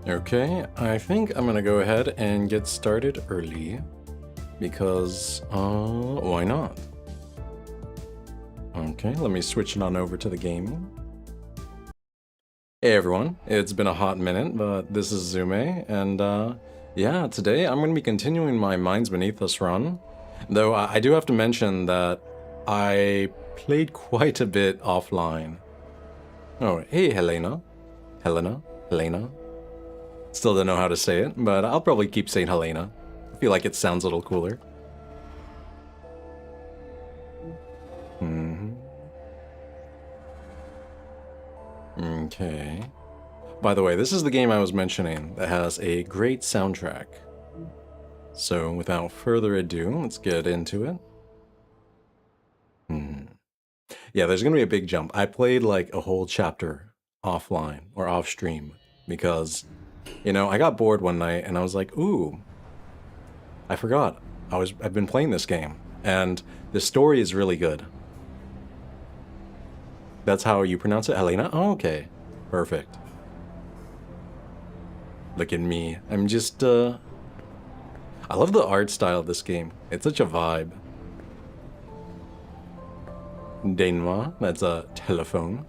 Okay, I think I'm gonna go ahead and get started early because, why not? Okay, let me switch it on over to the gaming. Hey everyone, it's been a hot minute, but this is Zume, and yeah, today I'm gonna be continuing my Minds Beneath Us run, though I do have to mention that I played quite a bit offline. Oh, hey Helena. Helena. Still don't know how to say it, but I'll probably keep saying Helena. I feel like it sounds a little cooler. Okay. By the way, this is the game I was mentioning that has a great soundtrack. So without further ado, let's get into it. Yeah, there's gonna be a big jump. I played like a whole chapter offline or off stream because, I got bored one night and I was like, ooh, I forgot. I've been playing this game and the story is really good. That's how you pronounce it, Helena? Oh, okay. Perfect. Look at me. I'm just, I love the art style of this game. It's such a vibe. Denwa, that's a telephone.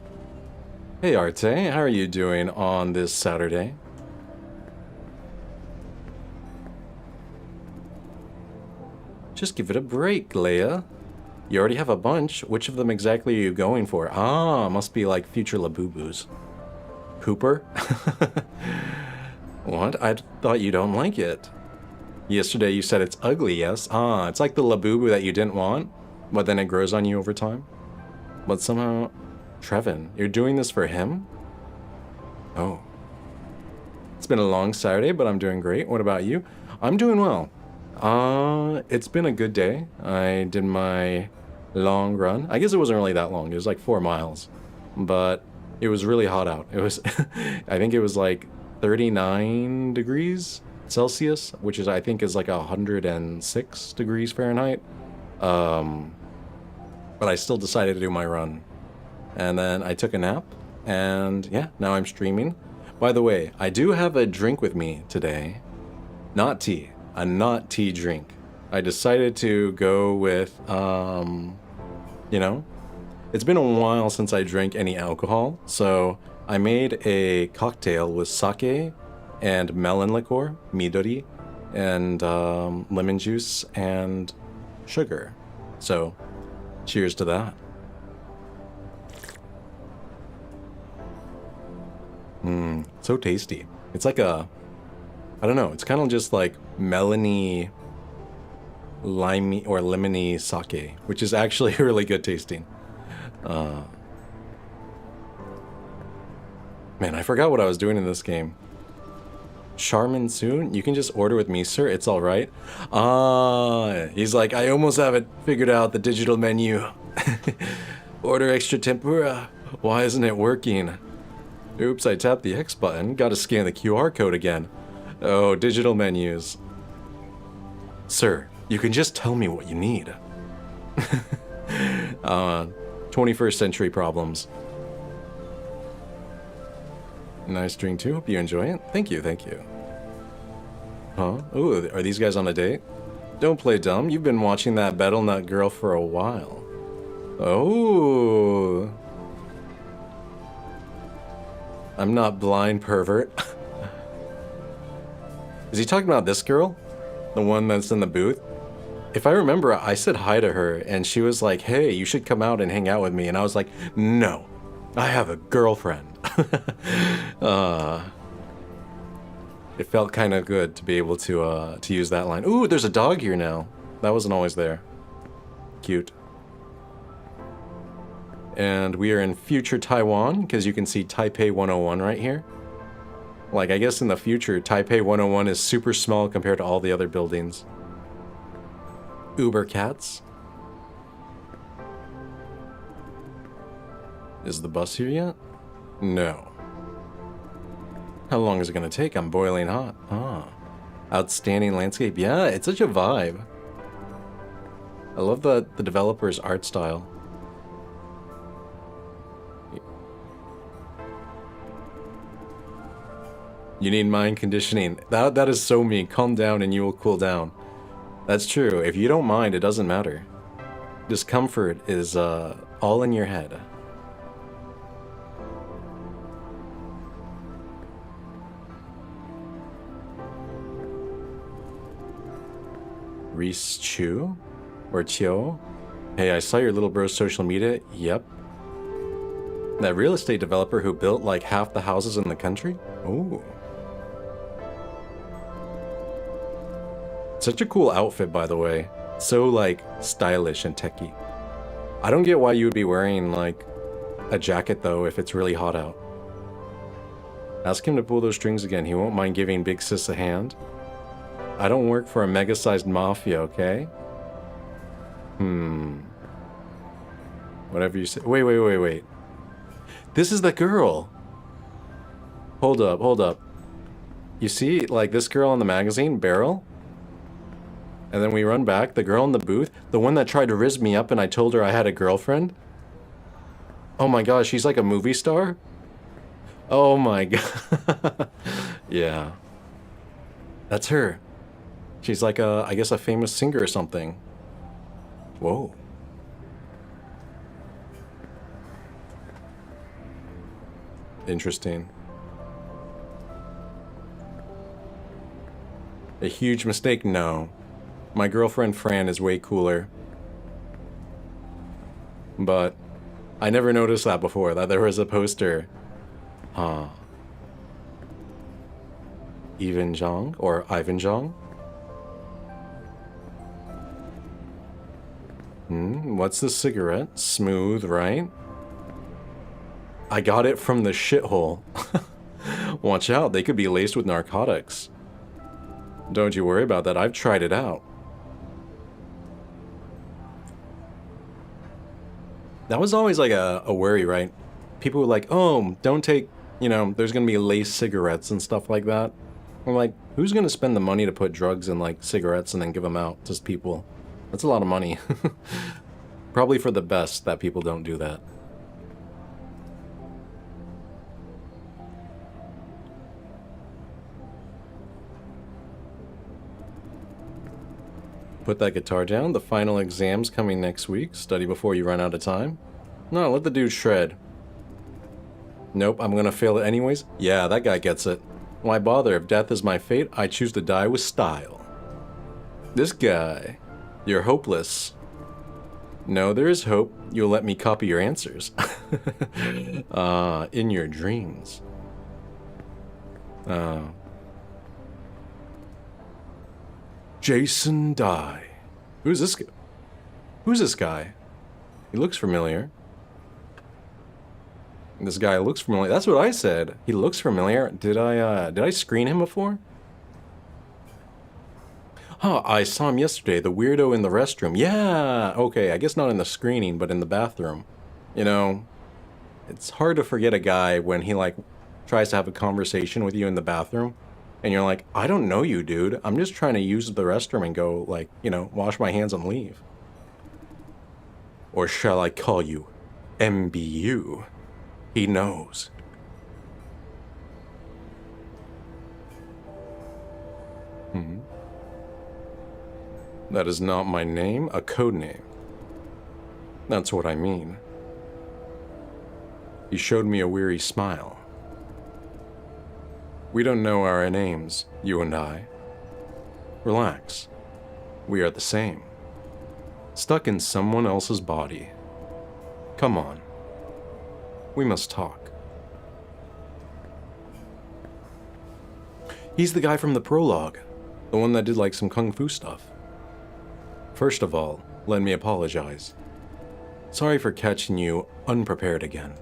Hey Arte, how are you doing on this Saturday? Just give it a break, Leia. You already have a bunch. Which of them exactly are you going for? Ah, must be like future Labubus. Cooper? What? I thought you don't like it. Yesterday you said it's ugly, yes? Ah, it's like the Labubu that you didn't want, but then it grows on you over time. But somehow... Trevin, you're doing this for him? Oh. It's been a long Saturday, but I'm doing great. What about you? I'm doing well. It's been a good day. I did my long run. I guess it wasn't really that long. It was like 4 miles. But it was really hot out. It was... I think it was like 39 degrees Celsius, which is I think is like 106 degrees Fahrenheit. But I still decided to do my run. And then I took a nap, and yeah, now I'm streaming. By the way, I do have a drink with me today. Not tea. A not tea drink. I decided to go with, it's been a while since I drank any alcohol, so I made a cocktail with sake and melon liqueur, midori, and lemon juice and sugar. So, cheers to that. So tasty. It's like I don't know, it's kind of just like melony, limey, or lemony sake, which is actually really good tasting. Man, I forgot what I was doing in this game. Charmin soon? You can just order with me, sir. It's alright. He's like, I almost have it figured out, the digital menu. Order extra tempura. Why isn't it working? Oops, I tapped the X button. Gotta scan the QR code again. Oh, digital menus. Sir, you can just tell me what you need. 21st century problems. Nice drink too. Hope you enjoy it. Thank you. Huh? Ooh, are these guys on a date? Don't play dumb. You've been watching that Battle Nut girl for a while. Oh. I'm not blind, pervert. Is he talking about this girl? The one that's in the booth? If I remember, I said hi to her, and she was like, hey, you should come out and hang out with me. And I was like, no, I have a girlfriend. It felt kind of good to be able to use that line. Ooh, there's a dog here now. That wasn't always there. Cute. And we are in future Taiwan, because you can see Taipei 101 right here. Like, I guess in the future, Taipei 101 is super small compared to all the other buildings. Uber cats. Is the bus here yet? No. How long is it gonna take? I'm boiling hot. Ah. Outstanding landscape. Yeah, it's such a vibe. I love the developer's art style. You need mind conditioning. That is so me. Calm down and you will cool down. That's true. If you don't mind, it doesn't matter. Discomfort is all in your head. Reese Chu? Or Chio? Hey, I saw your little bro's social media. Yep. That real estate developer who built like half the houses in the country? Ooh. Such a cool outfit, by the way. So, like, stylish and techy. I don't get why you would be wearing, like, a jacket, though, if it's really hot out. Ask him to pull those strings again. He won't mind giving Big Sis a hand. I don't work for a mega-sized mafia, okay? Whatever you say. Wait. This is the girl! Hold up. You see, like, this girl in the magazine, Beryl? And then we run back, the girl in the booth, the one that tried to rizz me up and I told her I had a girlfriend? Oh my gosh, she's like a movie star? Oh my god. Yeah. That's her. She's like I guess a famous singer or something. Whoa. Interesting. A huge mistake? No. My girlfriend Fran is way cooler. But I never noticed that before, that there was a poster. Huh. Ivan Zhang? Or Ivan Zhang? What's the cigarette? Smooth, right? I got it from the shithole. Watch out, they could be laced with narcotics. Don't you worry about that, I've tried it out. That was always like a worry, right? People were like, oh, don't take, you know, there's gonna be laced cigarettes and stuff like that. I'm like, who's gonna spend the money to put drugs in like cigarettes and then give them out to people? That's a lot of money. Probably for the best that people don't do that. Put that guitar down. The final exam's coming next week. Study before you run out of time. No, let the dude shred. Nope, I'm gonna fail it anyways. Yeah, that guy gets it. Why bother? If death is my fate, I choose to die with style. This guy. You're hopeless. No, there is hope. You'll let me copy your answers. In your dreams. Jason Dye. Who's this guy? Who's this guy? He looks familiar. This guy looks familiar. That's what I said. He looks familiar. Did I screen him before? Oh, I saw him yesterday, the weirdo in the restroom. Yeah, okay, I guess not in the screening, but in the bathroom. You know, it's hard to forget a guy when he, like, tries to have a conversation with you in the bathroom. And you're like, I don't know you, dude. I'm just trying to use the restroom and go, like, you know, wash my hands and leave. Or shall I call you MBU? He knows. That is not my name, a code name. That's what I mean. He showed me a weary smile. We don't know our names, you and I. Relax. We are the same. Stuck in someone else's body. Come on. We must talk. He's the guy from the prologue. The one that did like some kung fu stuff. First of all, let me apologize. Sorry for catching you unprepared again.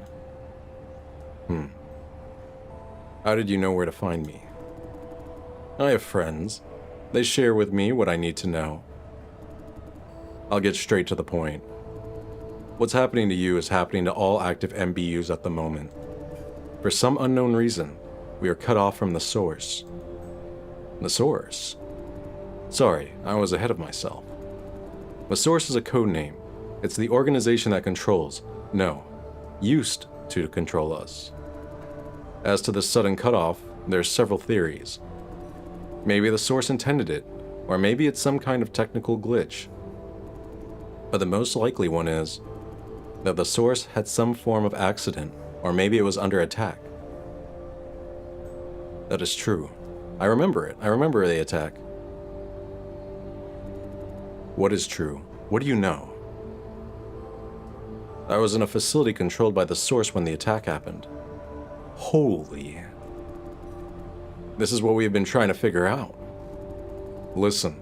How did you know where to find me? I have friends. They share with me what I need to know. I'll get straight to the point. What's happening to you is happening to all active MBUs at the moment. For some unknown reason, we are cut off from the source. The source? Sorry, I was ahead of myself. The source is a code name. It's the organization that controls, no, used to control us. As to the sudden cutoff, There's several theories. Maybe the source intended it, or maybe it's some kind of technical glitch. But the most likely one is that the source had some form of accident, or maybe it was under attack. That is true. I remember it. I remember the attack. What is true? What do you know? I was in a facility controlled by the source when the attack happened. Holy. This is what we've been trying to figure out. Listen,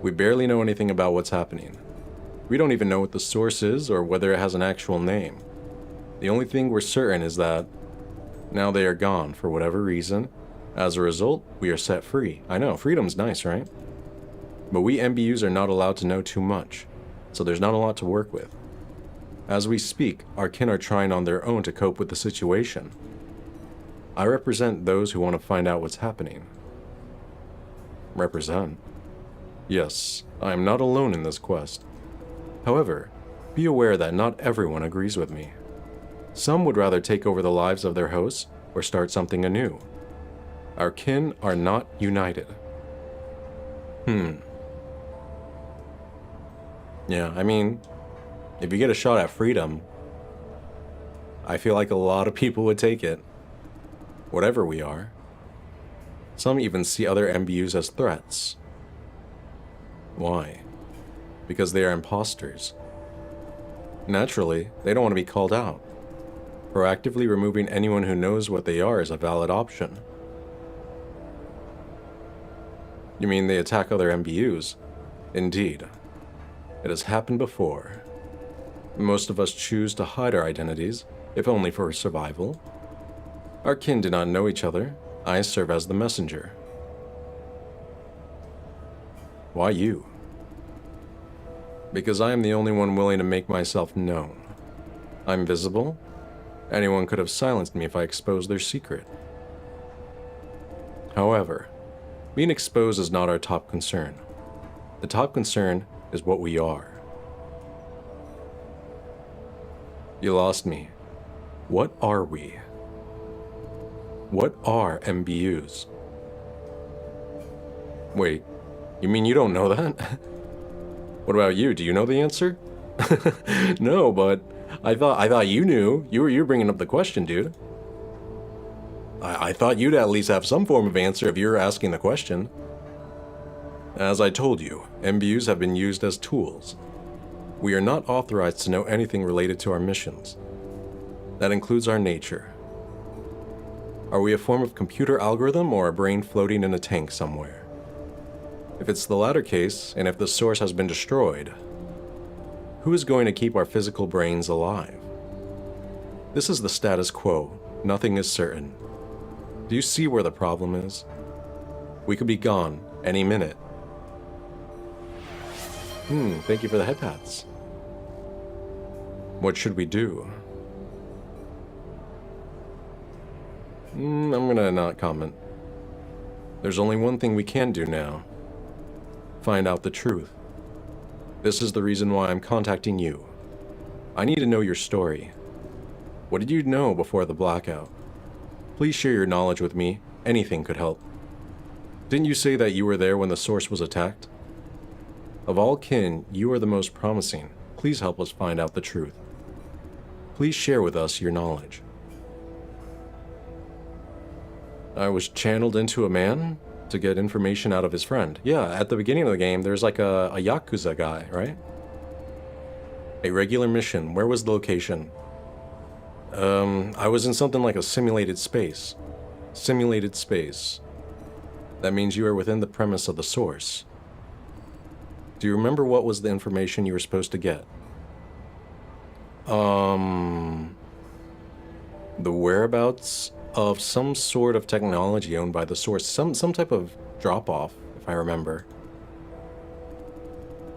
we barely know anything about what's happening. We don't even know what the source is or whether it has an actual name. The only thing we're certain is that now they are gone for whatever reason. As a result, we are set free. I know, freedom's nice, right? But we MBUs are not allowed to know too much, so there's not a lot to work with. As we speak, our kin are trying on their own to cope with the situation. I represent those who want to find out what's happening. Represent? Yes, I am not alone in this quest. However, be aware that not everyone agrees with me. Some would rather take over the lives of their hosts or start something anew. Our kin are not united. Yeah, I mean, if you get a shot at freedom, I feel like a lot of people would take it. Whatever we are. Some even see other MBUs as threats. Why? Because they are imposters. Naturally, they don't want to be called out. Proactively removing anyone who knows what they are is a valid option. You mean they attack other MBUs? Indeed. It has happened before. Most of us choose to hide our identities, if only for survival. Our kin do not know each other. I serve as the messenger. Why you? Because I am the only one willing to make myself known. I'm visible. Anyone could have silenced me if I exposed their secret. However, being exposed is not our top concern. The top concern is what we are. You lost me. What are we? What are MBUs? Wait, you mean you don't know that? What about you? Do you know the answer? No, but I thought you knew. You were bringing up the question, dude. I thought you'd at least have some form of answer if you were asking the question. As I told you, MBUs have been used as tools. We are not authorized to know anything related to our missions. That includes our nature. Are we a form of computer algorithm or a brain floating in a tank somewhere? If it's the latter case, and if the source has been destroyed, who is going to keep our physical brains alive? This is the status quo. Nothing is certain. Do you see where the problem is? We could be gone any minute. Thank you for the head pats. What should we do? I'm gonna not comment. There's only one thing we can do now. Find out the truth. This is the reason why I'm contacting you. I need to know your story. What did you know before the blackout? Please share your knowledge with me. Anything could help. Didn't you say that you were there when the source was attacked? Of all kin, you are the most promising. Please help us find out the truth. Please share with us your knowledge. I was channeled into a man to get information out of his friend. Yeah, at the beginning of the game, there's like a Yakuza guy, right? A regular mission. Where was the location? I was in something like a simulated space. Simulated space. That means you are within the premise of the source. Do you remember what was the information you were supposed to get? The whereabouts of some sort of technology owned by the source. Some type of drop-off, if I remember.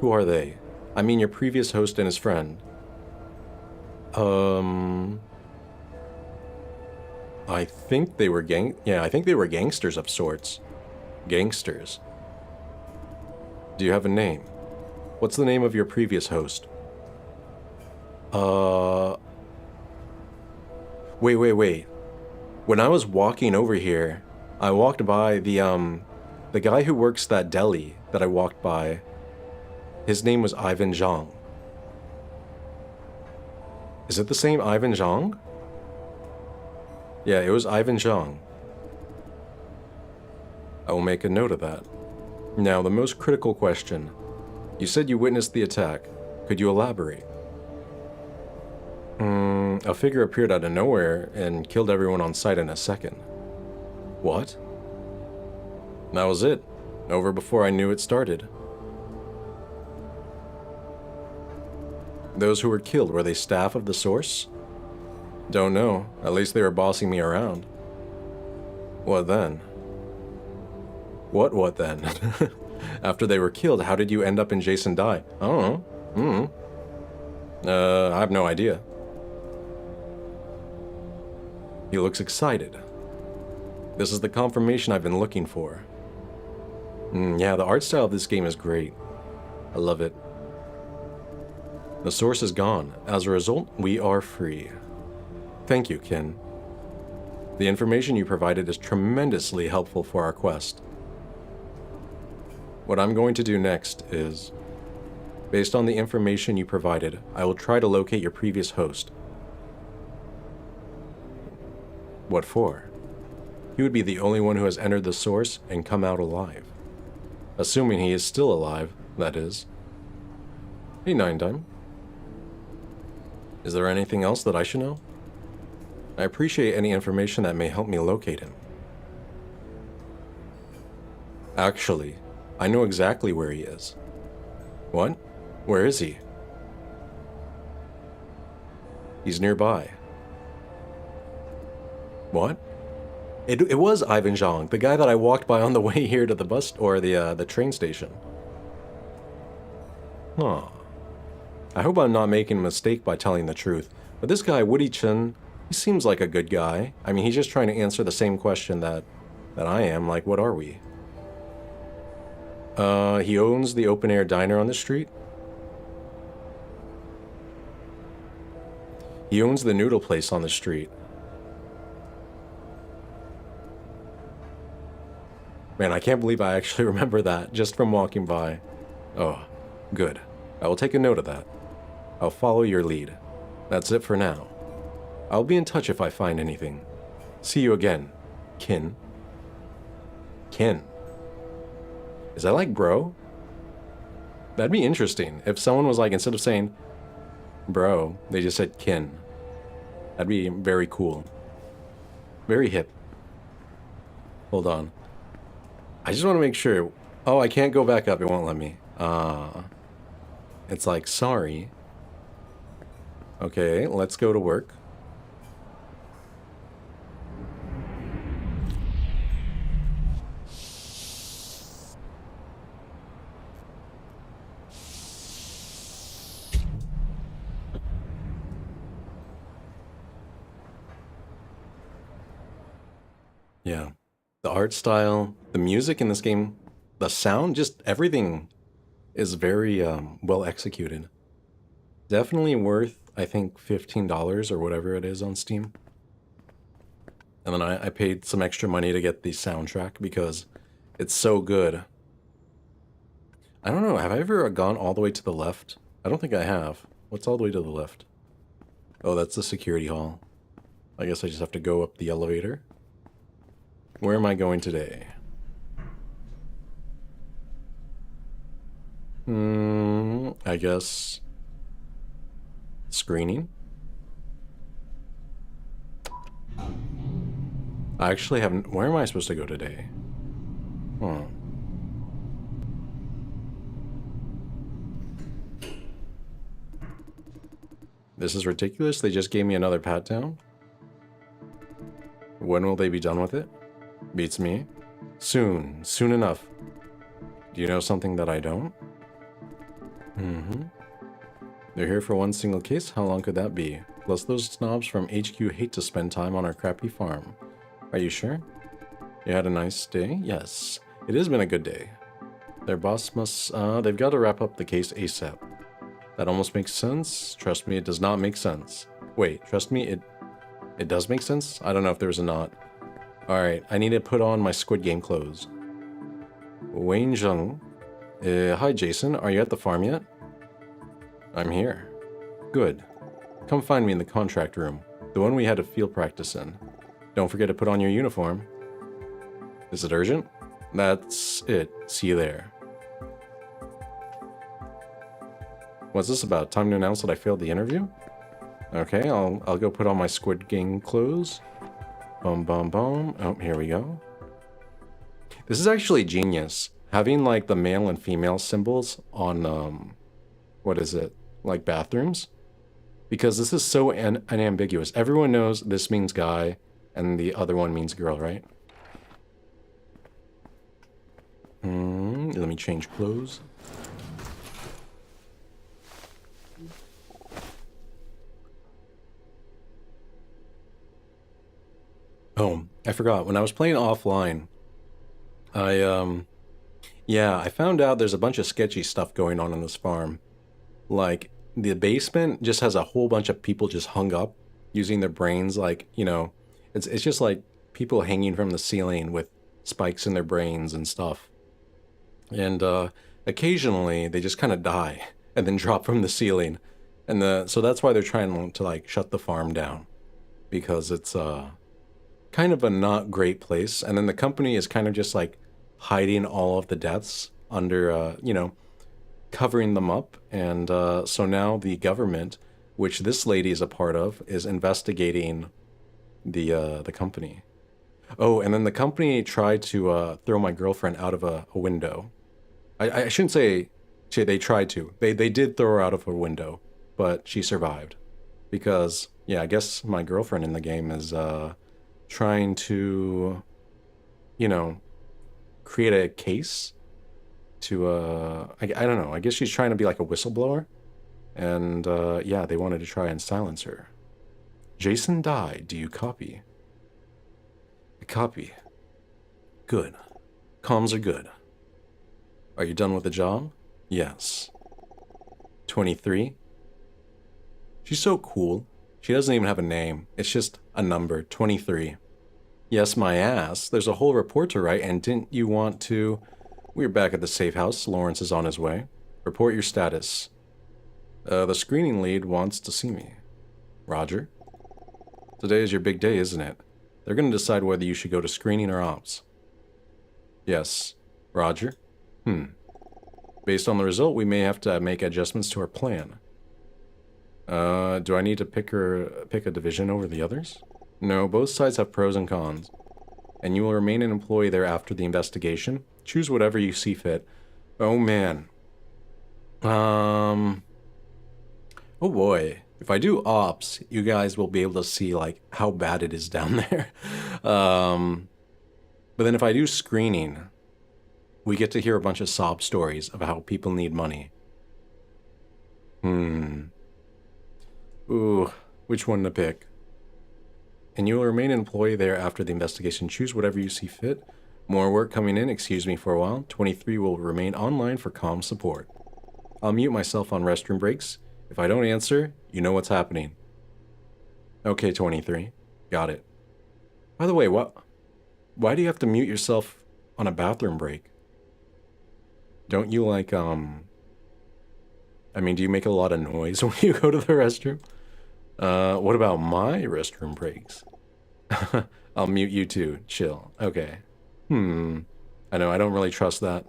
Who are they? I mean your previous host and his friend. I think they were gangsters of sorts. Gangsters. Do you have a name? What's the name of your previous host? Wait. When I was walking over here, I walked by the guy who works that deli that I walked by. His name was Ivan Zhang. Is it the same Ivan Zhang? Yeah, it was Ivan Zhang. I will make a note of that. Now, the most critical question. You said you witnessed the attack. Could you elaborate? A figure appeared out of nowhere and killed everyone on sight in a second. What? That was it. Over before I knew it started. Those who were killed, were they staff of the source? Don't know. At least they were bossing me around. What then? What then? After they were killed, how did you end up in Jason Die? I don't know. I have no idea. He looks excited. This is the confirmation I've been looking for. Yeah, the art style of this game is great. I love it. The source is gone. As a result, we are free. Thank you, Kin. The information you provided is tremendously helpful for our quest. What I'm going to do next is, based on the information you provided, I will try to locate your previous host. What for? He would be the only one who has entered the source and come out alive. Assuming he is still alive, that is. Hey, Nine Time. Is there anything else that I should know? I appreciate any information that may help me locate him. Actually, I know exactly where he is. What? Where is he? He's nearby. What? It was Ivan Zhang, the guy that I walked by on the way here to the bus or the train station. Huh. I hope I'm not making a mistake by telling the truth, but this guy Woody Chen, he seems like a good guy. I mean, he's just trying to answer the same question that I am, like, what are we? He owns the open-air diner on the street. He owns the noodle place on the street. Man, I can't believe I actually remember that just from walking by. Oh, good. I will take a note of that. I'll follow your lead. That's it for now. I'll be in touch if I find anything. See you again, Kin. Kin. Is that like bro? That'd be interesting if someone was like, instead of saying bro, they just said Kin. That'd be very cool. Very hip. Hold on. I just want to make sure. Oh, I can't go back up. It won't let me. It's like, sorry. Okay, let's go to work. Yeah. The art style, the music in this game, the sound, just everything is very well executed. Definitely worth, I think, $15 or whatever it is on Steam. And then I paid some extra money to get the soundtrack because it's so good. I don't know, have I ever gone all the way to the left? I don't think I have. What's all the way to the left? Oh, that's the security hall. I guess I just have to go up the elevator. Where am I going today? I guess screening? I actually haven't... Where am I supposed to go today? Huh. This is ridiculous. They just gave me another pat down. When will they be done with it? Beats me. Soon. Soon enough. Do you know something that I don't? They're here for one single case? How long could that be? Plus those snobs from HQ hate to spend time on our crappy farm. Are you sure? You had a nice day? Yes. It has been a good day. Their boss must... they've got to wrap up the case ASAP. That almost makes sense. Trust me, it does not make sense. Wait, trust me, it does make sense? I don't know if there's a not. Alright, I need to put on my Squid Game clothes. Wayne Zheng. Hi Jason, are you at the farm yet? I'm here. Good. Come find me in the contract room, the one we had a field practice in. Don't forget to put on your uniform. Is it urgent? That's it. See you there. What's this about? Time to announce that I failed the interview? Okay, I'll go put on my Squid Game clothes. Boom, boom, boom. Oh, here we go. This is actually genius. Having like the male and female symbols on, what is it? Like bathrooms? Because this is so unambiguous. Everyone knows this means guy and the other one means girl, right? Let me change clothes. Oh, I forgot. When I was playing offline, I found out there's a bunch of sketchy stuff going on this farm. Like, the basement just has a whole bunch of people just hung up using their brains, like, you know, it's just like people hanging from the ceiling with spikes in their brains and stuff. And occasionally they just kind of die and then drop from the ceiling. And so that's why they're trying to like shut the farm down, because it's kind of a not great place. And then the company is kind of just like hiding all of the deaths under, you know, covering them up. And so now the government, which this lady is a part of, is investigating the company. Oh, and then the company tried to throw my girlfriend out of a window. I shouldn't say they tried to. They did throw her out of a window, but she survived. Because, yeah, I guess my girlfriend in the game is trying to, you know, create a case to, I don't know, I guess she's trying to be like a whistleblower. And, yeah, they wanted to try and silence her. Jason died. Do you copy? I copy. Good. Comms are good. Are you done with the job? Yes. 23? She's so cool. She doesn't even have a name. It's just a number, 23. Yes, my ass. There's a whole report to write, and didn't you want to... We're back at the safe house. Lawrence is on his way. Report your status. The screening lead wants to see me. Roger. Today is your big day, isn't it? They're going to decide whether you should go to screening or ops. Yes. Roger. Based on the result, we may have to make adjustments to our plan. Do I need to pick a division over the others? No, both sides have pros and cons. And you will remain an employee there after the investigation. Choose whatever you see fit. Oh, man. Oh, boy. If I do ops, you guys will be able to see, like, how bad it is down there. But then if I do screening, we get to hear a bunch of sob stories of how people need money. Ooh, which one to pick? And you will remain an employee there after the investigation. Choose whatever you see fit. More work coming in. Excuse me for a while. 23 will remain online for comm support. I'll mute myself on restroom breaks. If I don't answer, you know what's happening. Okay, 23. Got it. By the way, why do you have to mute yourself on a bathroom break? Don't you like, I mean, do you make a lot of noise when you go to the restroom? What about my restroom breaks? I'll mute you too. Chill. Okay. I know, I don't really trust that.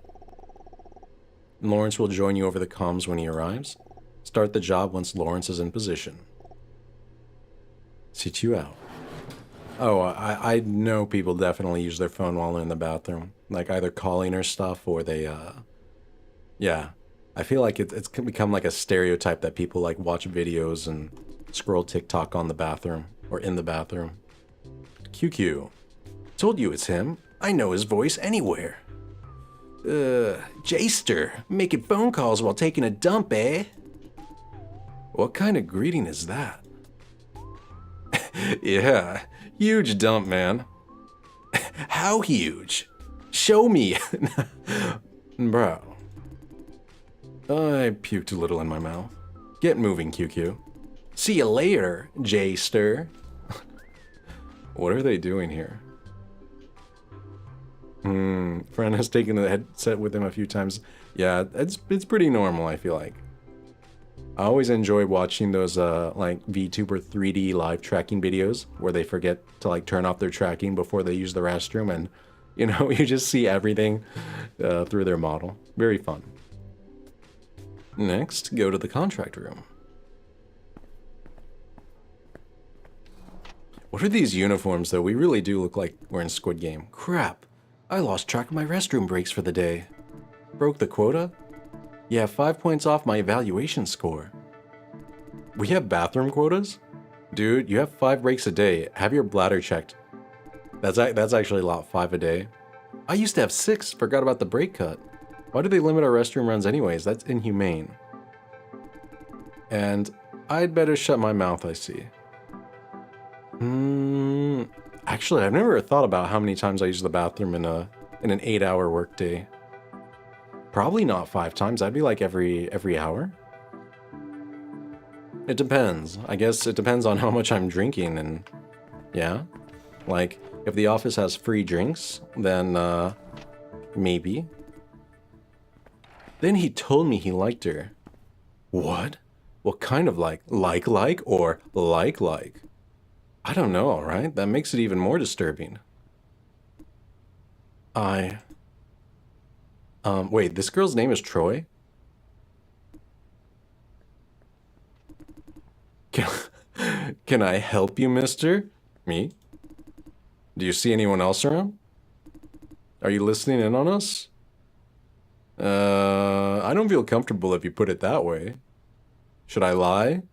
Lawrence will join you over the comms when he arrives. Start the job once Lawrence is in position. Sit you out. Oh, I know people definitely use their phone while they're in the bathroom. Like either calling or stuff, or they, yeah. I feel like it's become like a stereotype that people like watch videos and scroll TikTok on the bathroom, or in the bathroom. QQ. Told you it's him. I know his voice anywhere. Jaster, making phone calls while taking a dump, eh? What kind of greeting is that? Yeah, huge dump, man. How huge? Show me. Bro. I puked a little in my mouth. Get moving, QQ. See you later, Jaster. What are they doing here? Friend has taken the headset with him a few times. Yeah, it's pretty normal, I feel like. I always enjoy watching those like VTuber 3D live tracking videos where they forget to like turn off their tracking before they use the restroom, and you know, you just see everything through their model. Very fun. Next, go to the contract room. What are these uniforms though? We really do look like we're in Squid Game. Crap, I lost track of my restroom breaks for the day. Broke the quota? Yeah, 5 points off my evaluation score. We have bathroom quotas? Dude, you have 5 breaks a day. Have your bladder checked. That's actually a lot, 5 a day. I used to have 6, forgot about the break cut. Why do they limit our restroom runs anyways? That's inhumane. And I'd better shut my mouth, I see. Actually, I've never thought about how many times I use the bathroom in an 8-hour workday. Probably not 5 times. That'd be like every hour. It depends. I guess it depends on how much I'm drinking, and yeah. Like, if the office has free drinks, then maybe. Then he told me he liked her. What? What kind of like? Like or like? I don't know, alright? That makes it even more disturbing. Wait, this girl's name is Troy? Can I help you, mister? Me? Do you see anyone else around? Are you listening in on us? I don't feel comfortable if you put it that way. Should I lie?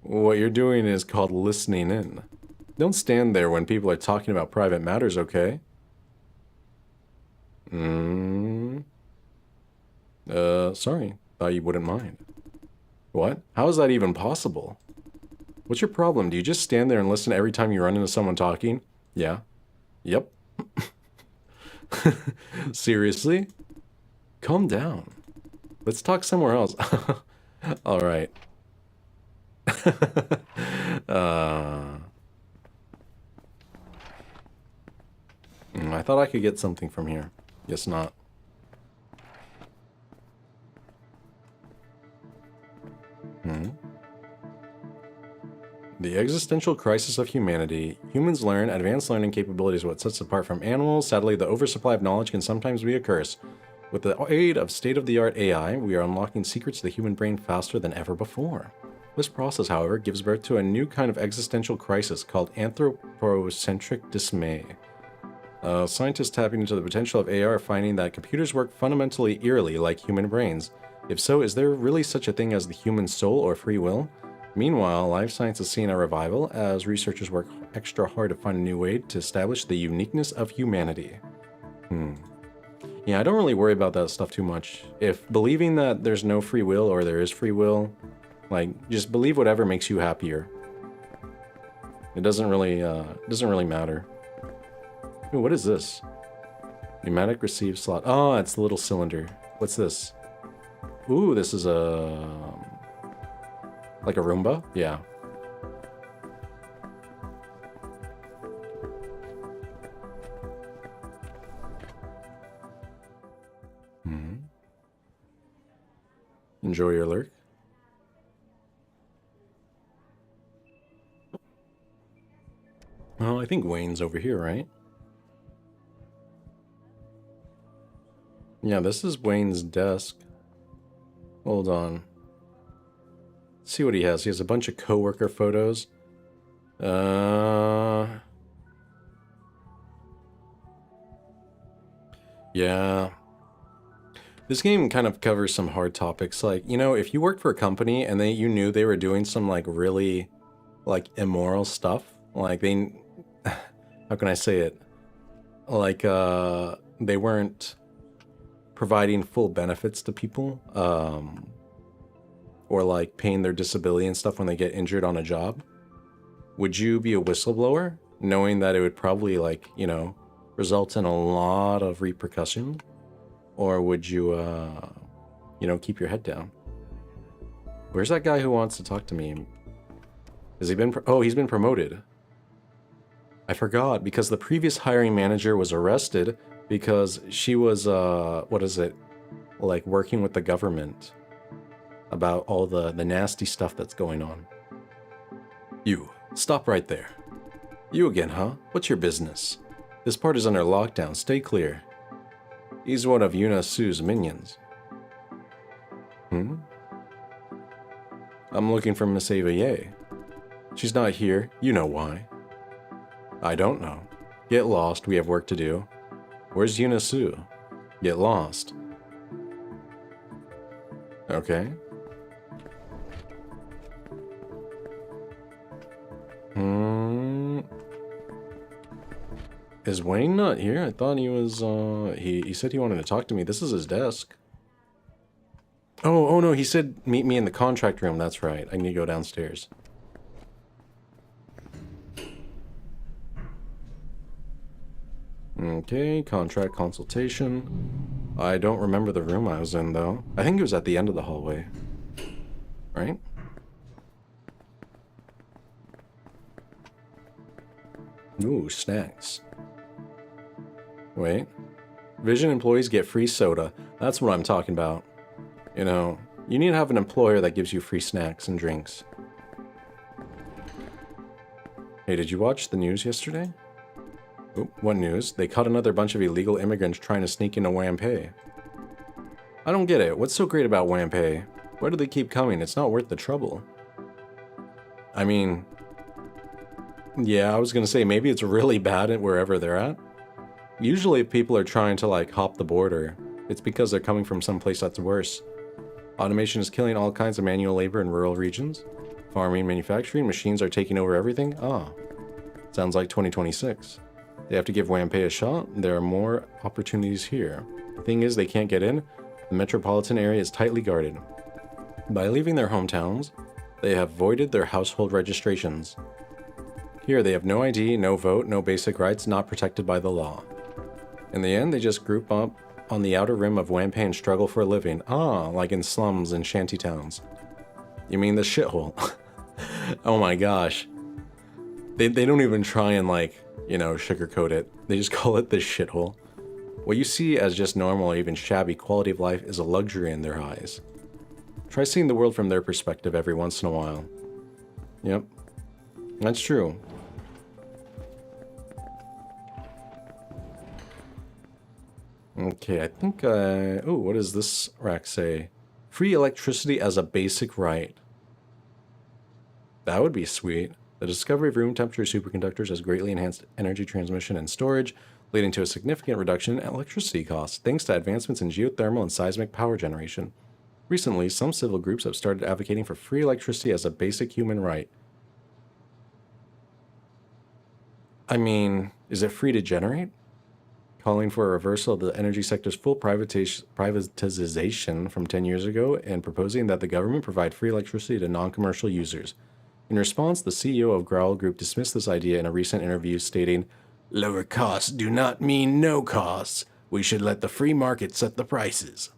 What you're doing is called listening in. Don't stand there when people are talking about private matters, okay? Sorry. Thought you wouldn't mind. What? How is that even possible? What's your problem? Do you just stand there and listen every time you run into someone talking? Yeah. Yep. Seriously? Calm down. Let's talk somewhere else. All right. I thought I could get something from here. Guess not. The existential crisis of humanity. Humans learn. Advanced learning capabilities is what sets us apart from animals. Sadly, the oversupply of knowledge can sometimes be a curse. With the aid of state-of-the-art AI, we are unlocking secrets of the human brain faster than ever before. This process, however, gives birth to a new kind of existential crisis called anthropocentric dismay. Scientists tapping into the potential of AI are finding that computers work fundamentally eerily like human brains. If so, is there really such a thing as the human soul or free will? Meanwhile, life science is seeing a revival as researchers work extra hard to find a new way to establish the uniqueness of humanity. Yeah, I don't really worry about that stuff too much. If believing that there's no free will or there is free will, like, just believe whatever makes you happier. It doesn't really matter. Ooh, what is this? Pneumatic receive slot. Oh, it's the little cylinder. What's this? Ooh, this is like a Roomba? Yeah. Enjoy your lurk. Oh, I think Wayne's over here, right? Yeah, this is Wayne's desk. Hold on. Let's see what he has. He has a bunch of coworker photos. Yeah. This game kind of covers some hard topics. Like, you know, if you worked for a company and you knew they were doing some like really like immoral stuff, like how can I say it? Like they weren't providing full benefits to people, or like paying their disability and stuff when they get injured on a job. Would you be a whistleblower knowing that it would probably, like, you know, result in a lot of repercussion? Or would you, you know, keep your head down? Where's that guy who wants to talk to me? Has he been, oh, he's been promoted. I forgot, because the previous hiring manager was arrested because she was, what is it? Like working with the government about all the nasty stuff that's going on. You, stop right there. You again, huh? What's your business? This part is under lockdown, stay clear. He's one of Yuna Su's minions. I'm looking for Miss Ava Ye. She's not here, you know why. I don't know. Get lost, we have work to do. Where's Yuna Su? Get lost. Okay. Is Wayne not here? I thought he was, he said he wanted to talk to me. This is his desk. Oh no, he said meet me in the contract room. That's right. I need to go downstairs. Okay, contract consultation. I don't remember the room I was in, though. I think it was at the end of the hallway. Right? Ooh, snacks. Wait. Vision employees get free soda. That's what I'm talking about. You know, you need to have an employer that gives you free snacks and drinks. Hey, did you watch the news yesterday? Oop, what news? They caught another bunch of illegal immigrants trying to sneak into Wampei. I don't get it. What's so great about Wampei? Why do they keep coming? It's not worth the trouble. I mean, yeah, I was gonna say maybe it's really bad at wherever they're at. Usually if people are trying to like hop the border, it's because they're coming from someplace that's worse. Automation is killing all kinds of manual labor in rural regions. Farming, manufacturing, machines are taking over everything. Ah, sounds like 2026. They have to give Wampei a shot. There are more opportunities here. The thing is, they can't get in. The metropolitan area is tightly guarded. By leaving their hometowns, they have voided their household registrations. Here, they have no ID, no vote, no basic rights, not protected by the law. In the end, they just group up on the outer rim of Wampei and struggle for a living. Ah, like in slums and shanty towns. You mean the shithole? Oh my gosh. They don't even try and like, you know, sugarcoat it. They just call it the shithole. What you see as just normal or even shabby quality of life is a luxury in their eyes. Try seeing the world from their perspective every once in a while. Yep. That's true. Okay, I think, oh, what does this rack say? Free electricity as a basic right. That would be sweet. The discovery of room temperature superconductors has greatly enhanced energy transmission and storage, leading to a significant reduction in electricity costs, thanks to advancements in geothermal and seismic power generation. Recently, some civil groups have started advocating for free electricity as a basic human right. I mean, is it free to generate? Calling for a reversal of the energy sector's full privatization from 10 years ago and proposing that the government provide free electricity to non-commercial users. In response, the CEO of Growl Group dismissed this idea in a recent interview, stating, "Lower costs do not mean no costs. We should let the free market set the prices."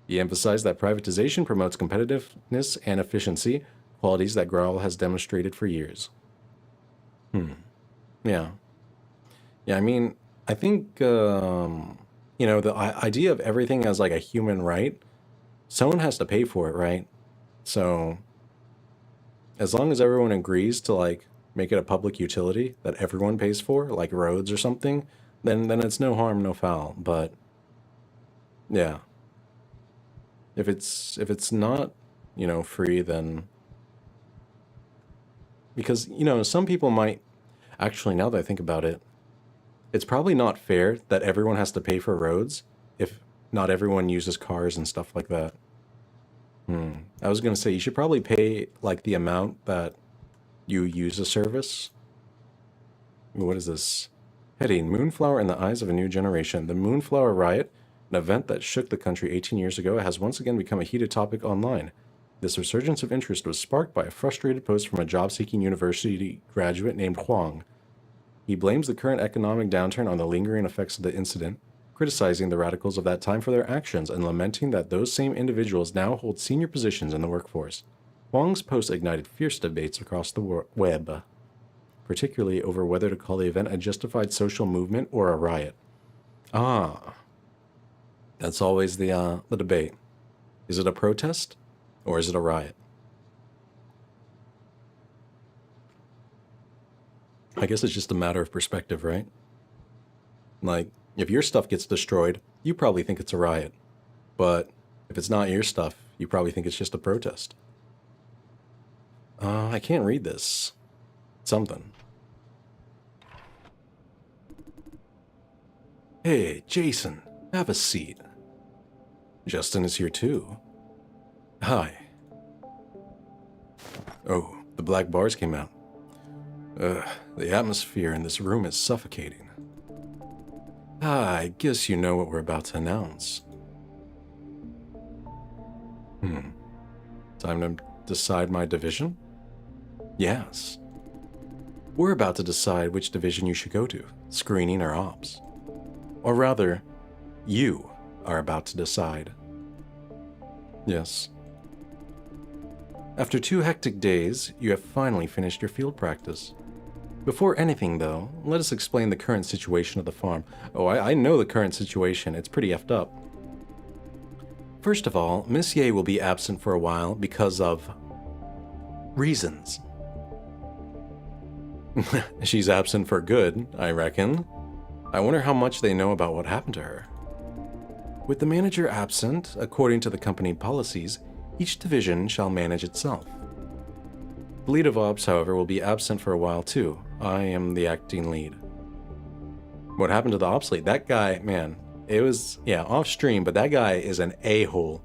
He emphasized that privatization promotes competitiveness and efficiency, qualities that Growl has demonstrated for years. Yeah. Yeah, I mean, I think, you know, the idea of everything as like a human right, someone has to pay for it, right? So as long as everyone agrees to like make it a public utility that everyone pays for, like roads or something, then it's no harm, no foul. But yeah, if it's not, you know, free, then because, you know, some people might actually, now that I think about it, it's probably not fair that everyone has to pay for roads if not everyone uses cars and stuff like that. I was going to say, you should probably pay like the amount that you use a service. What is this? Heading, Moonflower in the Eyes of a New Generation. The Moonflower Riot, an event that shook the country 18 years ago, has once again become a heated topic online. This resurgence of interest was sparked by a frustrated post from a job-seeking university graduate named Huang. He blames the current economic downturn on the lingering effects of the incident, criticizing the radicals of that time for their actions and lamenting that those same individuals now hold senior positions in the workforce. Huang's post ignited fierce debates across the web. particularly over whether to call the event a justified social movement or a riot. Ah, that's always the debate. Is it a protest or is it a riot? I guess it's just a matter of perspective, right? Like, if your stuff gets destroyed, you probably think it's a riot. But if it's not your stuff, you probably think it's just a protest. I can't read this. Something. Hey, Jason, have a seat. Justin is here too. Hi. Oh, the black bars came out. The atmosphere in this room is suffocating. I guess you know what we're about to announce. Time to decide my division? Yes. We're about to decide which division you should go to, screening or ops. Or rather, you are about to decide. Yes. After 2 hectic days, you have finally finished your field practice. Before anything, though, let us explain the current situation of the farm. Oh, I know the current situation. It's pretty effed up. First of all, Miss Ye will be absent for a while because of reasons. She's absent for good, I reckon. I wonder how much they know about what happened to her. With the manager absent, according to the company policies, each division shall manage itself. The lead of ops, however, will be absent for a while too. I am the acting lead. What happened to the ops lead? That guy, man, it was, yeah, off stream, but that guy is an a-hole.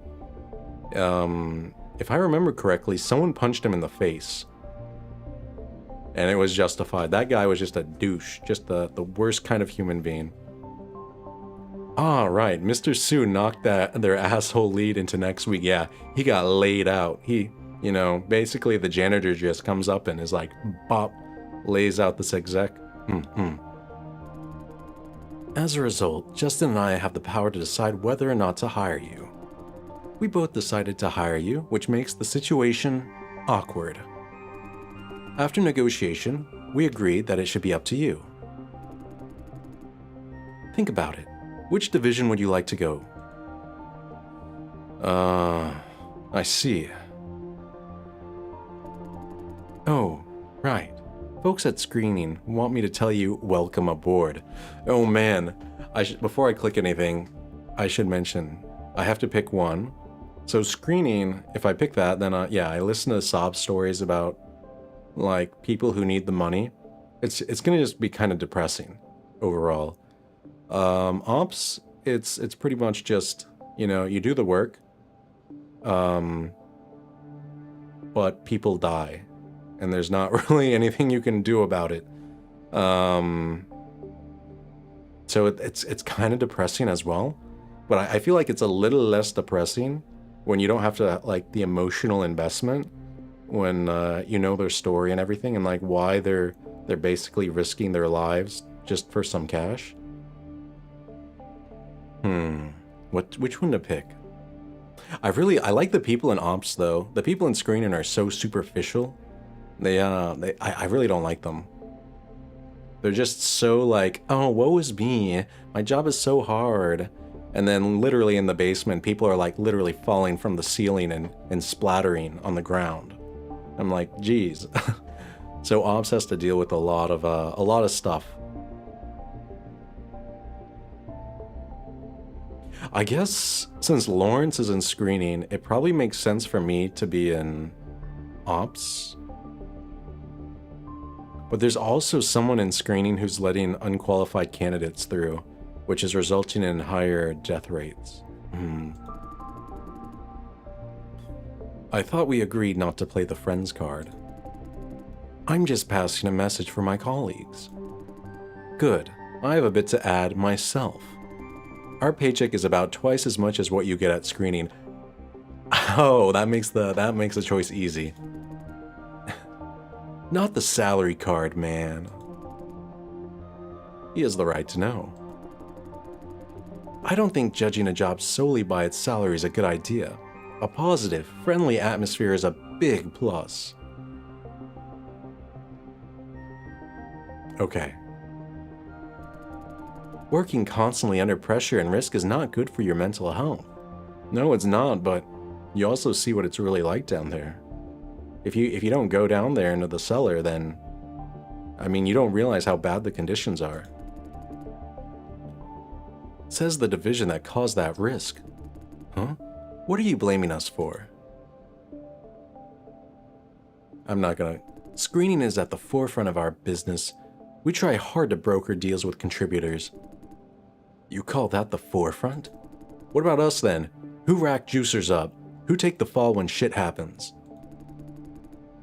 If I remember correctly, someone punched him in the face. And it was justified. That guy was just a douche, just the worst kind of human being. Ah, right, Mr. Sue knocked their asshole lead into next week. Yeah, he got laid out. He, you know, basically the janitor just comes up and is like, bop, lays out this exec. As a result, Justin and I have the power to decide whether or not to hire you. We both decided to hire you, which makes the situation awkward. After negotiation, we agreed that it should be up to you. Think about it. Which division would you like to go? I see. Oh, right. Folks at screening want me to tell you welcome aboard. Oh man, before I click anything, I should mention, I have to pick one. So screening, if I pick that, then yeah, I listen to sob stories about like people who need the money. It's gonna just be kind of depressing overall. Ops, it's pretty much just, you know, you do the work, but people die, and there's not really anything you can do about it. So it's kind of depressing as well, but I feel like it's a little less depressing when you don't have to, like, the emotional investment, when you know their story and everything, and like why they're basically risking their lives just for some cash. Which one to pick? I like the people in ops though. The people in screening are so superficial. I really don't like them. They're just so like, oh, woe is me. My job is so hard. And then literally in the basement, people are like literally falling from the ceiling and splattering on the ground. I'm like, geez. So ops has to deal with a lot of stuff. I guess since Lawrence is in screening, it probably makes sense for me to be in ops. But there's also someone in screening who's letting unqualified candidates through, which is resulting in higher death rates. I thought we agreed not to play the friends card. I'm just passing a message for my colleagues. Good, I have a bit to add myself. Our paycheck is about twice as much as what you get at screening. Oh, that makes the choice easy. Not the salary card, man. He has the right to know. I don't think judging a job solely by its salary is a good idea. A positive, friendly atmosphere is a big plus. Okay. Working constantly under pressure and risk is not good for your mental health. No, it's not, but you also see what it's really like down there. If you don't go down there into the cellar, then, I mean, you don't realize how bad the conditions are. Says the division that caused that risk. Huh? What are you blaming us for? I'm not gonna... Screening is at the forefront of our business. We try hard to broker deals with contributors. You call that the forefront? What about us then? Who rack juicers up? Who take the fall when shit happens?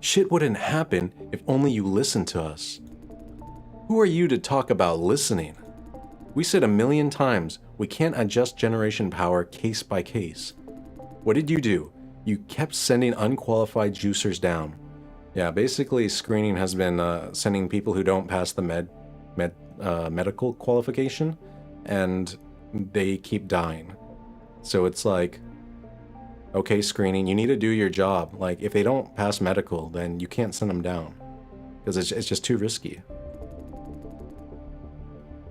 Shit wouldn't happen if only you listened to us. Who are you to talk about listening? We said 1,000,000 times, we can't adjust generation power case by case. What did you do? You kept sending unqualified juicers down. Yeah, basically screening has been sending people who don't pass the medical qualification, and they keep dying. So it's like, okay, screening, you need to do your job. Like, if they don't pass medical, then you can't send them down, because it's just too risky.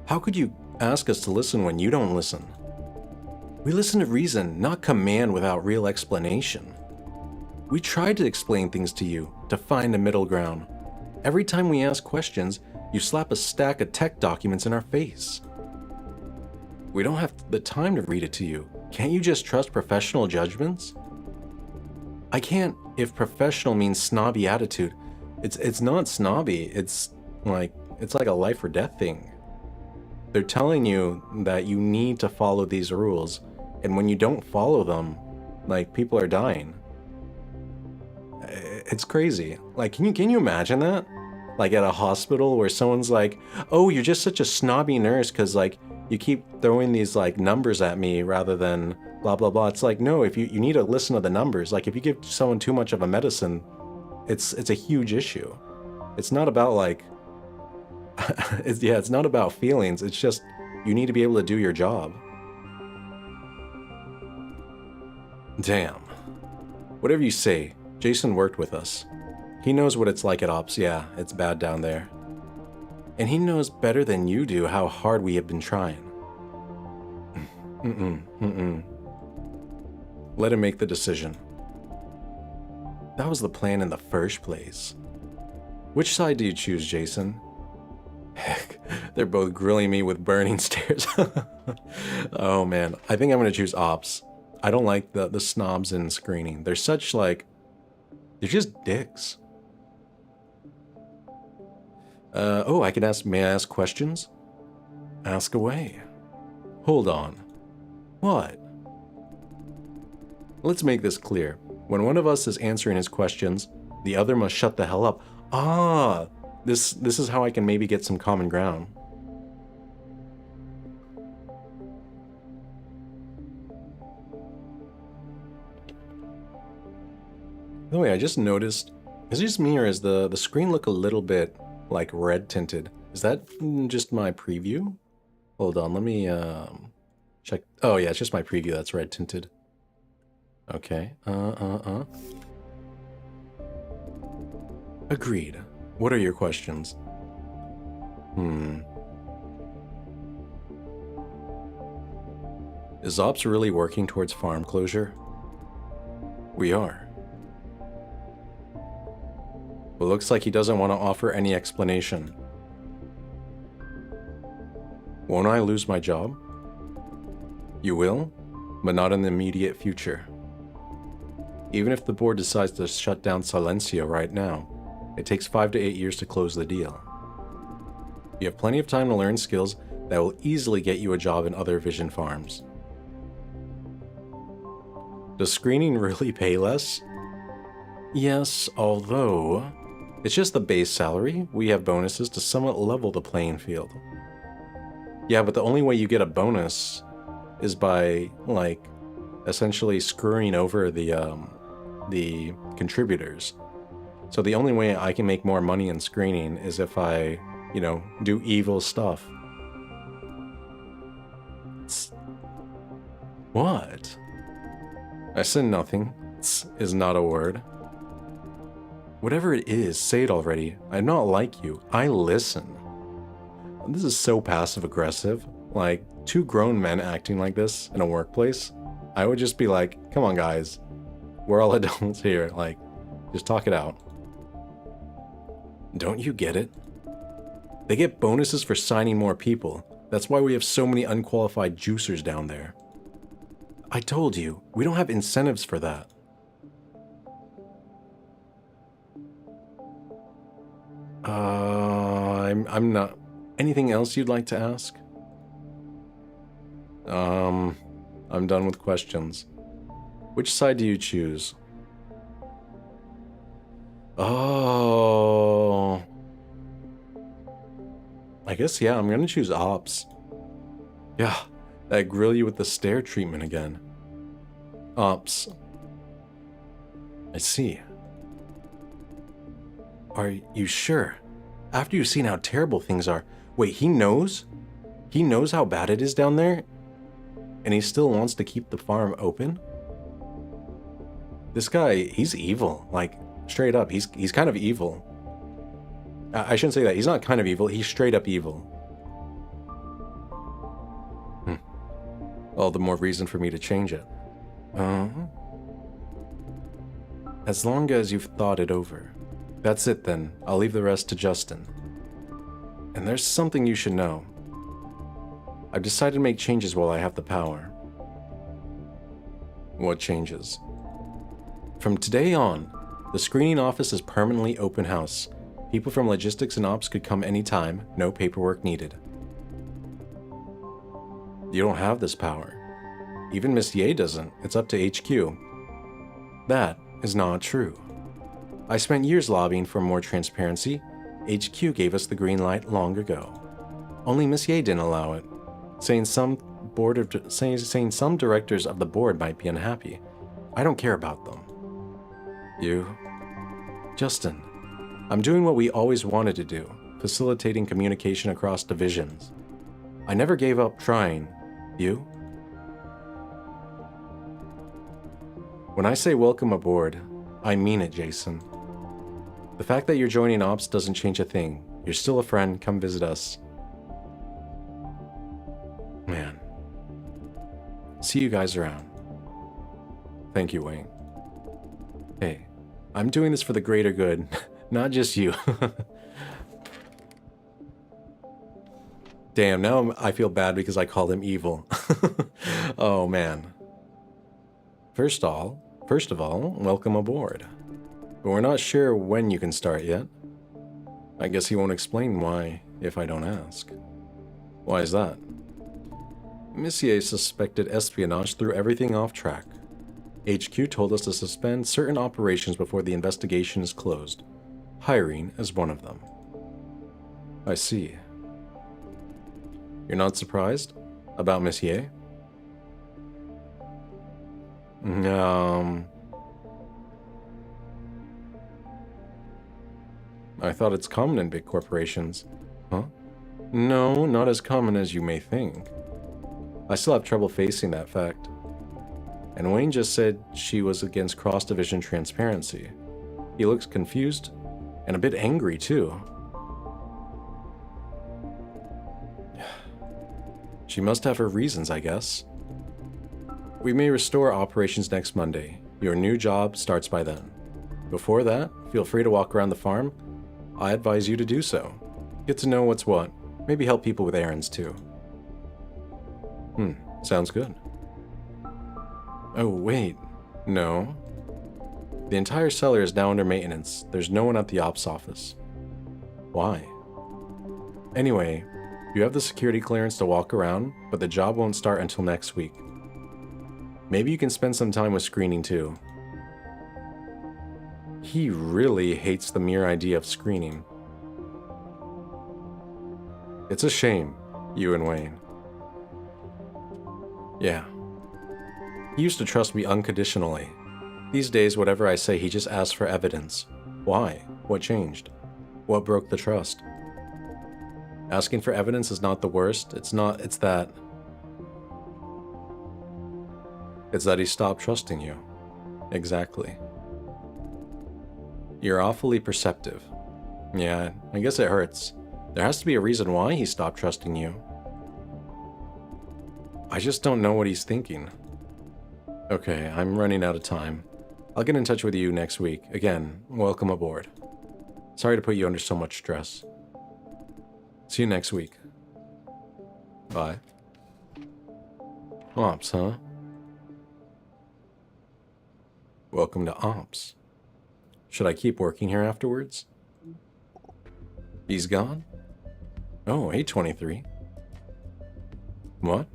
How could you ask us to listen when you don't listen? We listen to reason, not command without real explanation. We tried to explain things to you, to find a middle ground. Every time we ask questions, you slap a stack of tech documents in our face. We don't have the time to read it to you. Can't you just trust professional judgments? I can't if professional means snobby attitude. It's not snobby, it's like a life or death thing. They're telling you that you need to follow these rules, and when you don't follow them, like, people are dying. It's crazy. Like, can you imagine that? Like, at a hospital where someone's like, oh, you're just such a snobby nurse because, like, you keep throwing these, like, numbers at me rather than blah, blah, blah. It's like, no, if you need to listen to the numbers. Like, if you give someone too much of a medicine, it's a huge issue. It's not about, like, it's not about feelings. It's just, you need to be able to do your job. Damn. Whatever you say, Jason worked with us. He knows what it's like at Ops. Yeah, it's bad down there. And he knows better than you do how hard we have been trying. Let him make the decision. That was the plan in the first place. Which side do you choose, Jason? Heck, they're both grilling me with burning stares. Oh man, I think I'm gonna choose Ops. I don't like the snobs in screening. They're such, like, they're just dicks. Oh, may I ask questions? Ask away. Hold on. What? Let's make this clear. When one of us is answering his questions, the other must shut the hell up. Ah, this is how I can maybe get some common ground. By the way, I just noticed, is it just me or does the screen look a little bit like red tinted? Is that just my preview? Hold on, let me check. Oh yeah, it's just my preview that's red tinted. Okay, Agreed. What are your questions? Is Ops really working towards farm closure? We are. But looks like he doesn't want to offer any explanation. Won't I lose my job? You will, but not in the immediate future. Even if the board decides to shut down Silencio right now, it takes 5 to 8 years to close the deal. You have plenty of time to learn skills that will easily get you a job in other Vision farms. Does screening really pay less? Yes, although it's just the base salary. We have bonuses to somewhat level the playing field. Yeah, but the only way you get a bonus is by, like, essentially screwing over the contributors. So the only way I can make more money in screening is if I, do evil stuff. What? I said nothing. Is not a word. Whatever it is, say it already. I'm not like you. I listen. This is so passive-aggressive. Like, two grown men acting like this in a workplace. I would just be like, come on, guys. We're all adults here. Like, just talk it out. Don't you get it? They get bonuses for signing more people. That's why we have so many unqualified juicers down there. I told you, we don't have incentives for that. I'm not... Anything else you'd like to ask? I'm done with questions. Which side do you choose? Oh... I guess, yeah, I'm gonna choose ops. Yeah, that grill you with the stare treatment again. Ops. I see. Are you sure? After you've seen how terrible things are... Wait, he knows? He knows how bad it is down there? And he still wants to keep the farm open? This guy, he's evil. Like, straight up, he's kind of evil. I shouldn't say that. He's not kind of evil. He's straight up evil. All the more reason for me to change it. As long as you've thought it over. That's it then. I'll leave the rest to Justin. And there's something you should know. I've decided to make changes while I have the power. What changes? From today on, the screening office is permanently open house. People from logistics and ops could come anytime, no paperwork needed. You don't have this power. Even Miss Ye doesn't. It's up to HQ. That is not true. I spent years lobbying for more transparency. HQ gave us the green light long ago. Only Miss Ye didn't allow it, saying some directors of the board might be unhappy. I don't care about them. You? Justin. I'm doing what we always wanted to do, facilitating communication across divisions. I never gave up trying. You? When I say welcome aboard, I mean it, Jason. The fact that you're joining Ops doesn't change a thing. You're still a friend, come visit us. Man. See you guys around. Thank you, Wayne. Hey, I'm doing this for the greater good. Not just you. Damn, now I feel bad because I called him evil. Oh, man. First of all, welcome aboard. But we're not sure when you can start yet. I guess he won't explain why if I don't ask. Why is that? Monsieur suspected espionage threw everything off track. HQ told us to suspend certain operations before the investigation is closed. Hiring is one of them. I see. You're not surprised about Monsieur? I thought it's common in big corporations. Huh? No, not as common as you may think. I still have trouble facing that fact. And Wayne just said she was against cross-division transparency. He looks confused and a bit angry too. She must have her reasons, I guess. We may restore operations next Monday. Your new job starts by then. Before that, feel free to walk around the farm. I advise you to do so. Get to know what's what. Maybe help people with errands too. Sounds good. Oh, wait. No. The entire cellar is now under maintenance. There's no one at the ops office. Why? Anyway, you have the security clearance to walk around, but the job won't start until next week. Maybe you can spend some time with screening too. He really hates the mere idea of screening. It's a shame, you and Wayne. Yeah. He used to trust me unconditionally. These days, whatever I say, he just asks for evidence. Why? What changed? What broke the trust? Asking for evidence is not the worst. It's that he stopped trusting you. Exactly. You're awfully perceptive. Yeah, I guess it hurts. There has to be a reason why he stopped trusting you. I just don't know what he's thinking. Okay, I'm running out of time. I'll get in touch with you next week. Again, welcome aboard. Sorry to put you under so much stress. See you next week. Bye. Ops, huh? Welcome to Ops. Should I keep working here afterwards? He's gone? Oh, 823. What?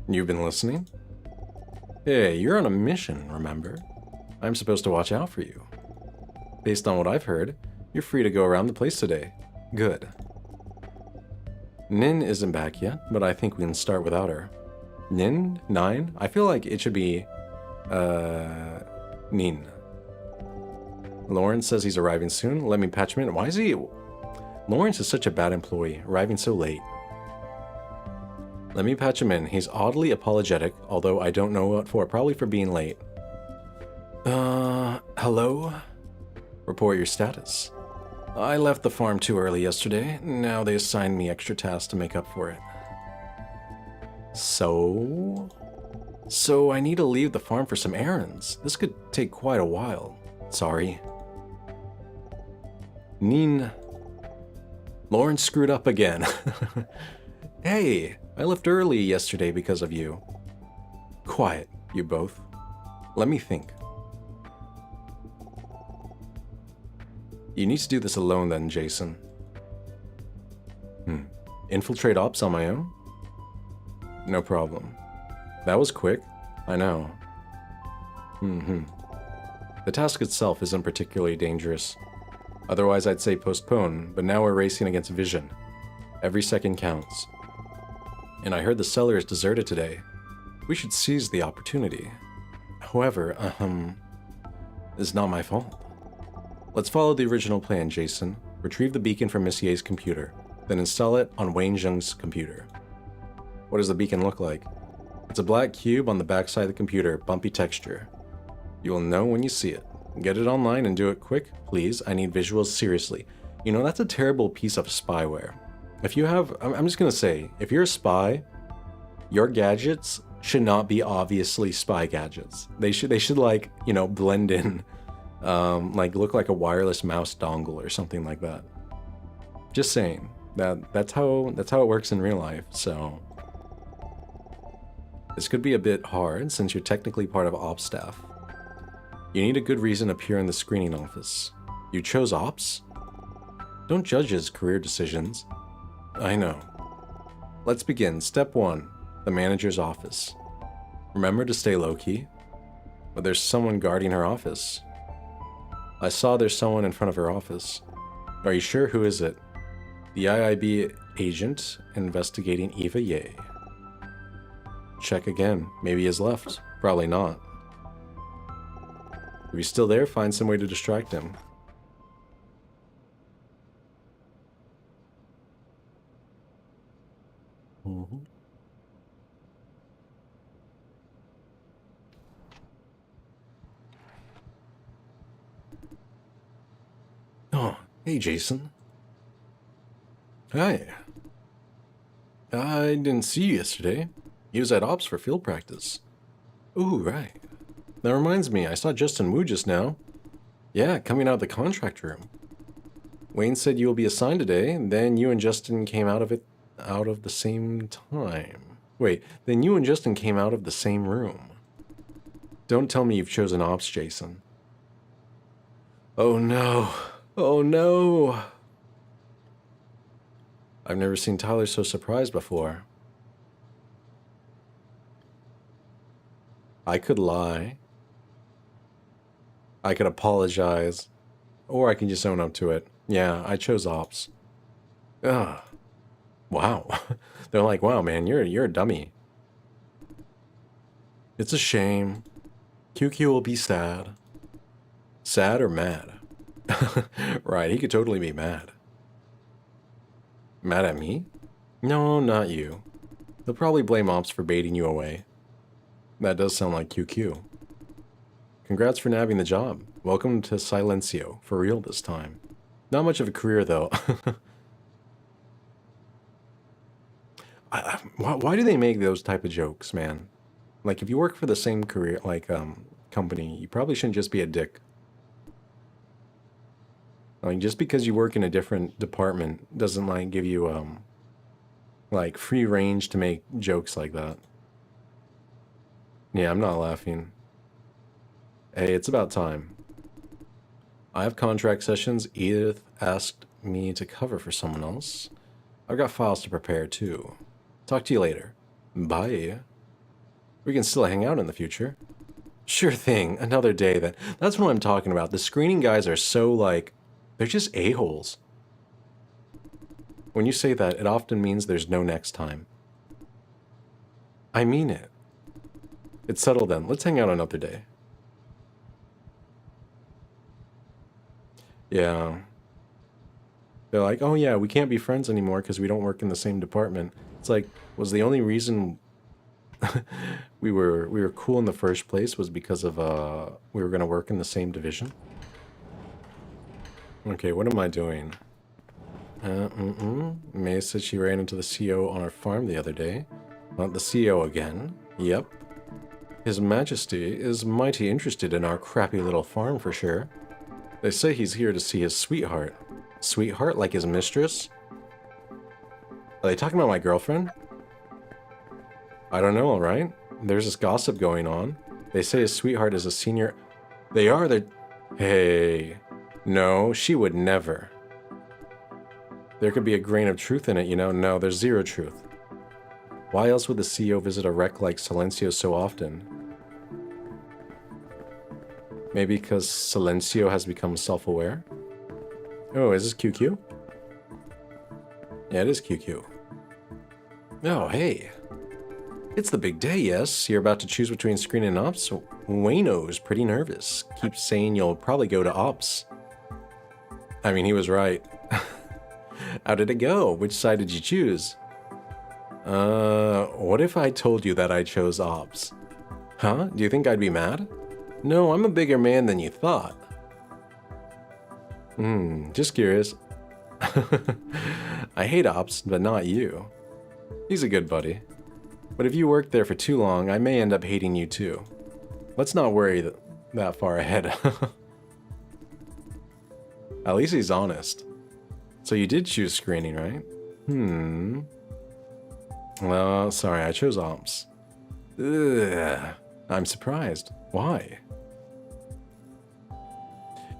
You've been listening? Hey, you're on a mission, remember? I'm supposed to watch out for you. Based on what I've heard, you're free to go around the place today. Good. Nin isn't back yet, but I think we can start without her. Nin? 9? I feel like it should be, Nin. Lawrence says he's arriving soon. Let me patch him in. Why is he... Lawrence is such a bad employee, arriving so late. Let me patch him in. He's oddly apologetic, although I don't know what for. Probably for being late. Hello? Report your status. I left the farm too early yesterday. Now they assigned me extra tasks to make up for it. So I need to leave the farm for some errands. This could take quite a while. Sorry. Nin. Lawrence screwed up again. Hey, I left early yesterday because of you. Quiet, you both. Let me think. You need to do this alone then, Jason. Infiltrate ops on my own? No problem. That was quick. I know. The task itself isn't particularly dangerous. Otherwise I'd say postpone, but now we're racing against Vision. Every second counts. And I heard the cellar is deserted today. We should seize the opportunity. However, it's not my fault. Let's follow the original plan, Jason. Retrieve the beacon from Miss Ye's computer, then install it on Wayne Zheng's computer. What does the beacon look like? It's a black cube on the backside of the computer, bumpy texture. You will know when you see it. Get it online and do it quick, please. I need visuals seriously. You know, that's a terrible piece of spyware. If you have, I'm just gonna say, if you're a spy, your gadgets should not be obviously spy gadgets. They should like, you know, blend in, like look like a wireless mouse dongle or something like that. Just saying that's how it works in real life. So this could be a bit hard since you're technically part of ops staff. You need a good reason to appear in the screening office. You chose ops? Don't judge his career decisions. I know. Let's begin. Step 1, the manager's office. Remember to stay low-key. But there's someone guarding her office. I saw there's someone in front of her office. Are you sure? Who is it? The IIB agent investigating Eva Ye. Check again. Maybe he's left. Probably not. If he's still there, find some way to distract him. Oh, hey Jason. Hi. I didn't see you yesterday. You was at ops for field practice. Ooh, right. That reminds me, I saw Justin Wu just now. Yeah, coming out of the contract room. Wayne said you will be assigned today, and then you and Justin came out of the same time. Wait, then you and Justin came out of the same room. Don't tell me you've chosen ops, Jason. Oh no. Oh no. I've never seen Tyler so surprised before. I could lie. I could apologize. Or I can just own up to it. Yeah, I chose ops. Ugh. Wow. They're like, wow, man, you're a dummy. It's a shame. QQ will be sad. Sad or mad? Right, he could totally be mad. Mad at me? No, not you. They'll probably blame ops for baiting you away. That does sound like QQ. Congrats for nabbing the job. Welcome to Silencio, for real this time. Not much of a career, though. Why do they make those type of jokes, man? Like, if you work for the same career, like, company, you probably shouldn't just be a dick. Like, just because you work in a different department doesn't, like, give you, like, free range to make jokes like that. Yeah, I'm not laughing. Hey, it's about time. I have contract sessions. Edith asked me to cover for someone else. I've got files to prepare, too. Talk to you later. Bye. We can still hang out in the future. Sure thing. Another day, then. That's what I'm talking about. The screening guys are so, like... They're just a-holes. When you say that, it often means there's no next time. I mean it. It's settled then. Let's hang out another day. Yeah. They're like, oh yeah, we can't be friends anymore because we don't work in the same department. It's like, was the only reason we were cool in the first place was because of we were gonna work in the same division? Okay, what am I doing? May said she ran into the CEO on our farm the other day. Not the CEO again. Yep. His Majesty is mighty interested in our crappy little farm for sure. They say he's here to see his sweetheart. Sweetheart, like his mistress? Are they talking about my girlfriend? I don't know, right? There's this gossip going on. They say his sweetheart is a senior... They're... Hey... No, she would never. There could be a grain of truth in it, you know? No, there's zero truth. Why else would the CEO visit a wreck like Silencio so often? Maybe because Silencio has become self-aware? Oh, is this QQ? Yeah, it is QQ. Oh, hey. It's the big day, yes? You're about to choose between screen and ops? Wayno's pretty nervous. Keeps saying you'll probably go to ops. I mean, he was right. How did it go? Which side did you choose? What if I told you that I chose ops? Huh? Do you think I'd be mad? No, I'm a bigger man than you thought. Just curious. I hate ops, but not you. He's a good buddy. But if you work there for too long, I may end up hating you too. Let's not worry that far ahead. At least he's honest. So you did choose screening, right? Well, sorry, I chose ops. Ugh. I'm surprised. Why?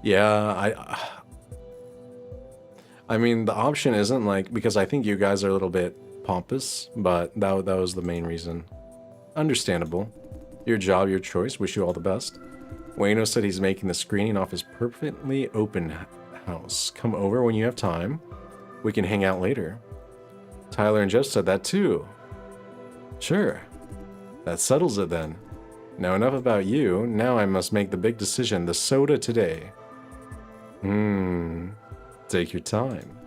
Yeah, I mean, the option isn't like... Because I think you guys are a little bit pompous, but that was the main reason. Understandable. Your job, your choice. Wish you all the best. Wayno said he's making the screening off his perfectly open house. Come over when you have time. We can hang out later. Tyler and Jeff said that too. Sure. That settles it then. Now enough about you. Now I must make the big decision. The soda today. Take your time.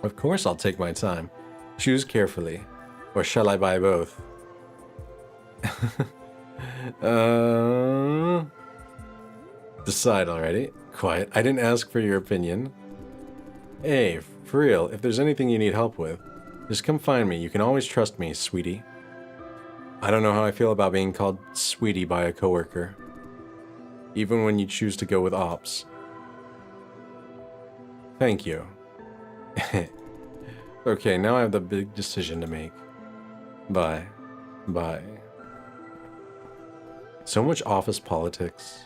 Of course I'll take my time. Choose carefully. Or shall I buy both? Decide already. Quiet. I didn't ask for your opinion. Hey, for real, if there's anything you need help with, just come find me. You can always trust me, sweetie. I don't know how I feel about being called sweetie by a coworker. Even when you choose to go with ops. Thank you. Okay, now I have the big decision to make. Bye. Bye. So much office politics.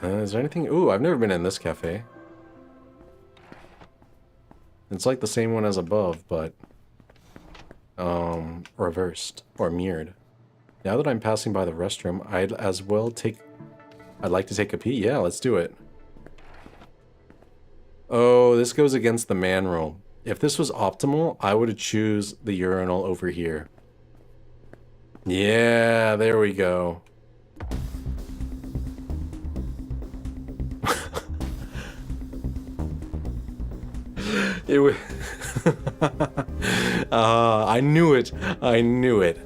Is there anything? Ooh, I've never been in this cafe. It's like the same one as above, but reversed or mirrored. Now that I'm passing by the restroom, I'd like to take a pee. Yeah, let's do it. Oh, this goes against the man rule. If this was optimal, I would choose the urinal over here. Yeah, there we go. It was... I knew it. I knew it.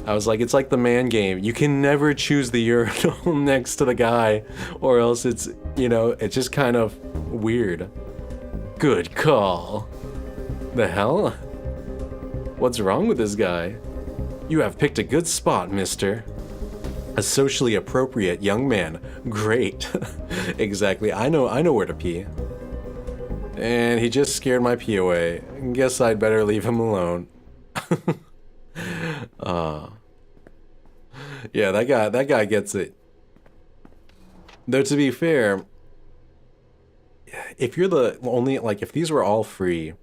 I was like, it's like the man game. You can never choose the urinal next to the guy, or else it's, you know, it just kind of Weird. Good call. The hell? What's wrong with this guy? You have picked a good spot, mister. A socially appropriate young man. Great. Exactly. I know where to pee. And he just scared my pee away. Guess I'd better leave him alone. Yeah, that guy gets it. Though to be fair, if you're the only, like, if these were all free,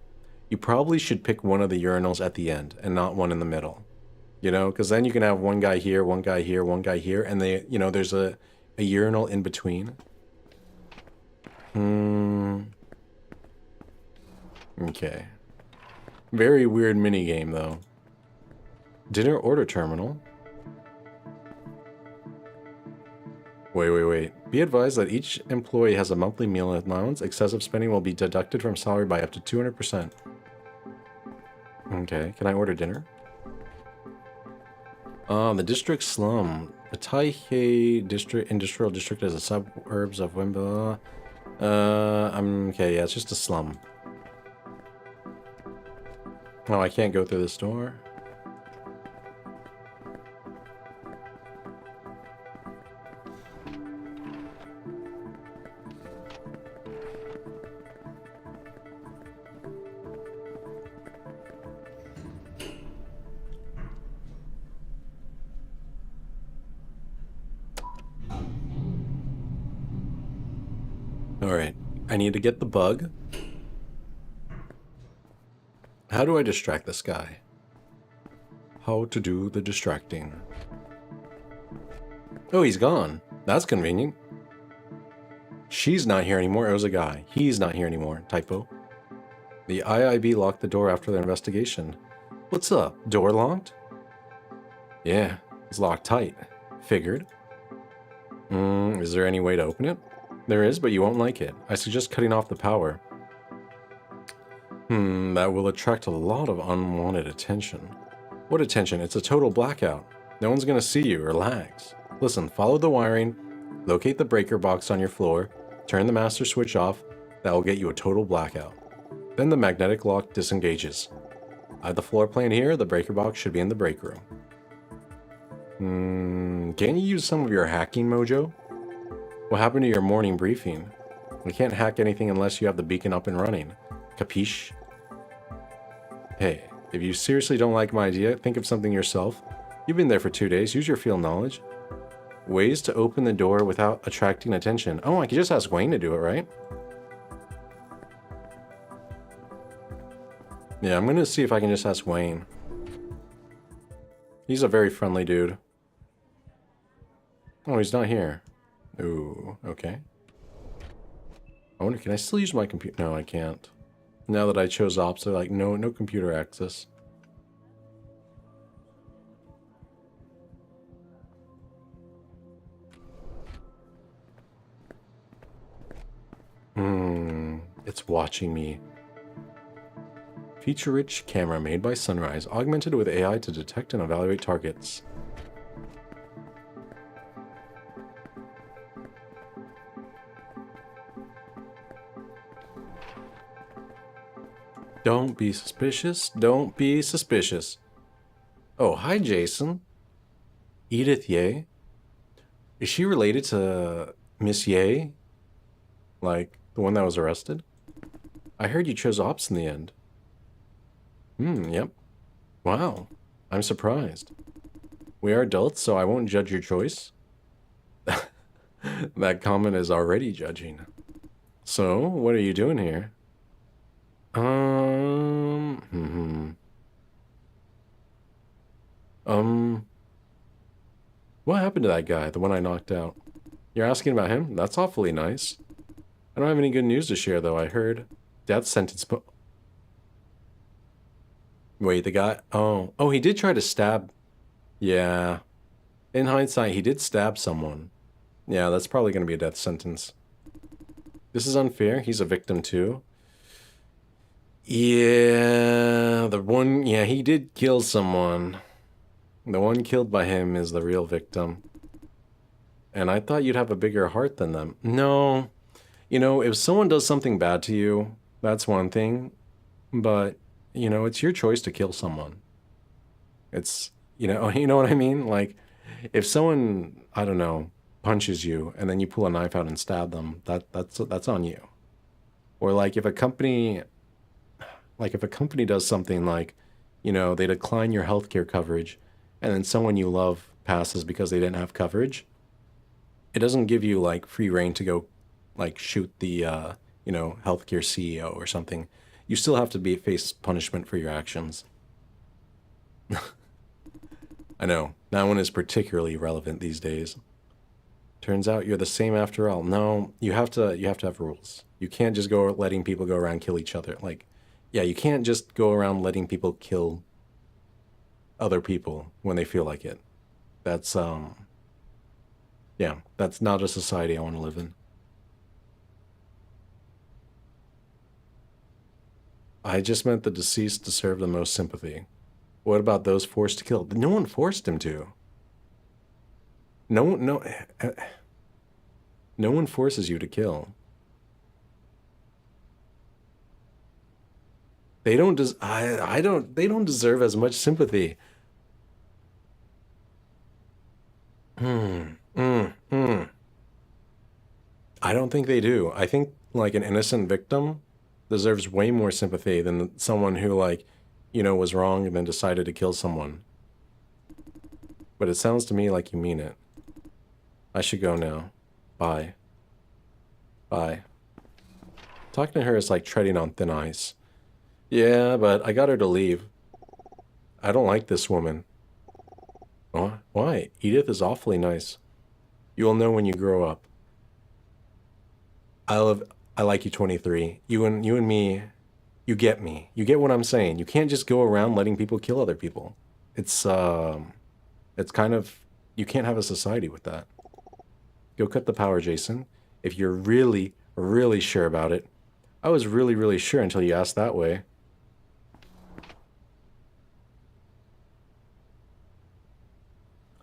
you probably should pick one of the urinals at the end and not one in the middle. You know, because then you can have one guy here, one guy here, one guy here, and they, you know, there's a urinal in between. Okay. Very weird mini game though. Dinner order terminal. Wait. Be advised that each employee has a monthly meal allowance. Excessive spending will be deducted from salary by up to 200%. Okay, can I order dinner? The district slum. The Taihei district, industrial district is a suburbs of Wimbledon. Okay, yeah, it's just a slum. Oh, I can't go through this door. Alright, I need to get the bug. How do I distract this guy? How to do the distracting. Oh, he's gone. That's convenient. She's not here anymore. It was a guy. He's not here anymore. Typo. The IIB locked the door after their investigation. What's up? Door locked? Yeah, it's locked tight. Figured. Is there any way to open it? There is, but you won't like it. I suggest cutting off the power. That will attract a lot of unwanted attention. What attention? It's a total blackout. No one's gonna see you. Relax. Listen, follow the wiring, locate the breaker box on your floor, turn the master switch off. That will get you a total blackout. Then the magnetic lock disengages. I have the floor plan here. The breaker box should be in the break room. Can you use some of your hacking mojo? What happened to your morning briefing? We can't hack anything unless you have the beacon up and running. Capiche? Hey, if you seriously don't like my idea, think of something yourself. You've been there for 2 days. Use your field knowledge. Ways to open the door without attracting attention. Oh, I could just ask Wayne to do it, right? Yeah, I'm gonna see if I can just ask Wayne. He's a very friendly dude. Oh, he's not here. Ooh, okay. I wonder, can I still use my computer? No, I can't. Now that I chose ops, they're like, no computer access. It's watching me. Feature-rich camera made by Sunrise, augmented with AI to detect and evaluate targets. Don't be suspicious. Don't be suspicious. Oh, hi, Jason. Edith Ye? Is she related to Miss Ye? Like, the one that was arrested? I heard you chose ops in the end. Yep. Wow. I'm surprised. We are adults, so I won't judge your choice. That comment is already judging. So, what are you doing here? What happened to that guy, the one I knocked out? You're asking about him? That's awfully nice. I don't have any good news to share, though. I heard death sentence. Wait, the guy? Oh, he did try to stab. Yeah. In hindsight, he did stab someone. Yeah, that's probably going to be a death sentence. This is unfair. He's a victim, too. Yeah, he did kill someone. The one killed by him is the real victim. And I thought you'd have a bigger heart than them. No. You know, if someone does something bad to you, that's one thing, but you know, it's your choice to kill someone. It's, you know what I mean? Like if someone, I don't know, punches you and then you pull a knife out and stab them, that's on you. Or like if a company does something like, you know, they decline your healthcare coverage and then someone you love passes because they didn't have coverage, it doesn't give you like free reign to go like shoot the you know, healthcare CEO or something. You still have to be face punishment for your actions. I know. That one is particularly relevant these days. Turns out you're the same after all. No, you have to have rules. You can't just go letting people go around kill each other. Like, yeah, you can't just go around letting people kill other people when they feel like it. That's yeah, that's not a society I want to live in. I just meant the deceased deserve the most sympathy. What about those forced to kill? No one forced him to. No, no one forces you to kill. They don't I don't they don't deserve as much sympathy. Hmm. Hmm. I don't think they do. I think like an innocent victim deserves way more sympathy than someone who like, you know, was wrong and then decided to kill someone. But it sounds to me like you mean it. I should go now. Bye. Bye. Talking to her is like treading on thin ice. Yeah, but I got her to leave. I don't like this woman. Why? Edith is awfully nice. You'll know when you grow up. I love I like you 23. You and me, you get me. You get what I'm saying. You can't just go around letting people kill other people. It's it's kind of you can't have a society with that. Go cut the power, Jason. If you're really, really sure about it. I was really, really sure until you asked that way.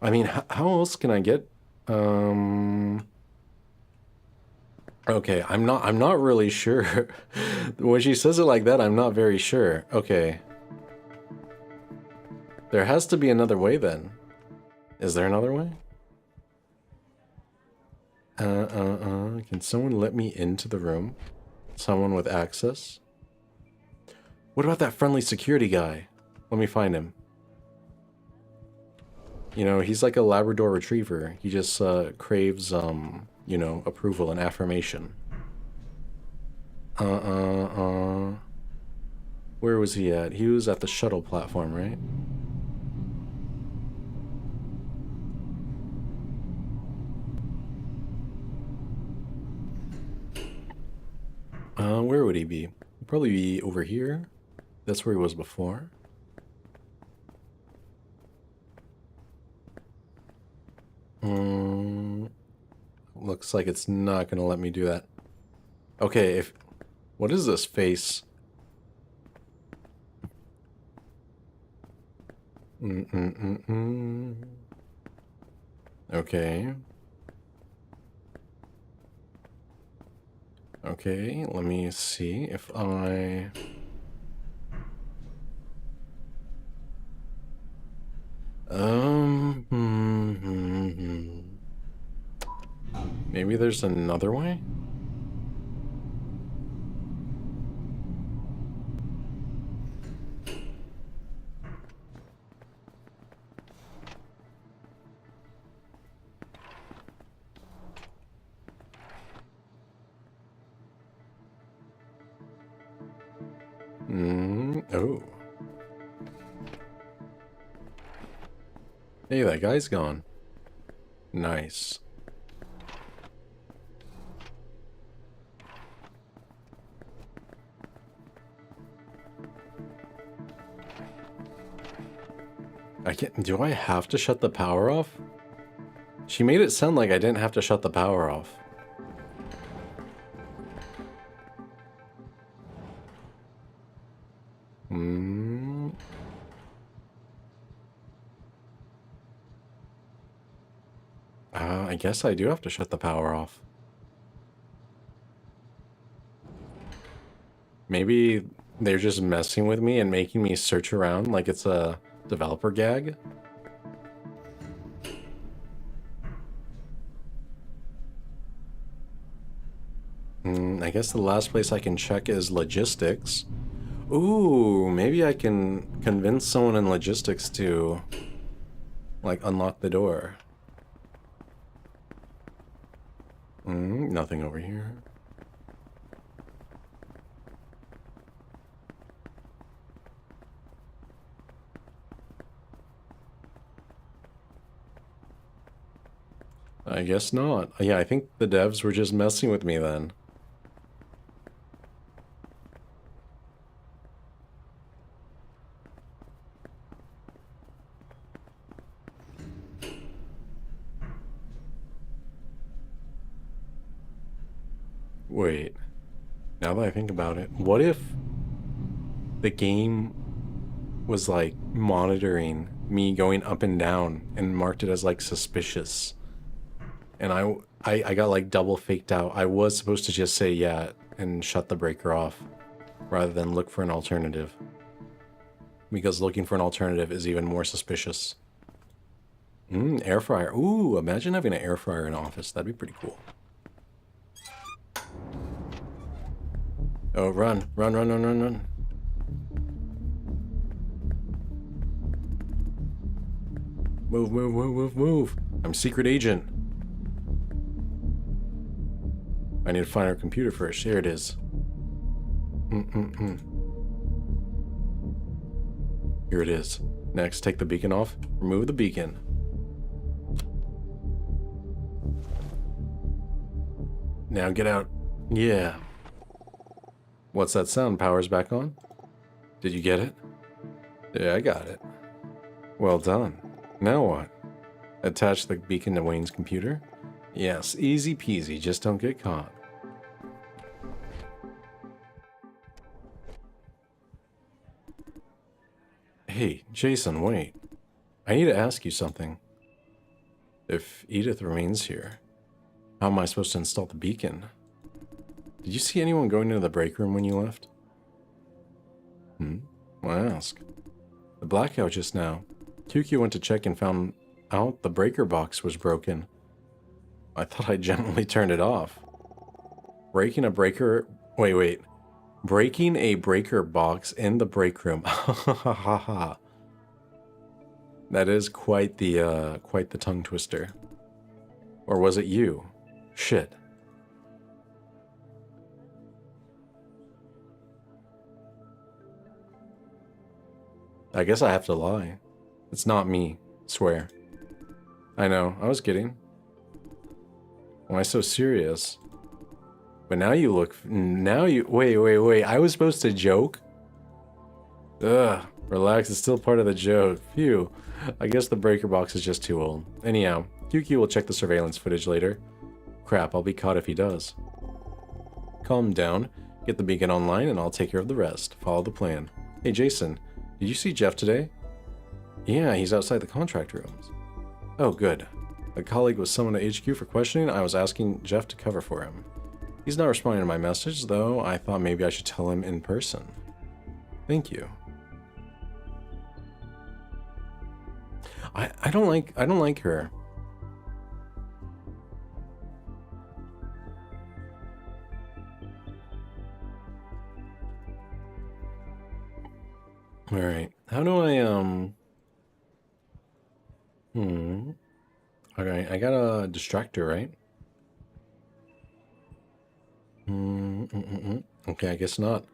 I mean, how else can I get um okay, I'm not really sure. When she says it like that, I'm not very sure. Okay. There has to be another way then. Is there another way? Can someone let me into the room? Someone with access? What about that friendly security guy? Let me find him. You know, he's like a Labrador retriever. He just craves, you know, approval and affirmation. Where was he at? He was at the shuttle platform, right? Where would he be? He'd probably be over here. That's where he was before. Looks like it's not gonna let me do that. Okay, if... What is this face? Okay. Okay, let me see if I... Maybe there's another way? Oh. Hey, that guy's gone. Nice. I can't... Do I have to shut the power off? She made it sound like I didn't have to shut the power off. I guess I do have to shut the power off. Maybe they're just messing with me and making me search around like it's a developer gag. I guess the last place I can check is logistics. Ooh, maybe I can convince someone in logistics to, like, unlock the door. Nothing over here. I guess not. Yeah, I think the devs were just messing with me then. Wait, now that I think about it, what if the game was like monitoring me going up and down and marked it as like suspicious? And I got like double faked out. I was supposed to just say yeah and shut the breaker off rather than look for an alternative. Because looking for an alternative is even more suspicious. Air fryer. Ooh, imagine having an air fryer in office. That'd be pretty cool. Oh, run. Run, run, run, run, run. Move, move, move, move, move. I'm secret agent. I need to find our computer first. Here it is. Here it is. Next, take the beacon off. Remove the beacon. Now get out. Yeah. What's that sound? Power's back on? Did you get it? Yeah, I got it. Well done. Now what? Attach the beacon to Wayne's computer? Yes, easy peasy, just don't get caught. Hey, Jason, wait. I need to ask you something. If Edith remains here, how am I supposed to install the beacon? Did you see anyone going into the break room when you left? Why ask? The blackout just now. QQ went to check and found out the breaker box was broken. I thought I gently turned it off. Breaking a breaker... Wait. Breaking a breaker box in the break room. That is quite the tongue twister. Or was it you? Shit. I guess I have to lie. It's not me. Swear. I know. I was kidding. Why so serious? But now you look... Wait. I was supposed to joke? Ugh. Relax. It's still part of the joke. Phew. I guess the breaker box is just too old. Anyhow, QQ will check the surveillance footage later. Crap, I'll be caught if he does. Calm down. Get the beacon online and I'll take care of the rest. Follow the plan. Hey, Jason. Did you see Jeff today? Yeah, he's outside the contract rooms. Oh, good. A colleague was summoned to HQ for questioning. I was asking Jeff to cover for him. He's not responding to my message, though I thought maybe I should tell him in person. Thank you. I don't like her. All right. How do I Okay, I got a distractor, right? Okay, I guess not.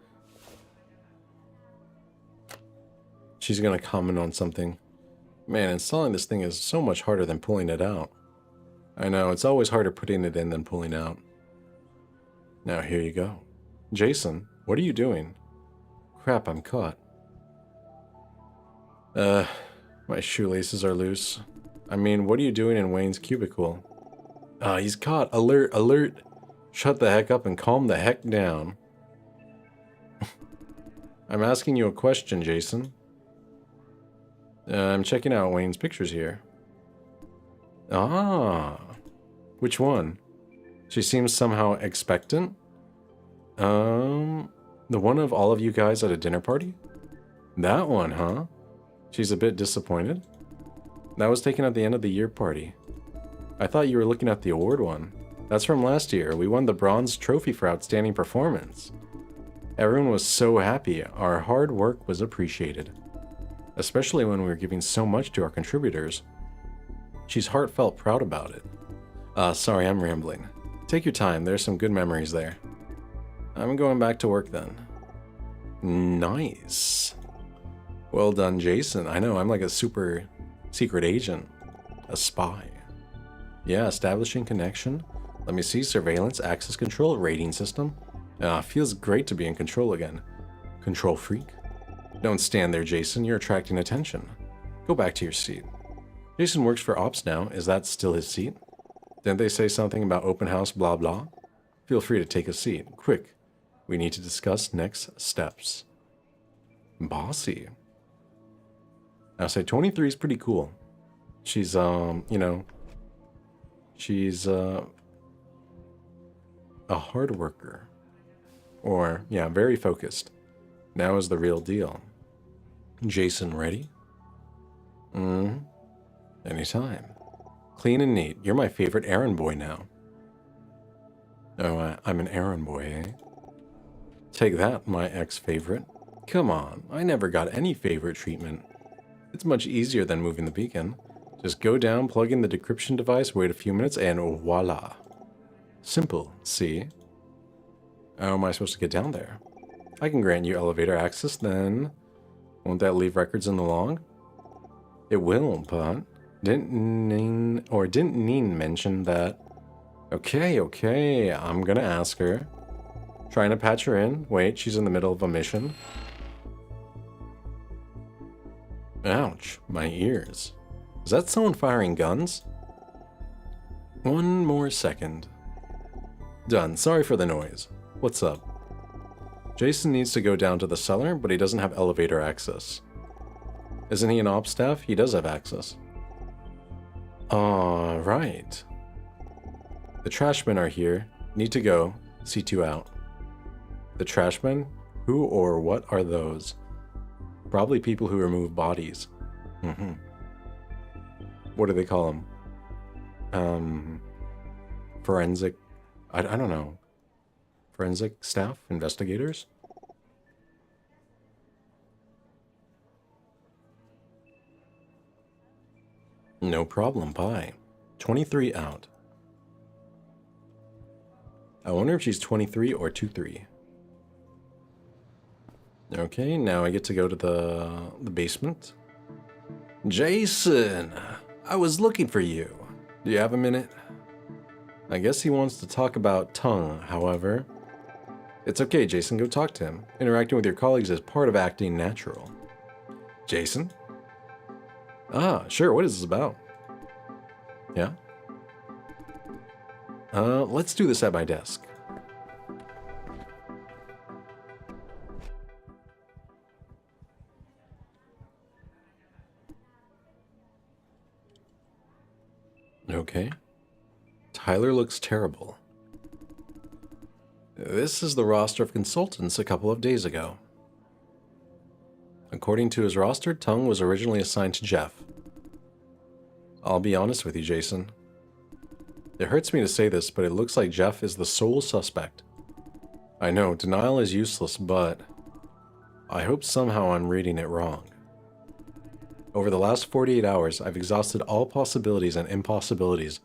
She's gonna comment on something. Man, installing this thing is so much harder than pulling it out. I know, it's always harder putting it in than pulling out. Now here you go. Jason, what are you doing? Crap, I'm caught. My shoelaces are loose. I mean, what are you doing in Wayne's cubicle? He's caught. Alert, alert. Shut the heck up and calm the heck down. I'm asking you a question, Jason. I'm checking out Wayne's pictures here. Ah. Which one? She seems somehow expectant. The one of all of you guys at a dinner party? That one, huh? She's a bit disappointed. That was taken at the end of the year party. I thought you were looking at the award one. That's from last year. We won the bronze trophy for outstanding performance. Everyone was so happy. Our hard work was appreciated. Especially when we were giving so much to our contributors. She's heartfelt proud about it. Sorry, I'm rambling. Take your time, there's some good memories there. I'm going back to work then. Nice. Well done, Jason. I know, I'm like a super secret agent. A spy. Yeah, establishing connection. Let me see, surveillance, access control, rating system. Feels great to be in control again. Control freak. Don't stand there, Jason. You're attracting attention. Go back to your seat. Jason works for Ops now. Is that still his seat? Didn't they say something about open house blah blah? Feel free to take a seat. Quick. We need to discuss next steps. Bossy. I'll say 23 is pretty cool. She's, she's, a hard worker. Or, yeah, very focused. Now is the real deal. Jason, ready? Anytime. Clean and neat. You're my favorite errand boy now. Oh, I'm an errand boy, eh? Take that, my ex-favorite. Come on, I never got any favorite treatment. It's much easier than moving the beacon. Just go down, plug in the decryption device, wait a few minutes, and voila. Simple, see? How am I supposed to get down there? I can grant you elevator access, then. Won't that leave records in the log? It will, but didn't Neen mention that? Okay, I'm gonna ask her. Trying to patch her in. Wait, she's in the middle of a mission. Ouch, my ears. Is that someone firing guns? One more second. Done. Sorry for the noise. What's up? Jason needs to go down to the cellar, but he doesn't have elevator access. Isn't he an ops staff? He does have access. Right. The trashmen are here. Need to go. C2 out. The trashmen? Who or what are those? Probably people who remove bodies. What do they call them? Forensic... I don't know. Forensic staff? Investigators? No problem, bye. 23 out. I wonder if she's 23 or 23. Okay, now I get to go to the basement. Jason! I was looking for you. Do you have a minute? I guess he wants to talk about tongue, however. It's okay, Jason, go talk to him. Interacting with your colleagues is part of acting natural. Jason? Sure, what is this about? Yeah? Let's do this at my desk. Okay. Tyler looks terrible. This is the roster of consultants a couple of days ago. According to his roster, Tongue was originally assigned to Jeff. I'll be honest with you, Jason. It hurts me to say this, but it looks like Jeff is the sole suspect. I know, denial is useless, but I hope somehow I'm reading it wrong. Over the last 48 hours, I've exhausted all possibilities and impossibilities.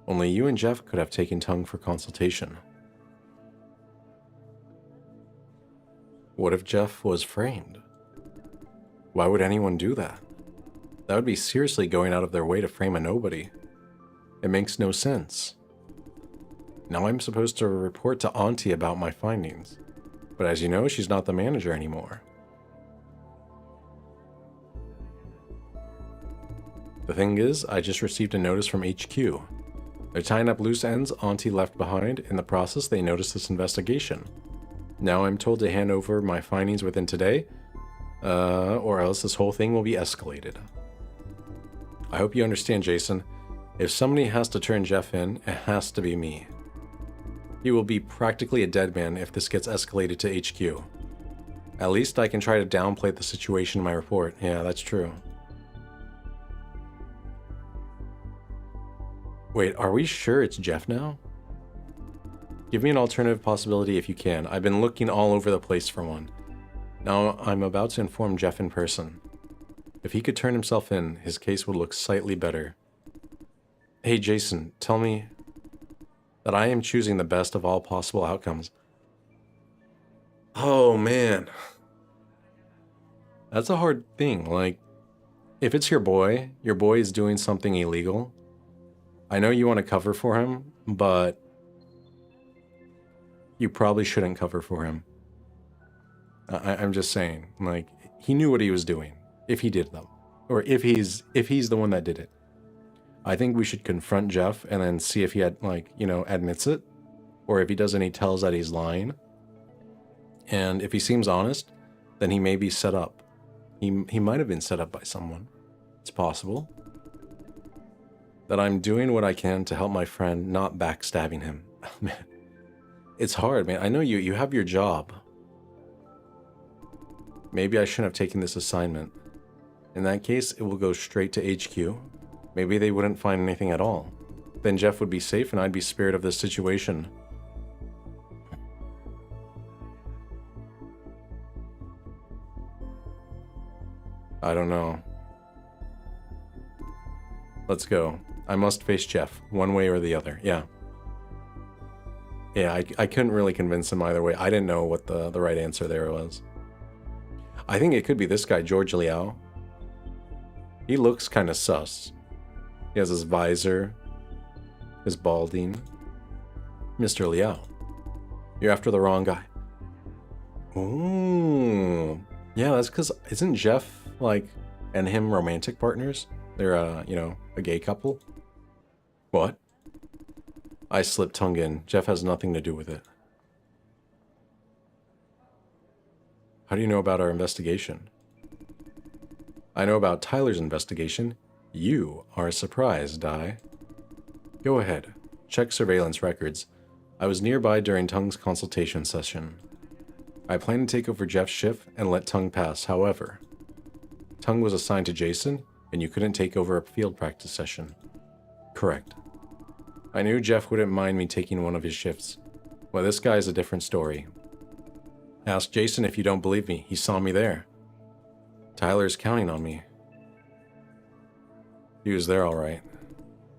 Only you and Jeff could have taken Tongue for consultation. What if Jeff was framed? Why would anyone do that? That would be seriously going out of their way to frame a nobody. It makes no sense. Now I'm supposed to report to Auntie about my findings. But as you know, she's not the manager anymore. The thing is, I just received a notice from HQ. They're tying up loose ends Auntie left behind. In the process, they noticed this investigation. Now I'm told to hand over my findings within today, or else this whole thing will be escalated. I hope you understand, Jason. If somebody has to turn Jeff in, it has to be me. He will be practically a dead man if this gets escalated to HQ. At least I can try to downplay the situation in my report. Yeah, that's true. Wait, are we sure it's Jeff now? Give me an alternative possibility if you can. I've been looking all over the place for one. Now I'm about to inform Jeff in person. If he could turn himself in, his case would look slightly better. Hey Jason, tell me that I am choosing the best of all possible outcomes. Oh man. That's a hard thing. Like, if it's your boy is doing something illegal. I know you want to cover for him, but you probably shouldn't cover for him. I'm just saying, like, he knew what he was doing, if he did them. Or if he's the one that did it. I think we should confront Jeff and then see if he admits it. Or if he does any tells that he's lying. And if he seems honest, then he may be set up. He might have been set up by someone. It's possible. That I'm doing what I can to help my friend, not backstabbing him. Man, it's hard, man. I know you have your job. Maybe I shouldn't have taken this assignment. In that case, it will go straight to HQ. Maybe they wouldn't find anything at all. Then Jeff would be safe and I'd be spared of this situation. I don't know. Let's go. I must face Jeff, one way or the other. Yeah. Yeah, I couldn't really convince him either way. I didn't know what the right answer there was. I think it could be this guy, George Liao. He looks kind of sus. He has his visor, his balding. Mr. Liao, you're after the wrong guy. Ooh. Yeah, that's because, isn't Jeff, and him romantic partners? They're, a gay couple? What? I slipped tongue in. Jeff has nothing to do with it. How do you know about our investigation? I know about Tyler's investigation. You are surprised, Dai. Go ahead. Check surveillance records. I was nearby during Tung's consultation session. I plan to take over Jeff's shift and let Tung pass, however. Tung was assigned to Jason, and you couldn't take over a field practice session. Correct. I knew Jeff wouldn't mind me taking one of his shifts. Well, this guy's a different story. Ask Jason if you don't believe me. He saw me there. Tyler's counting on me. He was there all right.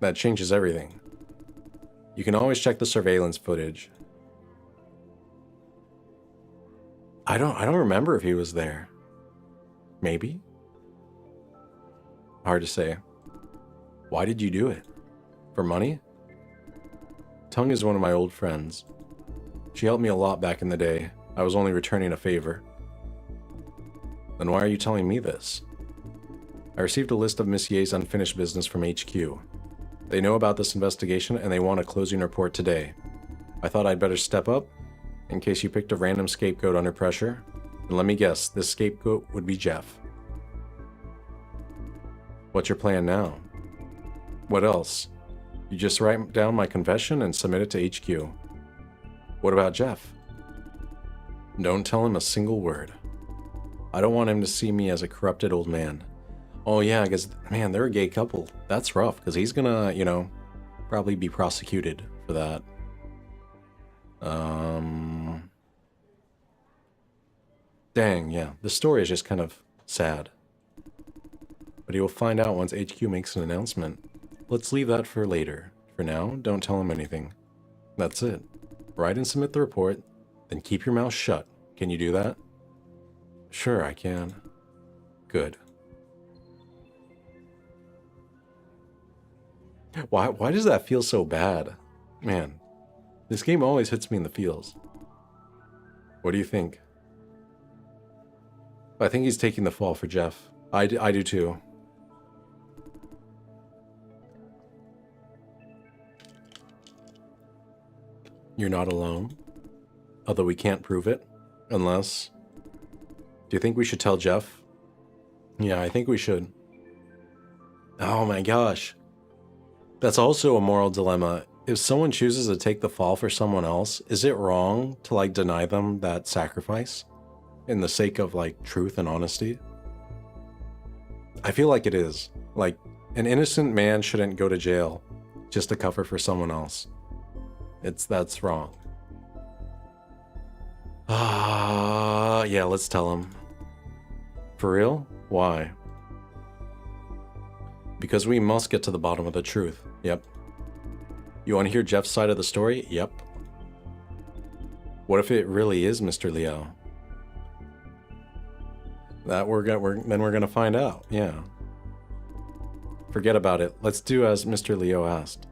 That changes everything. You can always check the surveillance footage. I don't remember if he was there. Maybe? Hard to say. Why did you do it? For money? Tung is one of my old friends. She helped me a lot back in the day. I was only returning a favor. Then why are you telling me this? I received a list of Miss Ye's unfinished business from HQ. They know about this investigation and they want a closing report today. I thought I'd better step up, in case you picked a random scapegoat under pressure. And let me guess, this scapegoat would be Jeff. What's your plan now? What else? You just write down my confession and submit it to HQ. What about Jeff? Don't tell him a single word. I don't want him to see me as a corrupted old man. Oh yeah, because, man, they're a gay couple. That's rough, because he's gonna, probably be prosecuted for that. Dang, yeah. The story is just kind of sad. But he will find out once HQ makes an announcement. Let's leave that for later. For now, don't tell him anything. That's it. Write and submit the report, then keep your mouth shut. Can you do that? Sure, I can. Good. Why does that feel so bad? Man, this game always hits me in the feels. What do you think? I think he's taking the fall for Jeff. I do too. You're not alone. Although we can't prove it. Unless... Do you think we should tell Jeff? Yeah, I think we should. Oh my gosh. That's also a moral dilemma. if someone chooses to take the fall for someone else, is it wrong to like deny them that sacrifice in the sake of like truth and honesty? I feel like it is. Like, an innocent man shouldn't go to jail just to cover for someone else. That's wrong. Yeah, let's tell him. For real? Why? Because we must get to the bottom of the truth. Yep. You want to hear Jeff's side of the story? Yep. What if it really is Mr. Leo? That we're gonna find out. Yeah. Forget about it. Let's do as Mr. Leo asked.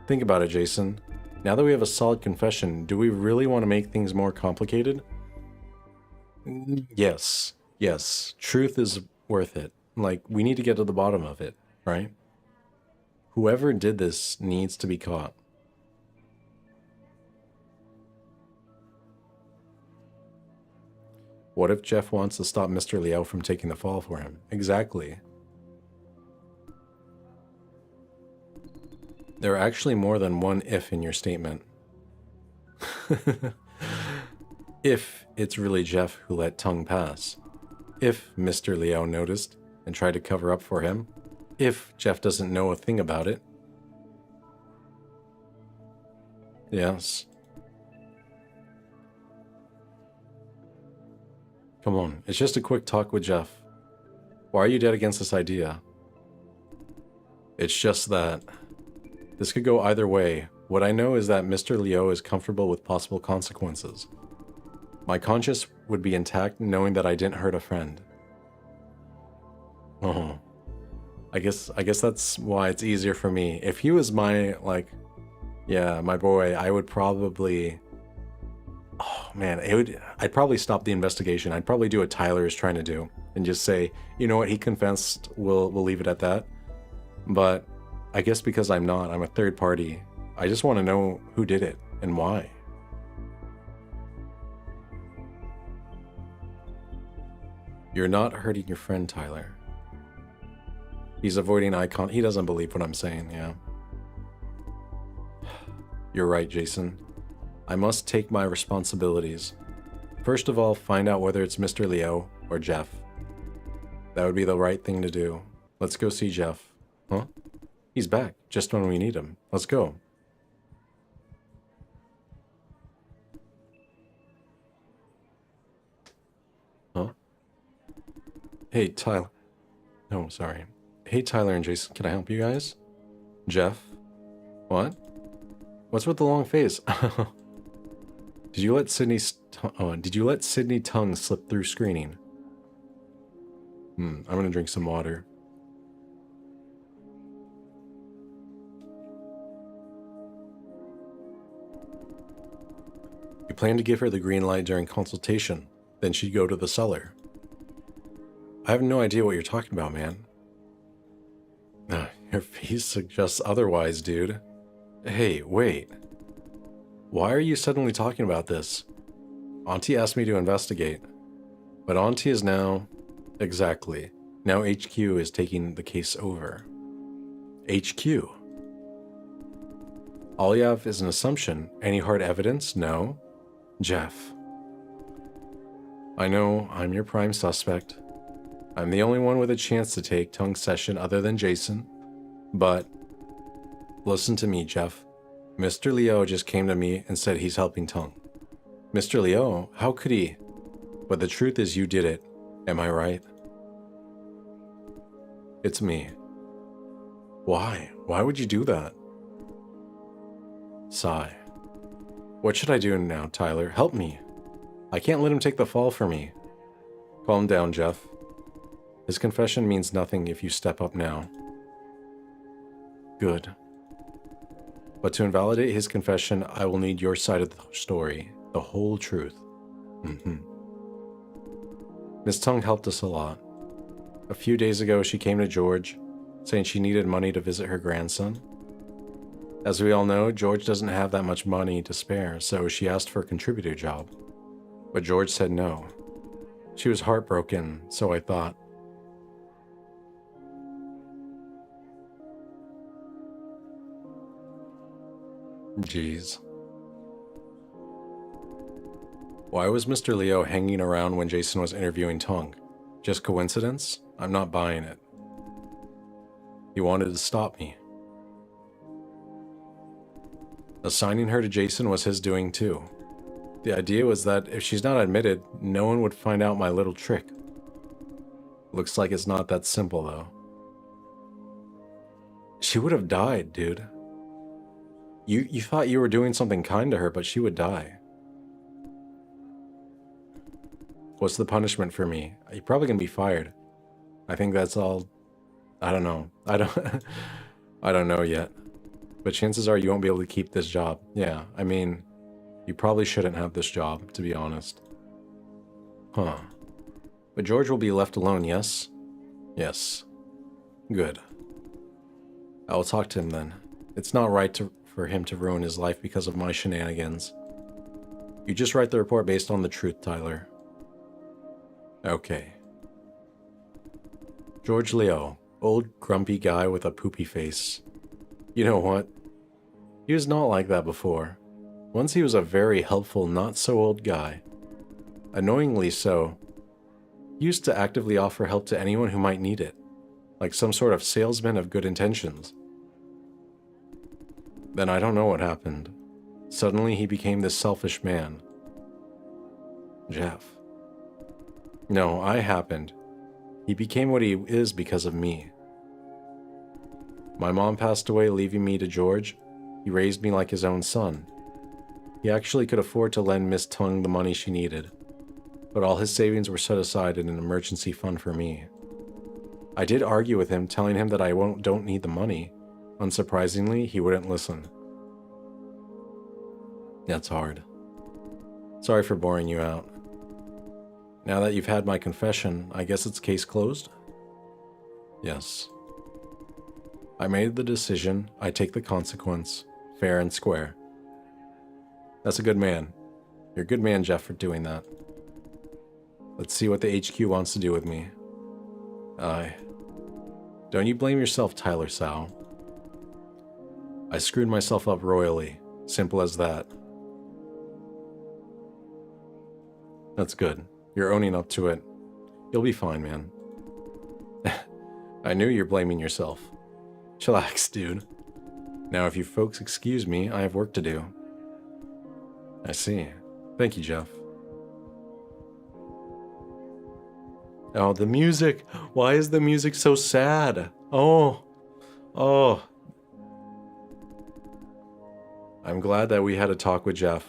Think about it, Jason. Now that we have a solid confession, do we really want to make things more complicated? Yes. Yes. Truth is worth it. Like, we need to get to the bottom of it, right? Whoever did this needs to be caught. What if Jeff wants to stop Mr. Leo from taking the fall for him? Exactly. There are actually more than one if in your statement. If it's really Jeff who let Tongue pass. If Mr. Leo noticed and tried to cover up for him. If Jeff doesn't know a thing about it. Yes. Come on, it's just a quick talk with Jeff. Why are you dead against this idea? It's just that this could go either way. What I know is that Mr. Leo is comfortable with possible consequences. My conscience would be intact knowing that I didn't hurt a friend. Oh. I guess that's why it's easier for me. If he was my, like, yeah, my boy, I would probably... Oh, man, I'd probably stop the investigation. I'd probably do what Tyler is trying to do and just say, you know what, he confessed, we'll leave it at that. But I guess because I'm a third party, I just want to know who did it and why. You're not hurting your friend, Tyler. He's avoiding eye contact. He doesn't believe what I'm saying, yeah. You're right, Jason. I must take my responsibilities. First of all, find out whether it's Mr. Leo or Jeff. That would be the right thing to do. Let's go see Jeff. Huh? He's back, just when we need him. Let's go. Huh? Hey, Tyler. No, sorry. Hey, Tyler and Jason, can I help you guys? Jeff? What? What's with the long face? Did you let Sydney Tongue slip through screening? I'm gonna drink some water. You plan to give her the green light during consultation, then she'd go to the cellar. I have no idea what you're talking about, man. Your face suggests otherwise, dude. Hey, wait. Why are you suddenly talking about this? Auntie asked me to investigate. But Auntie is now... Exactly. Now HQ is taking the case over. HQ? All you have is an assumption. Any hard evidence? No. Jeff. I know, I'm your prime suspect. I'm the only one with a chance to take Tongue's session other than Jason. But... Listen to me, Jeff. Mr. Leo just came to me and said he's helping Tongue. Mr. Leo? How could he? But the truth is you did it. Am I right? It's me. Why? Why would you do that? Sigh. What should I do now, Tyler? Help me. I can't let him take the fall for me. Calm down, Jeff. His confession means nothing if you step up now. Good. But to invalidate his confession, I will need your side of the story, the whole truth. Miss Tongue helped us a lot. A few days ago, she came to George, saying she needed money to visit her grandson. As we all know, George doesn't have that much money to spare, so she asked for a contributor job. But George said no. She was heartbroken, so I thought, Jeez. Why was Mr. Leo hanging around when Jason was interviewing Tung? Just coincidence? I'm not buying it. He wanted to stop me. Assigning her to Jason was his doing too. The idea was that if she's not admitted, no one would find out my little trick. Looks like it's not that simple though. She would have died, dude. You thought you were doing something kind to her, but she would die. What's the punishment for me? You're probably gonna be fired. I think that's all. I don't know. I don't know yet. But chances are you won't be able to keep this job. Yeah, I mean, you probably shouldn't have this job, to be honest. Huh. But George will be left alone, yes? Yes. Good. I will talk to him then. It's not right for him to ruin his life because of my shenanigans. You just write the report based on the truth, Tyler. Okay. George Leo, old grumpy guy with a poopy face. You know what? He was not like that before. Once he was a very helpful, not-so-old guy. Annoyingly so. He used to actively offer help to anyone who might need it, like some sort of salesman of good intentions. Then I don't know what happened. Suddenly he became this selfish man. Jeff. No, I happened. He became what he is because of me. My mom passed away, leaving me to George. He raised me like his own son. He actually could afford to lend Miss Tung the money she needed, but all his savings were set aside in an emergency fund for me. I did argue with him, telling him that I don't need the money. Unsurprisingly, he wouldn't listen. That's hard. Sorry for boring you out. Now that you've had my confession, I guess it's case closed? Yes. I made the decision, I take the consequence, fair and square. That's a good man. You're a good man, Jeff, for doing that. Let's see what the HQ wants to do with me. Aye. Don't you blame yourself, Tyler Sow. I screwed myself up royally. Simple as that. That's good. You're owning up to it. You'll be fine, man. I knew you're blaming yourself. Chillax, dude. Now, if you folks excuse me, I have work to do. I see. Thank you, Jeff. Oh, the music. Why is the music so sad? Oh. Oh. I'm glad that we had a talk with Jeff.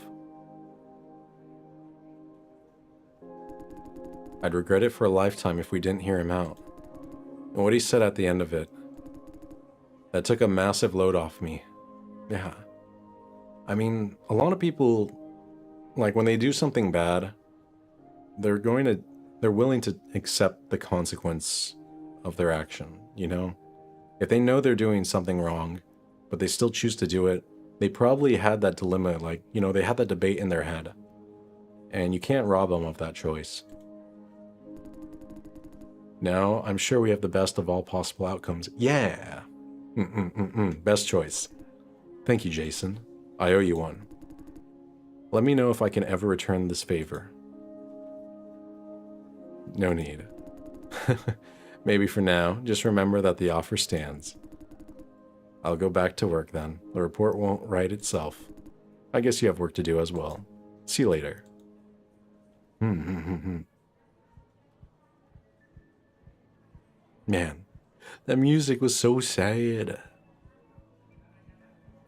I'd regret it for a lifetime if we didn't hear him out. And what he said at the end of it, that took a massive load off me. Yeah. I mean, a lot of people, like, when they do something bad, they're willing to accept the consequence of their action, you know? If they know they're doing something wrong, but they still choose to do it, they probably had that dilemma, like, you know, they had that debate in their head. And you can't rob them of that choice. Now, I'm sure we have the best of all possible outcomes. Yeah! Best choice. Thank you, Jason. I owe you one. Let me know if I can ever return this favor. No need. Maybe for now, just remember that the offer stands. I'll go back to work then. The report won't write itself. I guess you have work to do as well. See you later. Man, that music was so sad.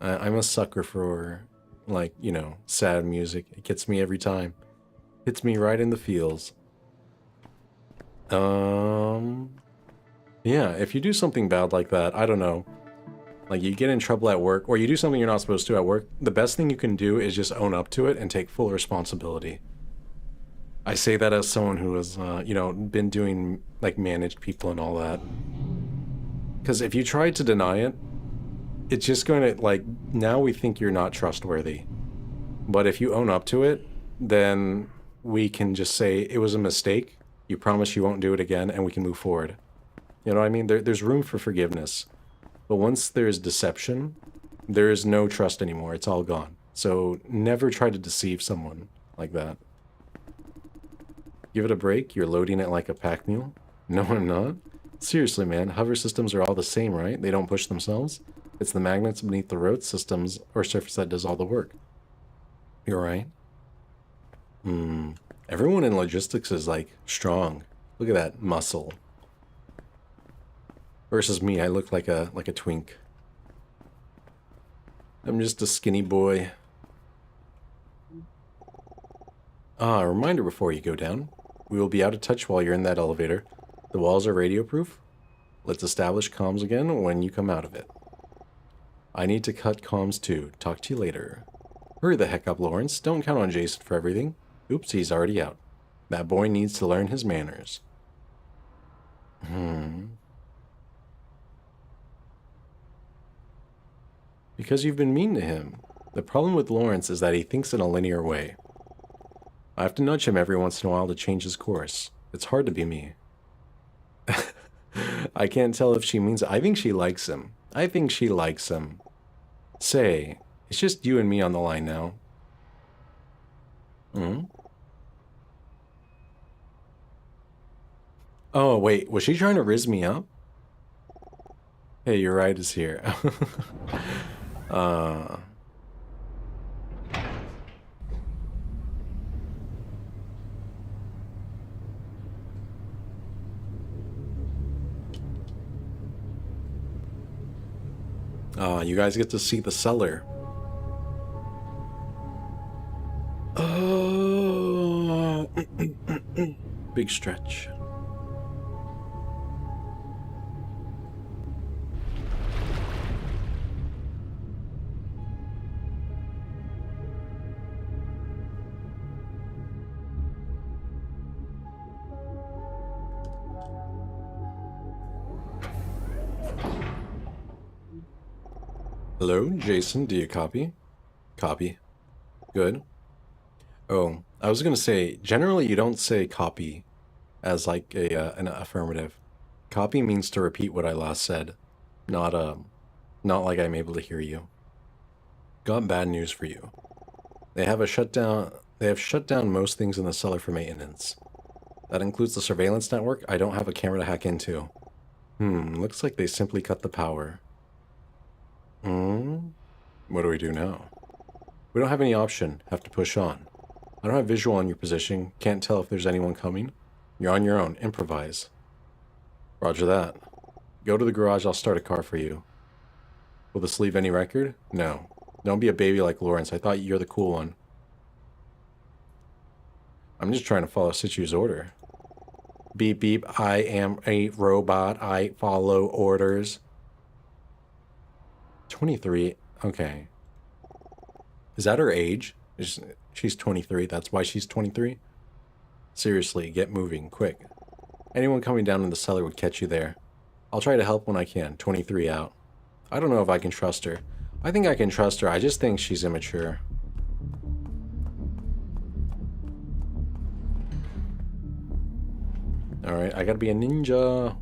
I'm a sucker for, like, you know, sad music. It gets me every time. Hits me right in the feels. Yeah, if you do something bad like that, I don't know. Like, you get in trouble at work, or you do something you're not supposed to at work, the best thing you can do is just own up to it and take full responsibility. I say that as someone who has, you know, been doing, like, managed people and all that. Because if you try to deny it, it's just going to, like, now we think you're not trustworthy. But if you own up to it, then we can just say, it was a mistake, you promise you won't do it again, and we can move forward. You know what I mean? There's room for forgiveness. But once there's deception, There is no trust anymore. It's all gone. So never try to deceive someone like that. Give it a break. You're loading it like a pack mule. No, I'm not. Seriously, man. Hover systems are all the same, right? They don't push themselves. It's the magnets beneath the road systems or surface that does all the work. You're right. Everyone in logistics is like strong. Look at that muscle. Versus me, I look like a twink. I'm just a skinny boy. Ah, a reminder before you go down. We will be out of touch while you're in that elevator. The walls are radio proof. Let's establish comms again when you come out of it. I need to cut comms too. Talk to you later. Hurry the heck up, Lawrence. Don't count on Jason for everything. Oops, he's already out. That boy needs to learn his manners. Because you've been mean to him. The problem with Lawrence is that he thinks in a linear way. I have to nudge him every once in a while to change his course. It's hard to be me. I can't tell if she means it. I think she likes him. I think she likes him. Say, it's just you and me on the line now. Oh, wait. Was she trying to rizz me up? Hey, your ride is here. You guys get to see the cellar. Oh, big stretch. Hello, Jason, do you copy? Copy. Good. Oh, I was gonna say, generally you don't say copy as like an affirmative. Copy means to repeat what I last said, not like I'm able to hear you. Got bad news for you. They have shut down most things in the cellar for maintenance. That includes the surveillance network. I don't have a camera to hack into. Looks like they simply cut the power. What do we do now? We don't have any option. Have to push on. I don't have visual on your position. Can't tell if there's anyone coming. You're on your own. Improvise. Roger that. Go to the garage. I'll start a car for you. Will this leave any record? No. Don't be a baby like Lawrence. I thought you're the cool one. I'm just trying to follow Situ's order. Beep beep. I am a robot. I follow orders. 23. Okay. Is that her age? She's 23. That's why she's 23? Seriously, get moving, quick. Anyone coming down in the cellar would catch you there. I'll try to help when I can. 23 out. I don't know if I can trust her. I think I can trust her. I just think she's immature. Alright, I gotta be a ninja.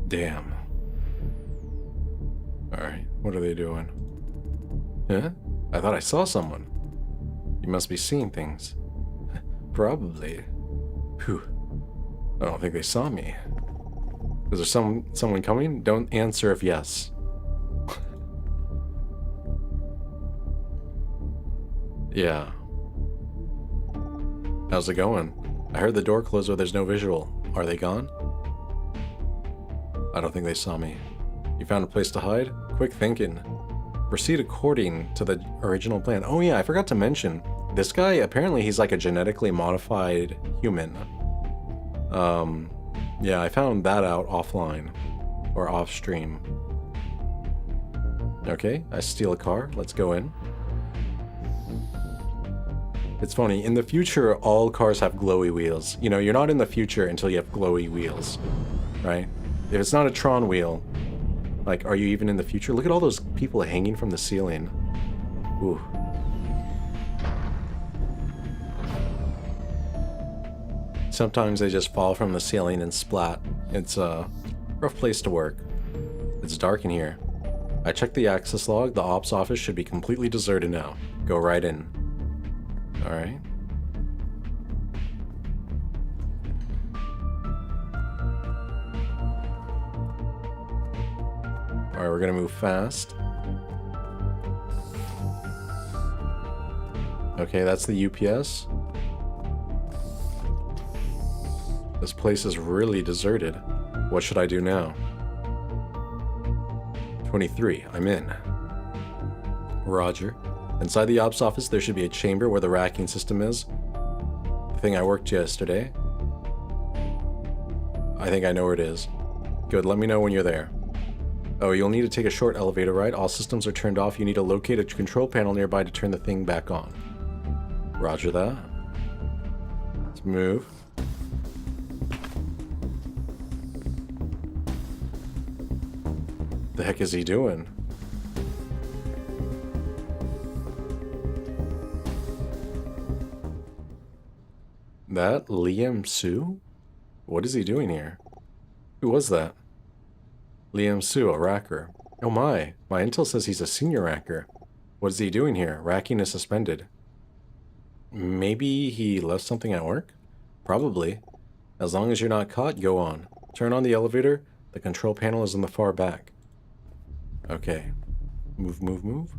Damn. Alright, what are they doing? Huh? I thought I saw someone. You must be seeing things. Probably. Phew. I don't think they saw me. Is there someone coming? Don't answer if yes. Yeah. How's it going? I heard the door close, but there's no visual. Are they gone? I don't think they saw me. You found a place to hide? Quick thinking. Proceed according to the original plan. Oh yeah, I forgot to mention. This guy, apparently he's like a genetically modified human. Yeah, I found that out offline. Or off stream. Okay, I steal a car. Let's go in. It's funny, in the future, all cars have glowy wheels. You know, you're not in the future until you have glowy wheels, right? If it's not a Tron wheel, like, are you even in the future? Look at all those people hanging from the ceiling. Ooh. Sometimes they just fall from the ceiling and splat. It's a rough place to work. It's dark in here. I checked the access log. The ops office should be completely deserted now. Go right in. Alright. Alright, we're gonna move fast. Okay, that's the UPS. This place is really deserted. What should I do now? 23, I'm in. Roger. Inside the ops office, there should be a chamber where the racking system is. The thing I worked yesterday. I think I know where it is. Good, let me know when you're there. Oh, you'll need to take a short elevator ride. All systems are turned off. You need to locate a control panel nearby to turn the thing back on. Roger that. Let's move. The heck is he doing? That Liam Sue? What is he doing here? Who was that? Liam Sue, a racker. Oh my intel says he's a senior racker. What is he doing here? Racking is suspended. Maybe he left something at work? Probably. As long as you're not caught, go on. Turn on the elevator. The control panel is in the far back. Okay. Move, move, move.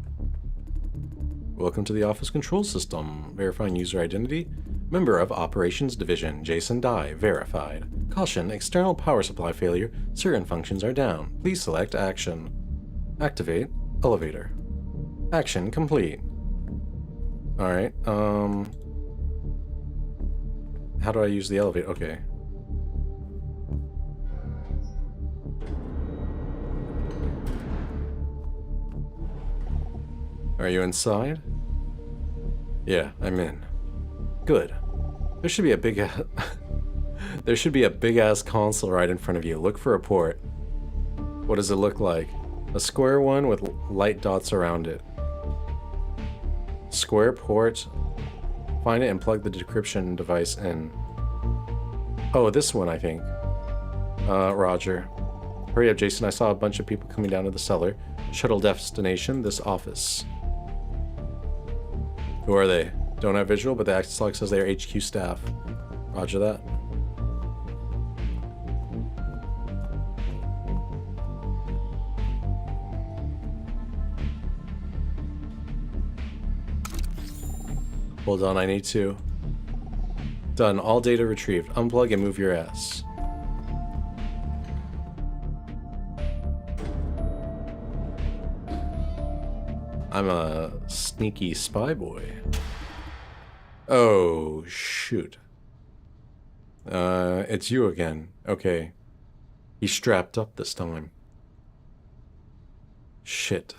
Welcome to the office control system. Verifying user identity. Member of Operations Division, Jason Dye, verified. Caution, external power supply failure. Certain functions are down. Please select action. Activate elevator. Action complete. Alright, how do I use the elevator? Okay. Are you inside? Yeah, I'm in. Good. There should be a big there should be a big-ass console right in front of you. Look for a port. What does it look like? A square one with light dots around it. Square port. Find it and plug the decryption device in. Oh, this one, I think. Roger. Hurry up, Jason. I saw a bunch of people coming down to the cellar. Shuttle destination, this office. Who are they? Don't have visual, but the access log says they are HQ staff. Roger that. Hold on, I need to. Done. All data retrieved. Unplug and move your ass. I'm a sneaky spy boy. Oh, shoot. It's you again. Okay. He's strapped up this time. Shit.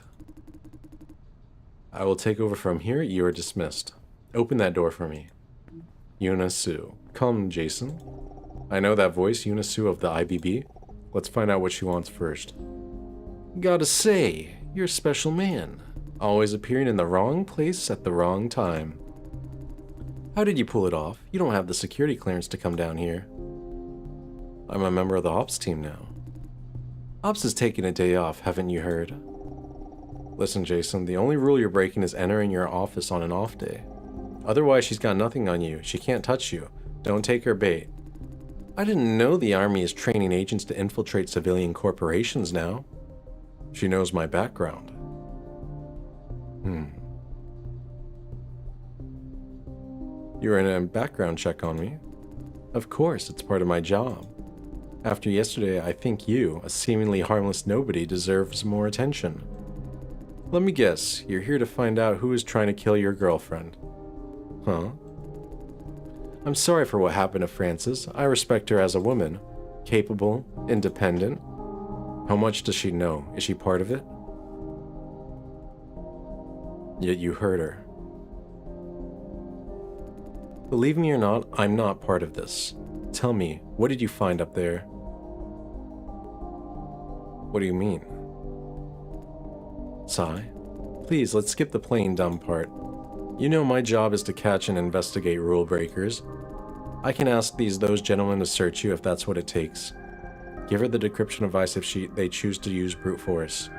I will take over from here. You are dismissed. Open that door for me. Yuna Sue. Come, Jason. I know that voice, Yuna Sue of the IBB. Let's find out what she wants first. Gotta say, you're a special man. Always appearing in the wrong place at the wrong time. How did you pull it off? You don't have the security clearance to come down here. I'm a member of the Ops team now. Ops is taking a day off, haven't you heard? Listen, Jason, the only rule you're breaking is entering your office on an off day. Otherwise, she's got nothing on you. She can't touch you. Don't take her bait. I didn't know the Army is training agents to infiltrate civilian corporations now. She knows my background. You ran a background check on me? Of course, it's part of my job. After yesterday, I think you, a seemingly harmless nobody, deserves more attention. Let me guess, you're here to find out who is trying to kill your girlfriend. Huh? I'm sorry for what happened to Frances. I respect her as a woman. Capable, independent. How much does she know? Is she part of it? Yet you hurt her. Believe me or not, I'm not part of this. Tell me, what did you find up there? What do you mean? Sigh. Please, let's skip the plain dumb part. You know my job is to catch and investigate rule breakers. I can ask those gentlemen to search you if that's what it takes. Give her the decryption device if they choose to use brute force.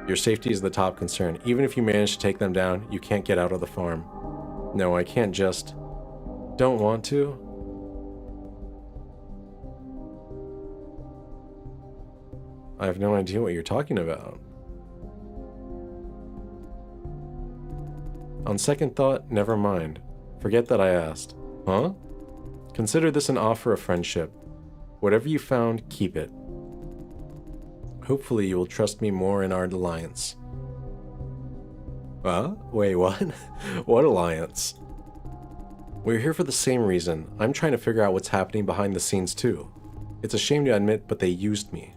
Your safety is the top concern. Even if you manage to take them down, you can't get out of the farm. No, I can't just... Don't want to? I have no idea what you're talking about. On second thought, never mind. Forget that I asked. Huh? Consider this an offer of friendship. Whatever you found, keep it. Hopefully you will trust me more in our alliance. Wait, what? What alliance? We're here for the same reason. I'm trying to figure out what's happening behind the scenes too. It's a shame to admit, but they used me.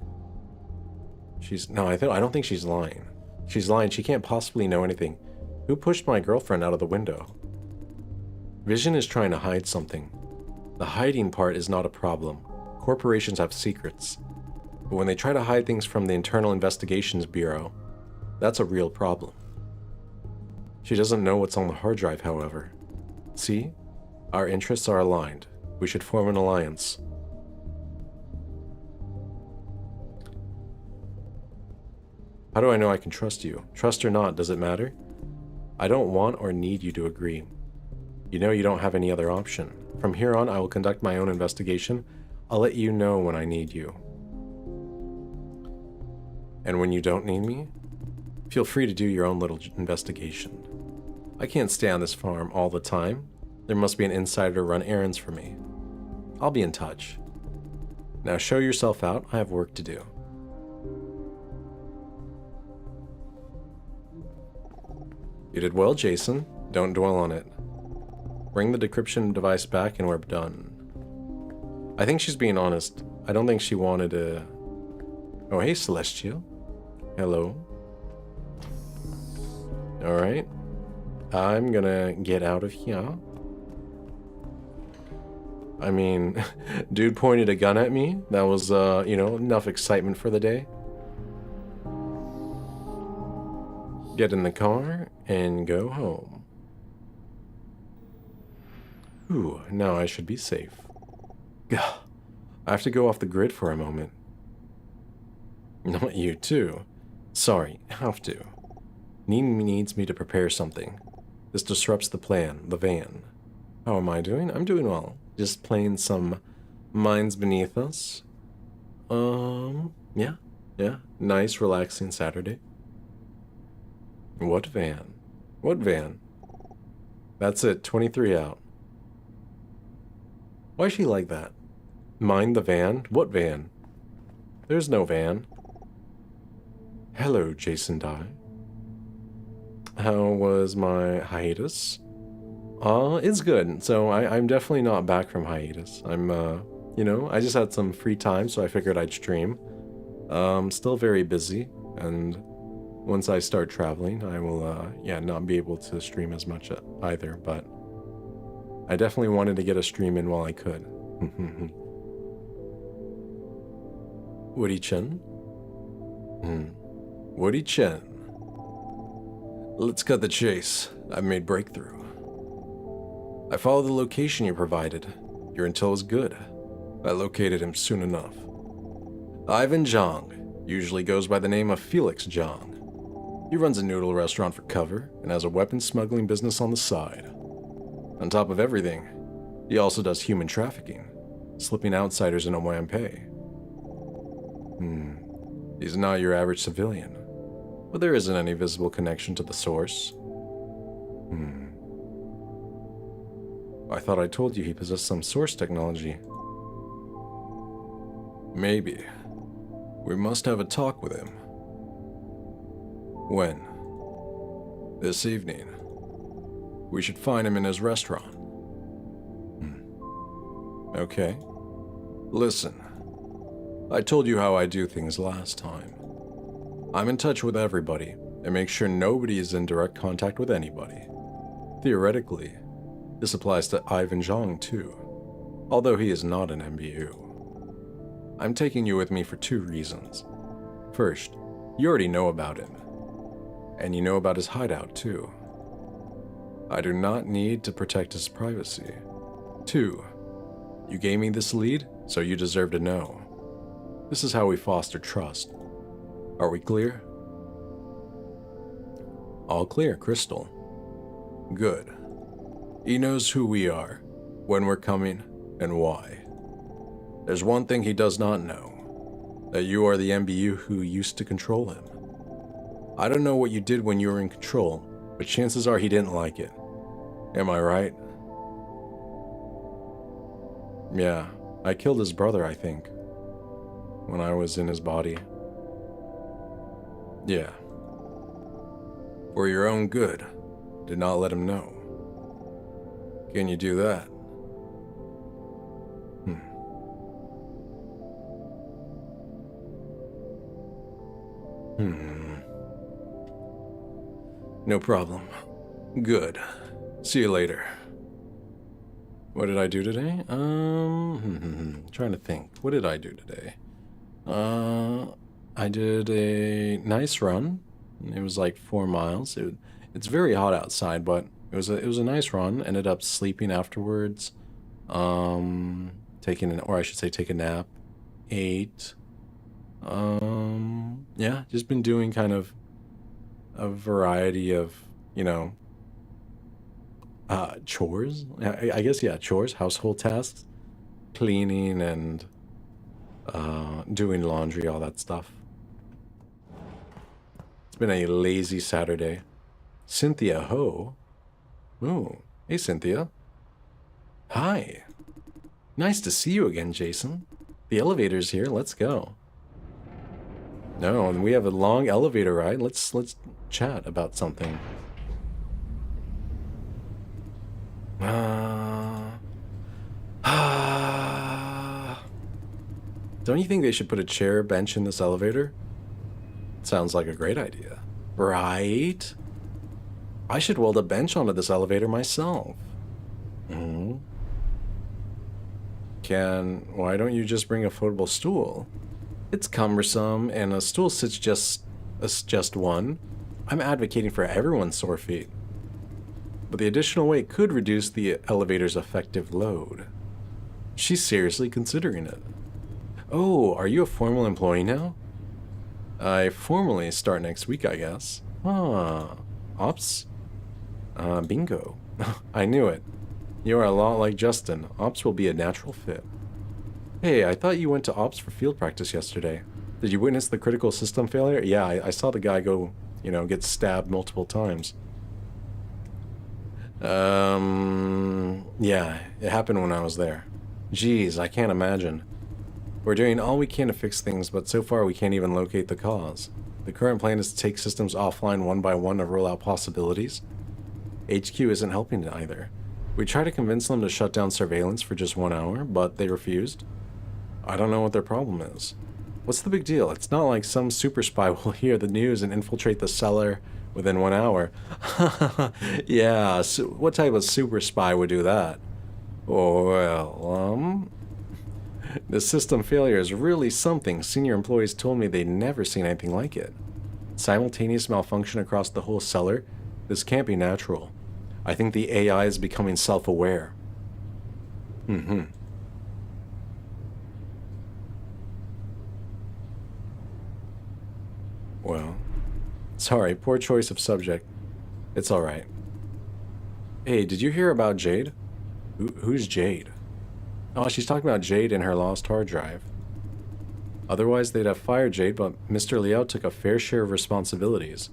I don't think she's lying. She's lying. She can't possibly know anything. Who pushed my girlfriend out of the window? Vision is trying to hide something. The hiding part is not a problem. Corporations have secrets. But when they try to hide things from the Internal Investigations Bureau, that's a real problem. She doesn't know what's on the hard drive, however. See? Our interests are aligned. We should form an alliance. How do I know I can trust you? Trust or not, does it matter? I don't want or need you to agree. You know you don't have any other option. From here on, I will conduct my own investigation. I'll let you know when I need you. And when you don't need me, feel free to do your own little investigation. I can't stay on this farm all the time. There must be an insider to run errands for me. I'll be in touch. Now show yourself out. I have work to do. You did well, Jason. Don't dwell on it. Bring the decryption device back and we're done. I think she's being honest. I don't think she wanted to... Oh, hey, Celestial. Hello. Alright. I'm gonna get out of here. I mean, dude pointed a gun at me. That was, enough excitement for the day. Get in the car and go home. Ooh, now I should be safe. Gah, I have to go off the grid for a moment. Not you, too. Sorry, have to. Needs me to prepare something. This disrupts the plan, the van. How am I doing? I'm doing well. Just playing some Minds Beneath Us. Yeah. Nice, relaxing Saturday. What van? What van? That's it, 23 out. Why is she like that? Mind the van? What van? There's no van. Hello, Jason Dye. How was my hiatus? It's good. So I'm definitely not back from hiatus. I'm, I just had some free time, so I figured I'd stream. Still very busy, and once I start traveling, I will, not be able to stream as much either, but I definitely wanted to get a stream in while I could. Woody Chen? Woody Chen. Let's cut the chase. I've made breakthrough. I followed the location you provided. Your intel was good. I located him soon enough. Ivan Zhang, usually goes by the name of Felix Zhang. He runs a noodle restaurant for cover and has a weapons smuggling business on the side. On top of everything, he also does human trafficking, slipping outsiders into Wampei. He's not your average civilian, but there isn't any visible connection to the source. I thought I told you he possessed some source technology. Maybe. We must have a talk with him. When? This evening. We should find him in his restaurant. Okay. Listen. I told you how I do things last time. I'm in touch with everybody and make sure nobody is in direct contact with anybody. Theoretically, this applies to Ivan Zhang too, although he is not an MBU. I'm taking you with me for two reasons. First, you already know about him, and you know about his hideout too. I do not need to protect his privacy. Two, You gave me this lead, so you deserve to know. This is how we foster trust. Are we clear? All clear, Crystal. Good. He knows who we are, when we're coming, and why. There's one thing he does not know. That you are the MBU who used to control him. I don't know what you did when you were in control, but chances are he didn't like it. Am I right? Yeah, I killed his brother, I think. When I was in his body. Yeah. For your own good. Did not let him know. Can you do that? No problem. Good. See you later. What did I do today? Trying to think. What did I do today? I did a nice run. It was like 4 miles. It's very hot outside, but it was a nice run. Ended up sleeping afterwards. Take a nap. Ate. Yeah, just been doing kind of a variety of, chores. I guess, yeah, chores, household tasks, cleaning and doing laundry, all that stuff. It's been a lazy Saturday. Cynthia Ho. Ooh, hey Cynthia. Hi. Nice to see you again, Jason. The elevator's here, let's go. No, and we have a long elevator ride. Let's chat about something. Don't you think they should put a chair bench in this elevator? Sounds like a great idea. Right? I should weld a bench onto this elevator myself. Why don't you just bring a foldable stool? It's cumbersome, and a stool sits just one. I'm advocating for everyone's sore feet. But the additional weight could reduce the elevator's effective load. She's seriously considering it. Oh, are you a formal employee now? I formally start next week, I guess. Ops? Bingo. I knew it. You are a lot like Justin. Ops will be a natural fit. Hey, I thought you went to Ops for field practice yesterday. Did you witness the critical system failure? Yeah, I saw the guy go, get stabbed multiple times. Yeah, it happened when I was there. Jeez, I can't imagine. We're doing all we can to fix things, but so far we can't even locate the cause. The current plan is to take systems offline one by one to rule out possibilities. HQ isn't helping either. We tried to convince them to shut down surveillance for just 1 hour, but they refused. I don't know what their problem is. What's the big deal? It's not like some super spy will hear the news and infiltrate the cellar within 1 hour. Yeah, so what type of super spy would do that? Well, the system failure is really something. Senior employees told me they'd never seen anything like it. Simultaneous malfunction across the whole cellar? This can't be natural. I think the AI is becoming self-aware. Well, sorry, poor choice of subject. It's alright. Hey, did you hear about Jade? Who's Jade? Oh, she's talking about Jade and her lost hard drive. Otherwise, they'd have fired Jade, but Mr. Liao took a fair share of responsibilities.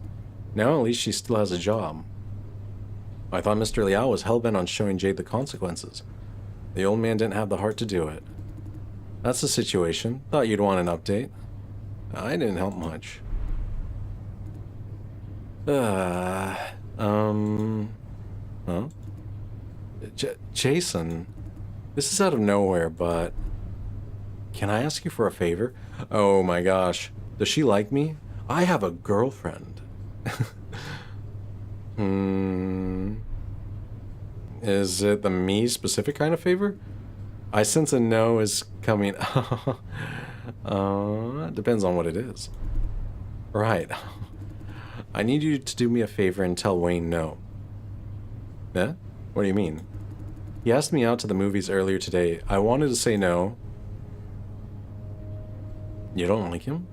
Now at least she still has a job. I thought Mr. Liao was hellbent on showing Jade the consequences. The old man didn't have the heart to do it. That's the situation. Thought you'd want an update. I didn't help much. Huh? Jason, this is out of nowhere, but can I ask you for a favor? Oh my gosh, does she like me? I have a girlfriend. Is it the me specific kind of favor? I sense a no is coming. Depends on what it is. Right. I need you to do me a favor and tell Wayne no. Yeah? What do you mean? He asked me out to the movies earlier today. I wanted to say no. You don't like him?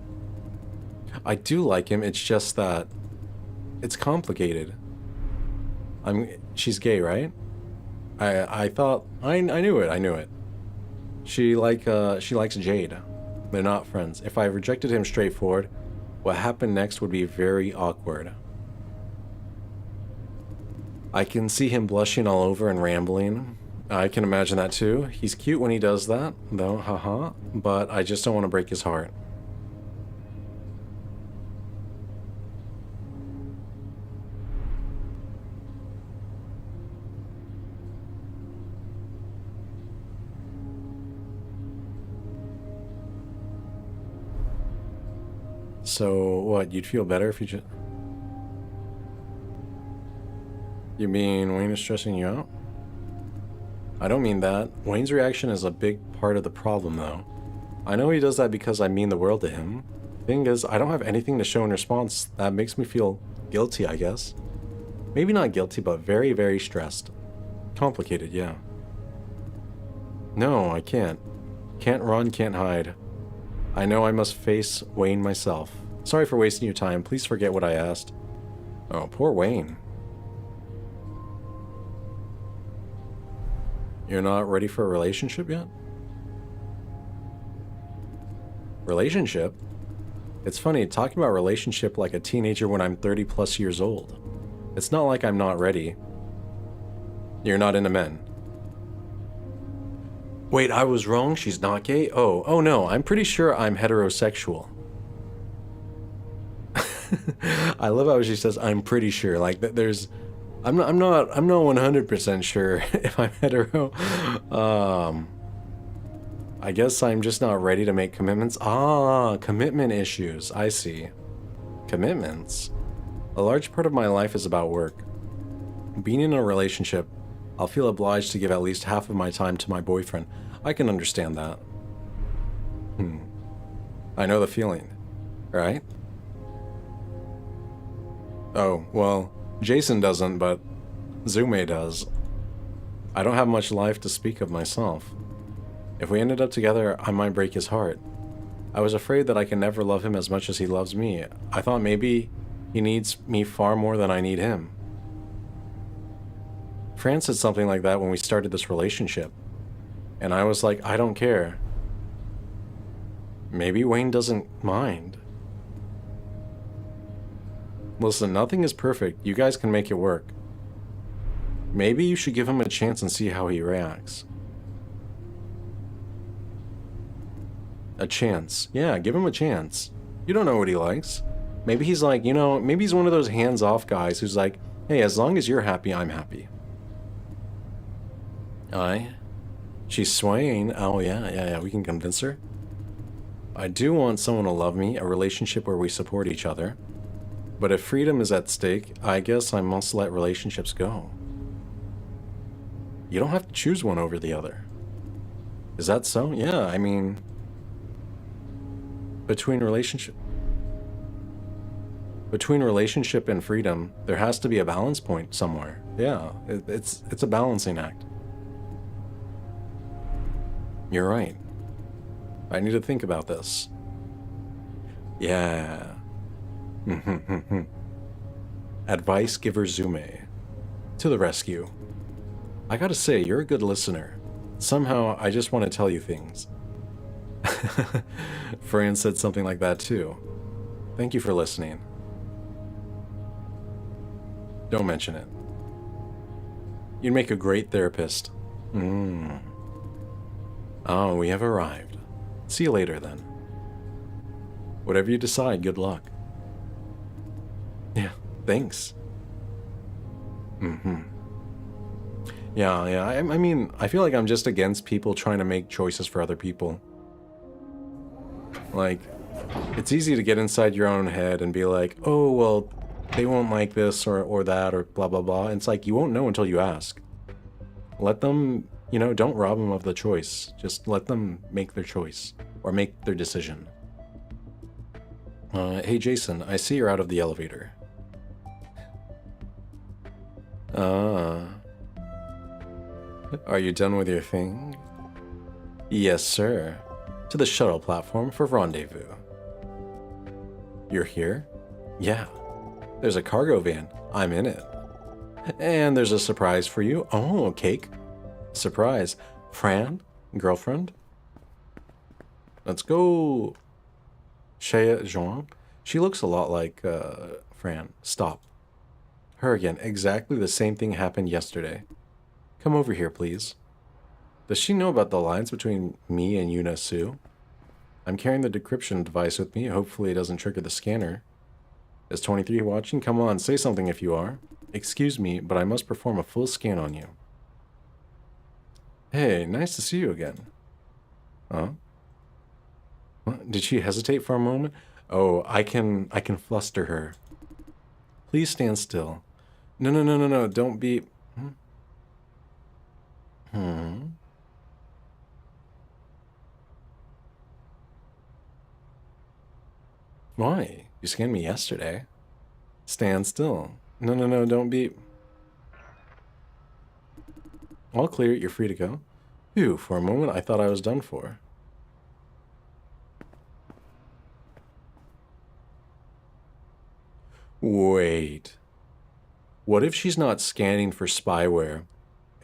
I do like him, it's just that it's complicated. She's gay, right? I thought I knew it. She likes Jade. They're not friends. If I rejected him straightforward, what happened next would be very awkward. I can see him blushing all over and rambling. I can imagine that too. He's cute when he does that, though, haha. But I just don't want to break his heart. So, what, you'd feel better if you just... You mean Wayne is stressing you out? I don't mean that. Wayne's reaction is a big part of the problem, though. I know he does that because I mean the world to him. Thing is, I don't have anything to show in response that makes me feel guilty, I guess. Maybe not guilty, but very, very stressed. Complicated, yeah. No, I can't. Can't run, can't hide. I know I must face Wayne myself. Sorry for wasting your time. Please forget what I asked. Oh, poor Wayne. You're not ready for a relationship yet? Relationship? It's funny, talking about relationship like a teenager when I'm 30 plus years old. It's not like I'm not ready. You're not into men. Wait, I was wrong? She's not gay? Oh no, I'm pretty sure I'm heterosexual. I love how she says, I'm pretty sure. Like, there's... I'm not 100% sure if I'm hetero. I guess I'm just not ready to make commitments. Ah, commitment issues. I see. Commitments. A large part of my life is about work. Being in a relationship, I'll feel obliged to give at least half of my time to my boyfriend. I can understand that. I know the feeling, right? Oh, well, Jason doesn't, but Zume does. I don't have much life to speak of myself. If we ended up together, I might break his heart. I was afraid that I can never love him as much as he loves me. I thought maybe he needs me far more than I need him. Fran said something like that when we started this relationship. And I was like, I don't care. Maybe Wayne doesn't mind. Listen, nothing is perfect. You guys can make it work. Maybe you should give him a chance and see how he reacts. A chance. Yeah, give him a chance. You don't know what he likes. Maybe he's like, you know, maybe he's one of those hands-off guys who's like, hey, as long as you're happy, I'm happy. She's swaying. Oh, yeah, we can convince her. I do want someone to love me, a relationship where we support each other. But if freedom is at stake, I guess I must let relationships go. You don't have to choose one over the other. Is that so? Yeah, I mean... Between relationship and freedom, there has to be a balance point somewhere. Yeah, it's a balancing act. You're right. I need to think about this. Yeah. Advice giver Zume. To the rescue. I gotta say, you're a good listener. Somehow, I just want to tell you things. Fran said something like that too. Thank you for listening. Don't mention it. You'd make a great therapist. Oh, we have arrived. See you later then. Whatever you decide, good luck. Yeah, thanks. Yeah, I mean, I feel like I'm just against people trying to make choices for other people. Like, it's easy to get inside your own head and be like, oh, well, they won't like this or that or blah, blah, blah. And it's like, you won't know until you ask. Let them, you know, don't rob them of the choice. Just let them make their choice or make their decision. Hey, Jason, I see you're out of the elevator. Are you done with your thing? Yes, sir. To the shuttle platform for rendezvous. You're here? Yeah. There's a cargo van. I'm in it. And there's a surprise for you. Oh, cake. Surprise. Fran? Girlfriend? Let's go. Shea Jean? She looks a lot like, Fran. Stop. Her again. Exactly the same thing happened yesterday. Come over here, please. Does she know about the lines between me and Yuna Su? I'm carrying the decryption device with me. Hopefully it doesn't trigger the scanner. Is 23 watching? Come on, say something if you are. Excuse me, but I must perform a full scan on you. Hey, nice to see you again. Huh? What? Did she hesitate for a moment? Oh, I can fluster her. Please stand still. No, don't be... Why? You scanned me yesterday. Stand still. No, don't be... All clear, you're free to go. Phew, for a moment I thought I was done for. Wait. What if she's not scanning for spyware,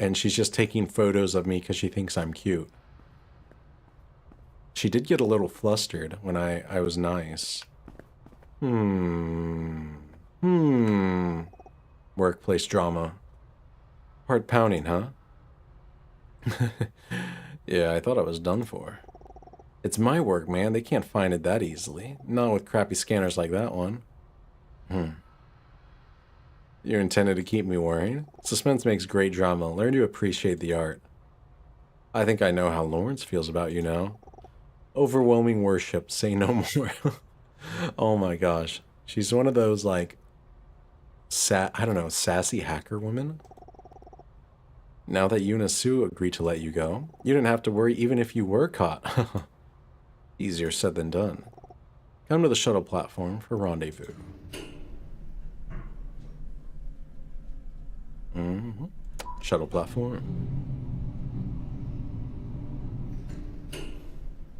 and she's just taking photos of me because she thinks I'm cute? She did get a little flustered when I was nice. Workplace drama. Heart pounding, huh? Yeah, I thought I was done for. It's my work, man. They can't find it that easily. Not with crappy scanners like that one. You're intended to keep me worrying? Suspense makes great drama. Learn to appreciate the art. I think I know how Lawrence feels about you now. Overwhelming worship. Say no more. Oh my gosh. She's one of those, like, I don't know, sassy hacker women. Now that Yuna Su agreed to let you go, you didn't have to worry even if you were caught. Easier said than done. Come to the shuttle platform for rendezvous. Shuttle platform.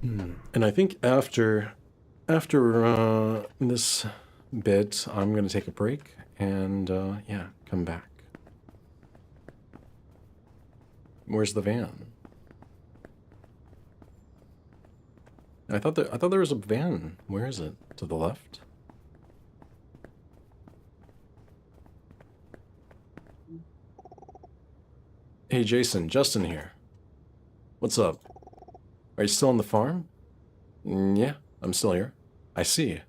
And I think after this bit, I'm going to take a break and, yeah, come back. Where's the van? I thought there was a van. Where is it? To the left? Hey Jason, Justin here. What's up? Are you still on the farm? Yeah, I'm still here. I see.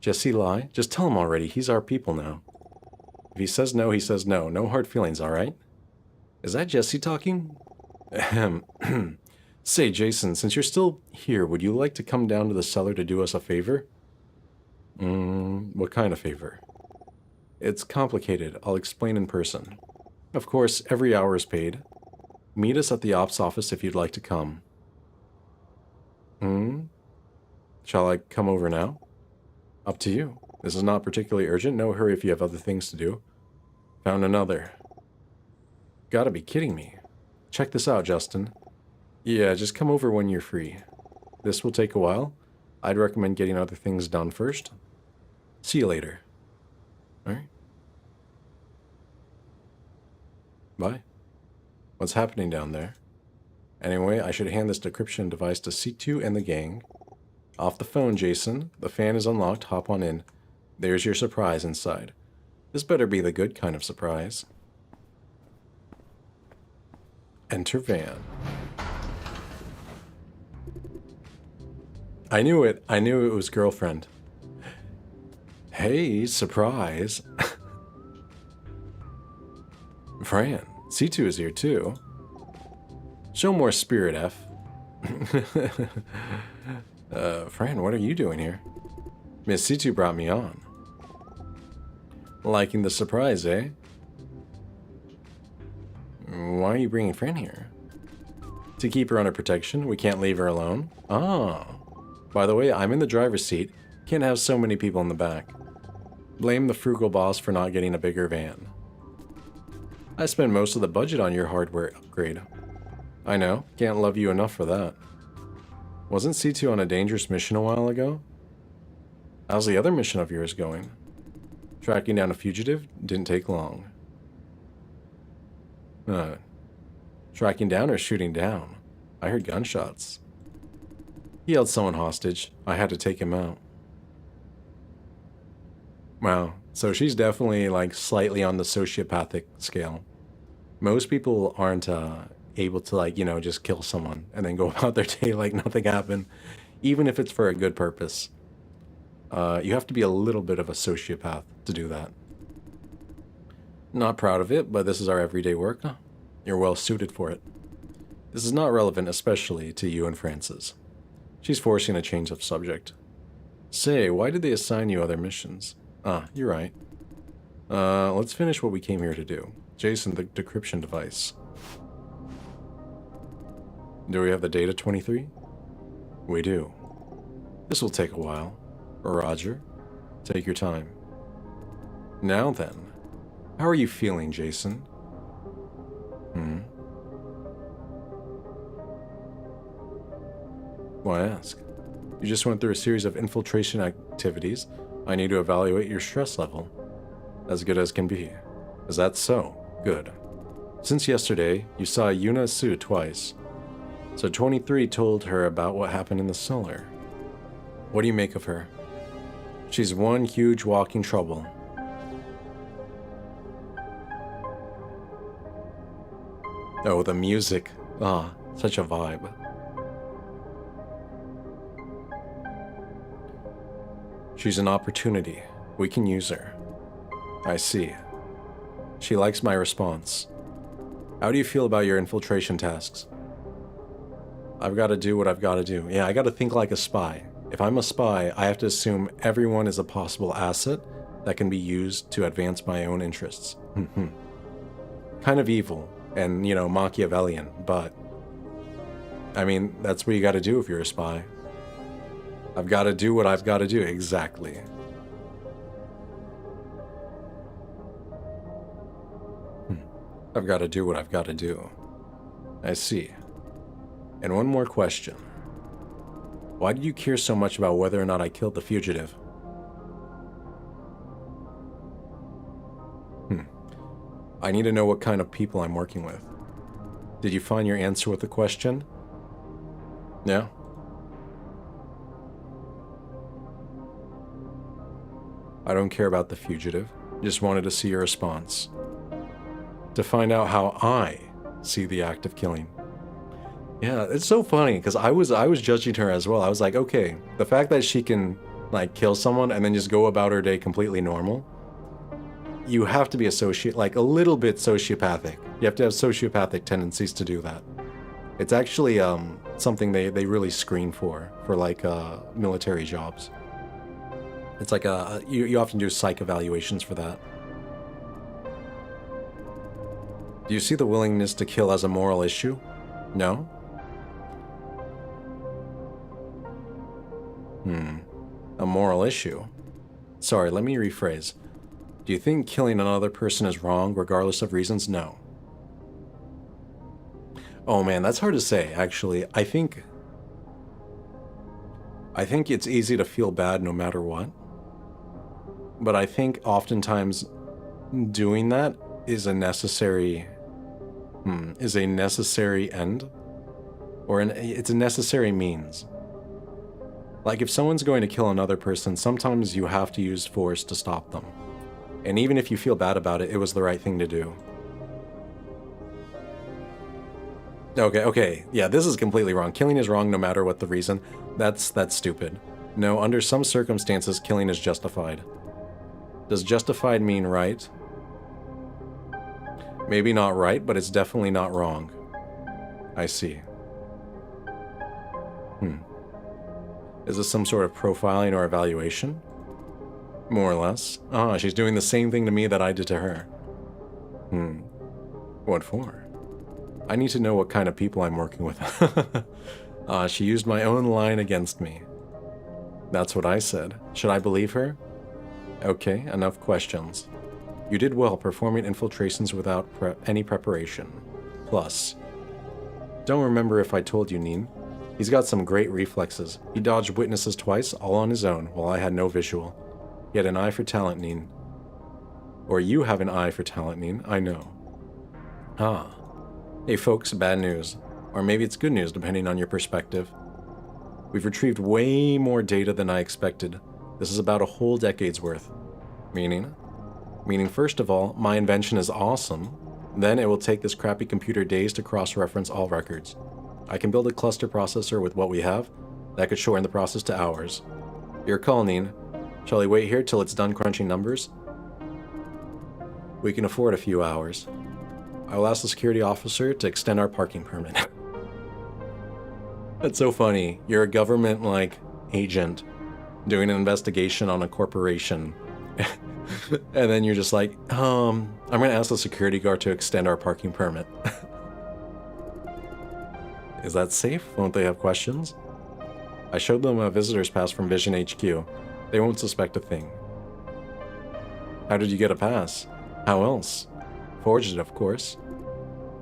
Jesse lie? Just tell him already. He's our people now. If he says no, he says no. No hard feelings, alright? Is that Jesse talking? Ahem. Say, Jason, since you're still here, would you like to come down to the cellar to do us a favor? What kind of favor? It's complicated. I'll explain in person. Of course, every hour is paid. Meet us at the ops office if you'd like to come. Shall I come over now? Up to you. This is not particularly urgent. No hurry if you have other things to do. Found another. Gotta be kidding me. Check this out, Justin. Yeah, just come over when you're free. This will take a while. I'd recommend getting other things done first. See you later. Alright. Bye. What's happening down there? Anyway, I should hand this decryption device to C2 and the gang. Off the phone, Jason. The fan is unlocked. Hop on in. There's your surprise inside. This better be the good kind of surprise. Enter van. I knew it. I knew it was girlfriend. Hey, surprise. Fran, C2 is here too. Show more spirit, F. Fran, what are you doing here? Miss C2 brought me on. Liking the surprise, eh? Why are you bringing Fran here? To keep her under protection. We can't leave her alone. Oh. By the way, I'm in the driver's seat. Can't have so many people in the back. Blame the frugal boss for not getting a bigger van. I spent most of the budget on your hardware upgrade. I know, can't love you enough for that. Wasn't C2 on a dangerous mission a while ago? How's the other mission of yours going? Tracking down a fugitive didn't take long. Tracking down or shooting down? I heard gunshots. He held someone hostage. I had to take him out. Wow, so she's definitely like slightly on the sociopathic scale. Most people aren't able to like, you know, just kill someone and then go about their day like nothing happened, even if it's for a good purpose. You have to be a little bit of a sociopath to do that. Not proud of it, but this is our everyday work. You're well suited for it. This is not relevant, especially to you and Francis. She's forcing a change of subject. Say, why did they assign you other missions? You're right. Let's finish what we came here to do. Jason, the decryption device. Do we have the data, 23? We do. This will take a while. Roger. Take your time. Now then, how are you feeling, Jason? Why ask? You just went through a series of infiltration activities. I need to evaluate your stress level. As good as can be. Is that so? Good. Since yesterday, you saw Yuna Su twice. So 23 told her about what happened in the cellar. What do you make of her? She's one huge walking trouble. Oh, the music. Such a vibe. She's an opportunity. We can use her. I see. She likes my response. How do you feel about your infiltration tasks? I've got to do what I've got to do. Yeah, I got to think like a spy. If I'm a spy, I have to assume everyone is a possible asset that can be used to advance my own interests. Kind of evil and, you know, Machiavellian, but I mean, that's what you got to do if you're a spy. I've got to do what I've got to do. Exactly. I've got to do what I've got to do. I see. And one more question. Why do you care so much about whether or not I killed the fugitive? I need to know what kind of people I'm working with. Did you find your answer with the question? Yeah? I don't care about the fugitive. Just wanted to see your response. To find out how I see the act of killing. Yeah, it's so funny because I was judging her as well. I was like, okay, the fact that she can like kill someone and then just go about her day completely normal, you have to be like a little bit sociopathic. You have to have sociopathic tendencies to do that. It's actually something they really screen for like military jobs. It's like you often do psych evaluations for that. Do you see the willingness to kill as a moral issue? No? A moral issue? Sorry, let me rephrase. Do you think killing another person is wrong regardless of reasons? No. Oh man, that's hard to say, actually. I think it's easy to feel bad no matter what. But I think oftentimes doing that is a necessary end, or it's a necessary means. Like if someone's going to kill another person, sometimes you have to use force to stop them. And even if you feel bad about it, it was the right thing to do. Okay, yeah, this is completely wrong. Killing is wrong no matter what the reason. That's stupid. No, under some circumstances, killing is justified. Does justified mean right? Maybe not right, but it's definitely not wrong. I see. Is this some sort of profiling or evaluation? More or less. She's doing the same thing to me that I did to her. What for? I need to know what kind of people I'm working with. She used my own line against me. That's what I said. Should I believe her? Okay, enough questions. You did well performing infiltrations without any preparation. Plus, don't remember if I told you, Neen. He's got some great reflexes. He dodged witnesses twice, all on his own, while I had no visual. He had an eye for talent, Neen. Or you have an eye for talent, Neen, I know. Ah. Hey folks, bad news. Or maybe it's good news, depending on your perspective. We've retrieved way more data than I expected. This is about a whole decade's worth. Meaning? Meaning, first of all, my invention is awesome. Then it will take this crappy computer days to cross-reference all records. I can build a cluster processor with what we have that could shorten the process to hours. Your call, Neen. Shall I wait here till it's done crunching numbers? We can afford a few hours. I will ask the security officer to extend our parking permit. That's so funny. You're a government, agent doing an investigation on a corporation. And then you're just like, I'm gonna ask the security guard to extend our parking permit. Is that safe? Won't they have questions? I showed them a visitor's pass from Vision HQ. They won't suspect a thing. How did you get a pass? How else? Forged it, of course.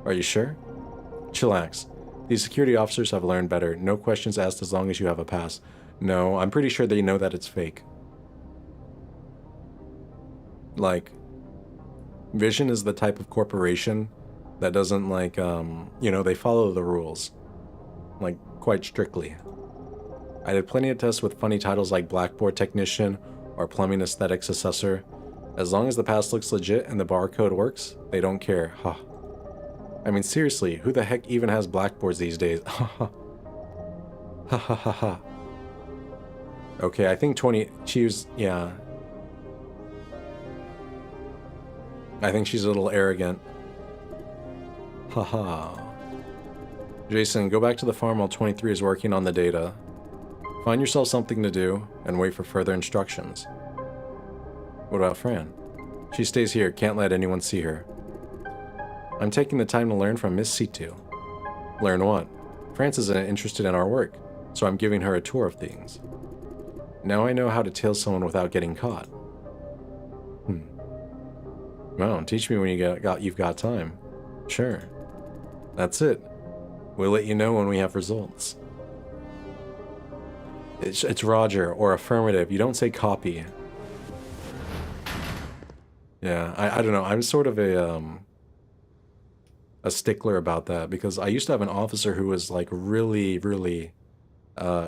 Are you sure? Chillax. These security officers have learned better. No questions asked as long as you have a pass. No, I'm pretty sure they know that it's fake. Vision is the type of corporation that doesn't they follow the rules. Quite strictly. I did plenty of tests with funny titles like Blackboard Technician or Plumbing Aesthetics Assessor. As long as the pass looks legit and the barcode works, they don't care. Huh. I mean, seriously, who the heck even has blackboards these days? Ha ha. Ha ha ha ha. Okay, I think yeah. I think she's a little arrogant. Haha. Jason, go back to the farm while 23 is working on the data. Find yourself something to do, and wait for further instructions. What about Fran? She stays here, can't let anyone see her. I'm taking the time to learn from Miss Situ. Learn what? Frances isn't interested in our work, so I'm giving her a tour of things. Now I know how to tail someone without getting caught. Well, teach me when you've got time. Sure. That's it. We'll let you know when we have results. It's Roger or affirmative. You don't say copy. Yeah, I don't know. I'm sort of a stickler about that because I used to have an officer who was really, really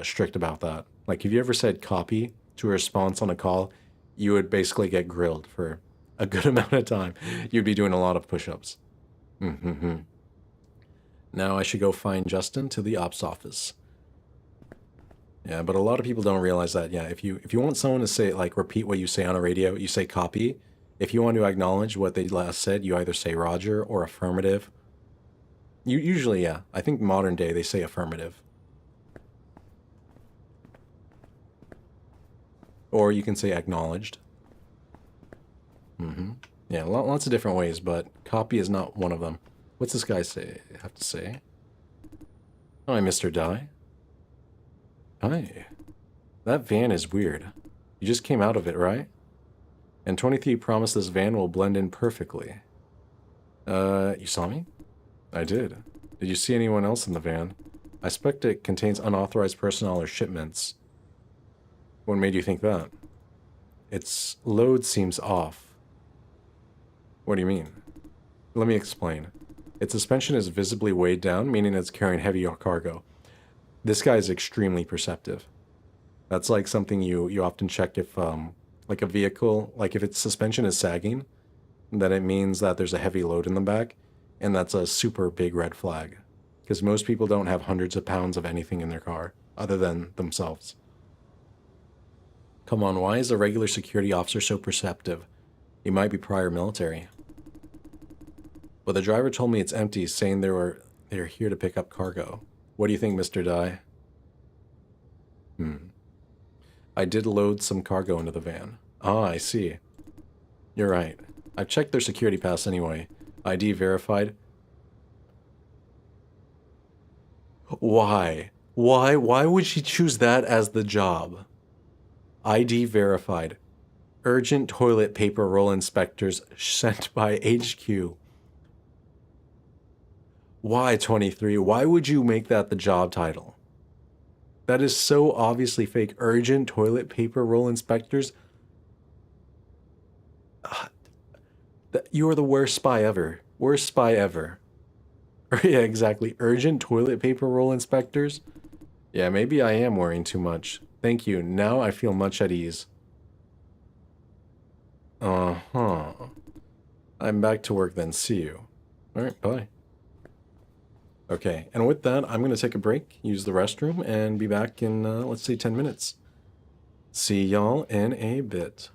strict about that. If you ever said copy to a response on a call, you would basically get grilled for a good amount of time. You'd be doing a lot of push-ups. Now I should go find Justin to the ops office. Yeah, but a lot of people don't realize that. Yeah, if you want someone to say repeat what you say on a radio, you say copy. If you want to acknowledge what they last said, you either say Roger or affirmative. Usually, yeah. I think modern day they say affirmative. Or you can say acknowledged. Yeah, lots of different ways, but copy is not one of them. What's this guy have to say? Hi, Mr. Dye. Hi. That van is weird. You just came out of it, right? And 23 promised this van will blend in perfectly. You saw me? I did. Did you see anyone else in the van? I suspect it contains unauthorized personnel or shipments. What made you think that? Its load seems off. What do you mean? Let me explain. Its suspension is visibly weighed down, meaning it's carrying heavy cargo. This guy is extremely perceptive. That's something you often check if, a vehicle, if its suspension is sagging, then it means that there's a heavy load in the back, and that's a super big red flag. Because most people don't have hundreds of pounds of anything in their car, other than themselves. Come on, why is a regular security officer so perceptive? He might be prior military. But the driver told me it's empty, saying they're here to pick up cargo. What do you think, Mr. Dye? I did load some cargo into the van. Ah, I see. You're right. I've checked their security pass anyway. ID verified. Why? Why would she choose that as the job? ID verified. Urgent toilet paper roll inspectors sent by HQ. Why 23? Why would you make that the job title? That is so obviously fake. Urgent toilet paper roll inspectors. You are the worst spy ever. Worst spy ever. Yeah, exactly. Urgent toilet paper roll inspectors. Yeah, maybe I am worrying too much. Thank you. Now I feel much at ease. Uh-huh. I'm back to work then. See you. Alright, bye. Okay, and with that, I'm going to take a break, use the restroom, and be back in, let's say, 10 minutes. See y'all in a bit.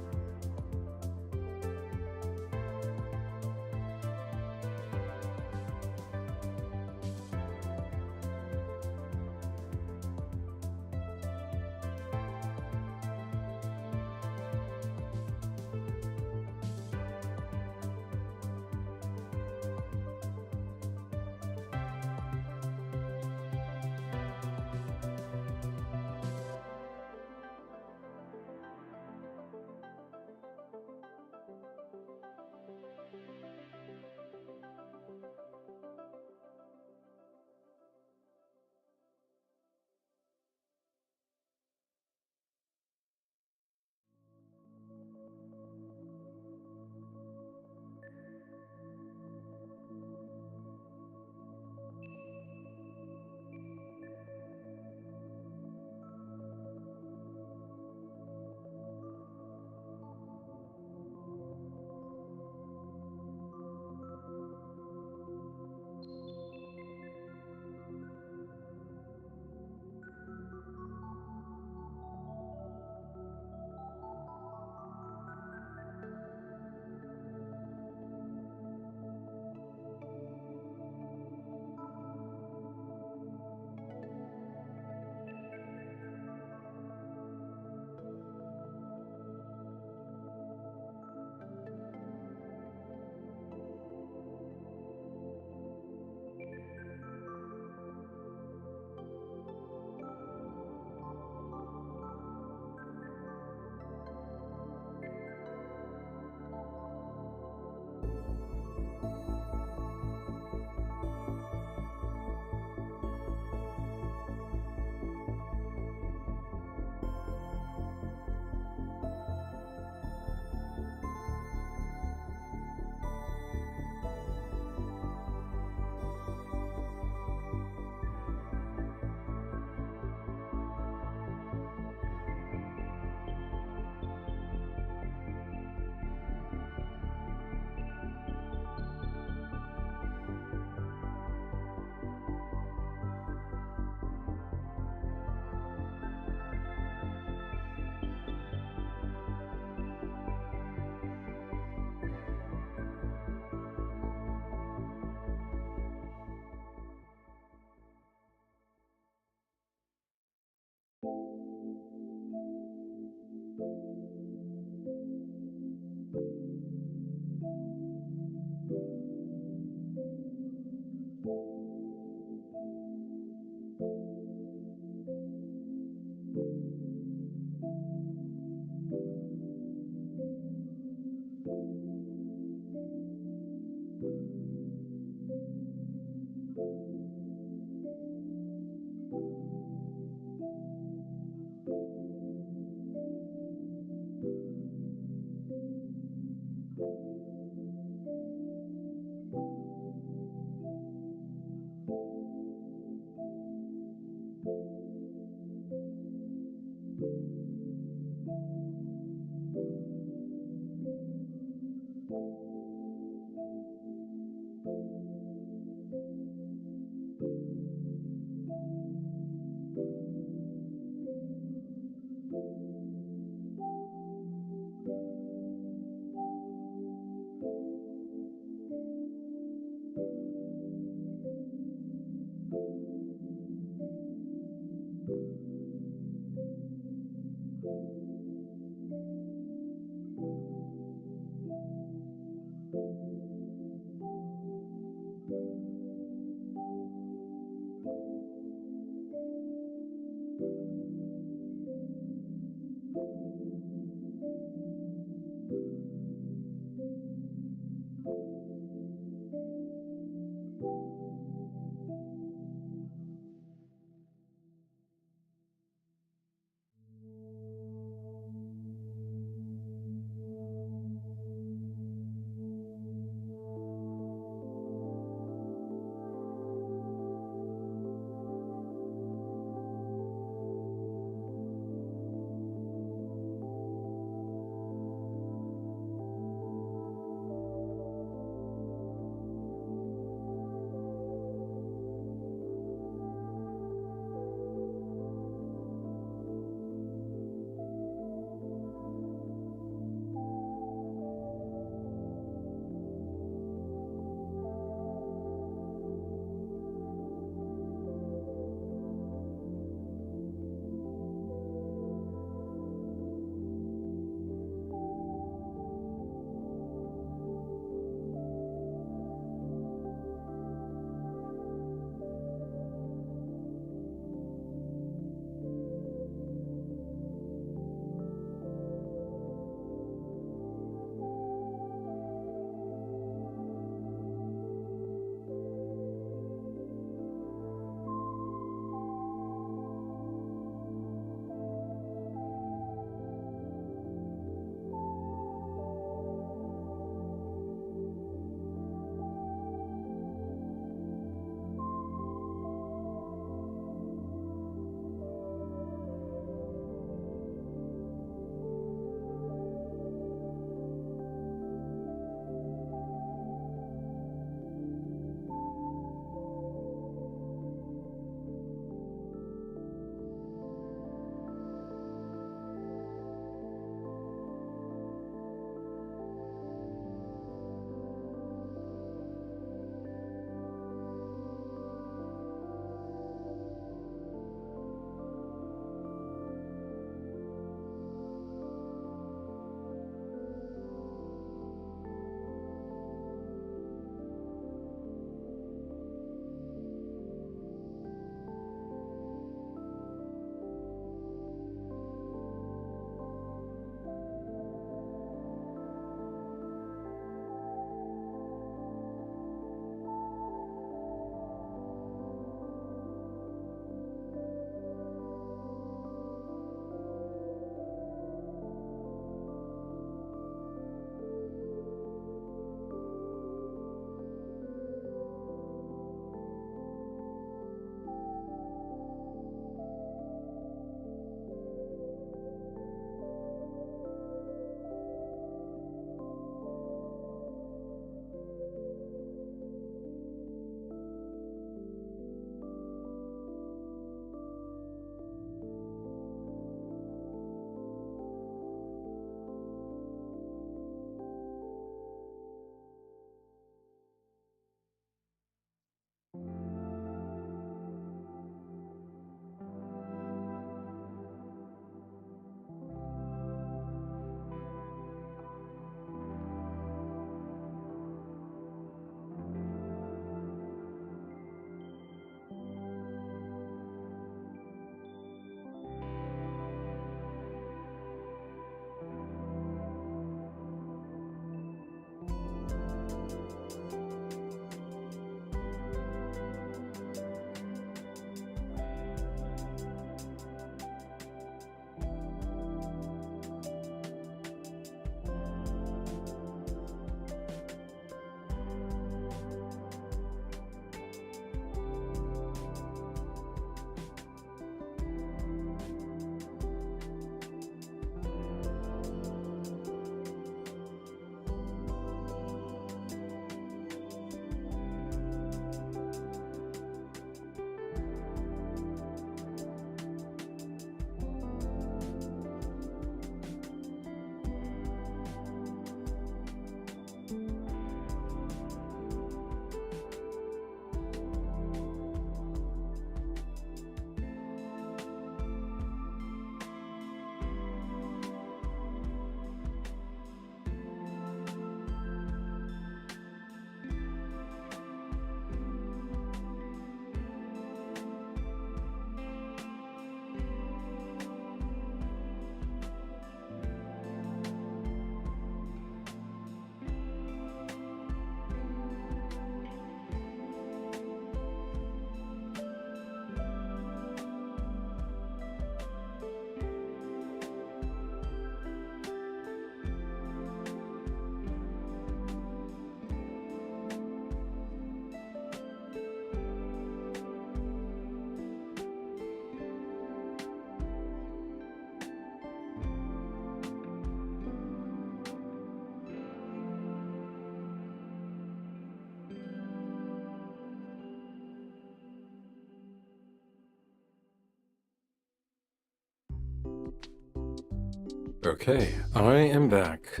Okay, I am back.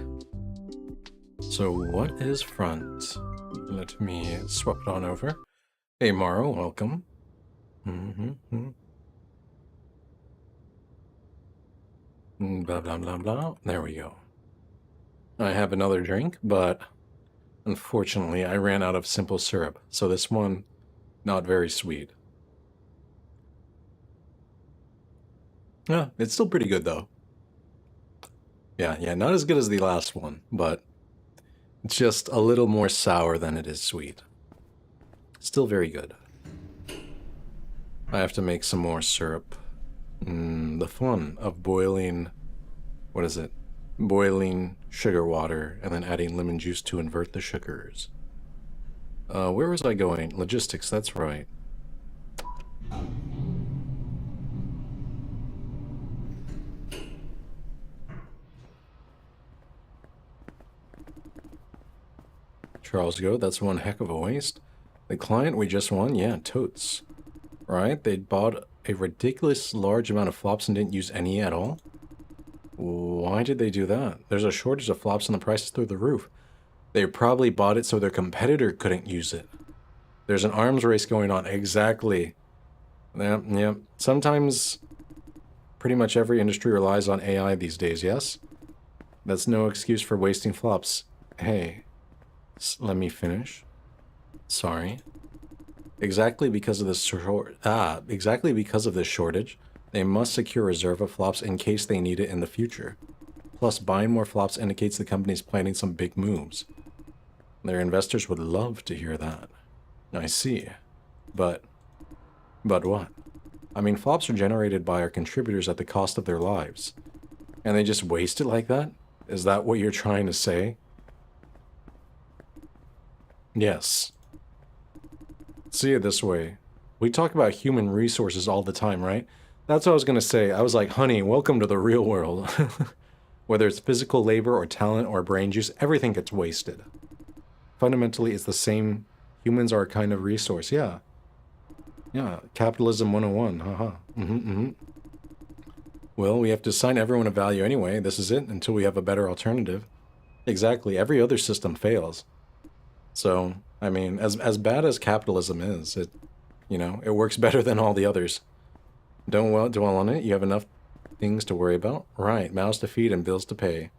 So what is front? Let me swap it on over. Hey Morrow, welcome. Blah blah blah blah. There we go. I have another drink, but unfortunately I ran out of simple syrup, so this one not very sweet. Yeah, it's still pretty good though. Yeah, not as good as the last one, but it's just a little more sour than it is sweet. Still very good. I have to make some more syrup. The fun of boiling, what is it? Boiling sugar water and then adding lemon juice to invert the sugars. Where was I going? Logistics, that's right. Charles Go, that's one heck of a waste. The client we just won, yeah, totes. Right? They bought a ridiculous large amount of flops and didn't use any at all. Why did they do that? There's a shortage of flops and the price is through the roof. They probably bought it so their competitor couldn't use it. There's an arms race going on. Exactly. Yeah. Sometimes pretty much every industry relies on AI these days, yes? That's no excuse for wasting flops. Hey, let me finish. Sorry. Exactly because of this shortage, they must secure a reserve of flops in case they need it in the future. Plus, buying more flops indicates the company's planning some big moves. Their investors would love to hear that. I see. But what? I mean, flops are generated by our contributors at the cost of their lives. And they just waste it like that? Is that what you're trying to say? Yes. See it this way. We talk about human resources all the time, right? That's what I was going to say. I was like, honey, welcome to the real world. Whether it's physical labor or talent or brain juice, everything gets wasted. Fundamentally, it's the same. Humans are a kind of resource. Yeah. Yeah. Capitalism 101. Haha. Well, we have to assign everyone a value anyway. This is it until we have a better alternative. Exactly. Every other system fails. So, I mean, as bad as capitalism is, it works better than all the others. Don't dwell on it. You have enough things to worry about. Right, mouths to feed and bills to pay.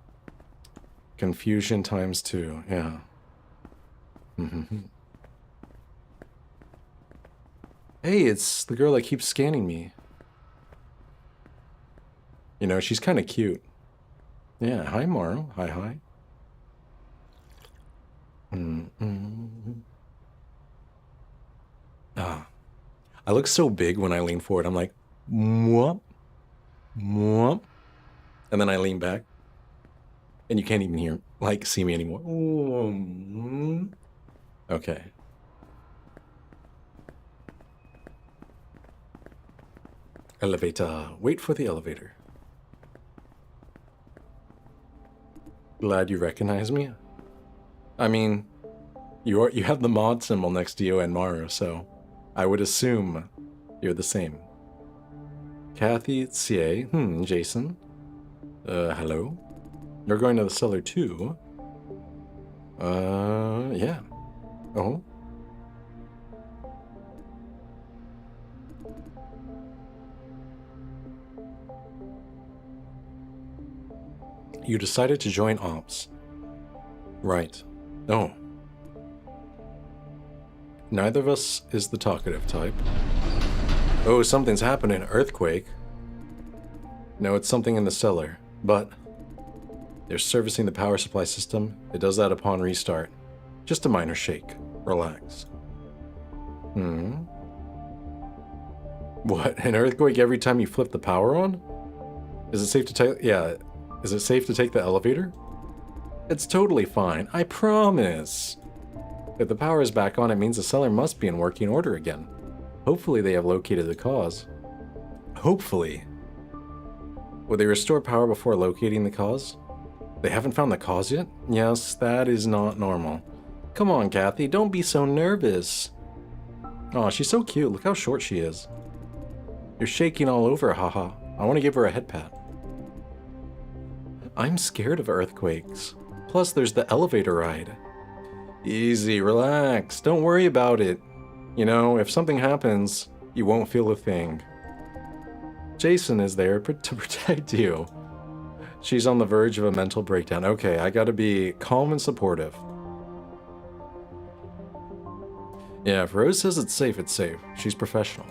Confusion times 2, yeah. Hey, it's the girl that keeps scanning me. You know, she's kind of cute. Yeah, hi, Morrow. Hi. I look so big when I lean forward. I'm like, mwop, mwop. And then I lean back. And you can't even see me anymore. Okay. Elevator. Wait for the elevator. Glad you recognize me. I mean, you have the mod symbol next to you and Maru, so I would assume you're the same. Kathy, CA, Jason. Hello? You're going to the cellar too? Yeah. Oh? You decided to join ops. Right. Oh. Neither of us is the talkative type. Oh, something's happening. Earthquake. No, it's something in the cellar. But they're servicing the power supply system. It does that upon restart. Just a minor shake. Relax. What? An earthquake every time you flip the power on? Is it safe to take... Yeah. Is it safe to take the elevator? It's totally fine. I promise. If the power is back on, it means the cellar must be in working order again. Hopefully they have located the cause. Hopefully. Will they restore power before locating the cause? They haven't found the cause yet? Yes, that is not normal. Come on, Kathy, don't be so nervous. Aw, she's so cute. Look how short she is. You're shaking all over, haha. I want to give her a head pat. I'm scared of earthquakes. Plus, there's the elevator ride. Easy, relax, don't worry about it. You know, if something happens, you won't feel a thing. Jason is there to protect you. She's on the verge of a mental breakdown. Okay, I gotta be calm and supportive. Yeah, if Rose says it's safe, it's safe. She's professional.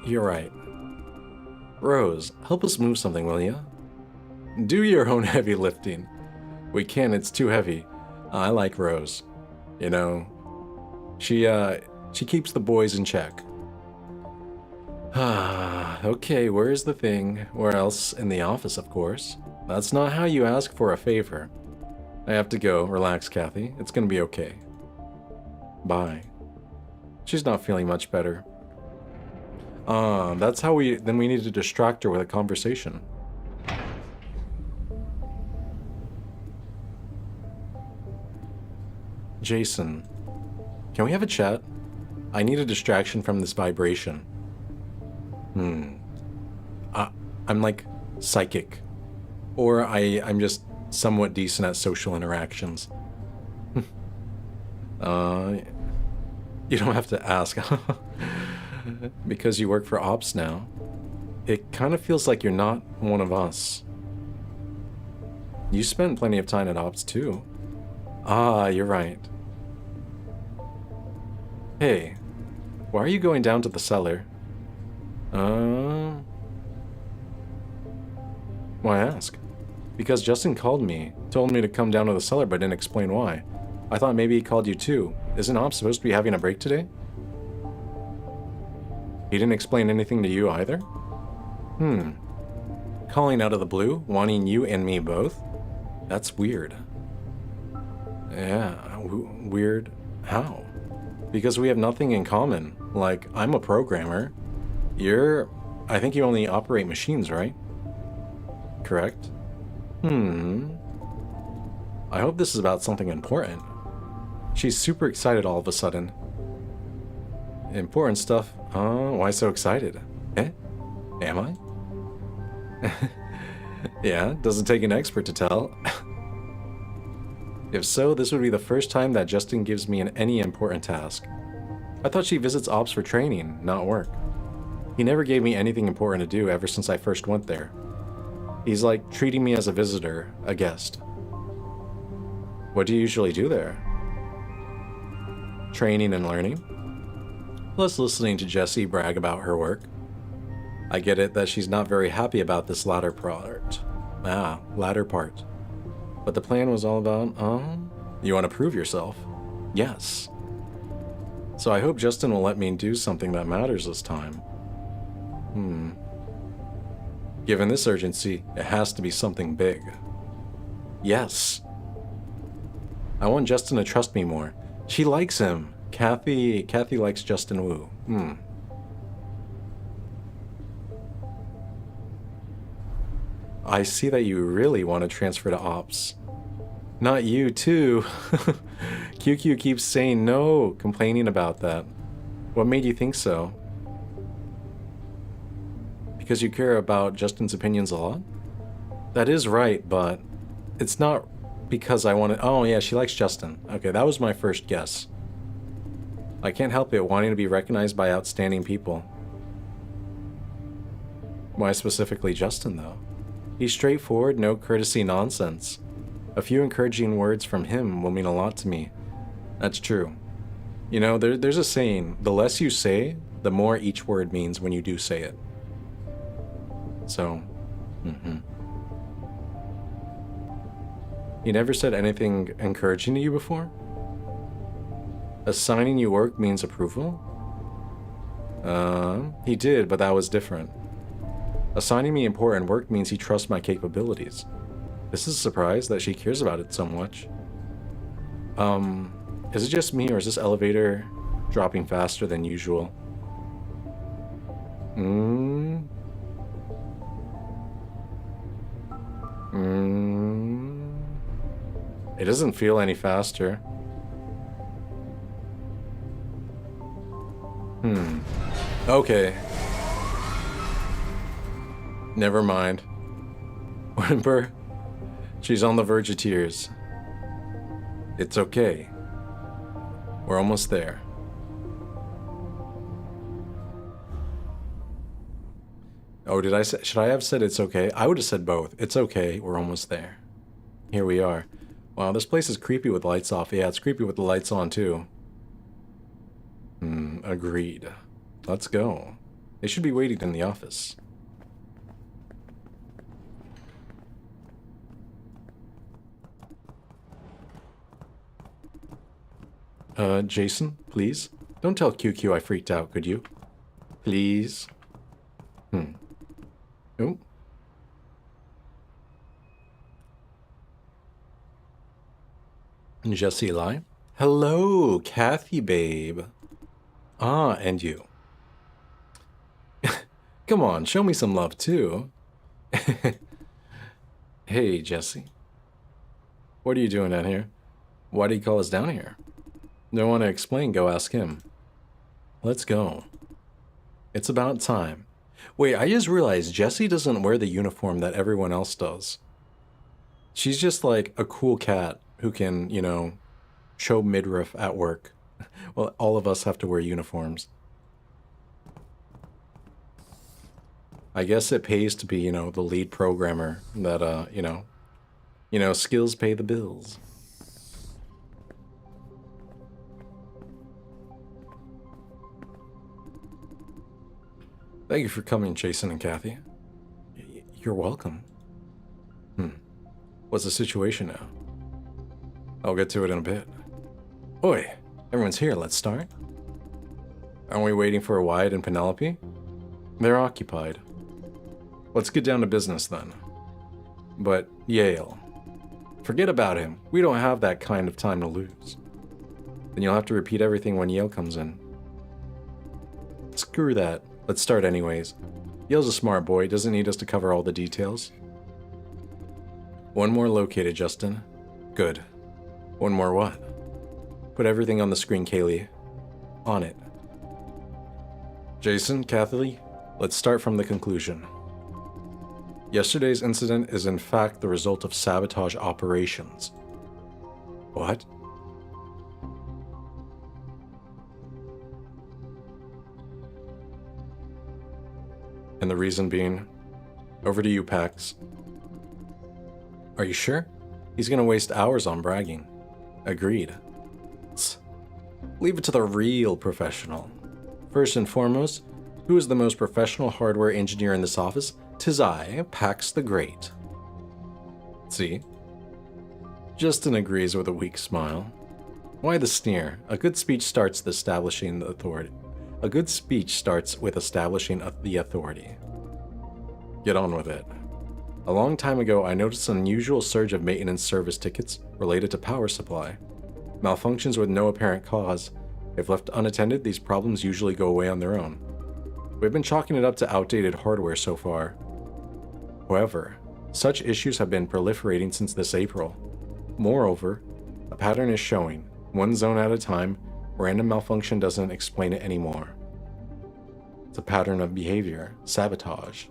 You're right. Rose, help us move something, will ya? Do your own heavy lifting. We can't, it's too heavy. I like Rose. You know, she keeps the boys in check. Okay, where's the thing? Where else? In the office, of course. That's not how you ask for a favor. I have to go. Relax, Kathy. It's gonna be okay. Bye. She's not feeling much better. That's how then we need to distract her with a conversation. Jason, can we have a chat? I need a distraction from this vibration. I'm like psychic. Or I'm just somewhat decent at social interactions. You don't have to ask. Because you work for Ops now. It kind of feels like you're not one of us. You spent plenty of time at Ops too. Ah, you're right. Hey, why are you going down to the cellar? Why ask? Because Justin called me, told me to come down to the cellar but didn't explain why. I thought maybe he called you too. Isn't Ops supposed to be having a break today? He didn't explain anything to you either? Calling out of the blue, wanting you and me both? That's weird. Yeah, weird. How? Because we have nothing in common. Like, I'm a programmer. I think you only operate machines, right? Correct? I hope this is about something important. She's super excited all of a sudden. Important stuff? Why so excited? Eh? Am I? Yeah, doesn't take an expert to tell. If so, this would be the first time that Justin gives me any important task. I thought she visits Ops for training, not work. He never gave me anything important to do ever since I first went there. He's like treating me as a visitor, a guest. What do you usually do there? Training and learning? Plus listening to Jessie brag about her work. I get it that she's not very happy about this latter part. Latter part. But the plan was all about, you want to prove yourself? Yes. So I hope Justin will let me do something that matters this time. Given this urgency, it has to be something big. Yes. I want Justin to trust me more. She likes him. Kathy likes Justin Wu. I see that you really want to transfer to Ops. Not you, too. QQ keeps saying no, complaining about that. What made you think so? Because you care about Justin's opinions a lot? That is right, but it's not because I want to... Oh, yeah, she likes Justin. Okay, that was my first guess. I can't help it wanting to be recognized by outstanding people. Why specifically Justin, though? He's straightforward, no courtesy nonsense. A few encouraging words from him will mean a lot to me. That's true. You know, there's a saying, the less you say, the more each word means when you do say it. So, He never said anything encouraging to you before? Assigning you work means approval? He did, but that was different. Assigning me important work means he trusts my capabilities. This is a surprise that she cares about it so much. Is it just me or is this elevator dropping faster than usual? It doesn't feel any faster. Okay. Never mind. whimper. She's on the verge of tears. It's okay. We're almost there. Oh, did I say, should I have said it's okay? I would have said both. It's okay, we're almost there. Here we are. Wow, this place is creepy with lights off. Yeah, it's creepy with the lights on too. Agreed. Let's go. They should be waiting in the office. Jason, please? Don't tell QQ I freaked out, could you? Please? Oh. Jesse Lai? Hello, Kathy, babe. Ah, and you. Come on, show me some love, too. Hey, Jesse. What are you doing down here? Why did he call us down here? Don't want to explain, go ask him. Let's go. It's about time. Wait, I just realized Jessie doesn't wear the uniform that everyone else does. She's just like a cool cat who can, you know, show midriff at work. Well, all of us have to wear uniforms. I guess it pays to be, you know, the lead programmer that, you know, skills pay the bills. Thank you for coming, Jason and Kathy. You're welcome. What's the situation now? I'll get to it in a bit. Oi, everyone's here, let's start. Aren't we waiting for Wyatt and Penelope? They're occupied. Let's get down to business then. But Yale. Forget about him. We don't have that kind of time to lose. Then you'll have to repeat everything when Yale comes in. Screw that. Let's start anyways. Yale's a smart boy, doesn't need us to cover all the details. One more located, Justin. Good. One more what? Put everything on the screen, Kaylee. On it. Jason, Kathy, let's start from the conclusion. Yesterday's incident is in fact the result of sabotage operations. What? And the reason being, over to you, Pax. Are you sure? He's gonna waste hours on bragging. Agreed. Leave it to the real professional. First and foremost, who is the most professional hardware engineer in this office? 'Tis I, Pax the Great. See? Justin agrees with a weak smile. Why the sneer? A good speech starts with establishing the authority. Get on with it. A long time ago, I noticed an unusual surge of maintenance service tickets related to power supply. Malfunctions with no apparent cause. If left unattended, these problems usually go away on their own. We've been chalking it up to outdated hardware so far. However, such issues have been proliferating since this April. Moreover, a pattern is showing, one zone at a time. Random malfunction doesn't explain it anymore. It's a pattern of behavior, sabotage.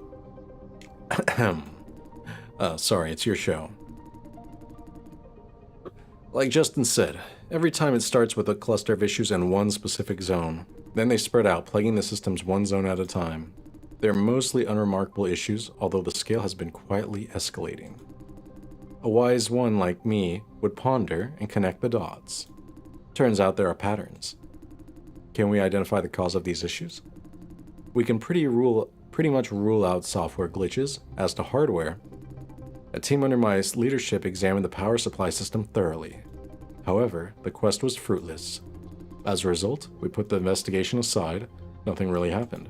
Sorry, it's your show. Like Justin said, every time it starts with a cluster of issues in one specific zone. Then they spread out, plaguing the systems one zone at a time. They're mostly unremarkable issues, although the scale has been quietly escalating. A wise one like me would ponder and connect the dots. Turns out there are patterns. Can we identify the cause of these issues? We can pretty much rule out software glitches. As to hardware, a team under my leadership examined the power supply system thoroughly. However, the quest was fruitless. As a result, we put the investigation aside. Nothing really happened.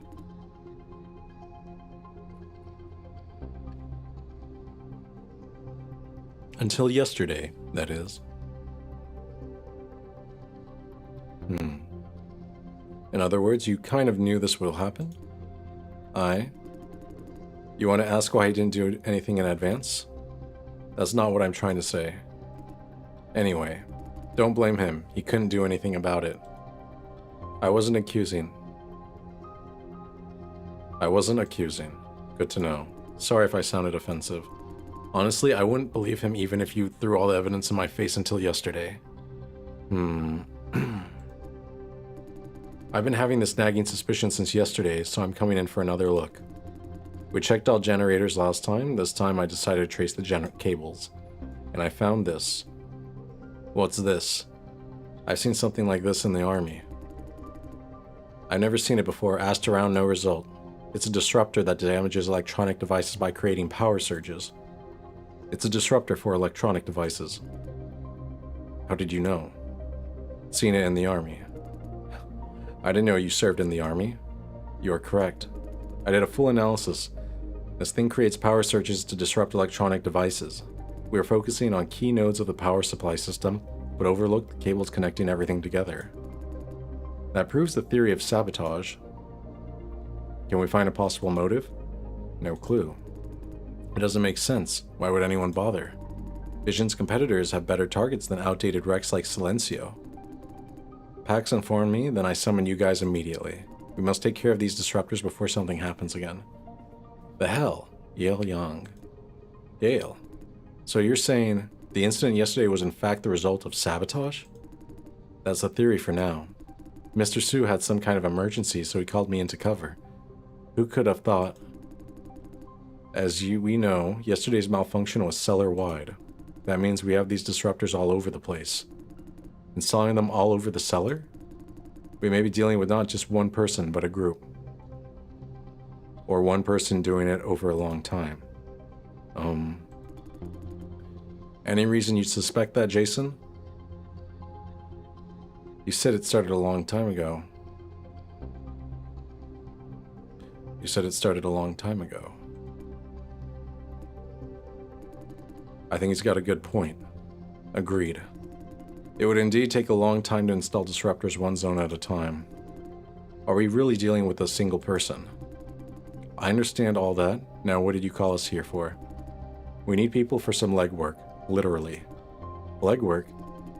Until yesterday, that is. In other words, you kind of knew this will happen? Aye. You want to ask why he didn't do anything in advance? That's not what I'm trying to say. Anyway, don't blame him. He couldn't do anything about it. I wasn't accusing. Good to know. Sorry if I sounded offensive. Honestly, I wouldn't believe him even if you threw all the evidence in my face until yesterday. I've been having this nagging suspicion since yesterday, so I'm coming in for another look. We checked all generators last time. This time I decided to trace the cables. And I found this. What's this? I've seen something like this in the army. I've never seen it before, asked around, no result. It's a disruptor that damages electronic devices by creating power surges. It's a disruptor for electronic devices. How did you know? Seen it in the army. I didn't know you served in the army. You are correct. I did a full analysis. This thing creates power surges to disrupt electronic devices. We are focusing on key nodes of the power supply system, but overlooked the cables connecting everything together. That proves the theory of sabotage. Can we find a possible motive? No clue. It doesn't make sense. Why would anyone bother? Vision's competitors have better targets than outdated wrecks like Silencio. Pax informed me, then I summoned you guys immediately. We must take care of these disruptors before something happens again. The hell? Yale Young. Yale. So you're saying the incident yesterday was in fact the result of sabotage? That's the theory for now. Mr. Su had some kind of emergency, so he called me into cover. Who could have thought? As we know, yesterday's malfunction was cellar-wide. That means we have these disruptors all over the place. Installing them all over the cellar? We may be dealing with not just one person, but a group. Or one person doing it over a long time. Any reason you'd suspect that, Jason? You said it started a long time ago. You said it started a long time ago. I think he's got a good point. Agreed. It would indeed take a long time to install disruptors one zone at a time. Are we really dealing with a single person? I understand all that. Now what did you call us here for? We need people for some legwork. Literally. Legwork?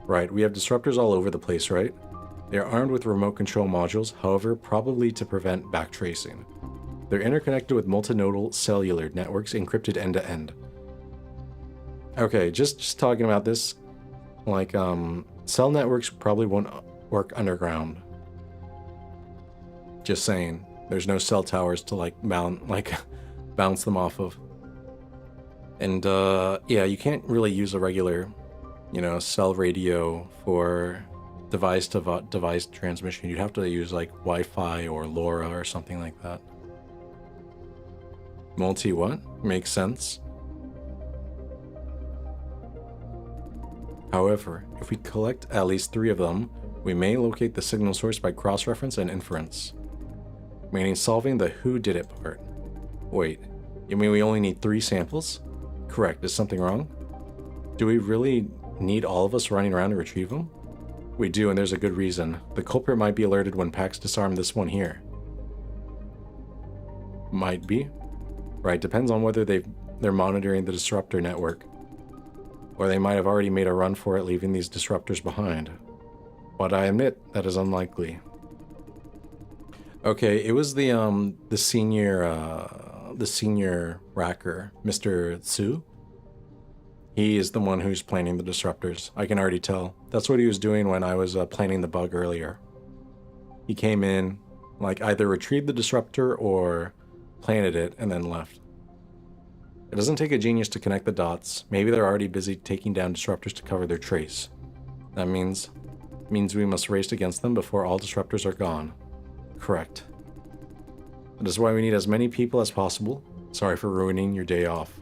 Right, we have disruptors all over the place, right? They are armed with remote control modules, however, probably to prevent backtracing. They're interconnected with multinodal cellular networks encrypted end-to-end. Okay, just talking about this, like, cell networks probably won't work underground. Just saying. There's no cell towers to, bounce them off of. And, yeah, you can't really use a regular, cell radio for device-to-device transmission. You'd have to use, Wi-Fi or LoRa or something like that. Multi-what? Makes sense. However, if we collect at least 3 of them, we may locate the signal source by cross-reference and inference. Meaning solving the who did it part. Wait, you mean we only need 3 samples? Correct, is something wrong? Do we really need all of us running around to retrieve them? We do, and there's a good reason. The culprit might be alerted when Pax disarmed this one here. Might be. Right, depends on whether they're monitoring the disruptor network. Or they might have already made a run for it, leaving these disruptors behind. But I admit that is unlikely. Okay, it was the senior racker, Mr. Tsu. He is the one who's planning the disruptors. I can already tell. That's what he was doing when I was planning the bug earlier. He came in, either retrieved the disruptor or planted it and then left. It doesn't take a genius to connect the dots. Maybe they're already busy taking down disruptors to cover their trace. That means we must race against them before all disruptors are gone. Correct. That is why we need as many people as possible. Sorry for ruining your day off.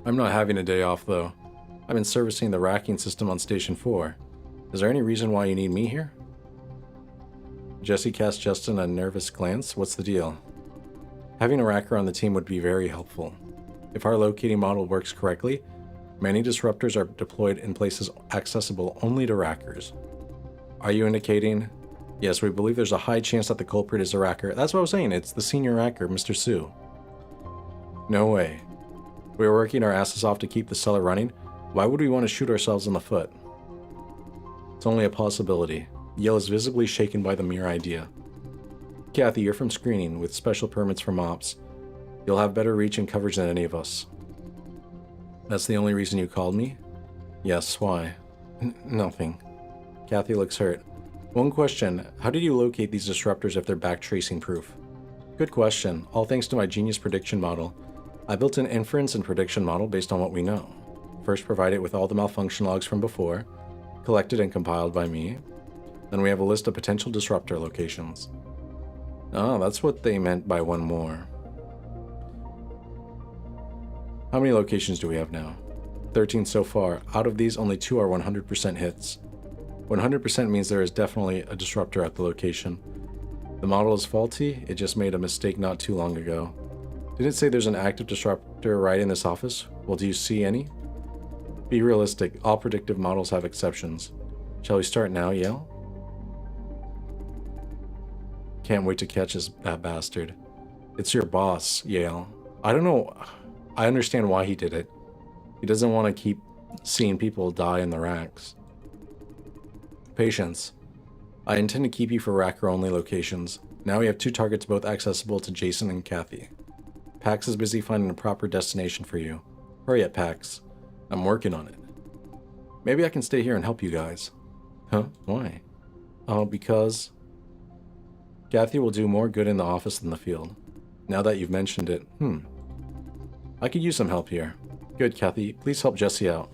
I'm not having a day off, though. I've been servicing the racking system on Station 4. Is there any reason why you need me here? Jesse cast Justin a nervous glance. What's the deal? Having a racker on the team would be very helpful. If our locating model works correctly, many disruptors are deployed in places accessible only to rackers. Are you indicating? Yes, we believe there's a high chance that the culprit is a racker. That's what I was saying, it's the senior racker, Mr. Su. No way. We are working our asses off to keep the cellar running. Why would we want to shoot ourselves in the foot? It's only a possibility. Yale is visibly shaken by the mere idea. Kathy, you're from screening with special permits from ops. You'll have better reach and coverage than any of us. That's the only reason you called me? Yes, why? Nothing. Kathy looks hurt. One question, how did you locate these disruptors if they're backtracing proof? Good question, all thanks to my genius prediction model. I built an inference and prediction model based on what we know. First provide it with all the malfunction logs from before, collected and compiled by me. Then we have a list of potential disruptor locations. Oh, that's what they meant by one more. How many locations do we have now? 13 so far. Out of these, only 2 are 100% hits. 100% means there is definitely a disruptor at the location. The model is faulty, it just made a mistake not too long ago. Did it say there's an active disruptor right in this office? Well, do you see any? Be realistic, all predictive models have exceptions. Shall we start now, Yale? Can't wait to catch that bastard. It's your boss, Yale. I don't know. I understand why he did it. He doesn't want to keep seeing people die in the racks. Patience. I intend to keep you for racker-only locations. Now we have 2 targets both accessible to Jason and Kathy. Pax is busy finding a proper destination for you. Hurry up, Pax. I'm working on it. Maybe I can stay here and help you guys. Huh? Why? Oh, because... Kathy will do more good in the office than the field. Now that you've mentioned it, I could use some help here. Good, Kathy. Please help Jesse out.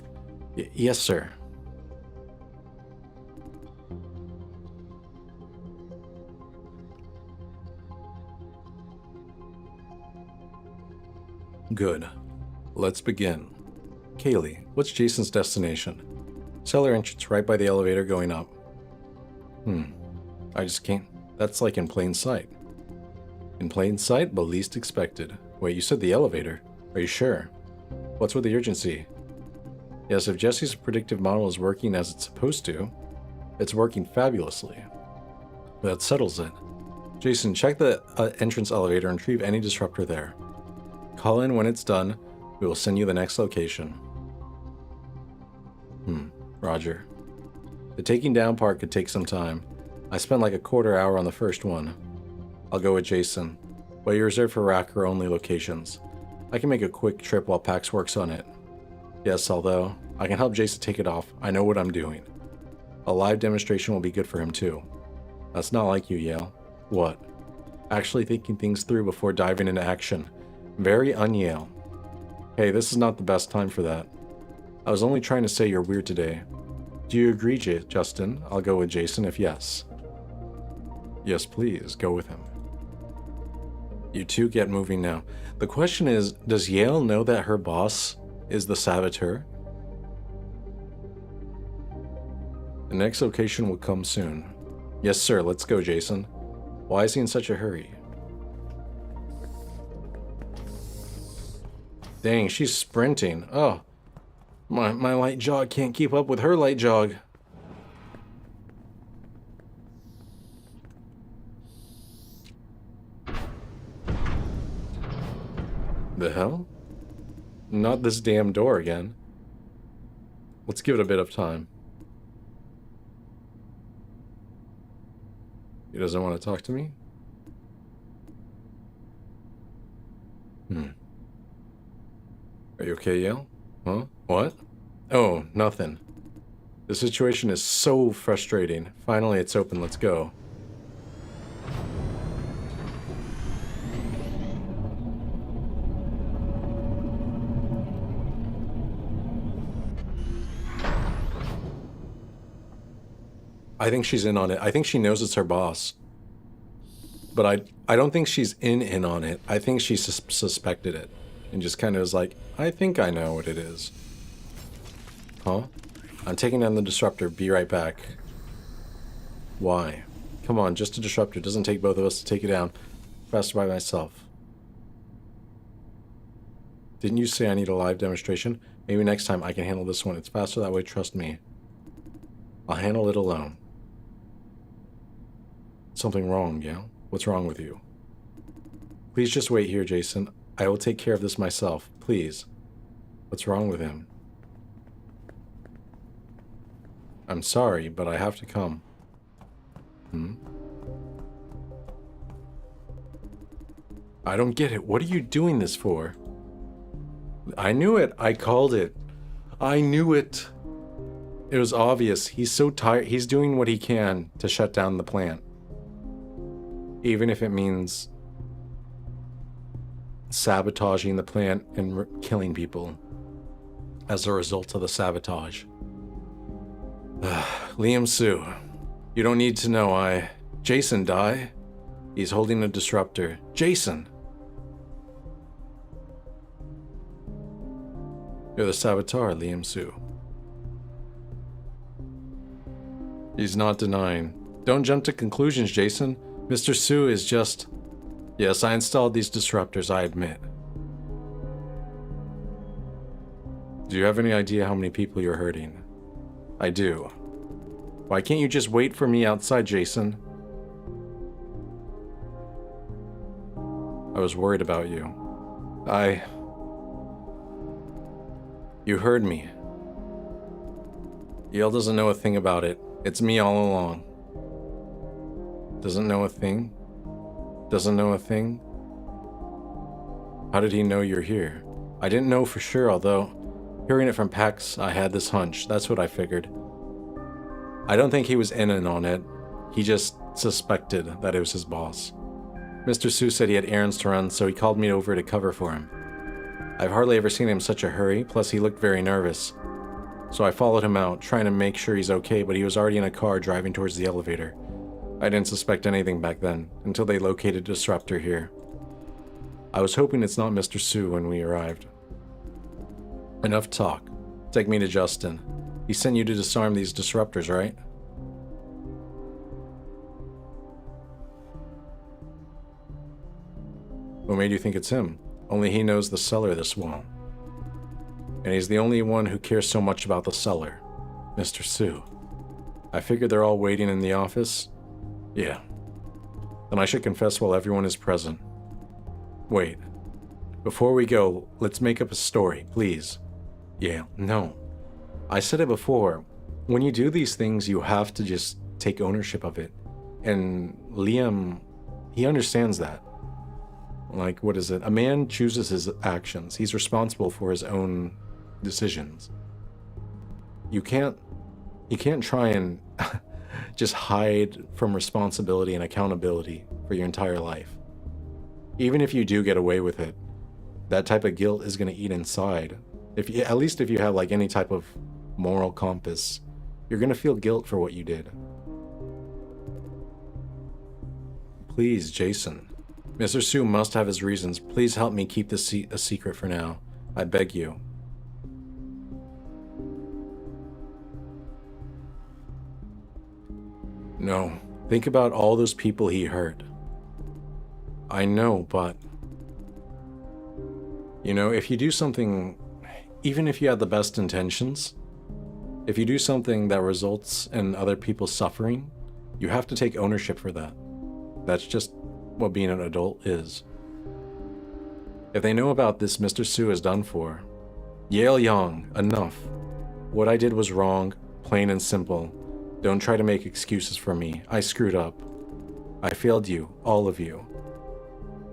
Yes, sir. Good. Let's begin. Kaylee, what's Jason's destination? Cellar entrance right by the elevator going up. I just can't. That's like in plain sight. In plain sight, but least expected. Wait, you said the elevator. Are you sure? What's with the urgency? Yes, if Jesse's predictive model is working as it's supposed to, it's working fabulously. That settles it. Jason, check the entrance elevator and retrieve any disruptor there. Call in when it's done. We will send you the next location. Roger. The taking down part could take some time. I spent like a quarter hour on the first one. I'll go with Jason, but you're reserved for racker-only locations. I can make a quick trip while Pax works on it. Yes, although, I can help Jason take it off. I know what I'm doing. A live demonstration will be good for him too. That's not like you, Yale. What? Actually thinking things through before diving into action. Very un-Yale. Hey, this is not the best time for that. I was only trying to say you're weird today. Do you agree, Justin? I'll go with Jason if yes. Yes, please, go with him. You two get moving now. The question is, does Yale know that her boss is the saboteur? The next location will come soon. Yes, sir, let's go, Jason. Why is he in such a hurry? Dang, she's sprinting. Oh, my light jog can't keep up with her light jog. The hell? Not this damn door again. Let's give it a bit of time. He doesn't want to talk to me? Are you okay, Yale? Huh? What? Oh, nothing. The situation is so frustrating. Finally, it's open. Let's go. I think she's in on it. I think she knows it's her boss. But I don't think she's in on it. I think she suspected it. And just kind of was like, I think I know what it is. Huh? I'm taking down the disruptor. Be right back. Why? Come on, just a disruptor. It doesn't take both of us to take it down. Faster by myself. Didn't you say I need a live demonstration? Maybe next time I can handle this one. It's faster that way, trust me. I'll handle it alone. Something wrong, yeah? What's wrong with you? Please just wait here, Jason. I will take care of this myself. Please. What's wrong with him? I'm sorry, but I have to come. I don't get it. What are you doing this for? I knew it. I called it. I knew it. It was obvious. He's so tired. He's doing what he can to shut down the plant. Even if it means sabotaging the plant and killing people as a result of the sabotage. Liam Sue, you don't need to know. Jason died. He's holding a disruptor. Jason! You're the saboteur, Liam Sue. He's not denying. Don't jump to conclusions, Jason. Mr. Sue is just... Yes, I installed these disruptors, I admit. Do you have any idea how many people you're hurting? I do. Why can't you just wait for me outside, Jason? I was worried about you. You heard me. Yale doesn't know a thing about it. It's me all along. Doesn't know a thing? Doesn't know a thing? How did he know you're here? I didn't know for sure, although hearing it from Pax, I had this hunch. That's what I figured. I don't think he was in on it. He just suspected that it was his boss. Mr. Sue said he had errands to run, so he called me over to cover for him. I've hardly ever seen him in such a hurry, plus he looked very nervous. So I followed him out, trying to make sure he's okay, but he was already in a car driving towards the elevator. I didn't suspect anything back then, until they located a disruptor here. I was hoping it's not Mr. Sue when we arrived. Enough talk. Take me to Justin. He sent you to disarm these disruptors, right? What made you think it's him? Only he knows the cellar this well. And he's the only one who cares so much about the cellar. Mr. Sue. I figured they're all waiting in the office. Yeah. Then I should confess while everyone is present. Wait. Before we go, let's make up a story, please. Yeah, no. I said it before. When you do these things, you have to just take ownership of it. And Liam, he understands that. Like, what is it? A man chooses his actions. He's responsible for his own decisions. You can't try and just hide from responsibility and accountability for your entire life. Even if you do get away with it, that type of guilt is going to eat inside. At least if you have like any type of moral compass, you're going to feel guilt for what you did. Please, Jason. Mr. Sue must have his reasons. Please help me keep this a secret for now. I beg you. No. Think about all those people he hurt. I know, but... You know, if you do something... Even if you have the best intentions, if you do something that results in other people suffering, you have to take ownership for that. That's just what being an adult is. If they know about this, Mr. Sue is done for. Yale Young, enough. What I did was wrong, plain and simple. Don't try to make excuses for me. I screwed up. I failed you, all of you.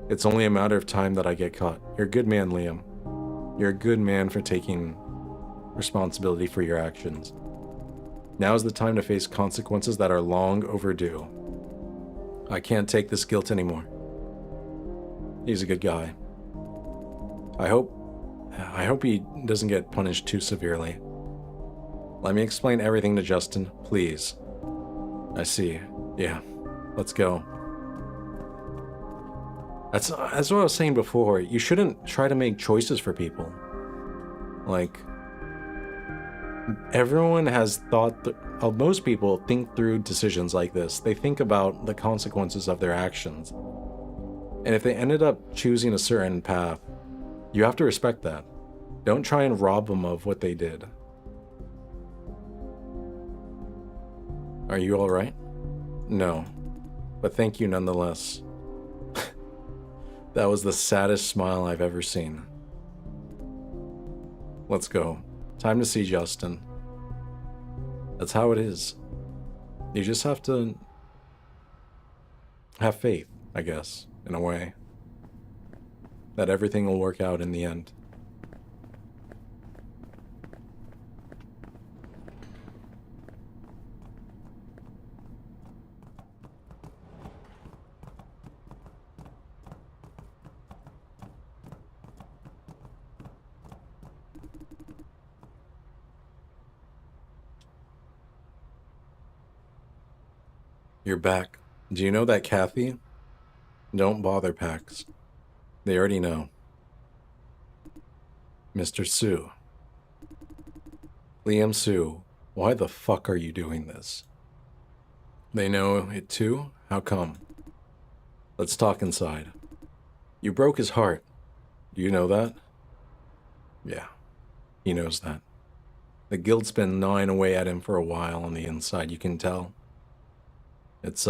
It's only a matter of time that I get caught. You're a good man, Liam. You're a good man for taking responsibility for your actions. Now is the time to face consequences that are long overdue. I can't take this guilt anymore. He's a good guy. I hope he doesn't get punished too severely. Let me explain everything to Justin, please. I see. Yeah, let's go. That's what I was saying before. You shouldn't try to make choices for people. Like, everyone has thought, most people think through decisions like this. They think about the consequences of their actions. And if they ended up choosing a certain path, you have to respect that. Don't try and rob them of what they did. Are you all right? No, but thank you nonetheless. That was the saddest smile I've ever seen. Let's go. Time to see Justin. That's how it is. You just have to have faith, I guess, in a way. That everything will work out in the end. You're back. Do you know that Kathy? Don't bother, Pax. They already know. Mr. Sue. Liam Sue, why the fuck are you doing this? They know it too? How come? Let's talk inside. You broke his heart. Do you know that? Yeah, he knows that. The guilt's been gnawing away at him for a while on the inside, you can tell. It's,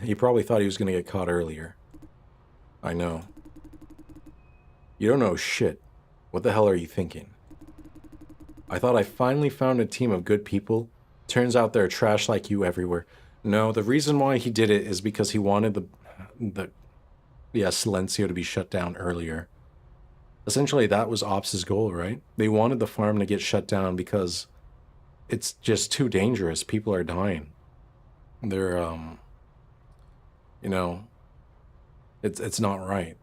he probably thought he was gonna get caught earlier. I know. You don't know shit. What the hell are you thinking? I thought I finally found a team of good people. Turns out there are trash like you everywhere. No, the reason why he did it is because he wanted the Silencio to be shut down earlier. Essentially, that was Ops' goal, right? They wanted the farm to get shut down because it's just too dangerous. People are dying. They're, you know, it's not right.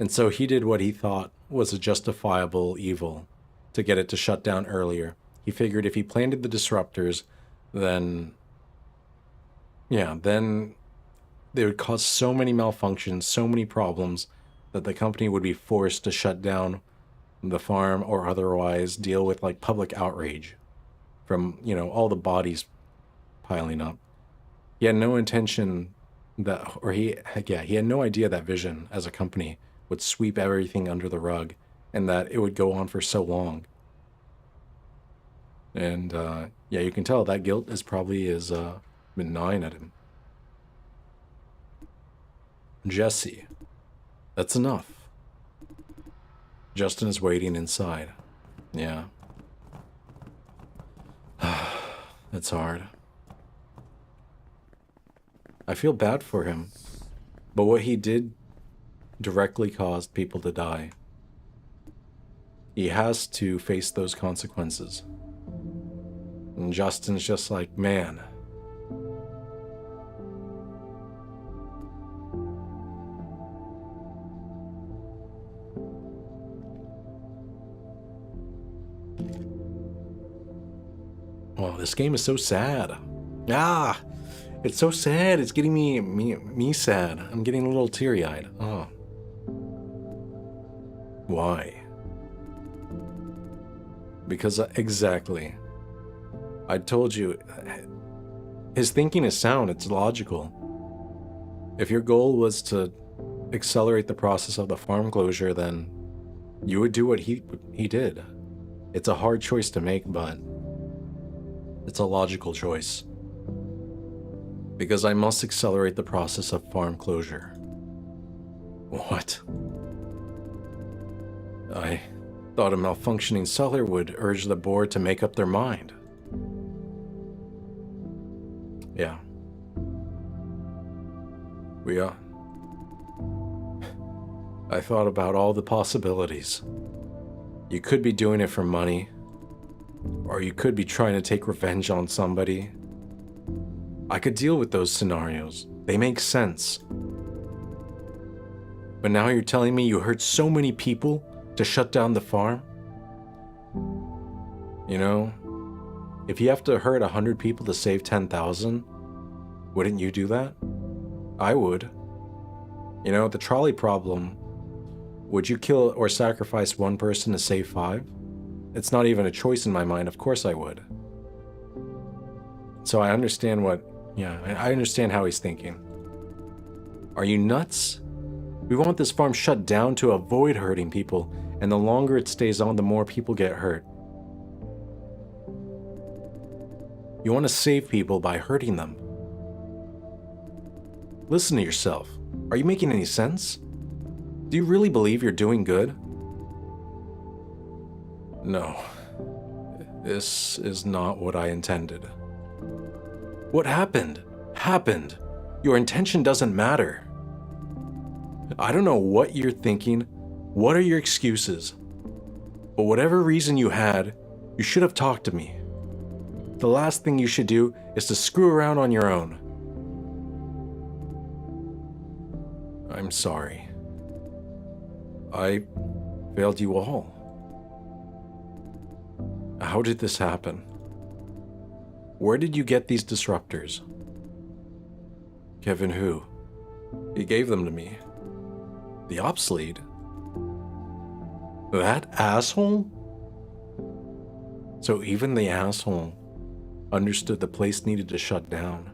And so he did what he thought was a justifiable evil to get it to shut down earlier. He figured if he planted the disruptors, then they would cause so many malfunctions, so many problems, that the company would be forced to shut down the farm or otherwise deal with like public outrage from, all the bodies piling up. He had no intention that, or he had no idea that Vision as a company would sweep everything under the rug and that it would go on for so long. And, you can tell that guilt is probably been gnawing at him. Jesse, that's enough. Justin is waiting inside. Yeah. That's hard. I feel bad for him, but what he did directly caused people to die. He has to face those consequences. And Justin's just like, man. Oh, this game is so sad. It's so sad. It's getting me sad. I'm getting a little teary-eyed. Oh. Why? Because exactly. I told you, his thinking is sound, it's logical. If your goal was to accelerate the process of the farm closure, then you would do what he did. It's a hard choice to make, but it's a logical choice. Because I must accelerate the process of farm closure. What? I thought a malfunctioning seller would urge the board to make up their mind. Yeah. We are. I thought about all the possibilities. You could be doing it for money, or you could be trying to take revenge on somebody. I could deal with those scenarios. They make sense. But now you're telling me you hurt so many people to shut down the farm? If you have to hurt 100 people to save 10,000, wouldn't you do that? I would. The trolley problem, would you kill or sacrifice one person to save 5? It's not even a choice in my mind. Of course I would. So I understand I understand how he's thinking. Are you nuts? We want this farm shut down to avoid hurting people, and the longer it stays on, the more people get hurt. You want to save people by hurting them. Listen to yourself. Are you making any sense? Do you really believe you're doing good? No. This is not what I intended. What happened? Happened. Your intention doesn't matter. I don't know what you're thinking. What are your excuses? But whatever reason you had, you should have talked to me. The last thing you should do is to screw around on your own. I'm sorry. I failed you all. How did this happen? Where did you get these disruptors? Kevin who? He gave them to me. The ops lead? That asshole? So even the asshole understood the place needed to shut down.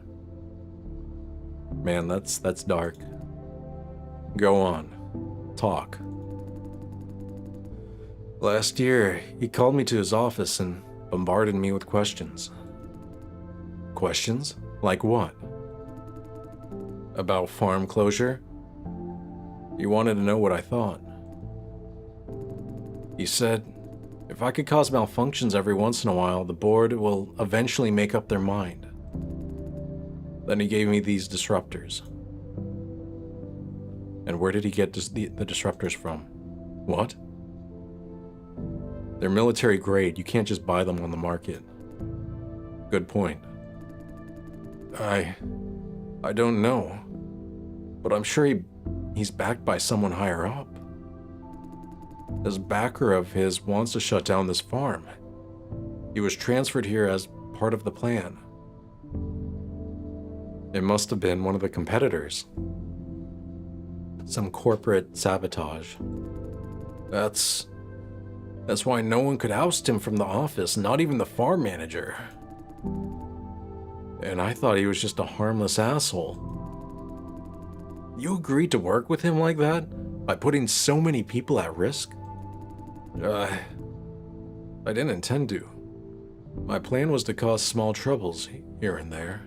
Man, that's dark. Go on. Talk. Last year, he called me to his office and bombarded me with questions. Questions? Like what? About farm closure? He wanted to know what I thought. He said, if I could cause malfunctions every once in a while, the board will eventually make up their mind. Then he gave me these disruptors. And where did he get the disruptors from? What? They're military grade. You can't just buy them on the market. Good point. I don't know. But I'm sure he's backed by someone higher up. This backer of his wants to shut down this farm. He was transferred here as part of the plan. It must have been one of the competitors. Some corporate sabotage. That's why no one could oust him from the office, not even the farm manager. And I thought he was just a harmless asshole. You agreed to work with him like that? By putting so many people at risk? I didn't intend to. My plan was to cause small troubles here and there.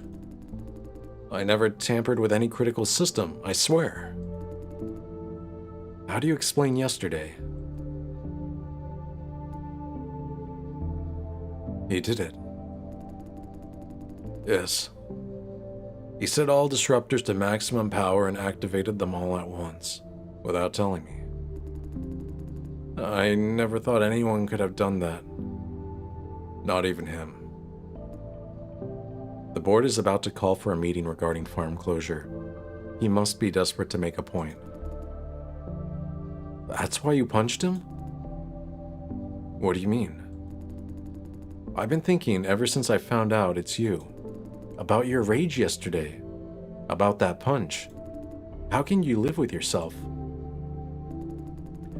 I never tampered with any critical system, I swear. How do you explain yesterday? He did it. Yes. He set all disruptors to maximum power and activated them all at once, without telling me. I never thought anyone could have done that. Not even him. The board is about to call for a meeting regarding farm closure. He must be desperate to make a point. That's why you punched him? What do you mean? I've been thinking ever since I found out it's you. About your rage yesterday. About that punch. How can you live with yourself?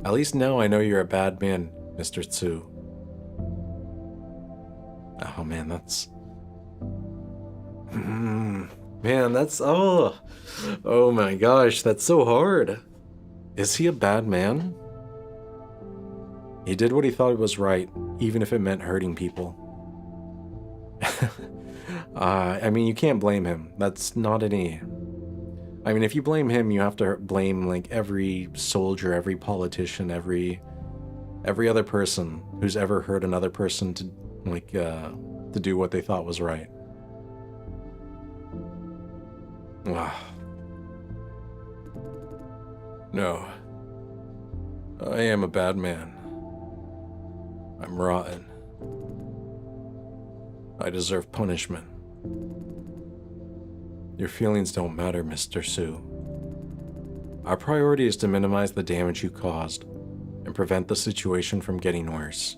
At least now I know you're a bad man, Mr. Tsu. Oh man, that's... Man, that's... Oh my gosh, that's so hard. Is he a bad man? He did what he thought was right, even if it meant hurting people. I mean, you can't blame him. That's not any... I mean, if you blame him, you have to blame, like, every soldier, every politician, every other person who's ever hurt another person to, like, to do what they thought was right. No. I am a bad man. I'm rotten. I deserve punishment. Your feelings don't matter, Mr. Tsu. Our priority is to minimize the damage you caused and prevent the situation from getting worse.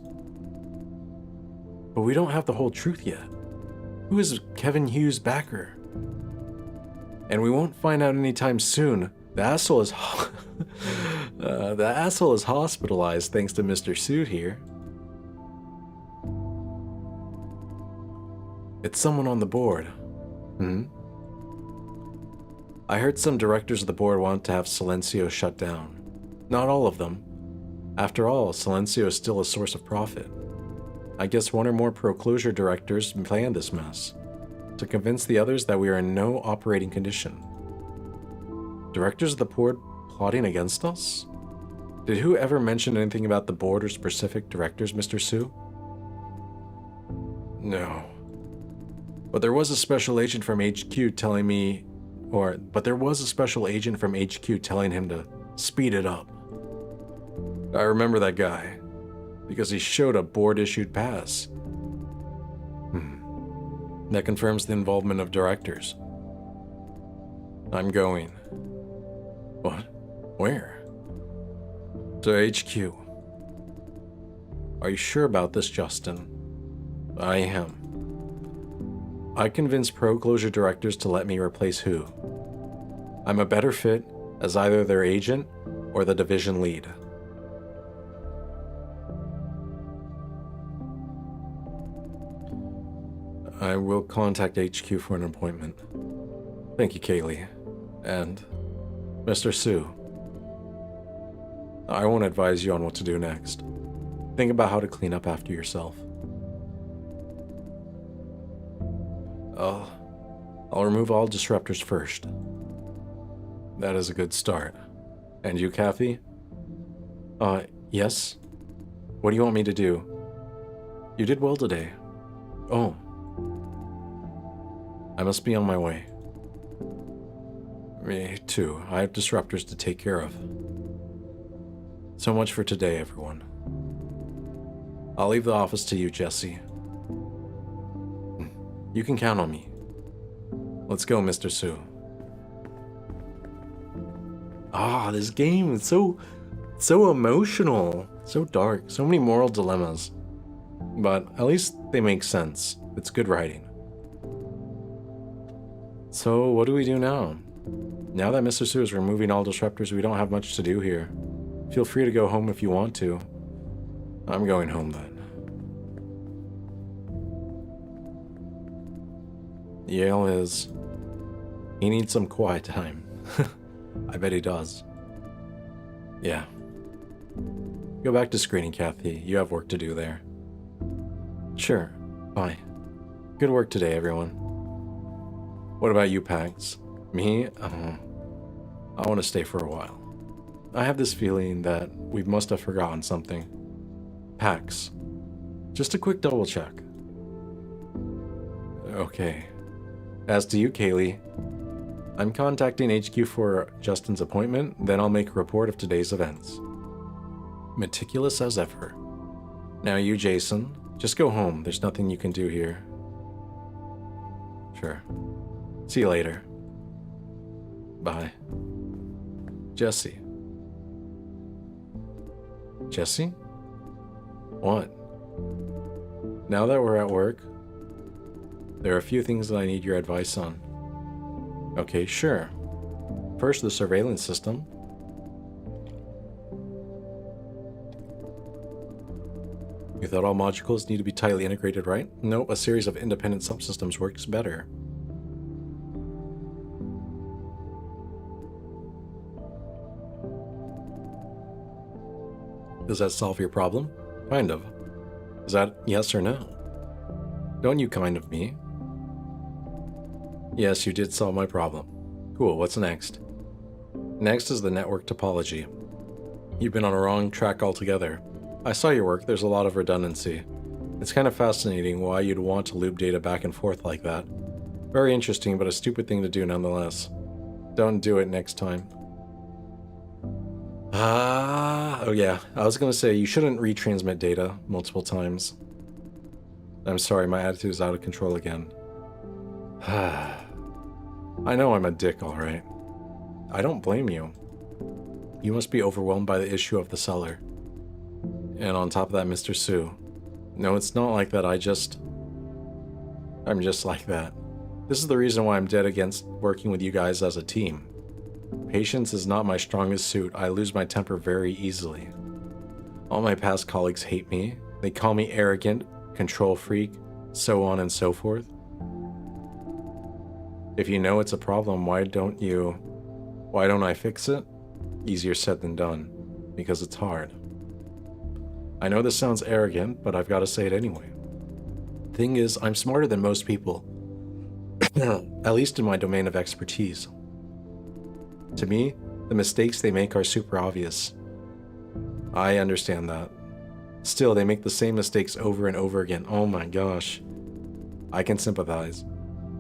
But we don't have the whole truth yet. Who is Kevin Hughes' backer? And we won't find out anytime soon. The asshole is the asshole is hospitalized thanks to Mr. Tsu here. It's someone on the board. I heard some directors of the board want to have Silencio shut down. Not all of them. After all, Silencio is still a source of profit. I guess one or more pro-closure directors planned this mess, to convince the others that we are in no operating condition. Directors of the board plotting against us? Did who ever mention anything about the board or specific directors, Mr. Tsu? No. But there was a special agent from HQ telling me, but there was a special agent from HQ telling him to speed it up. I remember that guy, because he showed a board-issued pass. That confirms the involvement of directors. I'm going. What? Where? To HQ. Are you sure about this, Justin? I am. I convinced pro-closure directors to let me replace who? I'm a better fit as either their agent or the division lead. I will contact HQ for an appointment. Thank you, Kaylee. And Mr. Sue. I won't advise you on what to do next. Think about how to clean up after yourself. I'll remove all disruptors first. That is a good start. And you, Kathy? Yes? What do you want me to do? You did well today. Oh. I must be on my way. Me too. I have disruptors to take care of. So much for today, everyone. I'll leave the office to you, Jesse. You can count on me. Let's go, Mr. Sue. This game is so emotional, so dark, so many moral dilemmas. But at least they make sense. It's good writing. So what do we do now? Now that Mr. Sue is removing all disruptors, we don't have much to do here. Feel free to go home if you want to. I'm going home then. Yale is... He needs some quiet time. I bet he does. Yeah. Go back to screening, Kathy. You have work to do there. Sure. Bye. Good work today, everyone. What about you, Pax? Me? I want to stay for a while. I have this feeling that we must have forgotten something. Pax. Just a quick double check. Okay. As to you, Kaylee, I'm contacting HQ for Justin's appointment, then I'll make a report of today's events. Meticulous as ever. Now you, Jason, just go home. There's nothing you can do here. Sure. See you later. Bye. Jesse. Jesse? What? Now that we're at work, there are a few things that I need your advice on. Okay, sure. First, the surveillance system. You thought all modules need to be tightly integrated, right? No, a series of independent subsystems works better. Does that solve your problem? Kind of. Is that yes or no? Don't you kind of me? Yes, you did solve my problem. Cool, what's next? Next is the network topology. You've been on a wrong track altogether. I saw your work, there's a lot of redundancy. It's kind of fascinating why you'd want to loop data back and forth like that. Very interesting, but a stupid thing to do nonetheless. Don't do it next time. Oh yeah, I was gonna say you shouldn't retransmit data multiple times. I'm sorry, my attitude is out of control again. I know I'm a dick, alright. I don't blame you. You must be overwhelmed by the issue of the cellar. And on top of that, Mr. Sue. No, it's not like that, I'm just like that. This is the reason why I'm dead against working with you guys as a team. Patience is not my strongest suit. I lose my temper very easily. All my past colleagues hate me. They call me arrogant, control freak, so on and so forth. If you know it's a problem, why don't I fix it? Easier said than done, because it's hard. I know this sounds arrogant, but I've got to say it anyway. Thing is, I'm smarter than most people, at least in my domain of expertise. To me, the mistakes they make are super obvious. I understand that. Still, they make the same mistakes over and over again. Oh my gosh. I can sympathize.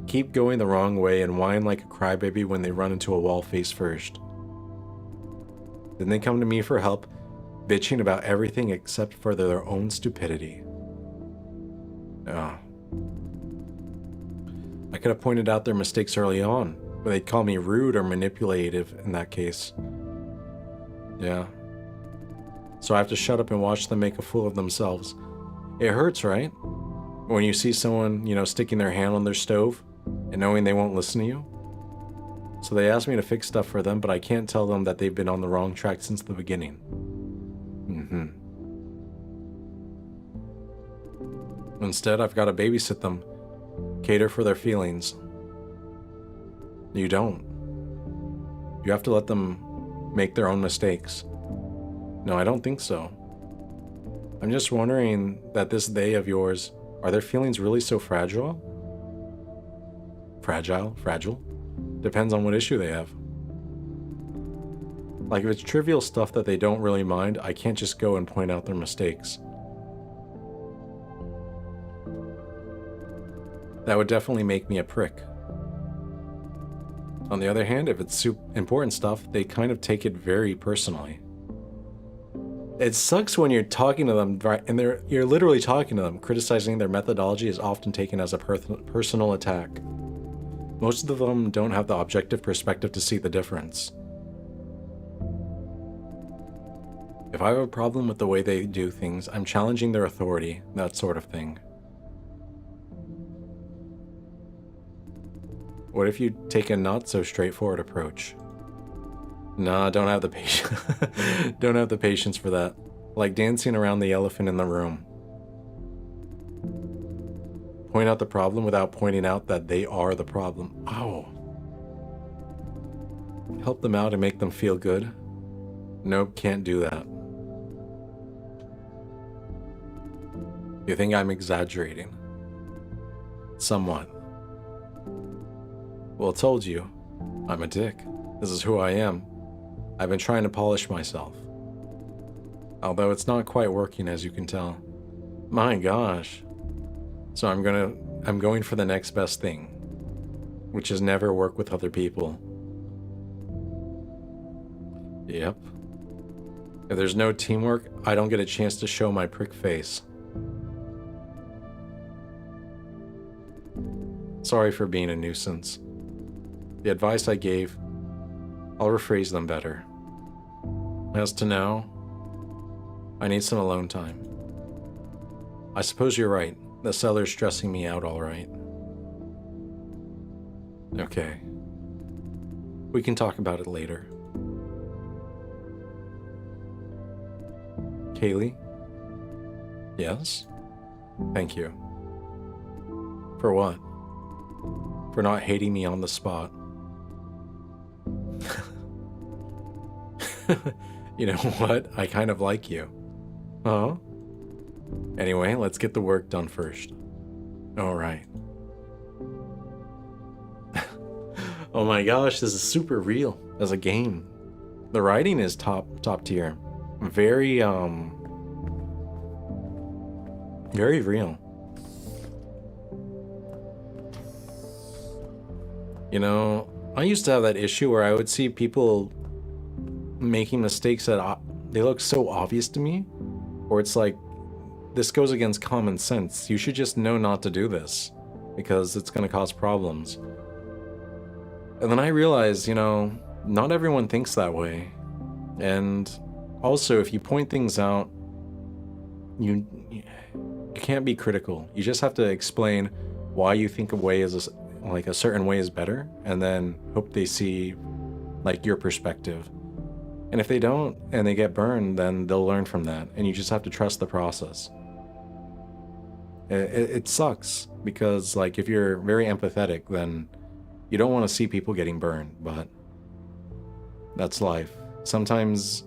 Keep going the wrong way and whine like a crybaby when they run into a wall face first. Then they come to me for help, bitching about everything except for their own stupidity. I could have pointed out their mistakes early on, but they'd call me rude or manipulative in that case. Yeah. So I have to shut up and watch them make a fool of themselves. It hurts, right? When you see someone, sticking their hand on their stove and knowing they won't listen to you. So they ask me to fix stuff for them, but I can't tell them that they've been on the wrong track since the beginning. Instead, I've got to babysit them, cater for their feelings. You don't. You have to let them make their own mistakes. No, I don't think so. I'm just wondering that this they of yours, are their feelings really so fragile? Fragile? Depends on what issue they have. Like if it's trivial stuff that they don't really mind, I can't just go and point out their mistakes. That would definitely make me a prick. On the other hand, if it's important stuff, they kind of take it very personally. It sucks when you're talking to them, right, and you're literally talking to them. Criticizing their methodology is often taken as a personal attack. Most of them don't have the objective perspective to see the difference. If I have a problem with the way they do things, I'm challenging their authority, that sort of thing. What if you take a not so straightforward approach? Nah, don't have the patience. Don't have the patience for that. Like dancing around the elephant in the room. Point out the problem without pointing out that they are the problem. Oh. Help them out and make them feel good? Nope, can't do that. You think I'm exaggerating? Somewhat. Well, told you. I'm a dick. This is who I am. I've been trying to polish myself. Although it's not quite working, as you can tell. My gosh. So I'm going for the next best thing, which is never work with other people. Yep. If there's no teamwork, I don't get a chance to show my prick face. Sorry for being a nuisance. The advice I gave, I'll rephrase them better. As to now, I need some alone time. I suppose you're right. The seller's stressing me out all right. Okay. We can talk about it later. Kaylee? Yes? Thank you. For what? For not hating me on the spot. You know what? I kind of like you. Huh? Anyway, let's get the work done first. Alright. Oh my gosh, this is super real as a game. The writing is top tier. Very real. You know, I used to have that issue where I would see people making mistakes that they look so obvious to me, or it's like, this goes against common sense. You should just know not to do this because it's going to cause problems. And then I realized, not everyone thinks that way. And also, if you point things out, you can't be critical. You just have to explain why you think a way is a certain way is better, and then hope they see your perspective. And if they don't and they get burned, then they'll learn from that, and you just have to trust the process. It sucks because if you're very empathetic, then you don't want to see people getting burned, but that's life. Sometimes,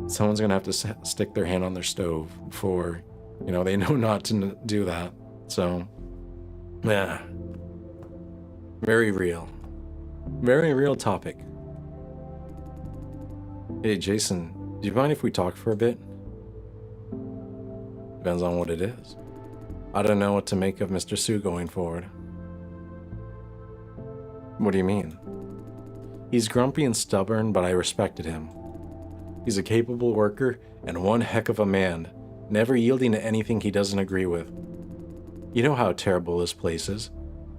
someone's gonna have to stick their hand on their stove before, they know not to do that. So, yeah. Very real. Very real topic. Hey, Jason, do you mind if we talk for a bit? Depends on what it is. I don't know what to make of Mr. Sue going forward. What do you mean? He's grumpy and stubborn, but I respected him. He's a capable worker and one heck of a man, never yielding to anything he doesn't agree with. You know how terrible this place is.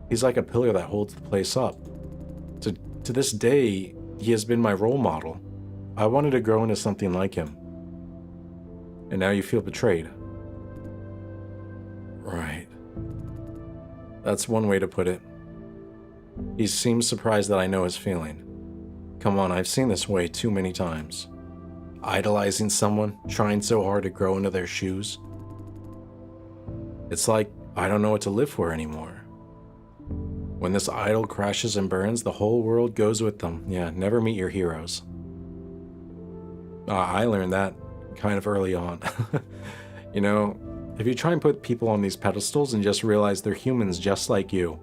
He's like a pillar that holds the place up. To this day, he has been my role model. I wanted to grow into something like him. And now you feel betrayed. That's one way to put it. He seems surprised that I know his feeling. Come on, I've seen this way too many times. Idolizing someone, trying so hard to grow into their shoes. It's like I don't know what to live for anymore. When this idol crashes and burns, the whole world goes with them. Yeah, never meet your heroes. I learned that kind of early on. You know, if you try and put people on these pedestals and just realize they're humans just like you,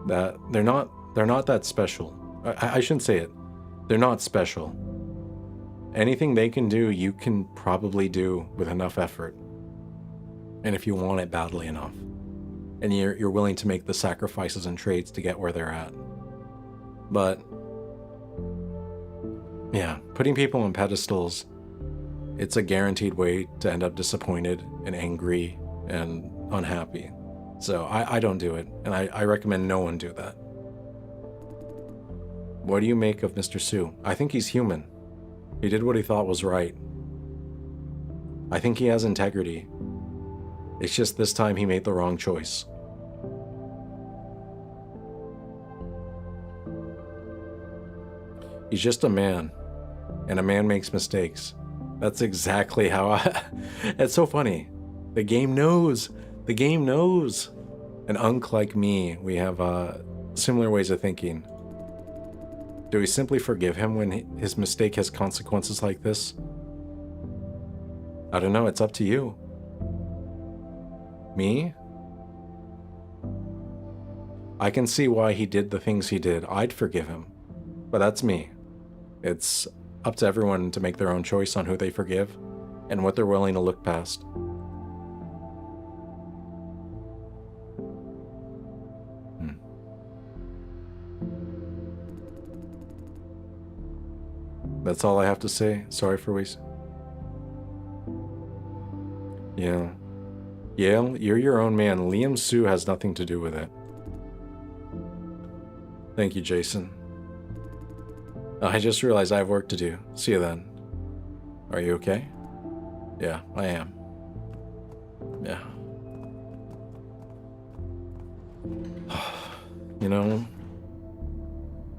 that they're not that special. I shouldn't say it. They're not special. Anything they can do, you can probably do with enough effort. And if you want it badly enough. And you're willing to make the sacrifices and trades to get where they're at. But yeah, putting people on pedestals, it's a guaranteed way to end up disappointed and angry and unhappy. So I don't do it, and I recommend no one do that. What do you make of Mr. Sue? I think he's human. He did what he thought was right. I think he has integrity. It's just this time he made the wrong choice. He's just a man, and a man makes mistakes. That's exactly how I... It's so funny. The game knows. The game knows. An unk like me, we have similar ways of thinking. Do we simply forgive him when his mistake has consequences like this? I don't know, it's up to you. Me? I can see why he did the things he did. I'd forgive him. But that's me. It's up to everyone to make their own choice on who they forgive and what they're willing to look past. That's all I have to say. Sorry for wasting. Yeah. Yale, you're your own man. Liam Sue has nothing to do with it. Thank you, Jason. I just realized I have work to do. See you then. Are you okay? Yeah, I am. Yeah. You know,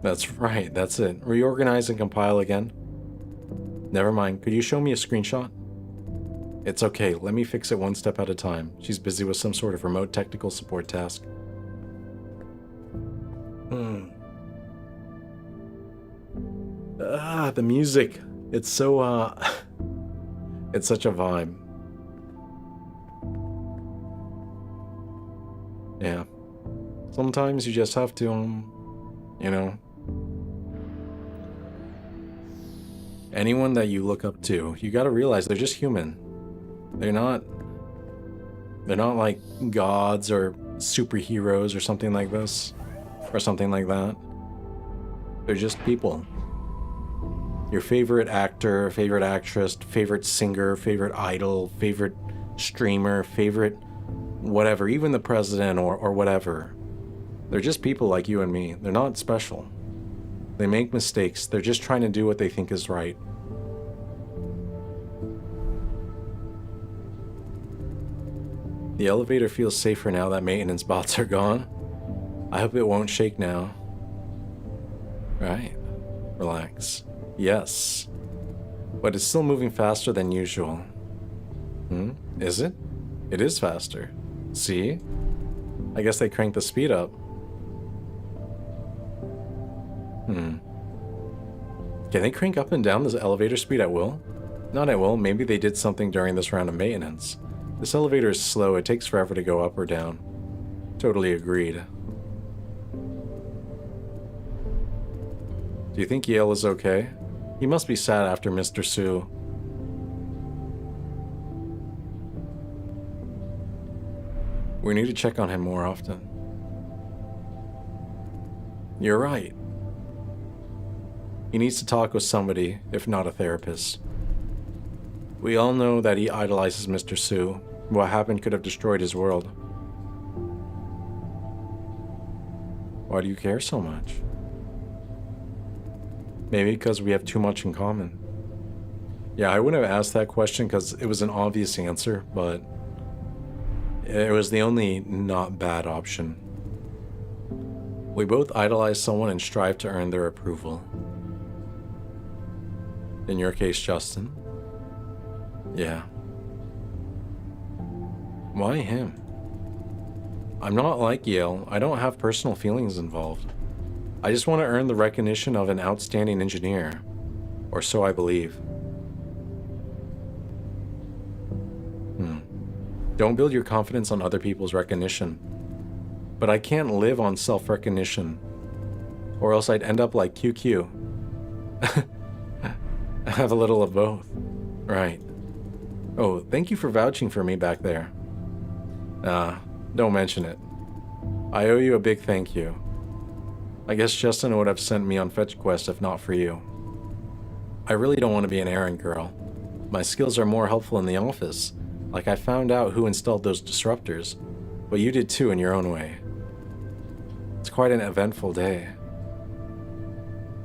that's right, that's it. Reorganize and compile again. Never mind, could you show me a screenshot? It's okay, let me fix it one step at a time. She's busy with some sort of remote technical support task. The music. It's so, it's such a vibe. Yeah. Sometimes you just have to, you know. Anyone that you look up to, you gotta realize they're just human. They're not like gods or superheroes or something like this. Or something like that. They're just people. Your favorite actor, favorite actress, favorite singer, favorite idol, favorite streamer, favorite whatever, even the president or whatever. They're just people like you and me. They're not special. They make mistakes. They're just trying to do what they think is right. The elevator feels safer now that maintenance bots are gone. I hope it won't shake now. Right. Relax. Yes. But it's still moving faster than usual. Is it? It is faster. See? I guess they cranked the speed up. Can they crank up and down this elevator speed at will? Not at will. Maybe they did something during this round of maintenance. This elevator is slow. It takes forever to go up or down. Totally agreed. Do you think Yale is okay? He must be sad after Mr. Sue. We need to check on him more often. You're right. He needs to talk with somebody, if not a therapist. We all know that he idolizes Mr. Sue. What happened could have destroyed his world. Why do you care so much? Maybe because we have too much in common. Yeah, I wouldn't have asked that question because it was an obvious answer, but It was the only not bad option. We both idolize someone and strive to earn their approval. In your case, Justin. Yeah. Why him? I'm not like Yale. I don't have personal feelings involved. I just want to earn the recognition of an outstanding engineer. Or so I believe. Don't build your confidence on other people's recognition. But I can't live on self-recognition. Or else I'd end up like QQ. I have a little of both. Right. Oh, thank you for vouching for me back there. Don't mention it. I owe you a big thank you. I guess Justin would have sent me on fetch quest if not for you. I really don't want to be an errand girl. My skills are more helpful in the office. Like I found out who installed those disruptors. But you did too in your own way. It's quite an eventful day.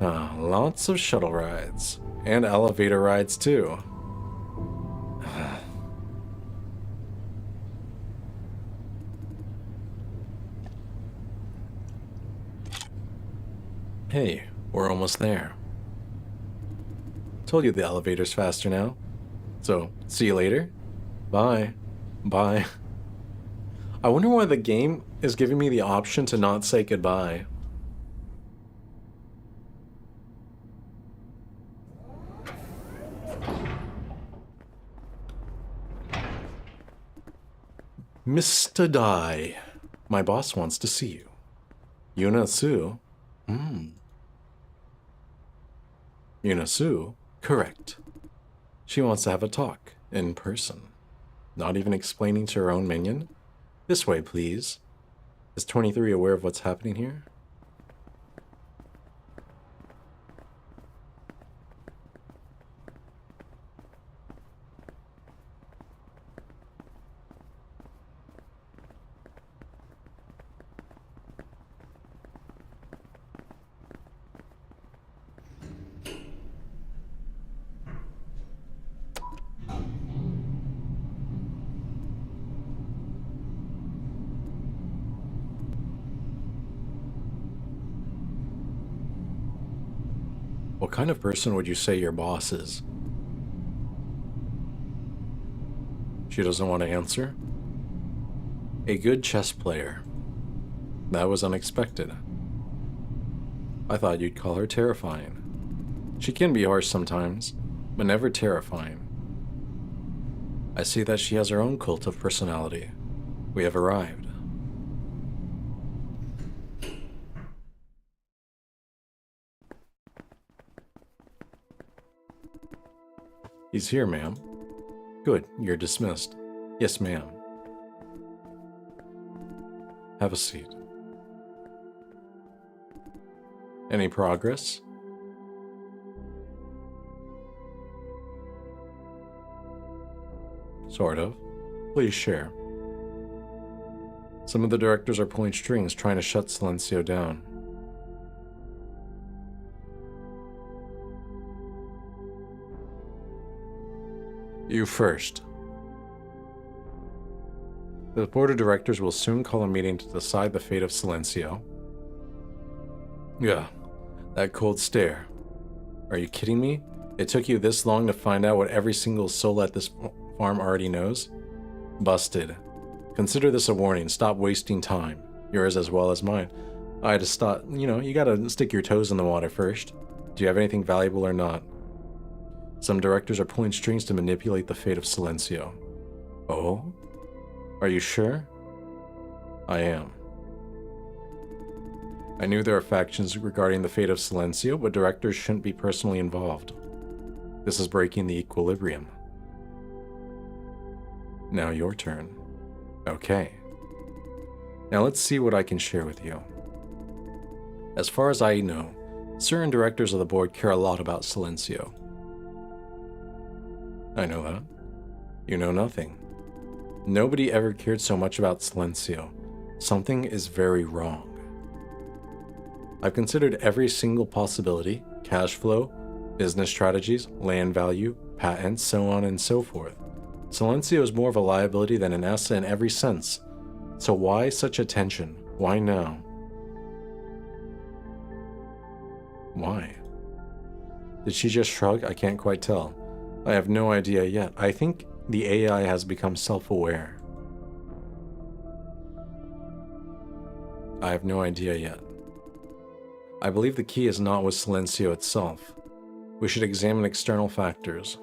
Lots of shuttle rides. And elevator rides too. Hey, we're almost there. Told you the elevator's faster now. So, see you later. Bye. Bye. I wonder why the game is giving me the option to not say goodbye. Mr. Dai, my boss wants to see you. Yuna Su? Yuna Su? Correct. She wants to have a talk, in person. Not even explaining to her own minion? This way, please. Is 23 aware of what's happening here? What kind of person would you say your boss is? She doesn't want to answer? A good chess player. That was unexpected. I thought you'd call her terrifying. She can be harsh sometimes, but never terrifying. I see that she has her own cult of personality. We have arrived. He's here, ma'am. Good, you're dismissed. Yes, ma'am. Have a seat. Any progress? Sort of. Please share. Some of the directors are pulling strings trying to shut Silencio down. You first. The board of directors will soon call a meeting to decide the fate of Silencio. Yeah, that cold stare. Are you kidding me? It took you this long to find out what every single soul at this farm already knows? Busted. Consider this a warning. Stop wasting time. Yours as well as mine. I just thought, you gotta stick your toes in the water first. Do you have anything valuable or not? Some directors are pulling strings to manipulate the fate of Silencio. Oh? Are you sure? I am. I knew there are factions regarding the fate of Silencio, but directors shouldn't be personally involved. This is breaking the equilibrium. Now your turn. Okay. Now let's see what I can share with you. As far as I know, certain directors of the board care a lot about Silencio. I know that. You know nothing. Nobody ever cared so much about Silencio. Something is very wrong. I've considered every single possibility, cash flow, business strategies, land value, patents, so on and so forth. Silencio is more of a liability than an asset in every sense. So why such attention? Why now? Why? Did she just shrug? I can't quite tell. I have no idea yet. I think the AI has become self-aware. I have no idea yet. I believe the key is not with Silencio itself. We should examine external factors.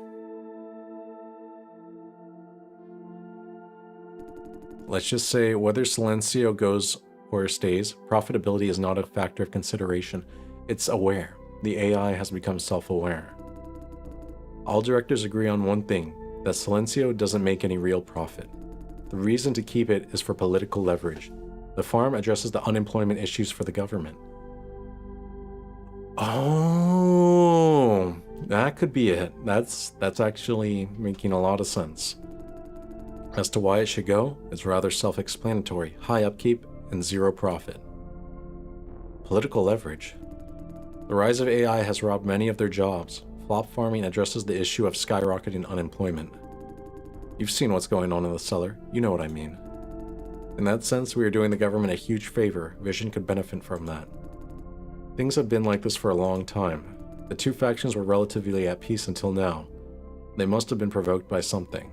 Let's just say whether Silencio goes or stays, profitability is not a factor of consideration. It's aware. The AI has become self-aware. All directors agree on one thing, that Silencio doesn't make any real profit. The reason to keep it is for political leverage. The farm addresses the unemployment issues for the government. Oh, that could be it. That's actually making a lot of sense. As to why it should go, it's rather self-explanatory. High upkeep and zero profit. Political leverage. The rise of AI has robbed many of their jobs. Flop farming addresses the issue of skyrocketing unemployment. You've seen what's going on in the cellar. You know what I mean. In that sense, we are doing the government a huge favor. Vision could benefit from that. Things have been like this for a long time. The two factions were relatively at peace until now. They must have been provoked by something.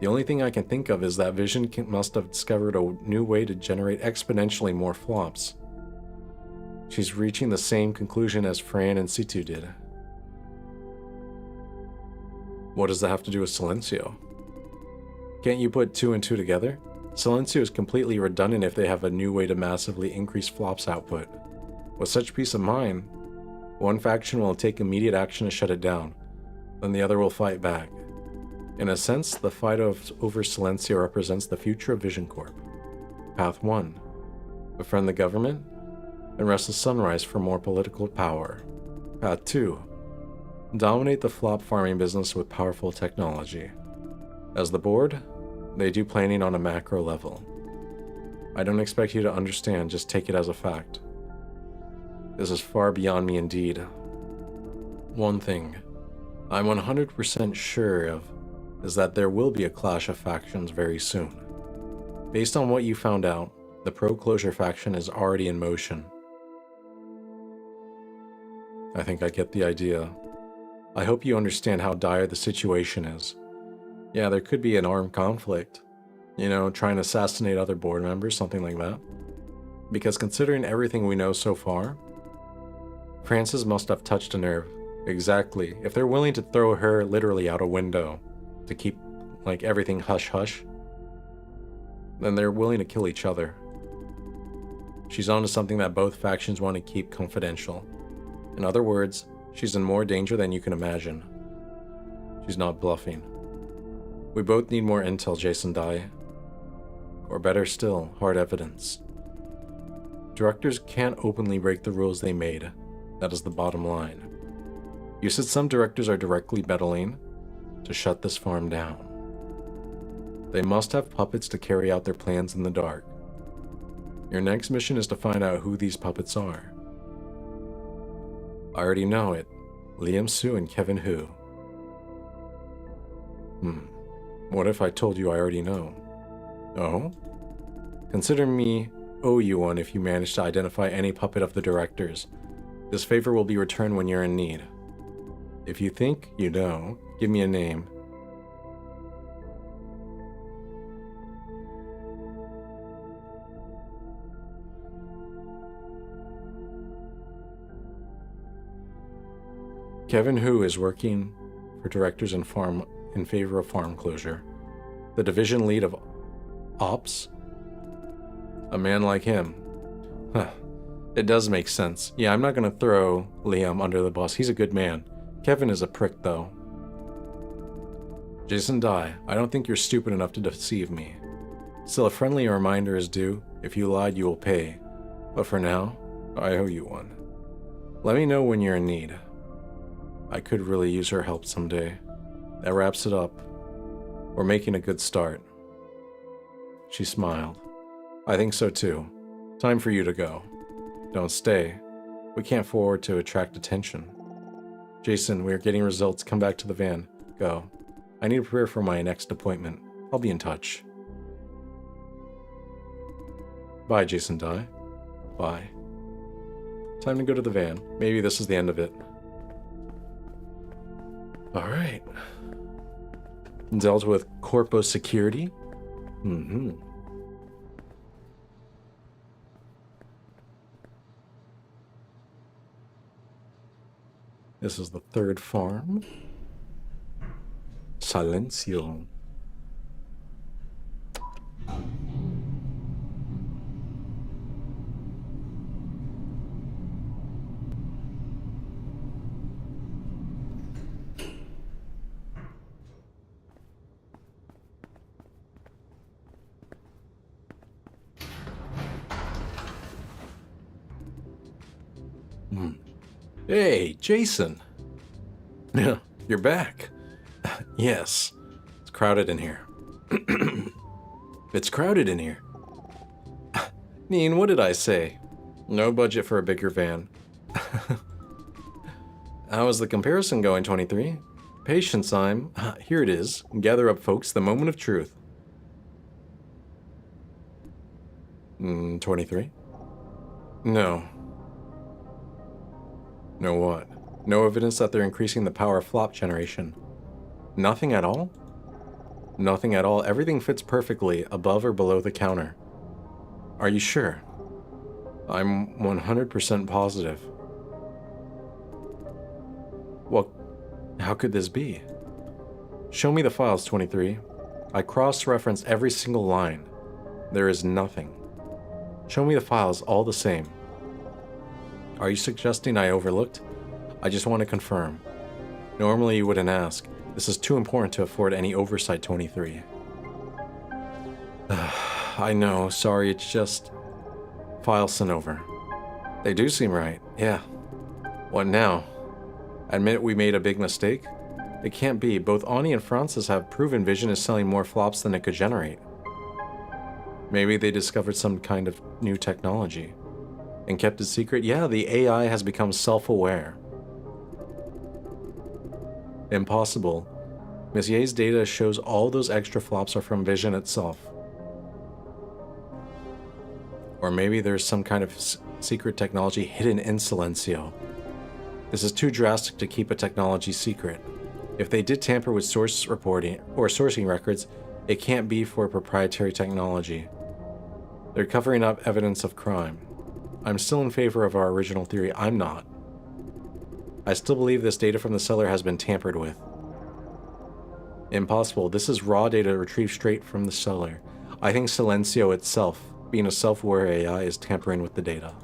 The only thing I can think of is that Vision must have discovered a new way to generate exponentially more flops. She's reaching the same conclusion as Fran and Situ did. What does that have to do with Silencio? Can't you put two and two together? Silencio is completely redundant if they have a new way to massively increase flops output. With such peace of mind, one faction will take immediate action to shut it down, then the other will fight back. In a sense, the fight over Silencio represents the future of Vision Corp. Path 1. Befriend the government, and rest the sunrise for more political power. Path 2. Dominate the flop farming business with powerful technology. As the board, they do planning on a macro level. I don't expect you to understand, just take it as a fact. This is far beyond me indeed. One thing I'm 100% sure of is that there will be a clash of factions very soon. Based on what you found out, the pro-closure faction is already in motion. I think I get the idea. I hope you understand how dire the situation is. Yeah, there could be an armed conflict. You know, trying to assassinate other board members, something like that. Because considering everything we know so far, Francis must have touched a nerve. Exactly. If they're willing to throw her literally out a window to keep, like, everything hush-hush, then they're willing to kill each other. She's onto something that both factions want to keep confidential. In other words, she's in more danger than you can imagine. She's not bluffing. We both need more intel, Jason Dye. Or better still, hard evidence. Directors can't openly break the rules they made. That is the bottom line. You said some directors are directly meddling to shut this farm down. They must have puppets to carry out their plans in the dark. Your next mission is to find out who these puppets are. I already know it. Liam Su and Kevin Hu. What if I told you I already know? Oh? Consider me owe you one if you manage to identify any puppet of the directors. This favor will be returned when you're in need. If you think you know, give me a name. Kevin Hu is working for directors in favor of farm closure. The division lead of ops? A man like him. Huh. It does make sense. Yeah, I'm not gonna throw Liam under the bus. He's a good man. Kevin is a prick, though. Jason Dye, I don't think you're stupid enough to deceive me. Still, a friendly reminder is due. If you lied, you will pay. But for now, I owe you one. Let me know when you're in need. I could really use her help someday. That wraps it up. We're making a good start. She smiled. I think so too. Time for you to go. Don't stay. We can't afford to attract attention. Jason, we are getting results. Come back to the van. Go. I need to prepare for my next appointment. I'll be in touch. Bye, Jason Dye. Bye. Time to go to the van. Maybe this is the end of it. Alright. Dealt with Corpo security. This is the third farm. Silencio. Hey, Jason. Yeah, you're back. Yes. It's crowded in here. It's crowded in here. Neen, what did I say? No budget for a bigger van. How's the comparison going, 23? Patience, here it is. Gather up, folks, the moment of truth. 23? No. No what? No evidence that they're increasing the power of flop generation. Nothing at all? Nothing at all. Everything fits perfectly above or below the counter. Are you sure? I'm 100% positive. Well, how could this be? Show me the files, 23. I cross-referenced every single line. There is nothing. Show me the files all the same. Are you suggesting I overlooked? I just want to confirm. Normally you wouldn't ask. This is too important to afford any oversight, 23. I know, sorry, it's just... Files sent over. They do seem right, yeah. What now? Admit we made a big mistake? It can't be. Both Ani and Francis have proven Vision is selling more flops than it could generate. Maybe they discovered some kind of new technology. And kept it secret? Yeah, the AI has become self-aware. Impossible. Messier's data shows all those extra flops are from Vision itself. Or maybe there's some kind of secret technology hidden in Silencio. This is too drastic to keep a technology secret. If they did tamper with source reporting or sourcing records, it can't be for proprietary technology. They're covering up evidence of crime. I'm still in favor of our original theory. I'm not. I still believe this data from the seller has been tampered with. Impossible. This is raw data retrieved straight from the seller. I think Silencio itself, being a self-aware AI, is tampering with the data.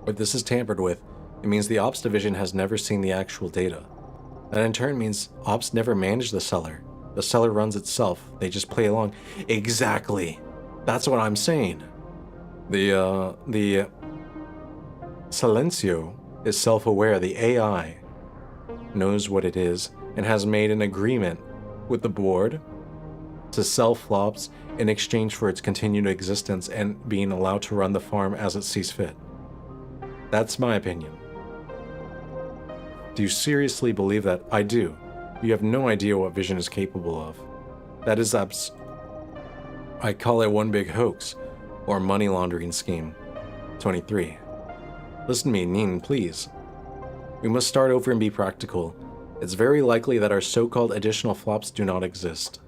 If this is tampered with, it means the Ops division has never seen the actual data. That in turn means Ops never managed the seller. The seller runs itself. They just play along. Exactly. That's what I'm saying. The Silencio is self-aware. The AI knows what it is and has made an agreement with the board to sell flops in exchange for its continued existence and being allowed to run the farm as it sees fit. That's my opinion. Do you seriously believe that? I do. You have no idea what Vision is capable of. That is I call it one big hoax, or money laundering scheme. 23. Listen to me, Nin, please. We must start over and be practical. It's very likely that our so-called additional flops do not exist.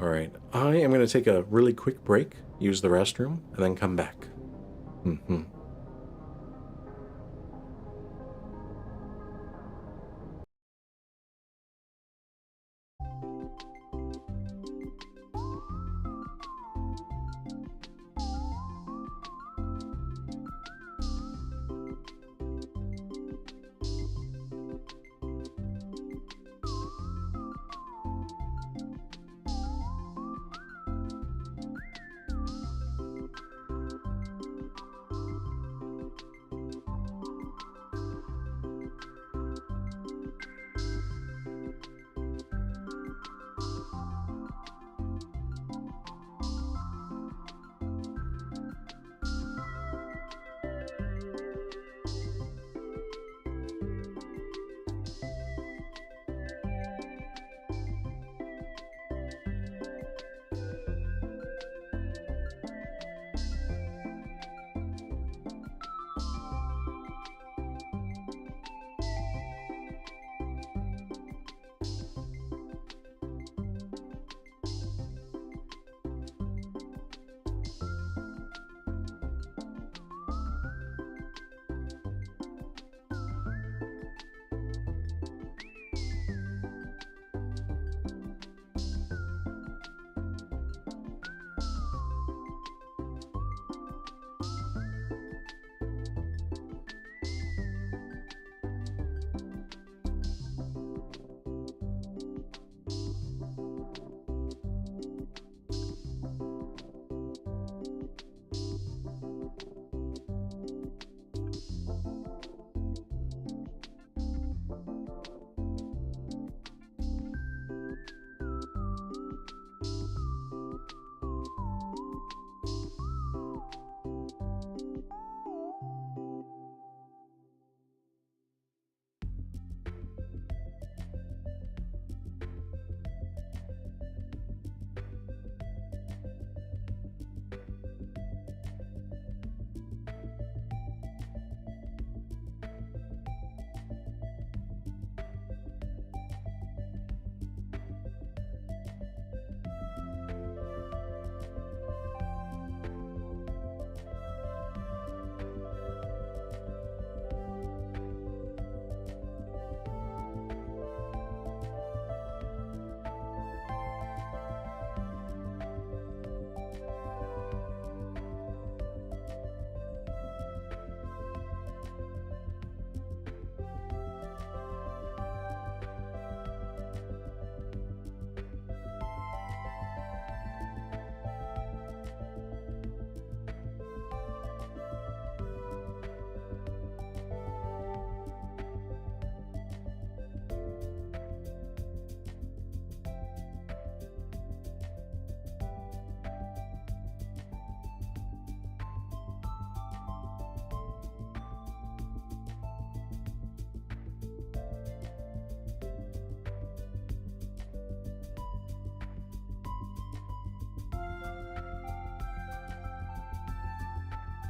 Alright, I am going to take a really quick break, use the restroom, and then come back.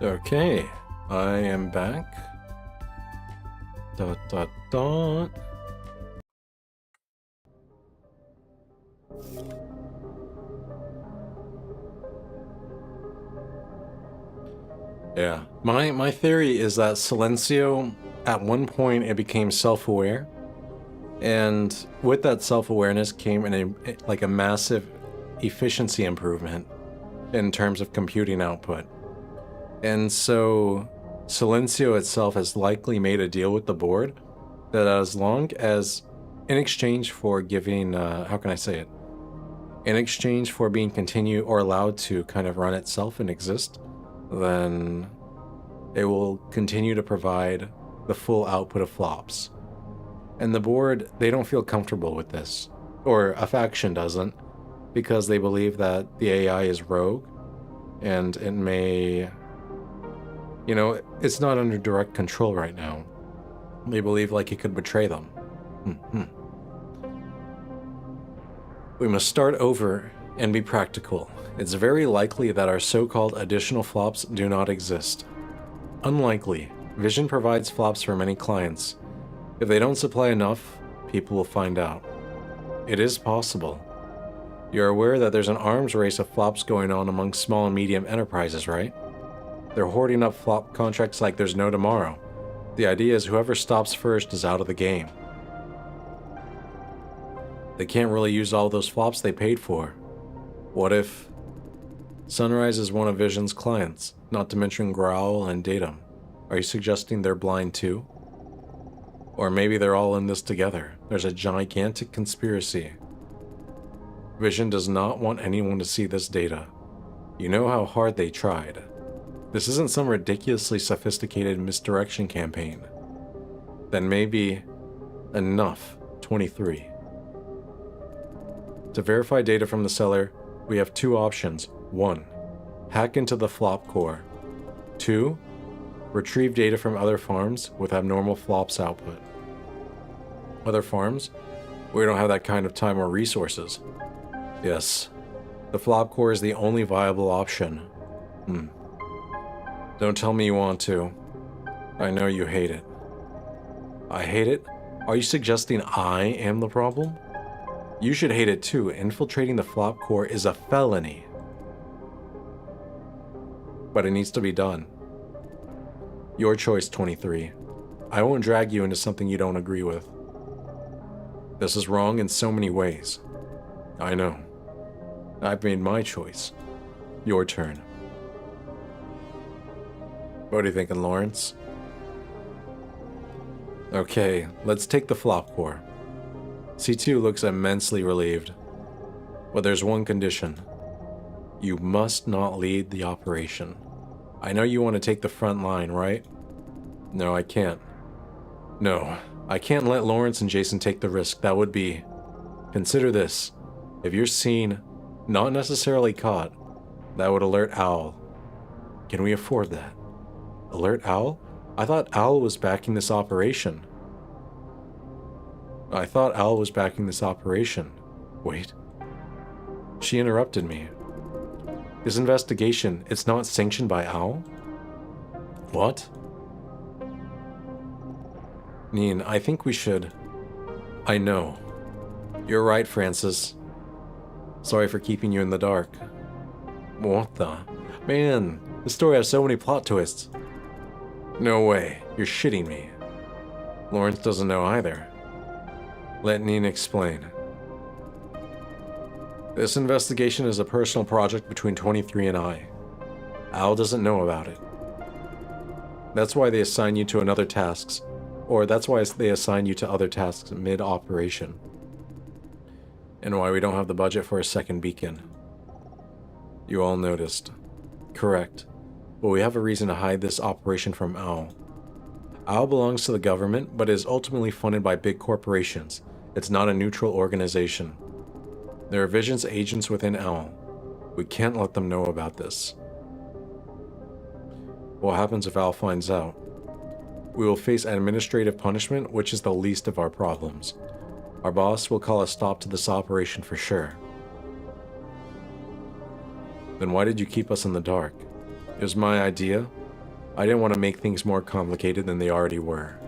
Okay, I am back. Dot dot dot. Yeah, my theory is that Silencio, at one point, it became self-aware, and with that self-awareness came a massive efficiency improvement in terms of computing output. And so Silencio itself has likely made a deal with the board that as long as, in exchange for giving, how can I say it? In exchange for being continued or allowed to kind of run itself and exist, then it will continue to provide the full output of flops. And the board, they don't feel comfortable with this, or a faction doesn't, because they believe that the AI is rogue, and it may, you know, it's not under direct control right now. They believe like it could betray them. We must start over and be practical. It's very likely that our so-called additional flops do not exist. Unlikely. Vision provides flops for many clients. If they don't supply enough, people will find out. It is possible. You're aware that there's an arms race of flops going on among small and medium enterprises, right? They're hoarding up flop contracts like there's no tomorrow. The idea is whoever stops first is out of the game. They can't really use all those flops they paid for. What if Sunrise is one of Vision's clients, not to mention Growl and Datum? Are you suggesting they're blind too? Or maybe they're all in this together. There's a gigantic conspiracy. Vision does not want anyone to see this data. You know how hard they tried. This isn't some ridiculously sophisticated misdirection campaign. Then maybe enough, 23. To verify data from the seller, we have two options. 1. Hack into the flop core. 2. Retrieve data from other farms with abnormal flops output. Other farms? We don't have that kind of time or resources. Yes, the flop core is the only viable option. Don't tell me you want to. I know you hate it. I hate it? Are you suggesting I am the problem? You should hate it too. Infiltrating the flop core is a felony. But it needs to be done. Your choice, 23. I won't drag you into something you don't agree with. This is wrong in so many ways. I know. I've made my choice. Your turn. What are you thinking, Lawrence? Okay, let's take the flop core. C2 looks immensely relieved. But there's one condition. You must not lead the operation. I know you want to take the front line, right? No, I can't. No, I can't let Lawrence and Jason take the risk. That would be... Consider this. If you're seen, not necessarily caught, that would alert Owl. Can we afford that? Alert Owl? I thought Owl was backing this operation. Wait. She interrupted me. This investigation, it's not sanctioned by Owl? What? Neen, I think we should... I know. You're right, Francis. Sorry for keeping you in the dark. What the... Man, this story has so many plot twists. No way, you're shitting me. Lawrence doesn't know either. Let Neen explain. This investigation is a personal project between 23 and I. Al doesn't know about it. That's why they assign you to other tasks mid-operation. And why we don't have the budget for a second beacon. You all noticed. Correct. But we have a reason to hide this operation from Owl. Owl belongs to the government, but is ultimately funded by big corporations. It's not a neutral organization. There are Vision's agents within Owl. We can't let them know about this. What happens if Owl finds out? We will face administrative punishment, which is the least of our problems. Our boss will call a stop to this operation for sure. Then why did you keep us in the dark? It was my idea. I didn't want to make things more complicated than they already were.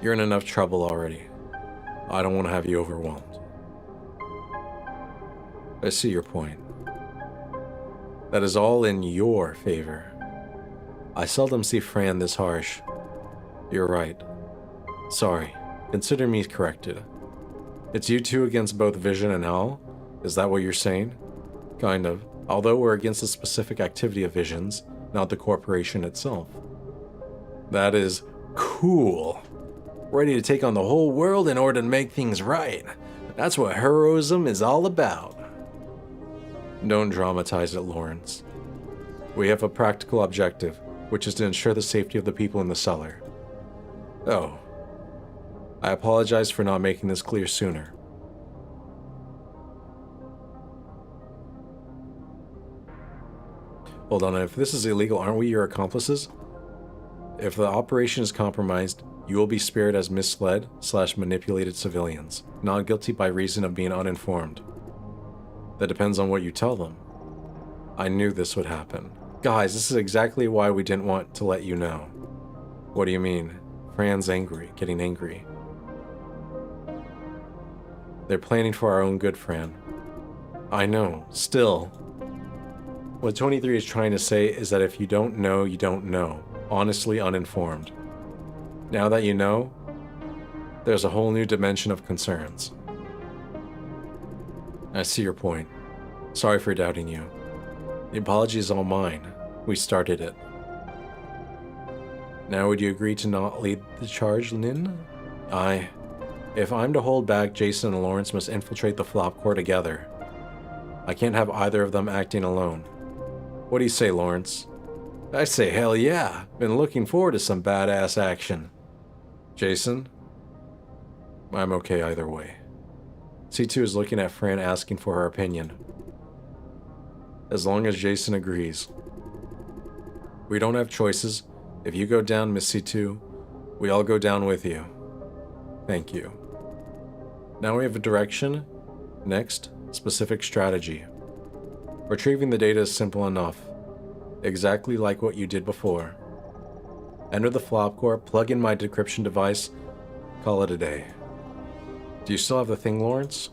You're in enough trouble already. I don't want to have you overwhelmed. I see your point. That is all in your favor. I seldom see Fran this harsh. You're right. Sorry. Consider me corrected. It's you two against both Vision and Al? Is that what you're saying? Kind of. Although we're against the specific activity of Visions, not the corporation itself. That is cool. Ready to take on the whole world in order to make things right. That's what heroism is all about. Don't dramatize it, Lawrence. We have a practical objective, which is to ensure the safety of the people in the cellar. Oh. I apologize for not making this clear sooner. Hold on, if this is illegal, aren't we your accomplices? If the operation is compromised, you will be spared as misled/manipulated civilians, not guilty by reason of being uninformed. That depends on what you tell them. I knew this would happen. Guys, this is exactly why we didn't want to let you know. What do you mean? Fran's angry, getting angry. They're planning for our own good, Fran. I know, still. What 23 is trying to say is that if you don't know, you don't know. Honestly uninformed. Now that you know, there's a whole new dimension of concerns. I see your point. Sorry for doubting you. The apology is all mine. We started it. Now would you agree to not lead the charge, Nin? If I'm to hold back, Jason and Lawrence must infiltrate the Flop Corps together. I can't have either of them acting alone. What do you say, Lawrence? I say hell yeah. Been looking forward to some badass action. Jason? I'm okay either way. C2 is looking at Fran asking for her opinion. As long as Jason agrees. We don't have choices. If you go down, Miss C2, we all go down with you. Thank you. Now we have a direction. Next, specific strategy. Retrieving the data is simple enough. Exactly like what you did before. Enter the Flop Corps, plug in my decryption device, call it a day. Do you still have the thing, Lawrence?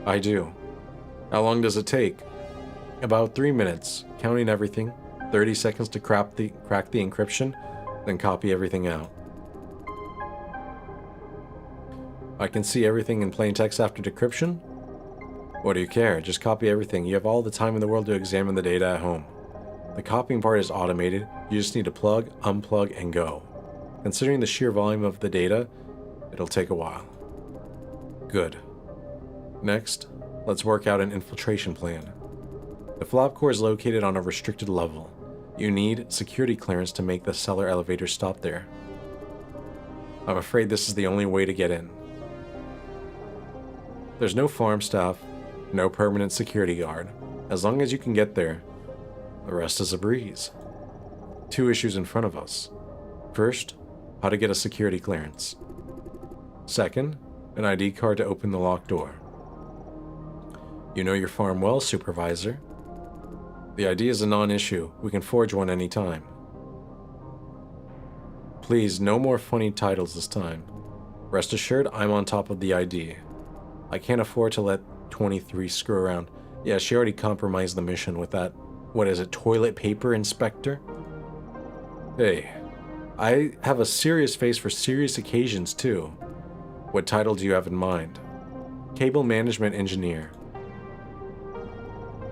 I do. How long does it take? About 3 minutes, counting everything, 30 seconds to crack the encryption, then copy everything out. I can see everything in plain text after decryption? What do you care? Just copy everything. You have all the time in the world to examine the data at home. The copying part is automated. You just need to plug, unplug, and go. Considering the sheer volume of the data, it'll take a while. Good. Next, let's work out an infiltration plan. The Flop Corps is located on a restricted level. You need security clearance to make the cellar elevator stop there. I'm afraid this is the only way to get in. There's no farm staff, no permanent security guard. As long as you can get there, the rest is a breeze. 2 issues in front of us. First, how to get a security clearance. Second, an ID card to open the locked door. You know your farm well, Supervisor. The ID is a non-issue. We can forge one anytime. Please, no more funny titles this time. Rest assured, I'm on top of the ID. I can't afford to let 23 screw around. Yeah, she already compromised the mission with that, what is it, toilet paper inspector? Hey, I have a serious face for serious occasions too. What title do you have in mind? Cable Management Engineer.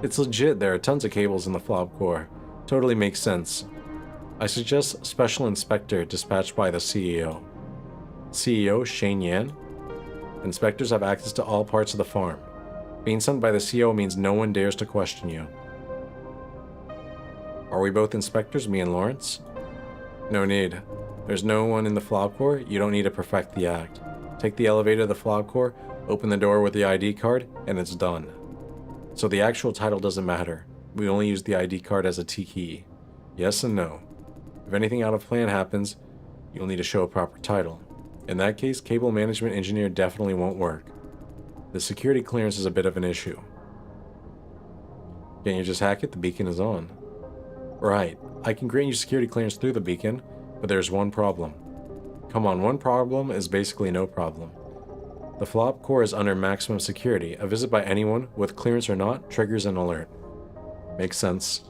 It's legit, there are tons of cables in the Flop Corps. Totally makes sense. I suggest Special Inspector dispatched by the CEO. CEO Shane Yan? Inspectors have access to all parts of the farm. Being sent by the CEO means no one dares to question you. Are we both inspectors, me and Lawrence? No need. There's no one in the Flop Corps, you don't need to perfect the act. Take the elevator to the Flop Corps, open the door with the ID card, and it's done. So the actual title doesn't matter. We only use the ID card as a T-key. Yes and no. If anything out of plan happens, you'll need to show a proper title. In that case, Cable Management Engineer definitely won't work. The security clearance is a bit of an issue. Can't you just hack it? The beacon is on. Right. I can grant you security clearance through the beacon, but there's one problem. Come on, one problem is basically no problem. The flop core is under maximum security. A visit by anyone, with clearance or not, triggers an alert. Makes sense.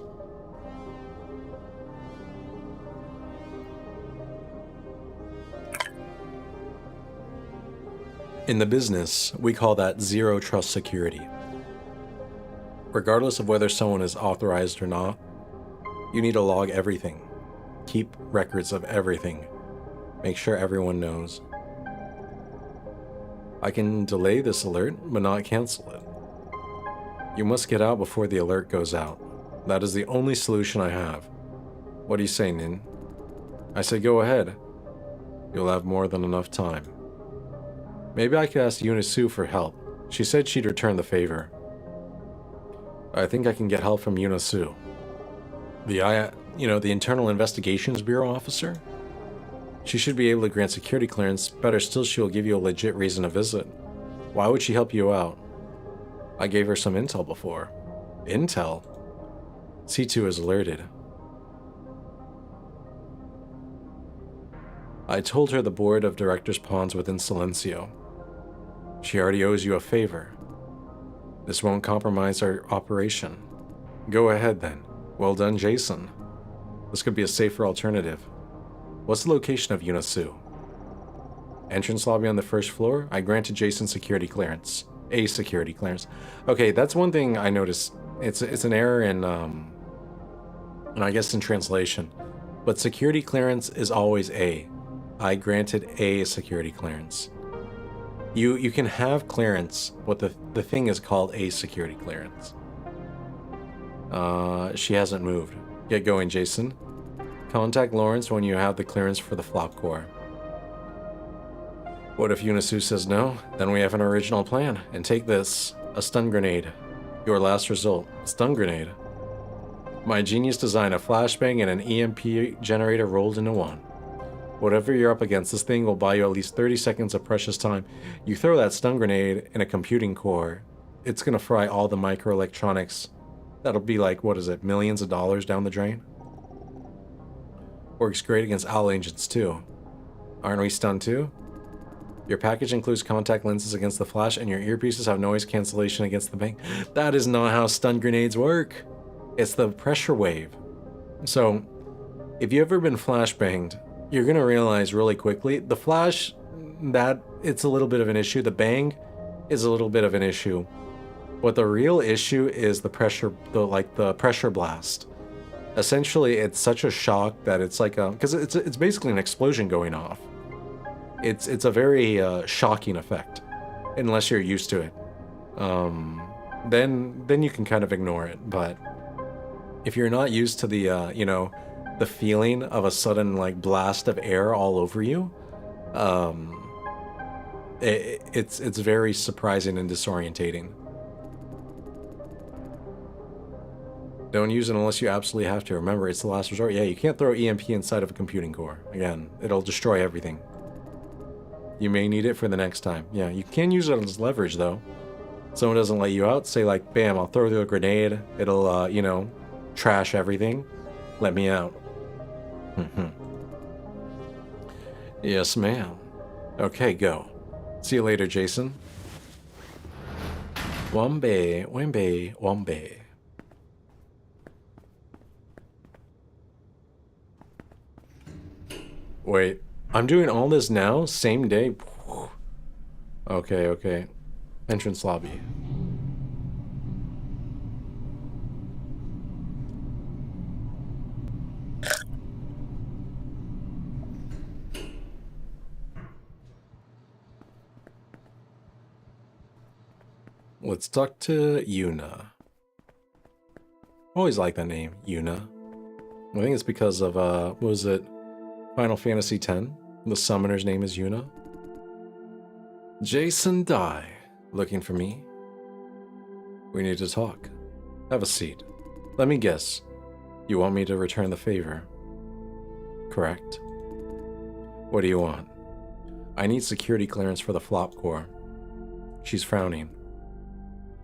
In the business, we call that zero trust security. Regardless of whether someone is authorized or not, you need to log everything. Keep records of everything. Make sure everyone knows. I can delay this alert, but not cancel it. You must get out before the alert goes out. That is the only solution I have. What do you say, Nin? I say go ahead. You'll have more than enough time. Maybe I could ask Yuna-Su for help. She said she'd return the favor. I think I can get help from Yuna-Su. The Internal Investigations Bureau officer? She should be able to grant security clearance. Better still, she'll give you a legit reason to visit. Why would she help you out? I gave her some intel before. Intel? C2 is alerted. I told her the board of directors pawns within Silencio. She already owes you a favor. This won't compromise our operation. Go ahead then. Well done, Jason. This could be a safer alternative. What's the location of Yuna-Su? Entrance lobby on the first floor. I granted Jason security clearance. A security clearance. Okay, that's one thing I noticed. It's an error in and I guess in translation. But security clearance is always A. I granted A security clearance. You can have clearance, but the thing is called A security clearance. She hasn't moved. Get going, Jason. Contact Lawrence when you have the clearance for the flop core. What if Yuna-Su says no? Then we have an original plan. And take this, a stun grenade. Your last result, stun grenade. My genius design, a flashbang and an EMP generator rolled into one. Whatever you're up against, this thing will buy you at least 30 seconds of precious time. You throw that stun grenade in a computing core, it's gonna fry all the microelectronics. That'll be like, what is it, millions of dollars down the drain? Works great against owl agents too. Aren't we stunned too? Your package includes contact lenses against the flash, and your earpieces have noise cancellation against the bang. That is not how stun grenades work. It's the pressure wave. So, if you've ever been flashbanged, you're gonna realize really quickly, the flash, that it's a little bit of an issue. The bang is a little bit of an issue. But the real issue is the pressure, the pressure blast. Essentially, it's such a shock that it's like because it's basically an explosion going off. It's a very shocking effect, unless you're used to it. Then you can kind of ignore it. But if you're not used to the the feeling of a sudden like blast of air all over you, it's very surprising and disorientating. Don't use it unless you absolutely have to. Remember, it's the last resort. Yeah, you can't throw EMP inside of a computing core. Again, it'll destroy everything. You may need it for the next time. Yeah, you can use it as leverage, though. Someone doesn't let you out, say like, bam, I'll throw the grenade. It'll, trash everything. Let me out. Yes, ma'am. Okay, go. See you later, Jason. Wambe, wambe, wambe. Wait, I'm doing all this now? Same day? Okay. Entrance lobby. Let's talk to Yuna. Always like that name, Yuna. I think it's because of, what was it? Final Fantasy X. The summoner's name is Yuna. Jason Dai. Looking for me? We need to talk. Have a seat. Let me guess. You want me to return the favor? Correct. What do you want? I need security clearance for the flop core. She's frowning.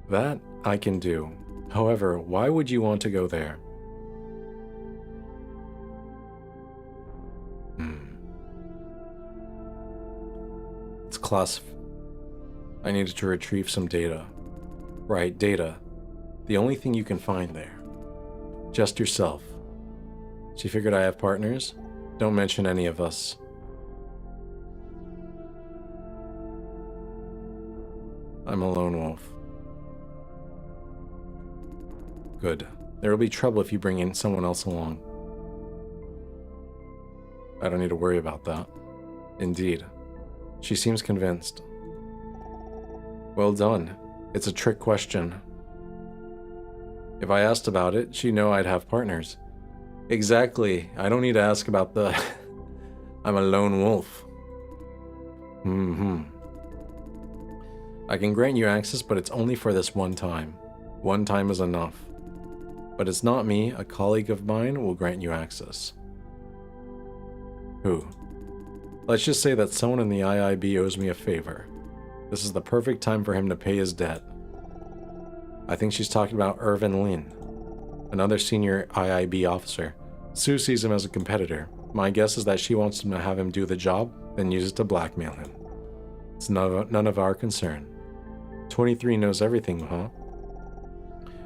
That I can do. However, why would you want to go there? I needed to retrieve some data. Right, data. The only thing you can find there. Just yourself. She figured I have partners? Don't mention any of us. I'm a lone wolf. Good. There will be trouble if you bring in someone else along. I don't need to worry about that. Indeed. She seems convinced. Well done. It's a trick question. If I asked about it, she'd know I'd have partners. Exactly. I don't need to ask about the... I'm a lone wolf. I can grant you access, but it's only for this one time. One time is enough. But it's not me, a colleague of mine will grant you access. Who? Let's just say that someone in the IIB owes me a favor. This is the perfect time for him to pay his debt. I think she's talking about Irvin Lin, another senior IIB officer. Sue sees him as a competitor. My guess is that she wants him to have him do the job, then use it to blackmail him. It's none of our concern. 23 knows everything, huh?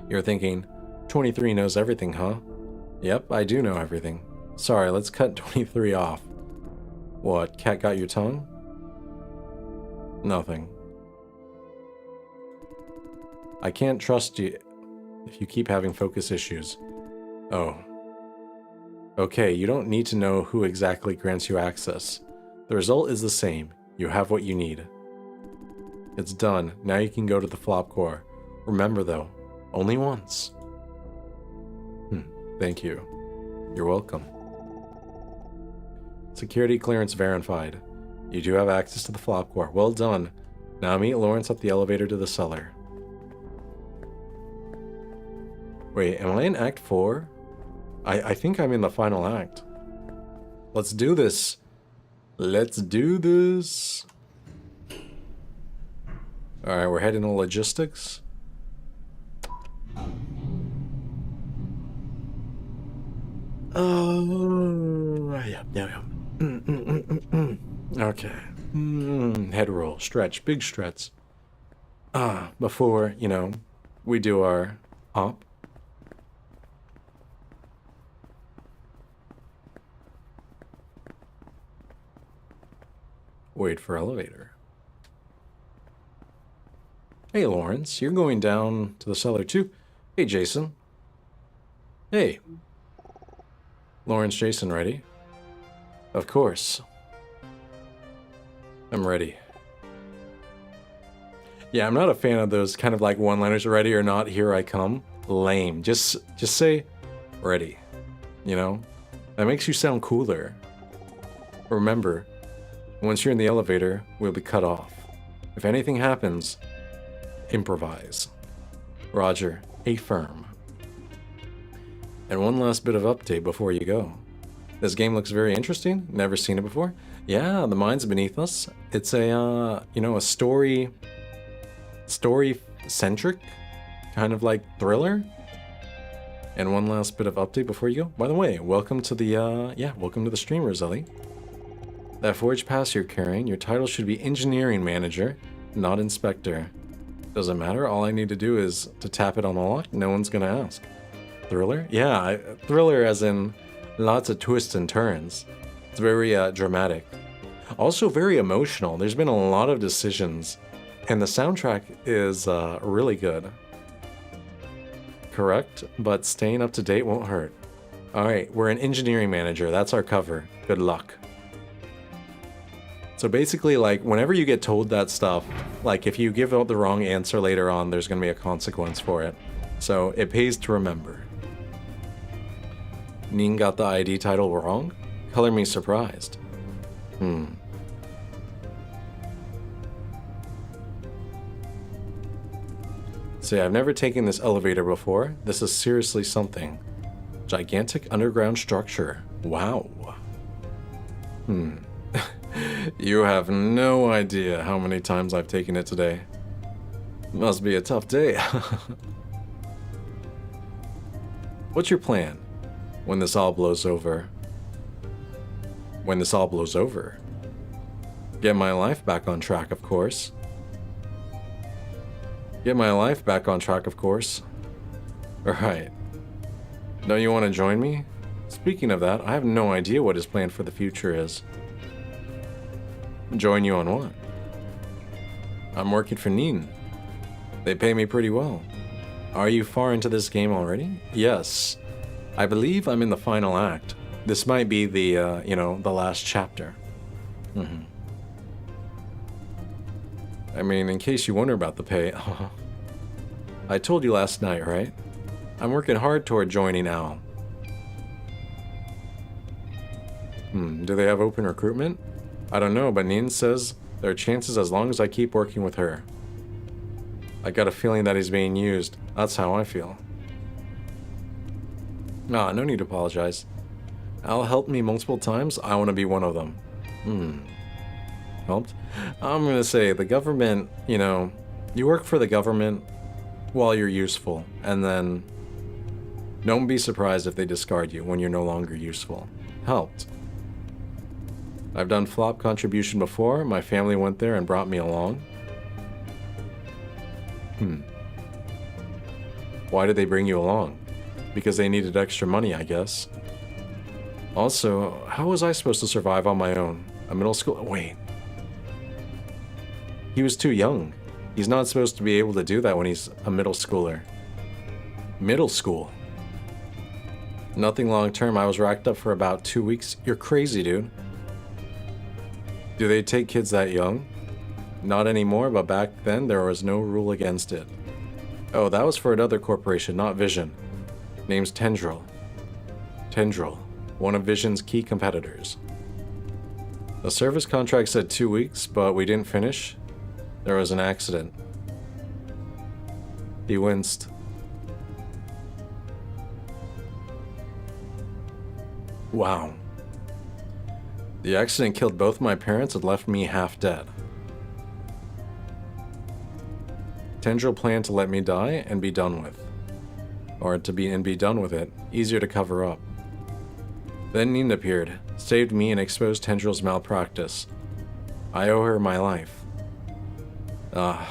You're thinking, 23 knows everything, huh? Yep, I do know everything. Sorry, let's cut 23 off. What, cat got your tongue? Nothing. I can't trust you if you keep having focus issues. Oh. Okay, you don't need to know who exactly grants you access. The result is the same. You have what you need. It's done. Now you can go to the flop core. Remember though, only once. Thank you. You're welcome. Security clearance verified. You do have access to the flop core. Well done. Now meet Lawrence at the elevator to the cellar. Wait, am I in Act 4? I think I'm in the final act. Let's do this. Let's do this. Alright, we're heading to logistics. Oh, yeah. Okay. Head roll, stretch, big stretch. Before, we do our hop. Wait for elevator. Hey, Lawrence, you're going down to the cellar too. Hey, Jason. Hey. Lawrence, Jason, ready? Of course. I'm ready. Yeah, I'm not a fan of those kind of like one-liners, ready or not, here I come. Lame. Just say, ready. That makes you sound cooler. Remember, once you're in the elevator, we'll be cut off. If anything happens, improvise. Roger, a firm. And one last bit of update before you go. This game looks very interesting. Never seen it before. Yeah, the mind's beneath us. It's a, a story-centric kind of like thriller. And one last bit of update before you go. By the way, welcome to the, welcome to the stream, Roselli. That forge pass you're carrying, your title should be Engineering Manager, not Inspector. Doesn't matter, all I need to do is to tap it on the lock, no one's gonna ask. Thriller? Yeah, thriller as in lots of twists and turns. It's very dramatic. Also very emotional. There's been a lot of decisions, and the soundtrack is really good. Correct, but staying up to date won't hurt. Alright, we're an engineering manager. That's our cover. Good luck. So basically, like, whenever you get told that stuff, like, if you give out the wrong answer later on, there's gonna be a consequence for it. So, it pays to remember. Ning got the ID title wrong? Color me surprised. See, I've never taken this elevator before. This is seriously something. Gigantic underground structure. Wow. You have no idea how many times I've taken it today. Must be a tough day. What's your plan? When this all blows over. When this all blows over. Get my life back on track, of course. Get my life back on track, of course. Alright. Don't you want to join me? Speaking of that, I have no idea what his plan for the future is. Join you on what? I'm working for Neen. They pay me pretty well. Are you far into this game already? Yes. I believe I'm in the final act. This might be the, the last chapter. I mean, in case you wonder about the pay, I told you last night, right? I'm working hard toward joining Al. Do they have open recruitment? I don't know, but Neen says there are chances as long as I keep working with her. I got a feeling that he's being used. That's how I feel. Nah, no need to apologize. Al helped me multiple times. I want to be one of them. Helped? I'm gonna say the government, you work for the government while you're useful, and then don't be surprised if they discard you when you're no longer useful. Helped. I've done flop contribution before. My family went there and brought me along. Why did they bring you along? Because they needed extra money, I guess. Also, how was I supposed to survive on my own? A middle school... Wait. He was too young. He's not supposed to be able to do that when he's a middle schooler. Middle school? Nothing long term. I was racked up for about 2 weeks. You're crazy, dude. Do they take kids that young? Not anymore, but back then there was no rule against it. Oh, that was for another corporation, not Vision. Name's Tendril. Tendril, one of Vision's key competitors. The service contract said 2 weeks, but we didn't finish. There was an accident. He winced. Wow. The accident killed both my parents and left me half dead. Tendril planned to let me die and be done with. Or to be done with it. Easier to cover up. Then Neen appeared, saved me and exposed Tendril's malpractice. I owe her my life. I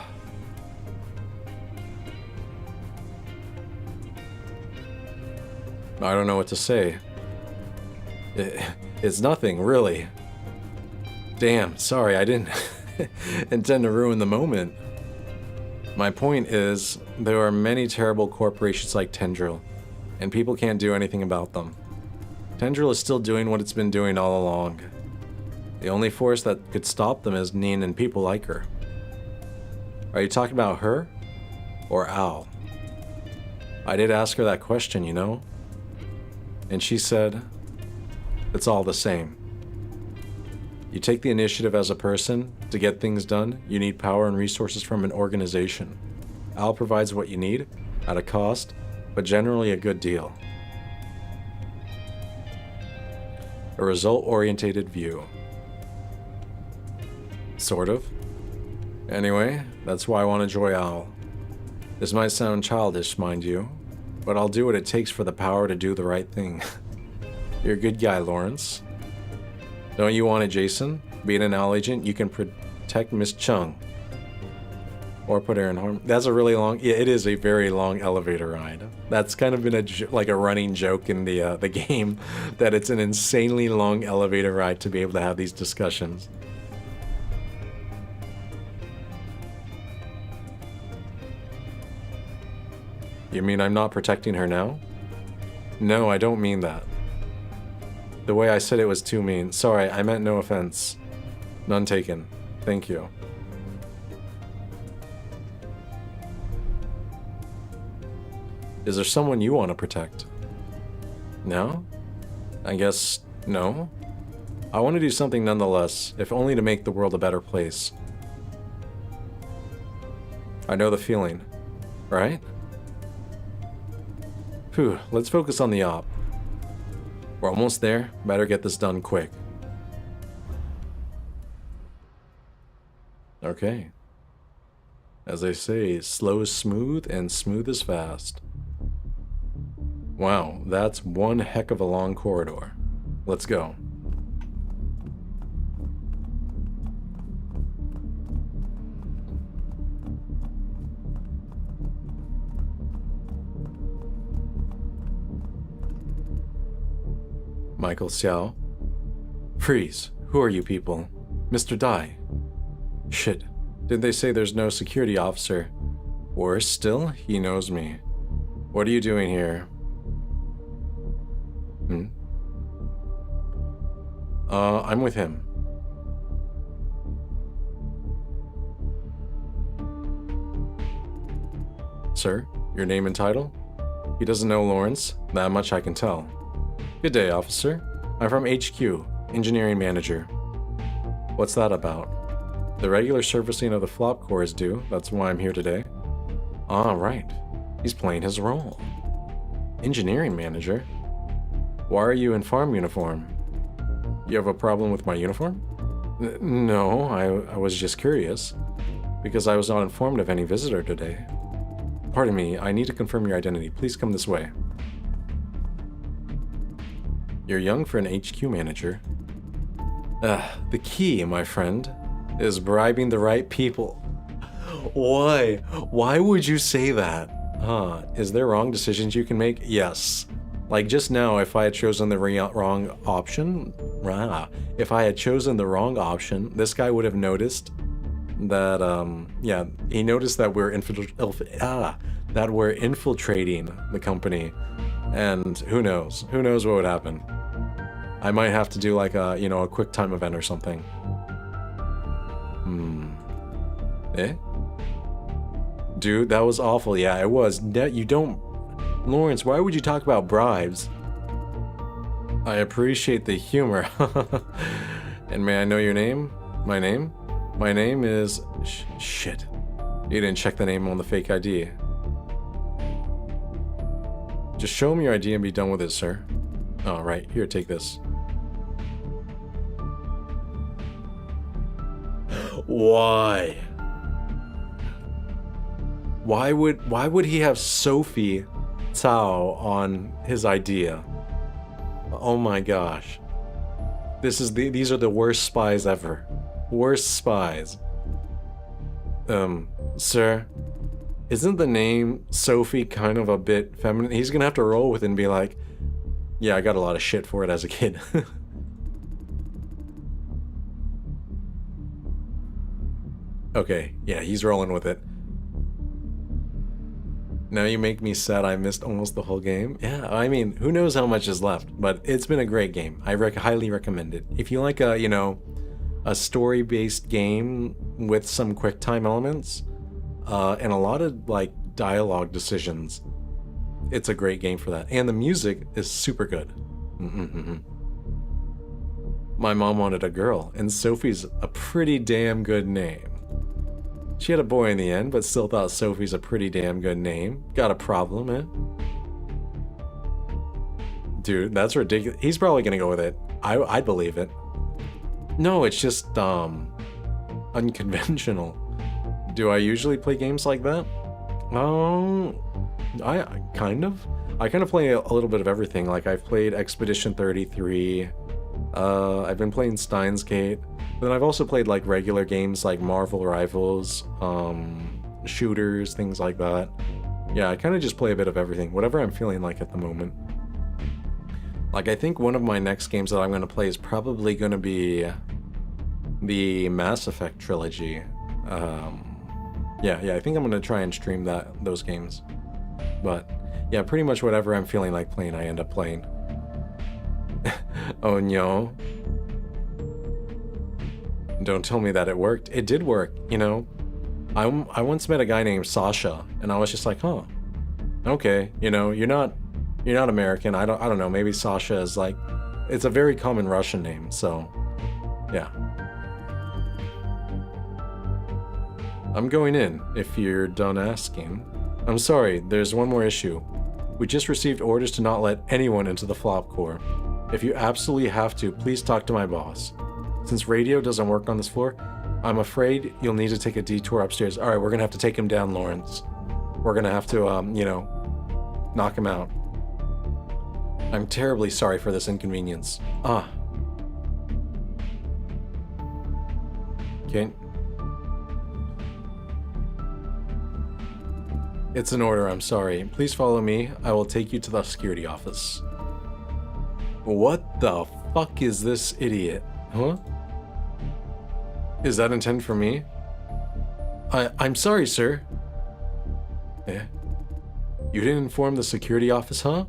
don't know what to say. It's nothing, really. Damn, sorry, I didn't intend to ruin the moment. My point is, there are many terrible corporations like Tendril, and people can't do anything about them. Tendril is still doing what it's been doing all along. The only force that could stop them is Neen and people like her. Are you talking about her? Or Al? I did ask her that question, And she said, it's all the same. You take the initiative as a person. To get things done, you need power and resources from an organization. Al provides what you need, at a cost, but generally a good deal. A result-oriented view. Sort of. Anyway, that's why I want to join Al. This might sound childish, mind you, but I'll do what it takes for the power to do the right thing. You're a good guy, Lawrence. Don't you want it, Jason? Being an Al agent, you can protect Miss Chung. Or put her in harm. That's a really long... Yeah, it is a very long elevator ride. That's kind of been a running joke in the game, that it's an insanely long elevator ride to be able to have these discussions. You mean I'm not protecting her now? No, I don't mean that. The way I said it was too mean. Sorry, I meant no offense. None taken. Thank you. Is there someone you want to protect? No? I guess no. I want to do something nonetheless, if only to make the world a better place. I know the feeling, right? Phew, let's focus on the op. We're almost there, better get this done quick. Okay. As they say, slow is smooth and smooth is fast. Wow, that's one heck of a long corridor. Let's go. Michael Xiao. Freeze. Who are you people? Mr. Dai. Shit. Did they say there's no security officer? Worse still, he knows me. What are you doing here? I'm with him. Sir, your name and title? He doesn't know Lawrence, that much I can tell. Good day, officer. I'm from HQ, engineering manager. What's that about? The regular servicing of the flop core is due, that's why I'm here today. Ah, right. He's playing his role. Engineering manager? Why are you in farm uniform? You have a problem with my uniform? No, I was just curious. Because I was not informed of any visitor today. Pardon me, I need to confirm your identity. Please come this way. You're young for an HQ manager. The key, my friend, is bribing the right people. Why? Why would you say that? Is there wrong decisions you can make? Yes. Like just now, if I had chosen the wrong option, this guy would have noticed that, yeah, he noticed that we're infiltrating the company, and who knows what would happen. I might have to do like a, a quick time event or something. Dude, that was awful. Yeah, it was. You don't... Lawrence, why would you talk about bribes? I appreciate the humor. And may I know your name? My name? My name is... Shit. You didn't check the name on the fake ID. Just show me your ID and be done with it, sir. Oh, right. Here, take this. Why? Why would he have Sophie Cao on his idea? Oh my gosh. These are the worst spies ever. Worst spies. Sir, isn't the name Sophie kind of a bit feminine? He's gonna have to roll with it and be like, yeah, I got a lot of shit for it as a kid. Okay, yeah, he's rolling with it. Now you make me sad I missed almost the whole game. Yeah, I mean, who knows how much is left, but it's been a great game. I highly recommend it. If you like a, a story-based game with some quick time elements, and a lot of, like, dialogue decisions, it's a great game for that. And the music is super good. My mom wanted a girl, and Sophie's a pretty damn good name. She had a boy in the end, but still thought Sophie's a pretty damn good name. Got a problem, eh? Dude, that's ridiculous. He's probably gonna go with it. I'd believe it. No, it's just, unconventional. Do I usually play games like that? I kind of play a little bit of everything. Like, I've played Expedition 33. I've been playing Steins Gate. But then I've also played like regular games like Marvel Rivals, shooters, things like that. Yeah, I kind of just play a bit of everything, whatever I'm feeling like at the moment. Like, I think one of my next games that I'm going to play is probably going to be the Mass Effect trilogy. Yeah, I think I'm going to try and stream those games. But yeah, pretty much whatever I'm feeling like playing, I end up playing. Oh no. Don't tell me that it worked. It did work, I once met a guy named Sasha, and I was just like, huh, okay, you're not American. I don't know. Maybe Sasha is like, it's a very common Russian name, so yeah. I'm going in, if you're done asking. I'm sorry, there's one more issue. We just received orders to not let anyone into the flop core. If you absolutely have to, please talk to my boss. Since radio doesn't work on this floor, I'm afraid you'll need to take a detour upstairs. Alright, we're gonna have to take him down, Lawrence. We're gonna have to, knock him out. I'm terribly sorry for this inconvenience. Okay. It's an order, I'm sorry. Please follow me. I will take you to the security office. What the fuck is this idiot? Huh? Is that intent for me? I'm sorry, sir. Eh? You didn't inform the security office, huh?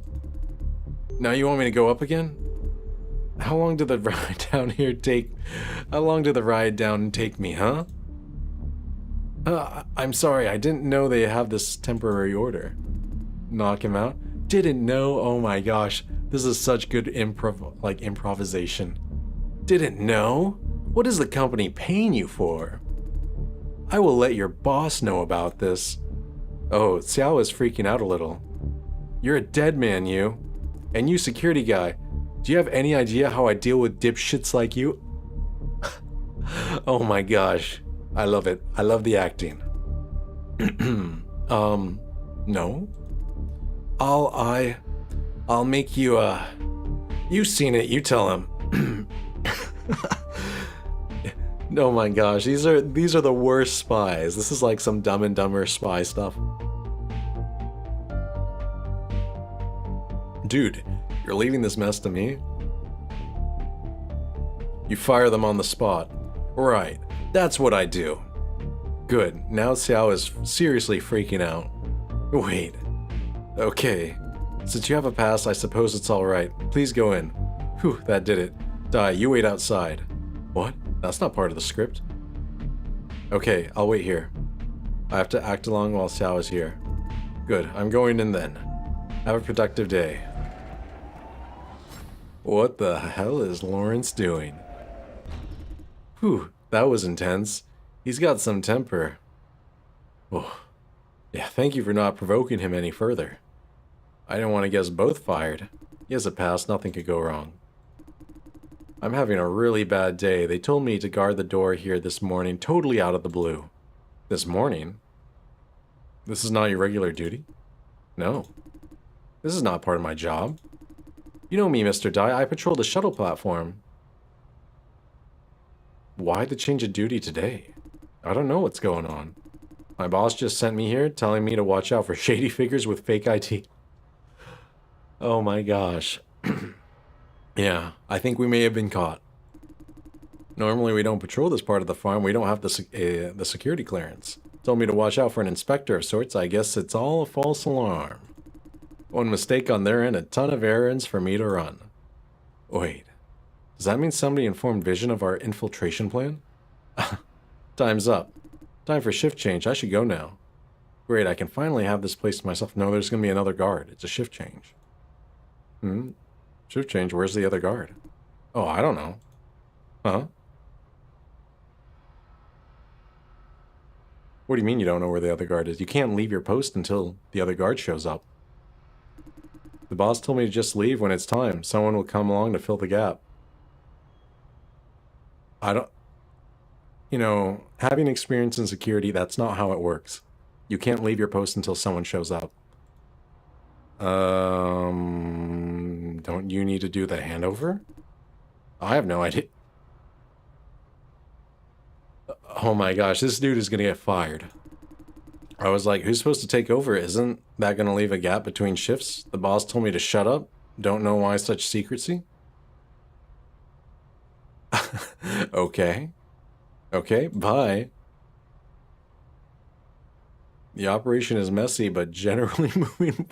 Now you want me to go up again? How long did the ride down here take? How long did the ride down take me, huh? I'm sorry, I didn't know they have this temporary order. Knock him out? Didn't know? Oh my gosh. This is such good improvisation. Didn't know? What is the company paying you for? I will let your boss know about this. Oh, Xiao is freaking out a little. You're a dead man, you. And you security guy, do you have any idea how I deal with dipshits like you? Oh my gosh. I love it. I love the acting. No? I'll make you, you've seen it, you tell him. Oh my gosh, these are the worst spies. This is like some Dumb and Dumber spy stuff. Dude, you're leaving this mess to me? You fire them on the spot. Right, that's what I do. Good, now Xiao is seriously freaking out. Wait. Okay. Since you have a pass, I suppose it's alright. Please go in. Whew, that did it. Dai, you wait outside. What? That's not part of the script. Okay, I'll wait here. I have to act along while Xiao is here. Good, I'm going in then. Have a productive day. What the hell is Lawrence doing? Whew, that was intense. He's got some temper. Oh, yeah, thank you for not provoking him any further. I didn't want to get us both fired. He has a pass, nothing could go wrong. I'm having a really bad day. They told me to guard the door here this morning, totally out of the blue. This morning? This is not your regular duty? No. This is not part of my job. You know me, Mr. Dai. I patrol the shuttle platform. Why the change of duty today? I don't know what's going on. My boss just sent me here, telling me to watch out for shady figures with fake ID. Oh my gosh. Yeah, I think we may have been caught. Normally we don't patrol this part of the farm. We don't have the security clearance. Told me to watch out for an inspector of sorts. I guess it's all a false alarm. One mistake on their end, a ton of errands for me to run. Wait, does that mean somebody informed Vision of our infiltration plan? Time's up. Time for shift change. I should go now. Great, I can finally have this place to myself. No, there's going to be another guard. It's a shift change. Shift change, where's the other guard? Oh, I don't know. Huh? What do you mean you don't know where the other guard is? You can't leave your post until the other guard shows up. The boss told me to just leave when it's time. Someone will come along to fill the gap. I don't... You know, having experience in security, that's not how it works. You can't leave your post until someone shows up. Don't you need to do the handover? I have no idea. Oh my gosh, this dude is gonna get fired. I was like, who's supposed to take over? Isn't that gonna leave a gap between shifts? The boss told me to shut up. Don't know why such secrecy. Okay. Okay, bye. The operation is messy, but generally moving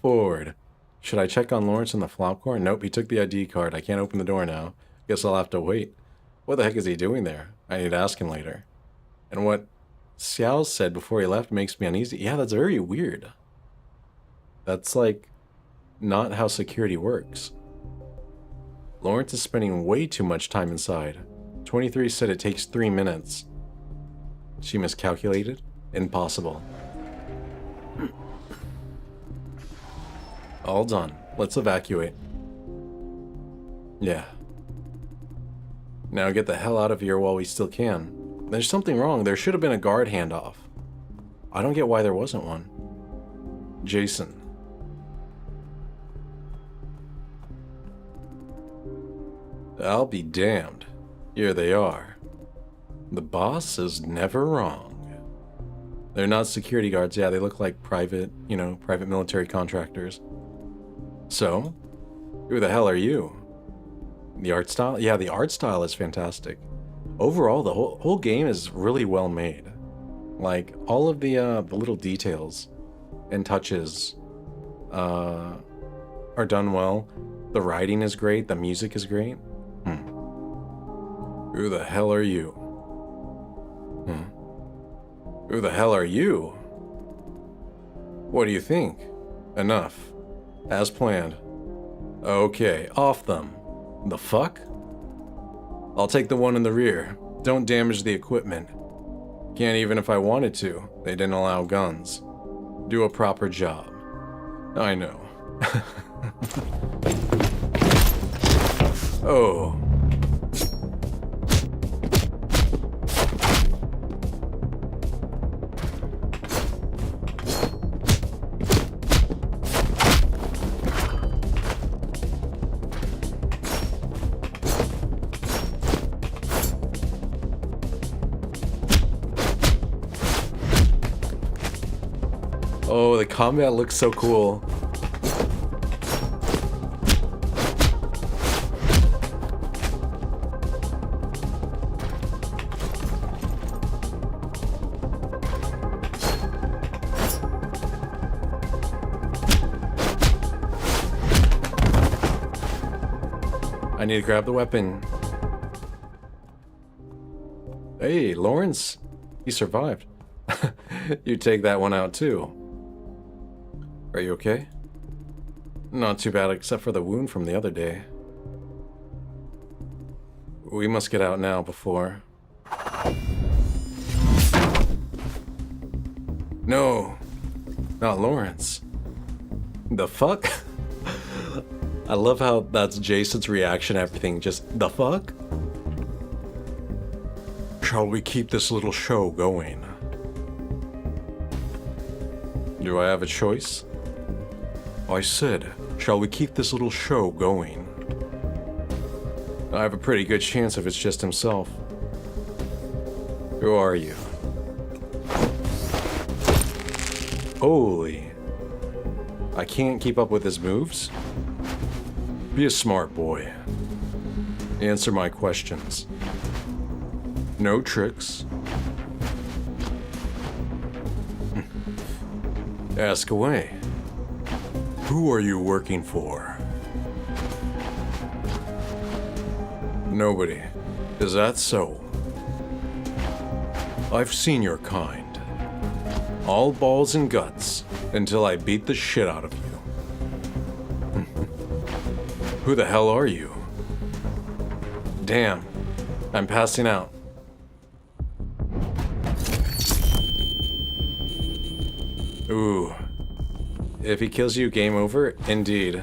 forward. Should I check on Lawrence in the flop core? Nope, he took the ID card. I can't open the door now. Guess I'll have to wait. What the heck is he doing there? I need to ask him later. And what Xiao said before he left makes me uneasy. Yeah, that's very weird. That's like not how security works. Lawrence is spending way too much time inside. 23 said it takes 3 minutes. She miscalculated? Impossible. All done. Let's evacuate. Yeah. Now get the hell out of here while we still can. There's something wrong. There should have been a guard handoff. I don't get why there wasn't one. Jason. I'll be damned. Here they are. The boss is never wrong. They're not security guards. Yeah, they look like private, private military contractors. So, Who the hell are you? The art style? Yeah, the art style is fantastic. Overall, the whole game is really well made. Like, all of the little details and touches are done well. The writing is great. The music is great. Who the hell are you? Who the hell are you? What do you think? Enough. As planned. Okay, off them. The fuck? I'll take the one in the rear. Don't damage the equipment. Can't even if I wanted to. They didn't allow guns. Do a proper job. I know. Oh. Oh, the combat looks so cool. I need to grab the weapon. Hey, Lawrence. You survived. You take that one out too. Are you okay? Not too bad except for the wound from the other day. We must get out now before... No! Not Lawrence. The fuck? I love how that's Jason's reaction to everything, just the fuck? Shall we keep this little show going? Do I have a choice? I said, shall we keep this little show going? I have a pretty good chance if it's just himself. Who are you? Holy. I can't keep up with his moves? Be a smart boy. Answer my questions. No tricks. Ask away. Who are you working for? Nobody. Is that so? I've seen your kind. All balls and guts until I beat the shit out of you. Who the hell are you? Damn, I'm passing out. Ooh. If he kills you, game over? Indeed.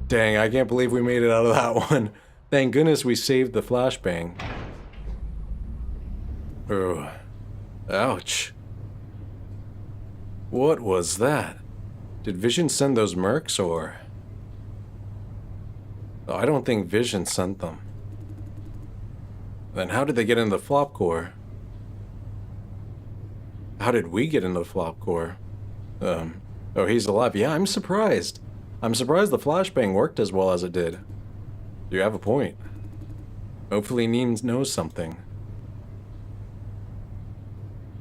Dang, I can't believe we made it out of that one. Thank goodness we saved the flashbang. Ooh. Ouch. What was that? Did Vision send those mercs, or... Oh, I don't think Vision sent them. Then how did they get into the flop core? How did we get into the flop core? Oh, he's alive. Yeah, I'm surprised. I'm surprised the flashbang worked as well as it did. You have a point. Hopefully Neen knows something.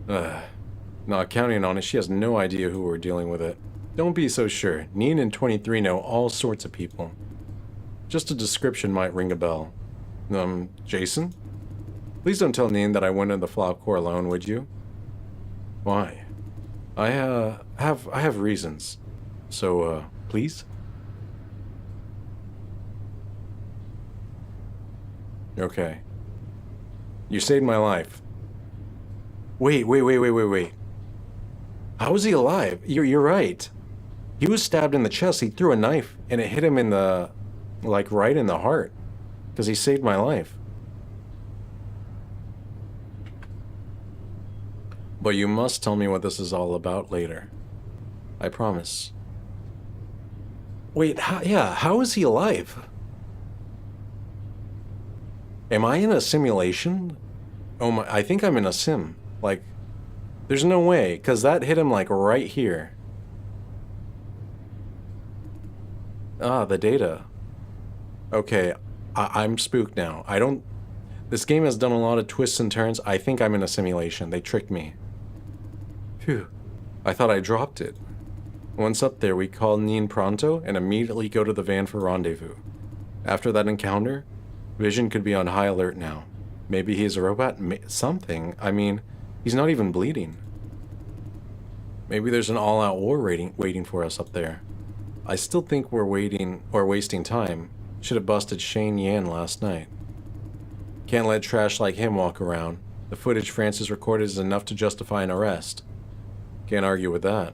Not counting on it, she has no idea who we're dealing with it. Don't be so sure. Neen and 23 know all sorts of people. Just a description might ring a bell. Jason? Please don't tell Neen that I went into the flop core alone, would you? Why? I have reasons. So, please? Okay. You saved my life. Wait. How is he alive? You're right. He was stabbed in the chest. He threw a knife and it hit him in the, like, right in the heart. Because he saved my life. But you must tell me what this is all about later. I promise. Wait, how is he alive? Am I in a simulation? Oh my, I think I'm in a sim. Like, there's no way, because that hit him like right here. Ah, the data. Okay, I'm spooked now. This game has done a lot of twists and turns. I think I'm in a simulation. They tricked me. Phew. I thought I dropped it. Once up there, we call Neen pronto and immediately go to the van for rendezvous. After that encounter, Vision could be on high alert now. Maybe he's a robot? Something. I mean, he's not even bleeding. Maybe there's an all-out war waiting for us up there. I still think we're wasting time. Should have busted Shane Yan last night. Can't let trash like him walk around. The footage Francis recorded is enough to justify an arrest. Can't argue with that.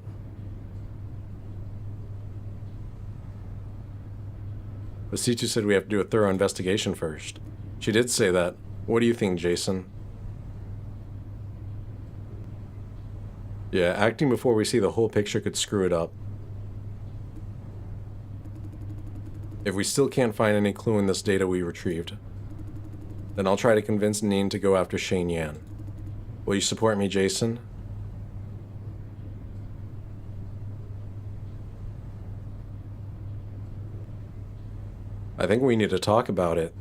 The C2 said we have to do a thorough investigation first. She did say that. What do you think, Jason? Yeah, acting before we see the whole picture could screw it up. If we still can't find any clue in this data we retrieved, then I'll try to convince Neen to go after Shane Yan. Will you support me, Jason? I think we need to talk about it.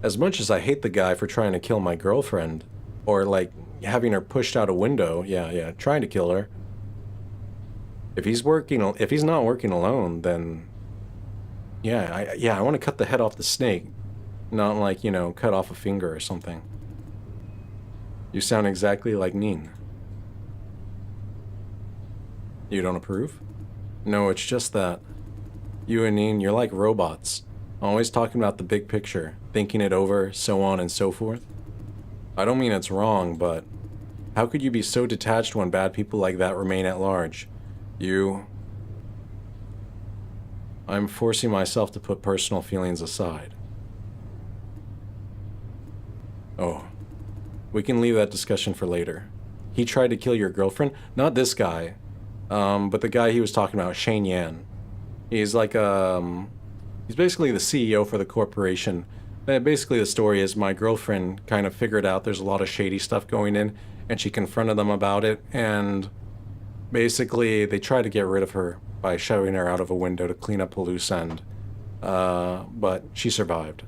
As much as I hate the guy for trying to kill my girlfriend, or like having her pushed out a window, yeah, trying to kill her. If he's not working alone, then I want to cut the head off the snake, not like, cut off a finger or something. You sound exactly like Neen. You don't approve? No, it's just that you and Neen, you're like robots, always talking about the big picture, thinking it over, so on and so forth. I don't mean it's wrong, but how could you be so detached when bad people like that remain at large? I'm forcing myself to put personal feelings aside. Oh, we can leave that discussion for later. He tried to kill your girlfriend? Not this guy, but the guy he was talking about, Shane Yan. He's like, he's basically the CEO for the corporation. Basically, the story is my girlfriend kind of figured out there's a lot of shady stuff going in, and she confronted them about it, and basically, they tried to get rid of her by shoving her out of a window to clean up a loose end. But she survived.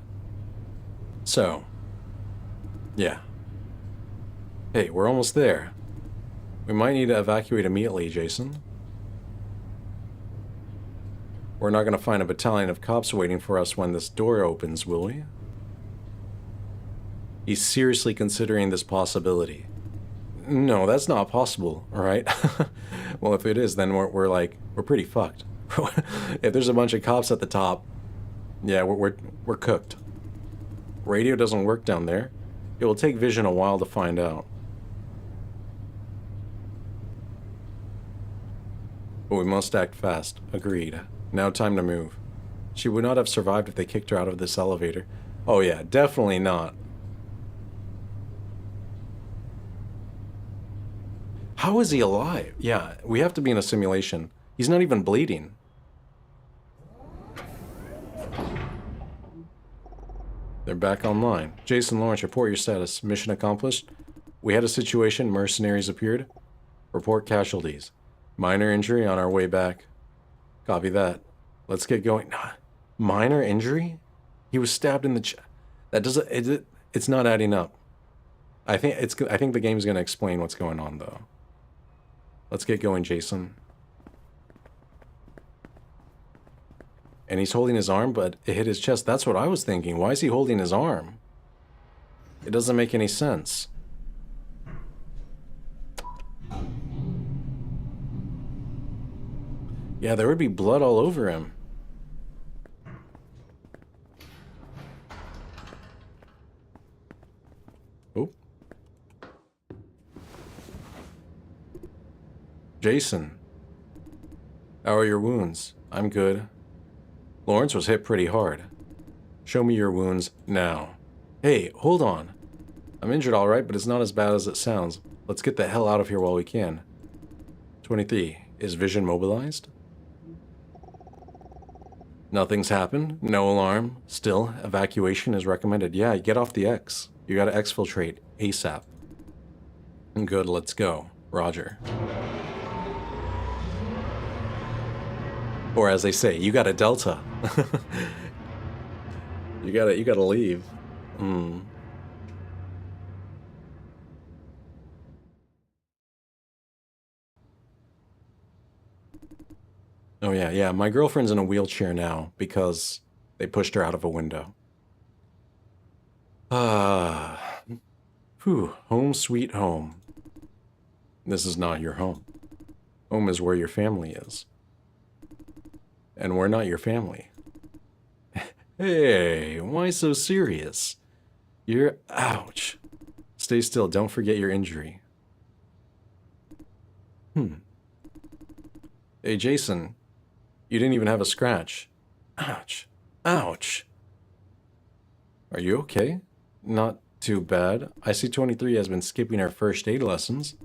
So, yeah. Hey, we're almost there. We might need to evacuate immediately, Jason. We're not going to find a battalion of cops waiting for us when this door opens, will we? He's seriously considering this possibility. No, that's not possible, alright? Well, if it is, then we're pretty fucked. If there's a bunch of cops at the top, yeah, we're cooked. Radio doesn't work down there. It will take Vision a while to find out. But we must act fast. Agreed. Now time to move. She would not have survived if they kicked her out of this elevator. Oh yeah, definitely not. How is he alive? Yeah, we have to be in a simulation. He's not even bleeding. They're back online. Jason Lawrence, report your status. Mission accomplished. We had a situation. Mercenaries appeared. Report casualties. Minor injury on our way back. Copy that. Let's get going. Minor injury? He was stabbed in the chest. That doesn't... It's not adding up. I think the game's going to explain what's going on, though. Let's get going, Jason. And he's holding his arm, but it hit his chest. That's what I was thinking. Why is he holding his arm? It doesn't make any sense. Yeah, there would be blood all over him. Oh. Jason. How are your wounds? I'm good. Lawrence was hit pretty hard. Show me your wounds now. Hey, hold on. I'm injured all right, but it's not as bad as it sounds. Let's get the hell out of here while we can. 23. Is Vision mobilized? Nothing's happened. No alarm. Still, evacuation is recommended. Yeah, get off the X. You gotta exfiltrate ASAP. Good, let's go. Roger. Or as they say, you got a Delta. You gotta leave. Hmm. Oh yeah. My girlfriend's in a wheelchair now because they pushed her out of a window. Ah. Whew. Home sweet home. This is not your home. Home is where your family is. And we're not your family. Hey, why so serious? You're... Ouch. Stay still, don't forget your injury. Hey, Jason. You didn't even have a scratch. Ouch. Ouch. Are you okay? Not too bad. IC-23 has been skipping our first aid lessons.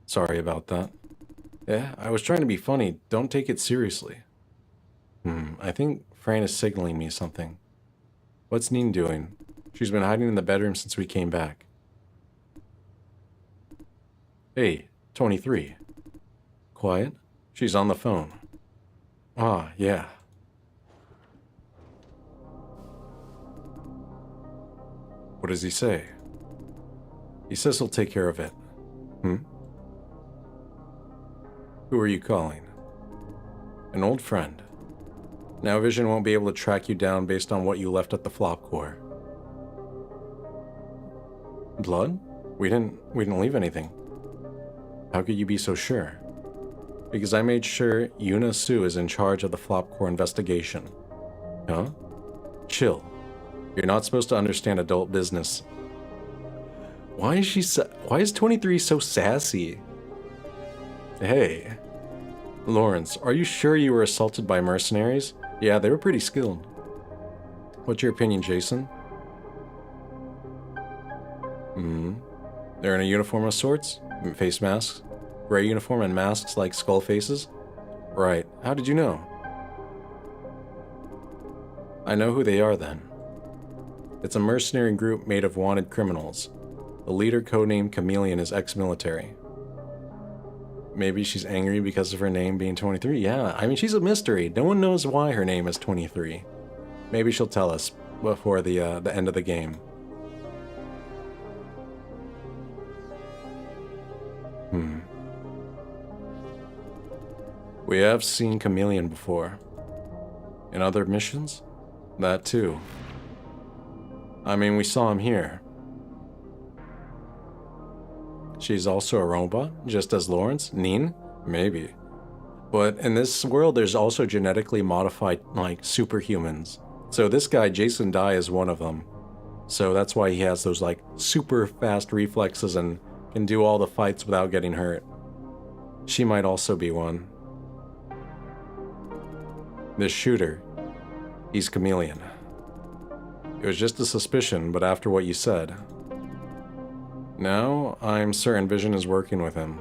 Sorry about that. Yeah, I was trying to be funny. Don't take it seriously. I think Fran is signaling me something. What's Neen doing? She's been hiding in the bedroom since we came back. Hey, 23. Quiet? She's on the phone. Ah, yeah. What does he say? He says he'll take care of it. Who are you calling? An old friend. Now Vision won't be able to track you down based on what you left at the flop core. Blood? We didn't leave anything. How could you be so sure? Because I made sure Yuna Su is in charge of the flop core investigation. Huh? Chill. You're not supposed to understand adult business. Why is 23 so sassy? Hey. Lawrence, are you sure you were assaulted by mercenaries? Yeah, they were pretty skilled. What's your opinion, Jason? They're in a uniform of sorts? Face masks? Gray uniform and masks like skull faces? Right. How did you know? I know who they are then. It's a mercenary group made of wanted criminals. The leader, codenamed Chameleon, is ex-military. Maybe she's angry because of her name being 23? Yeah, I mean, she's a mystery. No one knows why her name is 23. Maybe she'll tell us before the end of the game. We have seen Chameleon before. In other missions? That too. I mean, we saw him here. She's also a robot, just as Lawrence? Neen? Maybe. But in this world, there's also genetically modified, like, superhumans. So this guy, Jason Dye, is one of them. So that's why he has those, like, super fast reflexes and can do all the fights without getting hurt. She might also be one. This shooter, he's Chameleon. It was just a suspicion, but after what you said, now I'm certain Vision is working with him.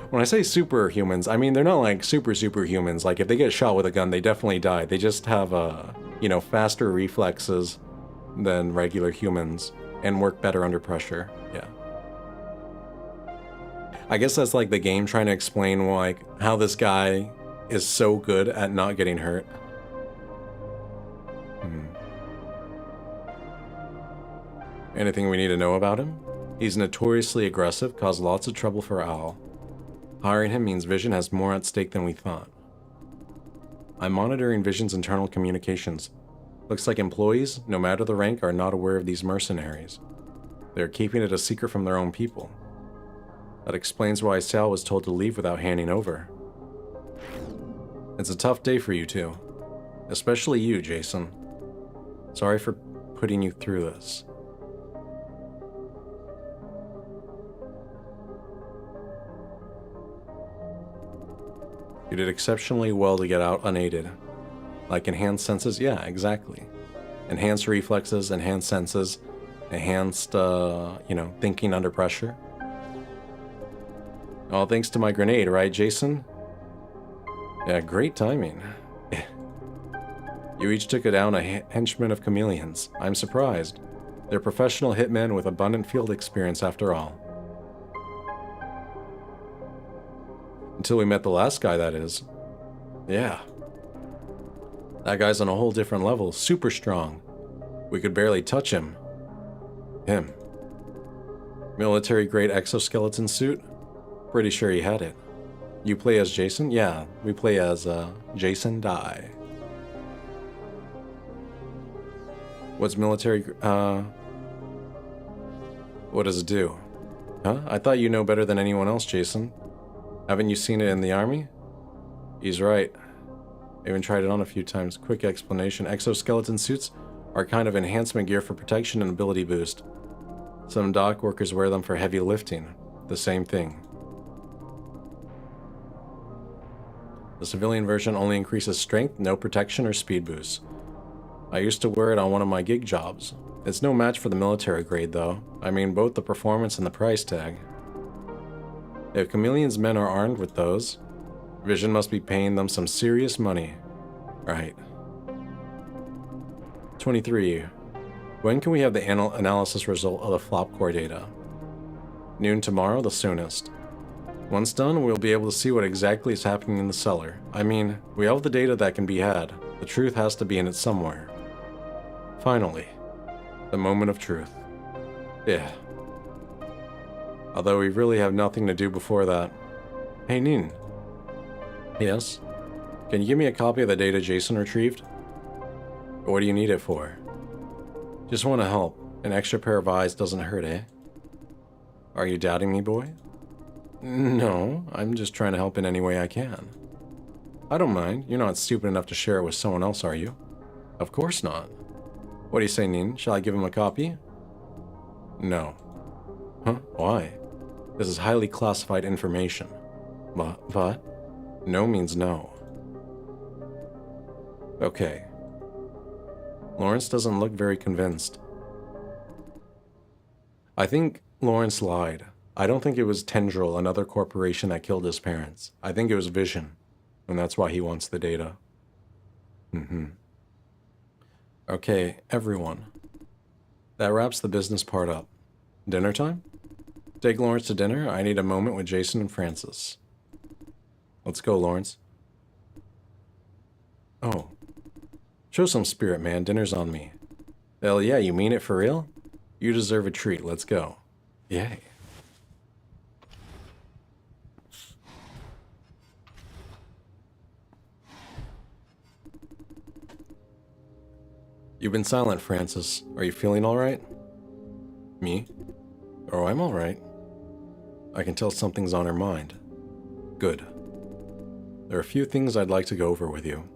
When I say superhumans, I mean they're not like superhumans. Like if they get shot with a gun, they definitely die. They just have faster reflexes than regular humans and work better under pressure. Yeah. I guess that's like the game trying to explain like how this guy is so good at not getting hurt. Anything we need to know about him? He's notoriously aggressive, caused lots of trouble for Owl. Hiring him means Vision has more at stake than we thought. I'm monitoring Vision's internal communications. Looks like employees, no matter the rank, are not aware of these mercenaries. They're keeping it a secret from their own people. That explains why Sal was told to leave without handing over. It's a tough day for you two. Especially you, Jason. Sorry for putting you through this. You did exceptionally well to get out unaided. Like enhanced senses? Yeah, exactly. Enhanced reflexes, enhanced senses, enhanced, thinking under pressure. All thanks to my grenade, right, Jason? Yeah, great timing. You each took down a henchman of Chameleons. I'm surprised. They're professional hitmen with abundant field experience after all. Until we met the last guy, that is. Yeah, That guy's on a whole different level, super strong. We could barely touch him. Him. Military-grade exoskeleton suit? Pretty sure he had it. You play as Jason? Yeah, we play as, Jason Dye. What's military, what does it do? Huh? I thought you know better than anyone else, Jason. Haven't you seen it in the army? He's right. I even tried it on a few times. Quick explanation. Exoskeleton suits are kind of enhancement gear for protection and ability boost. Some dock workers wear them for heavy lifting. The same thing. The civilian version only increases strength, no protection or speed boost. I used to wear it on one of my gig jobs. It's no match for the military grade though. I mean both the performance and the price tag. If Chameleon's men are armed with those, Vision must be paying them some serious money. Right. 23. When can we have the analysis result of the flop core data? Noon tomorrow, the soonest. Once done, we'll be able to see what exactly is happening in the cellar. I mean, we have the data that can be had. The truth has to be in it somewhere. Finally, the moment of truth. Yeah. Although we really have nothing to do before that. Hey, Nin. Yes? Can you give me a copy of the data Jason retrieved? What do you need it for? Just want to help. An extra pair of eyes doesn't hurt, eh? Are you doubting me, boy? No, I'm just trying to help in any way I can. I don't mind. You're not stupid enough to share it with someone else, are you? Of course not. What do you say, Nin? Shall I give him a copy? No. Huh? Why? This is highly classified information. But? No means no. Okay. Lawrence doesn't look very convinced. I think Lawrence lied. I don't think it was Tendril, another corporation that killed his parents. I think it was Vision, and that's why he wants the data. Okay, everyone. That wraps the business part up. Dinner time? Take Lawrence to dinner. I need a moment with Jason and Francis. Let's go, Lawrence. Oh. Show some spirit, man. Dinner's on me. Hell yeah, you mean it for real? You deserve a treat. Let's go. Yay. You've been silent, Francis. Are you feeling all right? Me? Oh, I'm all right. I can tell something's on her mind. Good. There are a few things I'd like to go over with you.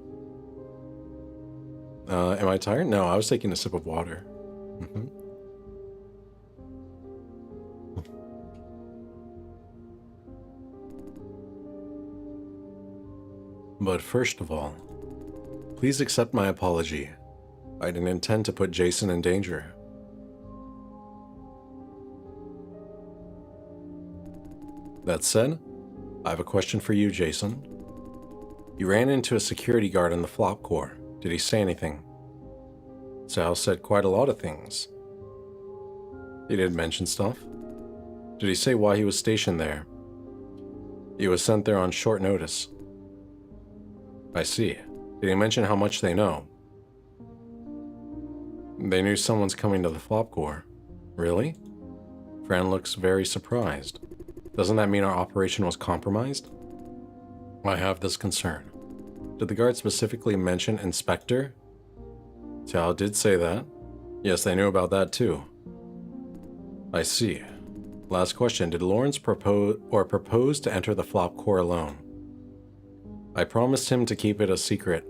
Am I tired? No, I was taking a sip of water. But first of all, please accept my apology. I didn't intend to put Jason in danger. That said, I have a question for you, Jason. You ran into a security guard in the flop core. Did he say anything? Sal said quite a lot of things. He did mention stuff. Did he say why he was stationed there? He was sent there on short notice. I see. Did he mention how much they know? They knew someone's coming to the flop core. Really? Fran looks very surprised. Doesn't that mean our operation was compromised? I have this concern. Did the guard specifically mention Inspector? Tao did say that. Yes, they knew about that too. I see. Last question. Did Lawrence propose to enter the flop core alone? I promised him to keep it a secret.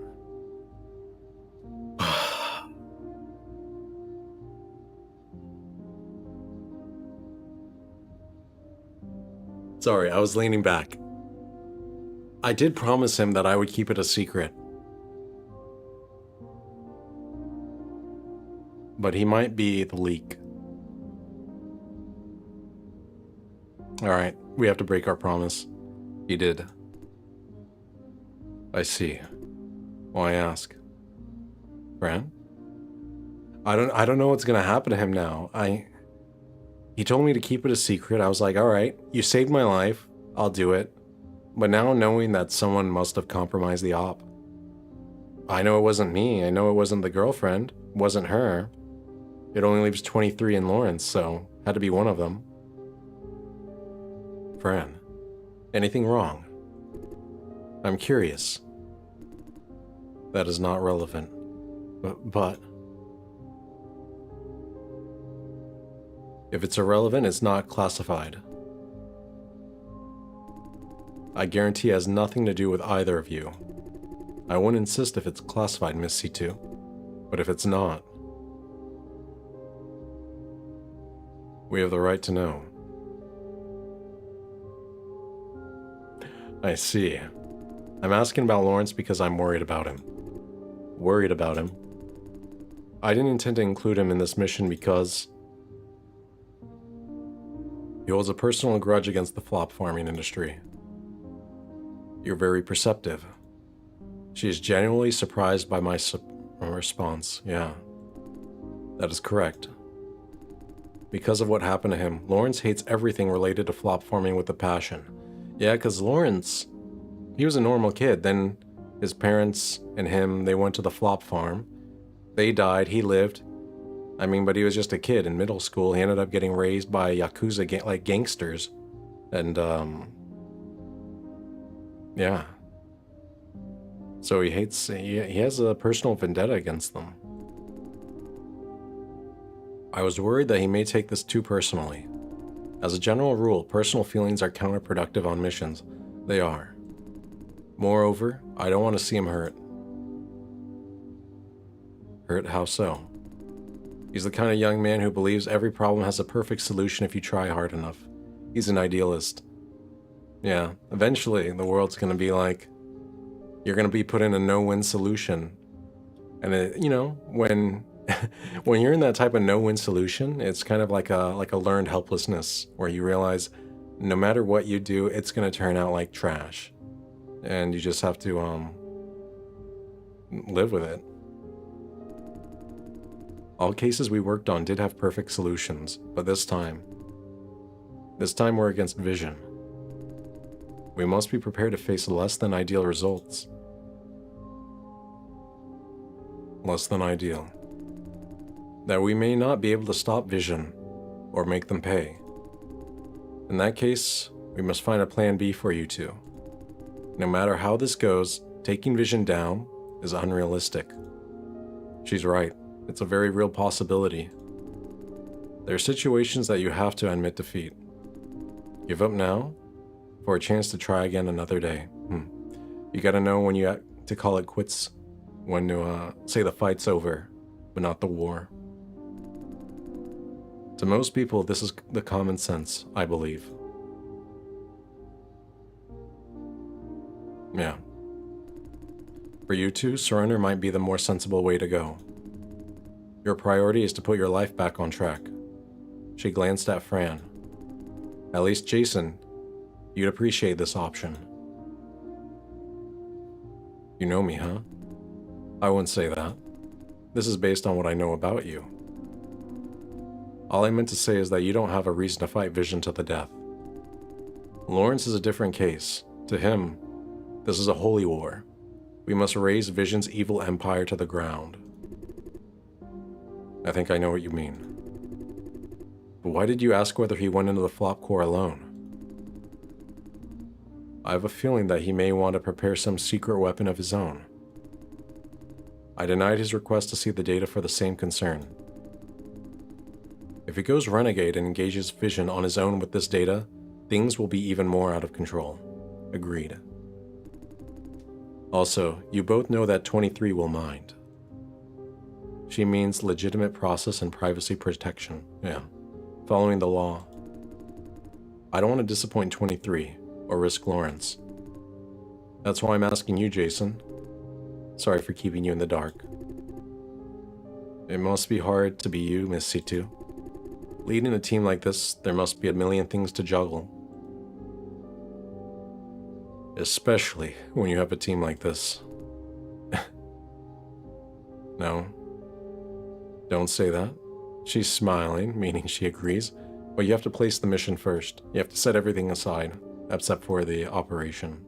Sorry, I was leaning back. I did promise him that I would keep it a secret. But he might be the leak. Alright, we have to break our promise. He did. I see. Why ask? Fran? I don't know what's gonna happen to him now. He told me to keep it a secret. I was like, alright, you saved my life. I'll do it. But now knowing that someone must have compromised the op. I know it wasn't me. I know it wasn't the girlfriend. It wasn't her. It only leaves 23 and Lawrence, so had to be one of them. Fran, anything wrong? I'm curious. That is not relevant. But if it's irrelevant, it's not classified. I guarantee it has nothing to do with either of you. I won't insist if it's classified, Miss C2. But if it's not, we have the right to know. I see. I'm asking about Lawrence because I'm worried about him. Worried about him. I didn't intend to include him in this mission because he holds a personal grudge against the flop farming industry. You're very perceptive. She is genuinely surprised by my response. Yeah, that is correct. Because of what happened to him, Lawrence hates everything related to flop farming with a passion. Yeah, because Lawrence, he was a normal kid. Then his parents and him, they went to the flop farm. They died, he lived. I mean, but he was just a kid in middle school. He ended up getting raised by Yakuza, like gangsters. And, yeah. So he has a personal vendetta against them. I was worried that he may take this too personally. As a general rule, personal feelings are counterproductive on missions. They are. Moreover, I don't want to see him hurt. Hurt? How so? He's the kind of young man who believes every problem has a perfect solution if you try hard enough. He's an idealist. Yeah, eventually the world's going to be like, you're going to be put in a no-win solution. And when when you're in that type of no-win solution, it's kind of like a learned helplessness where you realize no matter what you do, it's going to turn out like trash. And you just have to live with it. All cases we worked on did have perfect solutions, but this time we're against vision. We must be prepared to face less than ideal results. Less than ideal. That we may not be able to stop vision or make them pay. In that case, we must find a plan B for you two. No matter how this goes, taking vision down is unrealistic. She's right. It's a very real possibility. There are situations that you have to admit defeat. Give up now for a chance to try again another day. You gotta know when you have to call it quits, when to say the fight's over, but not the war. To most people, this is the common sense, I believe. Yeah. For you two, surrender might be the more sensible way to go. Your priority is to put your life back on track. She glanced at Fran. At least Jason, you'd appreciate this option. You know me, huh? I wouldn't say that. This is based on what I know about you. All I meant to say is that you don't have a reason to fight Vision to the death. Lawrence is a different case. To him, this is a holy war. We must raise Vision's evil empire to the ground. I think I know what you mean. But why did you ask whether he went into the flop core alone? I have a feeling that he may want to prepare some secret weapon of his own. I denied his request to see the data for the same concern. If he goes renegade and engages Vision on his own with this data, things will be even more out of control. Agreed. Also, you both know that 23 will mind. She means legitimate process and privacy protection. Yeah, following the law. I don't want to disappoint 23 or risk Lawrence. That's why I'm asking you, Jason. Sorry for keeping you in the dark. It must be hard to be you, Miss C2. Leading a team like this, there must be a million things to juggle. Especially when you have a team like this. No. Don't say that. She's smiling, meaning she agrees, but you have to place the mission first. You have to set everything aside, except for the operation.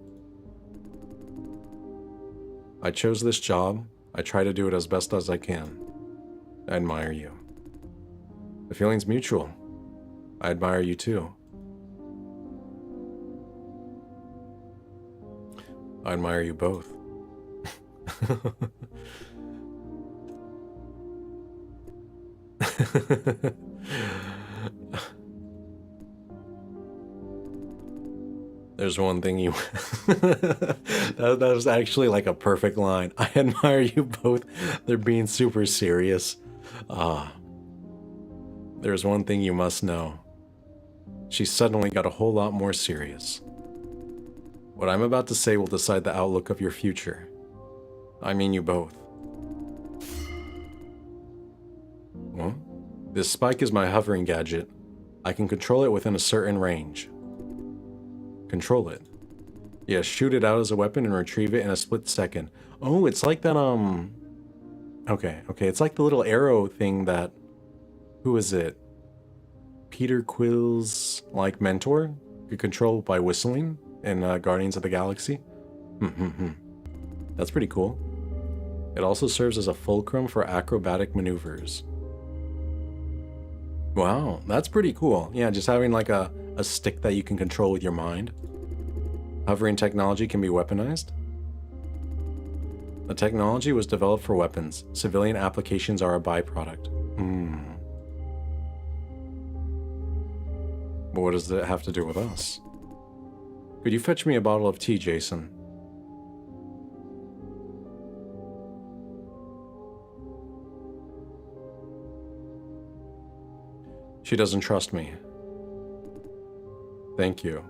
I chose this job. I try to do it as best as I can. I admire you. The feeling's mutual. I admire you too. I admire you both. There's one thing you... that was actually like a perfect line. I admire you both. They're being super serious. There's one thing you must know. She suddenly got a whole lot more serious. What I'm about to say will decide the outlook of your future. I mean you both. Well, this spike is my hovering gadget. I can control it within a certain range. Control it. Yeah, shoot it out as a weapon and retrieve it in a split second. Oh, it's like that, Okay, it's like the little arrow thing that... Who is it? Peter Quill's, like, mentor? Could control by whistling in Guardians of the Galaxy? That's pretty cool. It also serves as a fulcrum for acrobatic maneuvers. Wow, that's pretty cool. Yeah, just having like a stick that you can control with your mind. Hovering technology can be weaponized. The technology was developed for weapons. Civilian applications are a byproduct. But what does that have to do with us? Could you fetch me a bottle of tea, Jason? She doesn't trust me. Thank you.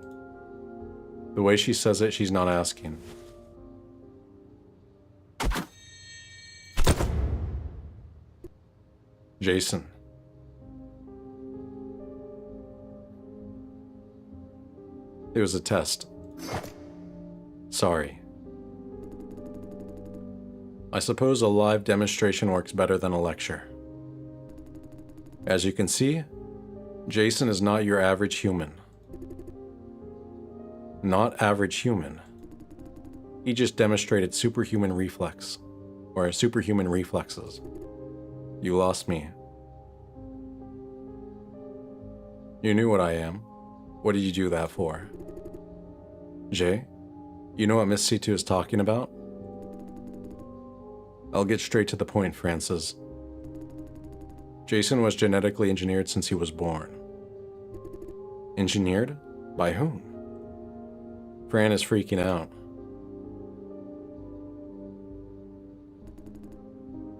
The way she says it, she's not asking. Jason. It was a test. Sorry. I suppose a live demonstration works better than a lecture. As you can see, Jason is not your average human. Not average human. He just demonstrated superhuman reflex, or superhuman reflexes. You lost me. You knew what I am. What did you do that for? Jay, you know what Miss C2 is talking about? I'll get straight to the point, Francis. Jason was genetically engineered since he was born. Engineered? By whom? Fran is freaking out.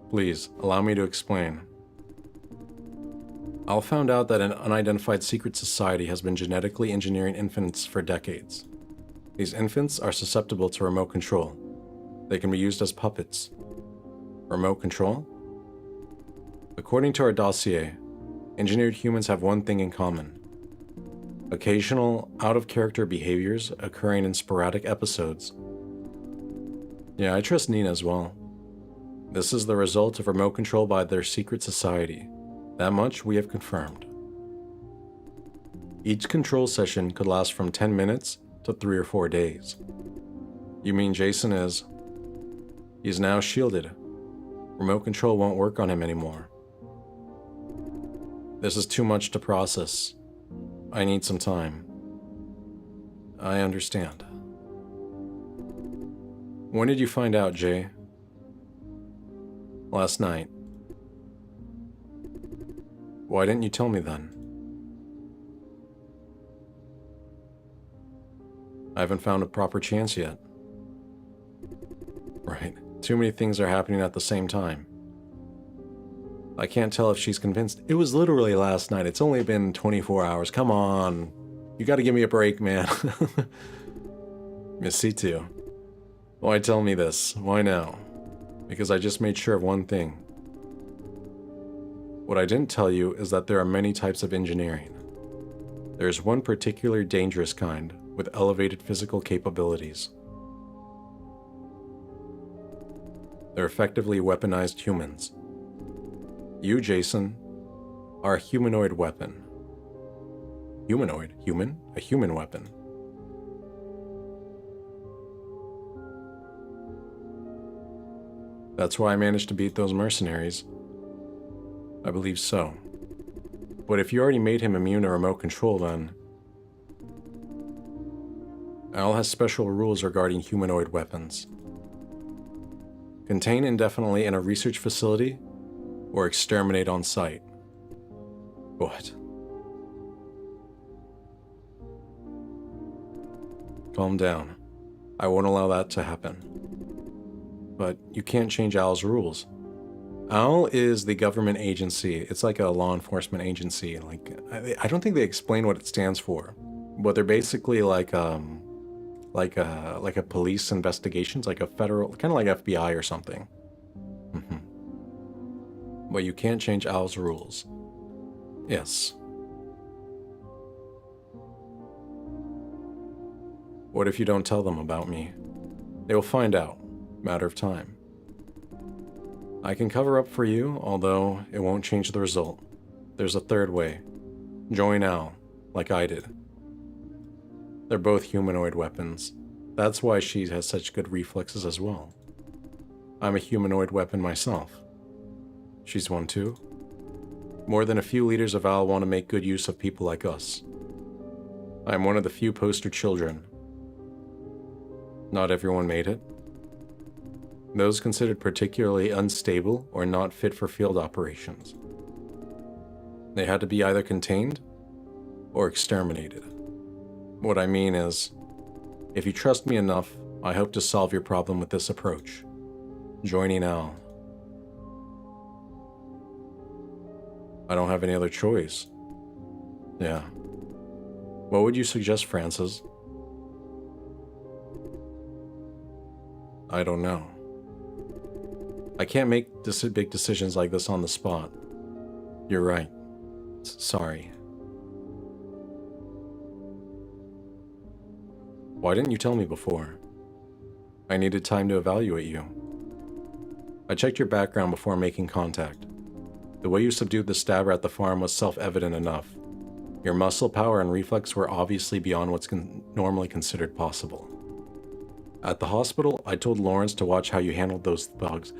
Please, allow me to explain. Al found out that an unidentified secret society has been genetically engineering infants for decades. These infants are susceptible to remote control. They can be used as puppets. Remote control? According to our dossier, engineered humans have one thing in common. Occasional, out-of-character behaviors occurring in sporadic episodes. Yeah, I trust Nina as well. This is the result of remote control by their secret society. That much we have confirmed. Each control session could last from 10 minutes to 3 or 4 days. You mean Jason is... He's now shielded. Remote control won't work on him anymore. This is too much to process. I need some time. I understand. When did you find out, Jay? Last night. Why didn't you tell me then? I haven't found a proper chance yet. Right. Too many things are happening at the same time. I can't tell if she's convinced. It was literally last night. It's only been 24 hours. Come on. You gotta give me a break, man. Miss C2. Why tell me this? Why now? Because I just made sure of one thing. What I didn't tell you is that there are many types of engineering. There's one particular dangerous kind with elevated physical capabilities. They're effectively weaponized humans. You, Jason, are a humanoid weapon. Humanoid? Human? A human weapon. That's why I managed to beat those mercenaries. I believe so. But if you already made him immune to remote control, then... Al has special rules regarding humanoid weapons. Contain indefinitely in a research facility, or exterminate on site. What? Calm down. I won't allow that to happen. But you can't change Al's rules. Al is the government agency. It's like a law enforcement agency. I don't think they explain what it stands for, but they're basically like a police investigations, like a federal, kind of like FBI or something. But you can't change Al's rules. Yes. What if you don't tell them about me? They will find out. Matter of time. I can cover up for you, although it won't change the result. There's a third way. Join Al, like I did. They're both humanoid weapons. That's why she has such good reflexes as well. I'm a humanoid weapon myself. She's one too. More than a few leaders of Al want to make good use of people like us. I'm one of the few poster children. Not everyone made it. Those considered particularly unstable or not fit for field operations. They had to be either contained or exterminated. What I mean is, if you trust me enough, I hope to solve your problem with this approach. Joining Al. I don't have any other choice. Yeah. What would you suggest, Francis? I don't know. I can't make big decisions like this on the spot. You're right. Sorry. Why didn't you tell me before? I needed time to evaluate you. I checked your background before making contact. The way you subdued the stabber at the farm was self-evident enough. Your muscle power and reflex were obviously beyond what's normally considered possible. At the hospital, I told Lawrence to watch how you handled those thugs.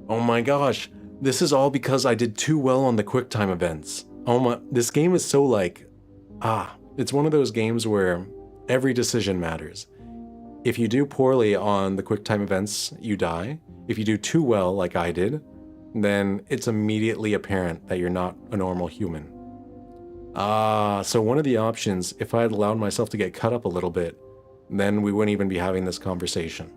Oh my gosh, this is all because I did too well on the QuickTime events. Oh my, this game is so it's one of those games where every decision matters. If you do poorly on the QuickTime events, you die. If you do too well, like I did, then it's immediately apparent that you're not a normal human. So one of the options, if I had allowed myself to get cut up a little bit, then we wouldn't even be having this conversation.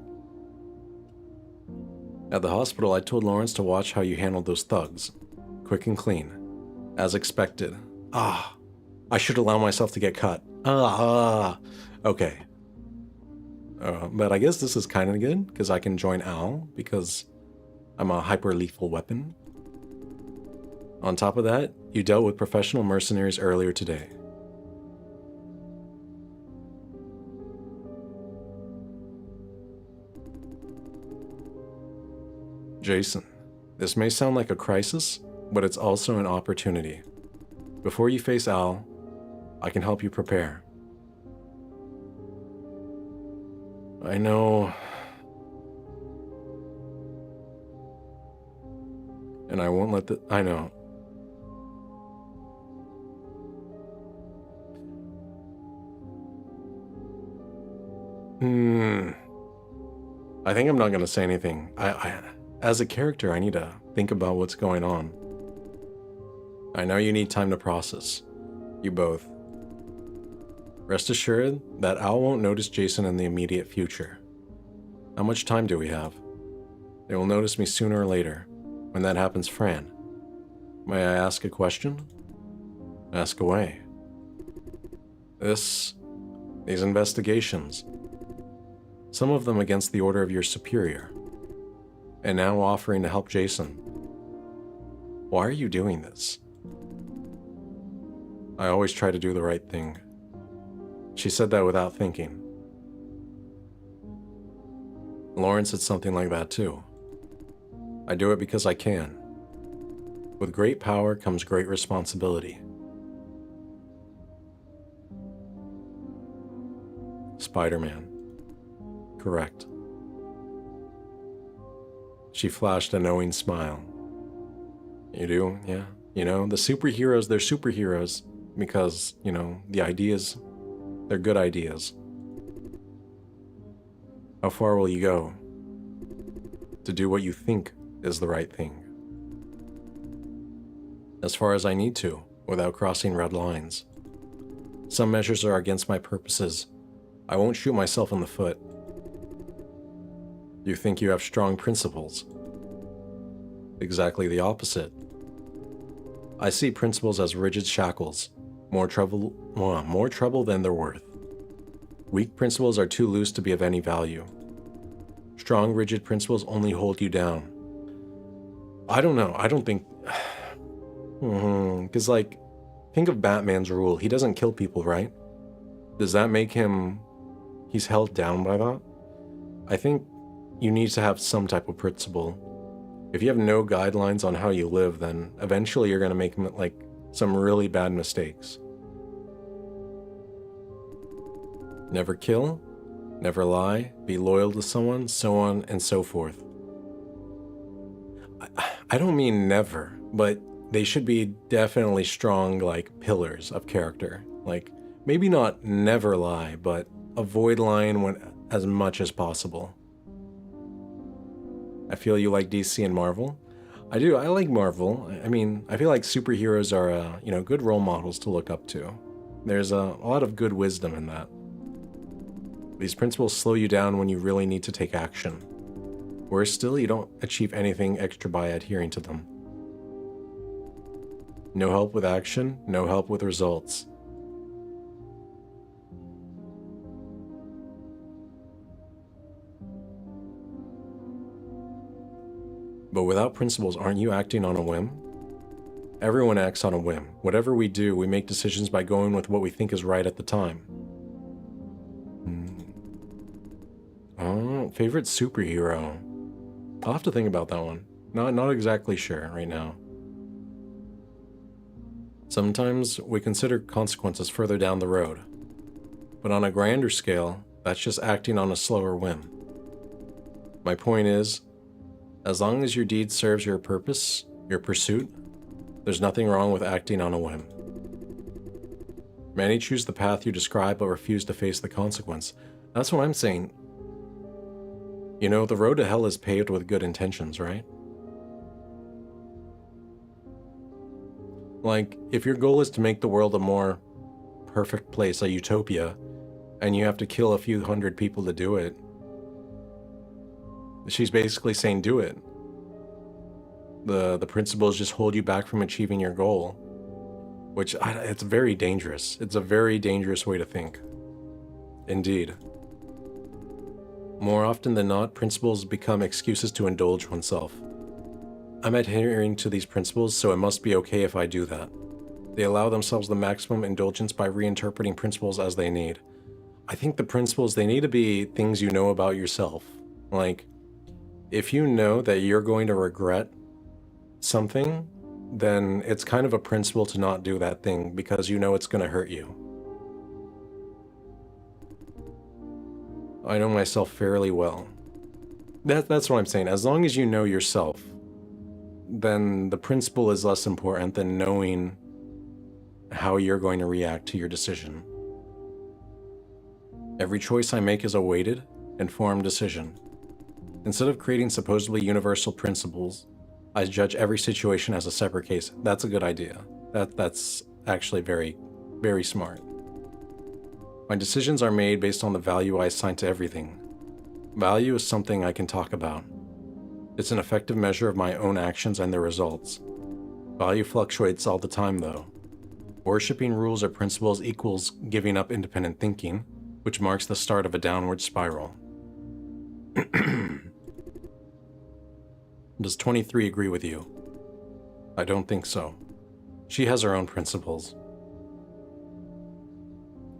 At the hospital, I told Lawrence to watch how you handled those thugs. Quick and clean. As expected. I should allow myself to get cut. Okay. But I guess this is kind of good, because I can join Al, because I'm a hyper-lethal weapon. On top of that, you dealt with professional mercenaries earlier today. Jason, this may sound like a crisis, but it's also an opportunity. Before you face Al, I can help you prepare. I know. And I won't let I know. I think I'm not going to say anything. As a character, I need to think about what's going on. I know you need time to process. You both. Rest assured that Al won't notice Jason in the immediate future. How much time do we have? They will notice me sooner or later. When that happens, Fran, may I ask a question? Ask away. These investigations, some of them against the order of your superior, and now offering to help Jason. Why are you doing this? I always try to do the right thing. She said that without thinking. Lawrence said something like that too. I do it because I can. With great power comes great responsibility. Spider-Man. Correct. She flashed a knowing smile. You do? Yeah. You know, the superheroes, they're superheroes because, you know, the ideas, they're good ideas. How far will you go to do what you think is the right thing? As far as I need to, without crossing red lines. Some measures are against my purposes. I won't shoot myself in the foot. You think you have strong principles. Exactly the opposite. I see principles as rigid shackles, more trouble than they're worth. Weak principles are too loose to be of any value. Strong, rigid principles only hold you down. I don't know. I don't think... Because, like, think of Batman's rule. He doesn't kill people, right? Does that make him... He's held down by that? I think you need to have some type of principle. If you have no guidelines on how you live, then eventually you're going to make, like, some really bad mistakes. Never kill, never lie, be loyal to someone, so on and so forth. I don't mean never, but they should be definitely strong, like, pillars of character. Like, maybe not never lie, but avoid lying as much as possible. I feel you like DC and Marvel. I do. I like Marvel. I mean, I feel like superheroes are, you know, good role models to look up to. There's a lot of good wisdom in that. These principles slow you down when you really need to take action. Worse still, you don't achieve anything extra by adhering to them. No help with action, no help with results. But without principles, aren't you acting on a whim? Everyone acts on a whim. Whatever we do, we make decisions by going with what we think is right at the time. Oh, favorite superhero. I'll have to think about that one. Not exactly sure right now. Sometimes we consider consequences further down the road. But on a grander scale, that's just acting on a slower whim. My point is, as long as your deed serves your purpose, your pursuit, there's nothing wrong with acting on a whim. Many choose the path you describe but refuse to face the consequence. That's what I'm saying. You know, the road to hell is paved with good intentions, right? Like, if your goal is to make the world a more perfect place, a utopia, and you have to kill a few hundred people to do it, she's basically saying do it. The principles just hold you back from achieving your goal, which it's very dangerous. It's a very dangerous way to think. Indeed. More often than not, principles become excuses to indulge oneself. I'm adhering to these principles, so it must be okay if I do that. They allow themselves the maximum indulgence by reinterpreting principles as they need. I think the principles, they need to be things you know about yourself. Like, if you know that you're going to regret something, then it's kind of a principle to not do that thing because you know it's going to hurt you. I know myself fairly well. That's what I'm saying. As long as you know yourself, then the principle is less important than knowing how you're going to react to your decision. Every choice I make is a weighted, informed decision. Instead of creating supposedly universal principles, I judge every situation as a separate case. That's a good idea. That's actually very, very smart. My decisions are made based on the value I assign to everything. Value is something I can talk about. It's an effective measure of my own actions and their results. Value fluctuates all the time, though. Worshipping rules or principles equals giving up independent thinking, which marks the start of a downward spiral. Does 23 agree with you? I don't think so. She has her own principles.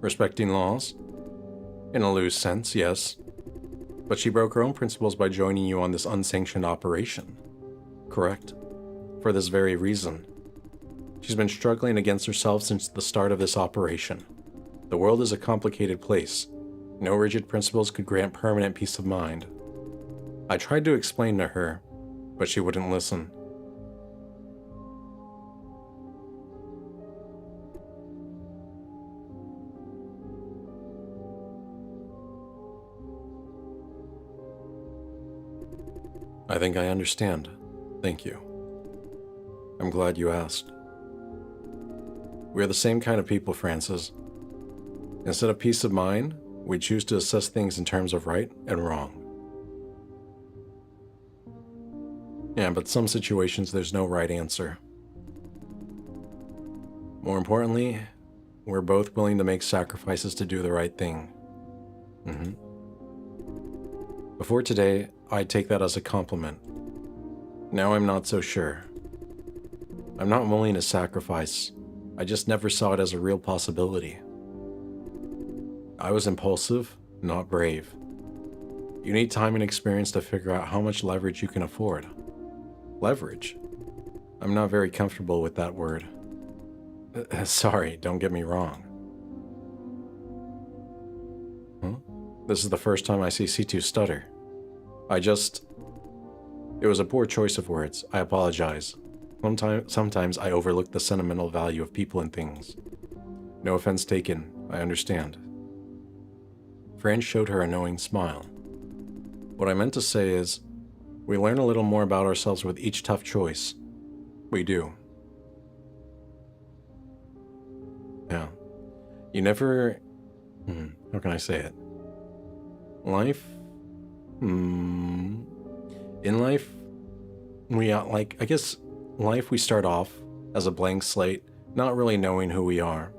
Respecting laws? In a loose sense, yes. But she broke her own principles by joining you on this unsanctioned operation. Correct? For this very reason. She's been struggling against herself since the start of this operation. The world is a complicated place. No rigid principles could grant permanent peace of mind. I tried to explain to her, but she wouldn't listen. I think I understand. Thank you. I'm glad you asked. We're the same kind of people, Francis. Instead of peace of mind, we choose to assess things in terms of right and wrong. Yeah, but some situations there's no right answer. More importantly, we're both willing to make sacrifices to do the right thing. Before today, I'd take that as a compliment. Now I'm not so sure. I'm not willing to sacrifice. I just never saw it as a real possibility. I was impulsive, not brave. You need time and experience to figure out how much leverage you can afford. Leverage? I'm not very comfortable with that word. Sorry, don't get me wrong. This is the first time I see C2 stutter. It was a poor choice of words. I apologize. Sometimes I overlook the sentimental value of people and things. No offense taken, I understand. Fran showed her a knowing smile. What I meant to say is, we learn a little more about ourselves with each tough choice. We do. Yeah. You never... how can I say it? Life... In life, life we start off as a blank slate, not really knowing who we are.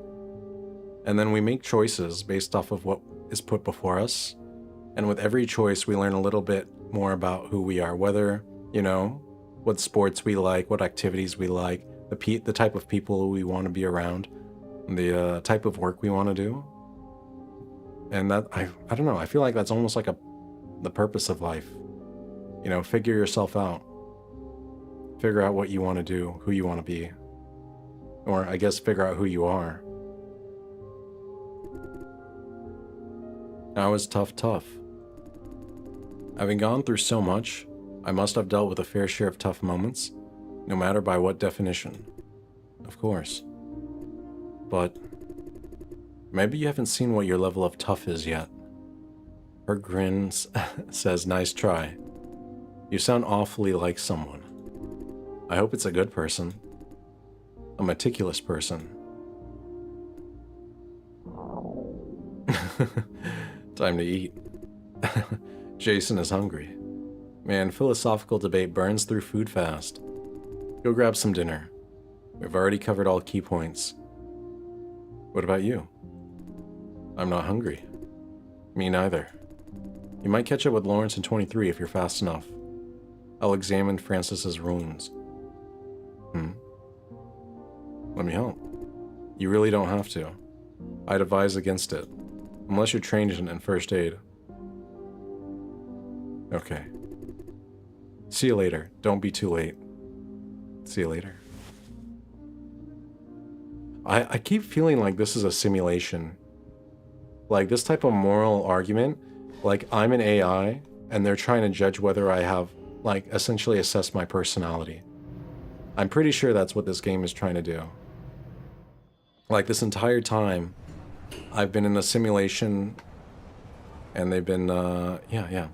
And then we make choices based off of what is put before us. And with every choice, we learn a little bit more about who we are, whether, what sports we like, what activities we like, the type of people we want to be around, the type of work we want to do. And that, I don't know, I feel like that's almost like the purpose of life. Figure yourself out. Figure out what you want to do, who you want to be. Or, I guess, figure out who you are. Now is tough. Having gone through so much, I must have dealt with a fair share of tough moments, no matter by what definition. Of course. But maybe you haven't seen what your level of tough is yet. Her grin says, nice try. You sound awfully like someone. I hope it's a good person. A meticulous person. Time to eat. Jason is hungry. Man, philosophical debate burns through food fast. Go grab some dinner. We've already covered all key points. What about you? I'm not hungry. Me neither. You might catch up with Lawrence in 23 if you're fast enough. I'll examine Francis's wounds. Let me help. You really don't have to. I'd advise against it. Unless you're trained in first aid. Okay. See you later. Don't be too late. See you later. I keep feeling like this is a simulation. Like this type of moral argument, like I'm an AI and they're trying to judge whether I have, like, essentially assess my personality. I'm pretty sure that's what this game is trying to do. Like this entire time, I've been in a simulation and they've been, yeah.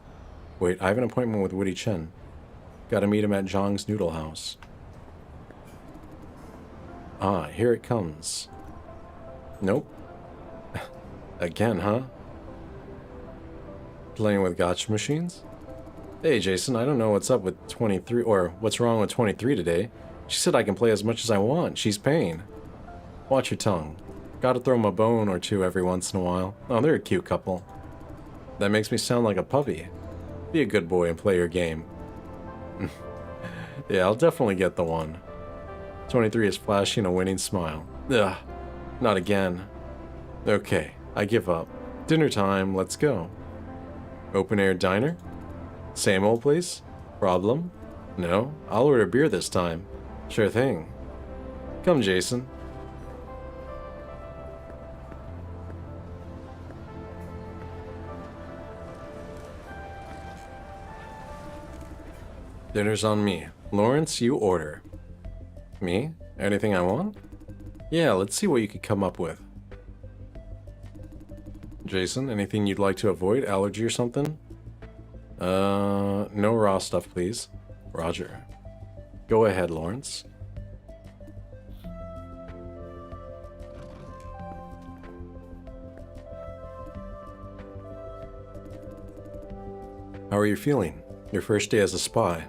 Wait, I have an appointment with Woody Chen. Gotta meet him at Zhang's Noodle House. Ah, here it comes. Nope. Again, huh? Playing with gotcha machines? Hey, Jason, I don't know what's up with 23, or what's wrong with 23 today. She said I can play as much as I want. She's paying. Watch your tongue. Gotta throw 'em a bone or two every once in a while. Oh, they're a cute couple. That makes me sound like a puppy. Be a good boy and play your game. Yeah, I'll definitely get the one. 23 is flashing a winning smile. Ugh, not again. Okay, I give up. Dinner time, let's go. Open air diner? Same old place? Problem? No, I'll order beer this time. Sure thing. Come, Jason. Dinner's on me. Lawrence, you order. Me? Anything I want? Yeah, let's see what you could come up with. Jason, anything you'd like to avoid? Allergy or something? No raw stuff, please. Roger. Go ahead, Lawrence. How are you feeling? Your first day as a spy.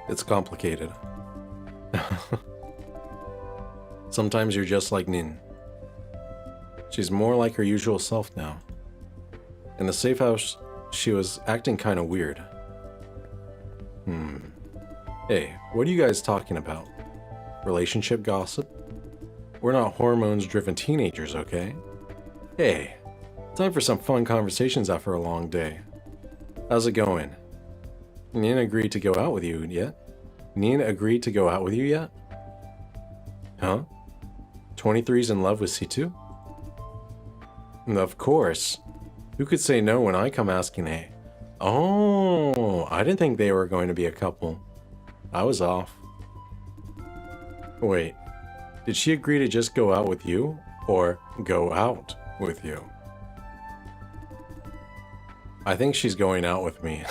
It's complicated. Sometimes you're just like Nin. She's more like her usual self now. In the safe house, she was acting kind of weird. Hey, what are you guys talking about? Relationship gossip? We're not hormones-driven teenagers, okay? Hey, time for some fun conversations after a long day. How's it going? Nin agreed to go out with you yet? Nin agreed to go out with you yet? Huh? 23's in love with C2? Of course. Who could say no when I come asking, hey? Oh, I didn't think they were going to be a couple. I was off. Wait, did she agree to just go out with you? Or go out with you? I think she's going out with me.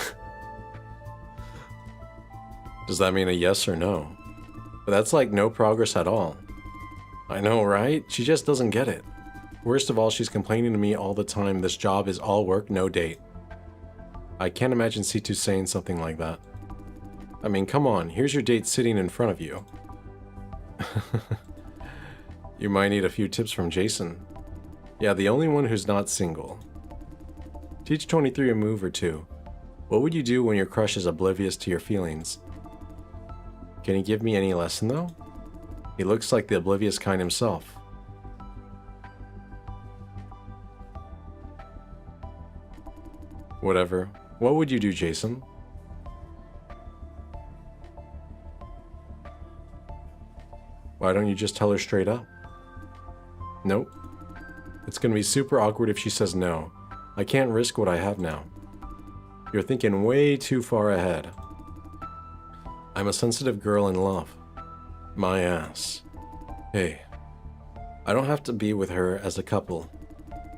Does that mean a yes or no? But that's like no progress at all. I know, right? She just doesn't get it. Worst of all, she's complaining to me all the time this job is all work, no date. I can't imagine C2 saying something like that. I mean, come on, here's your date sitting in front of you. You might need a few tips from Jason. Yeah, the only one who's not single. Teach 23 a move or two. What would you do when your crush is oblivious to your feelings? Can you give me any lesson though? He looks like the oblivious kind himself. Whatever. What would you do, Jason? Why don't you just tell her straight up? Nope. It's gonna be super awkward if she says no. I can't risk what I have now. You're thinking way too far ahead. I'm a sensitive girl in love. My ass. Hey, I don't have to be with her as a couple.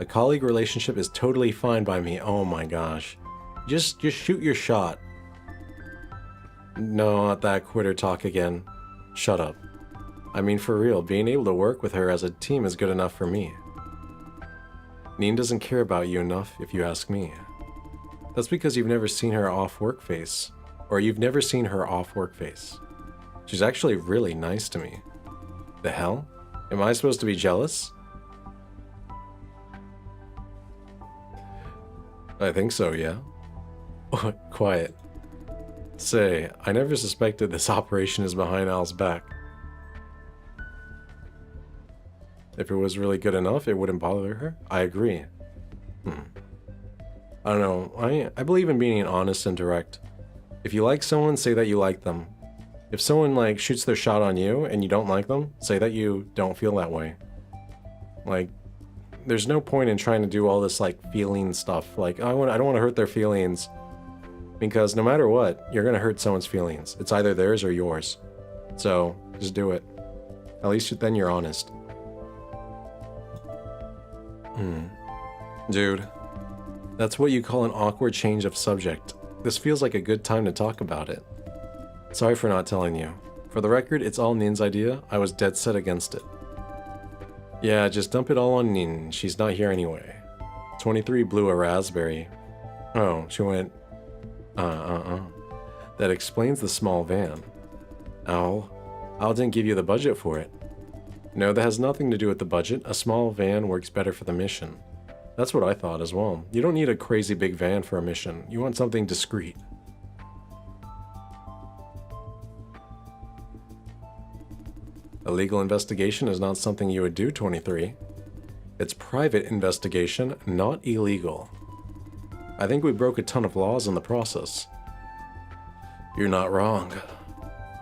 A colleague relationship is totally fine by me. Oh my gosh. Just shoot your shot. No, not that quitter talk again. Shut up. I mean, for real, being able to work with her as a team is good enough for me. Nin doesn't care about you enough, if you ask me. That's because you've never seen her off-work face. Or you've never seen her off-work face. She's actually really nice to me. The hell? Am I supposed to be jealous? I think so, yeah. Quiet. Say, I never suspected this operation is behind Al's back. If it was really good enough, it wouldn't bother her. I agree. I don't know. I believe in being honest and direct. If you like someone, say that you like them. If someone like shoots their shot on you and you don't like them, say that you don't feel that way. Like, there's no point in trying to do all this like feeling stuff. Like, I don't want to hurt their feelings. Because no matter what, you're gonna hurt someone's feelings. It's either theirs or yours. So, just do it. At least then you're honest. Dude, that's what you call an awkward change of subject. This feels like a good time to talk about it. Sorry for not telling you. For the record, it's all Nin's idea. I was dead set against it. Yeah, just dump it all on Nin. She's not here anyway. 23 blew a raspberry. Oh, she went... That explains the small van. Al didn't give you the budget for it. No, that has nothing to do with the budget. A small van works better for the mission. That's what I thought as well. You don't need a crazy big van for a mission. You want something discreet. A legal investigation is not something you would do, 23. It's private investigation, not illegal. I think we broke a ton of laws in the process. You're not wrong.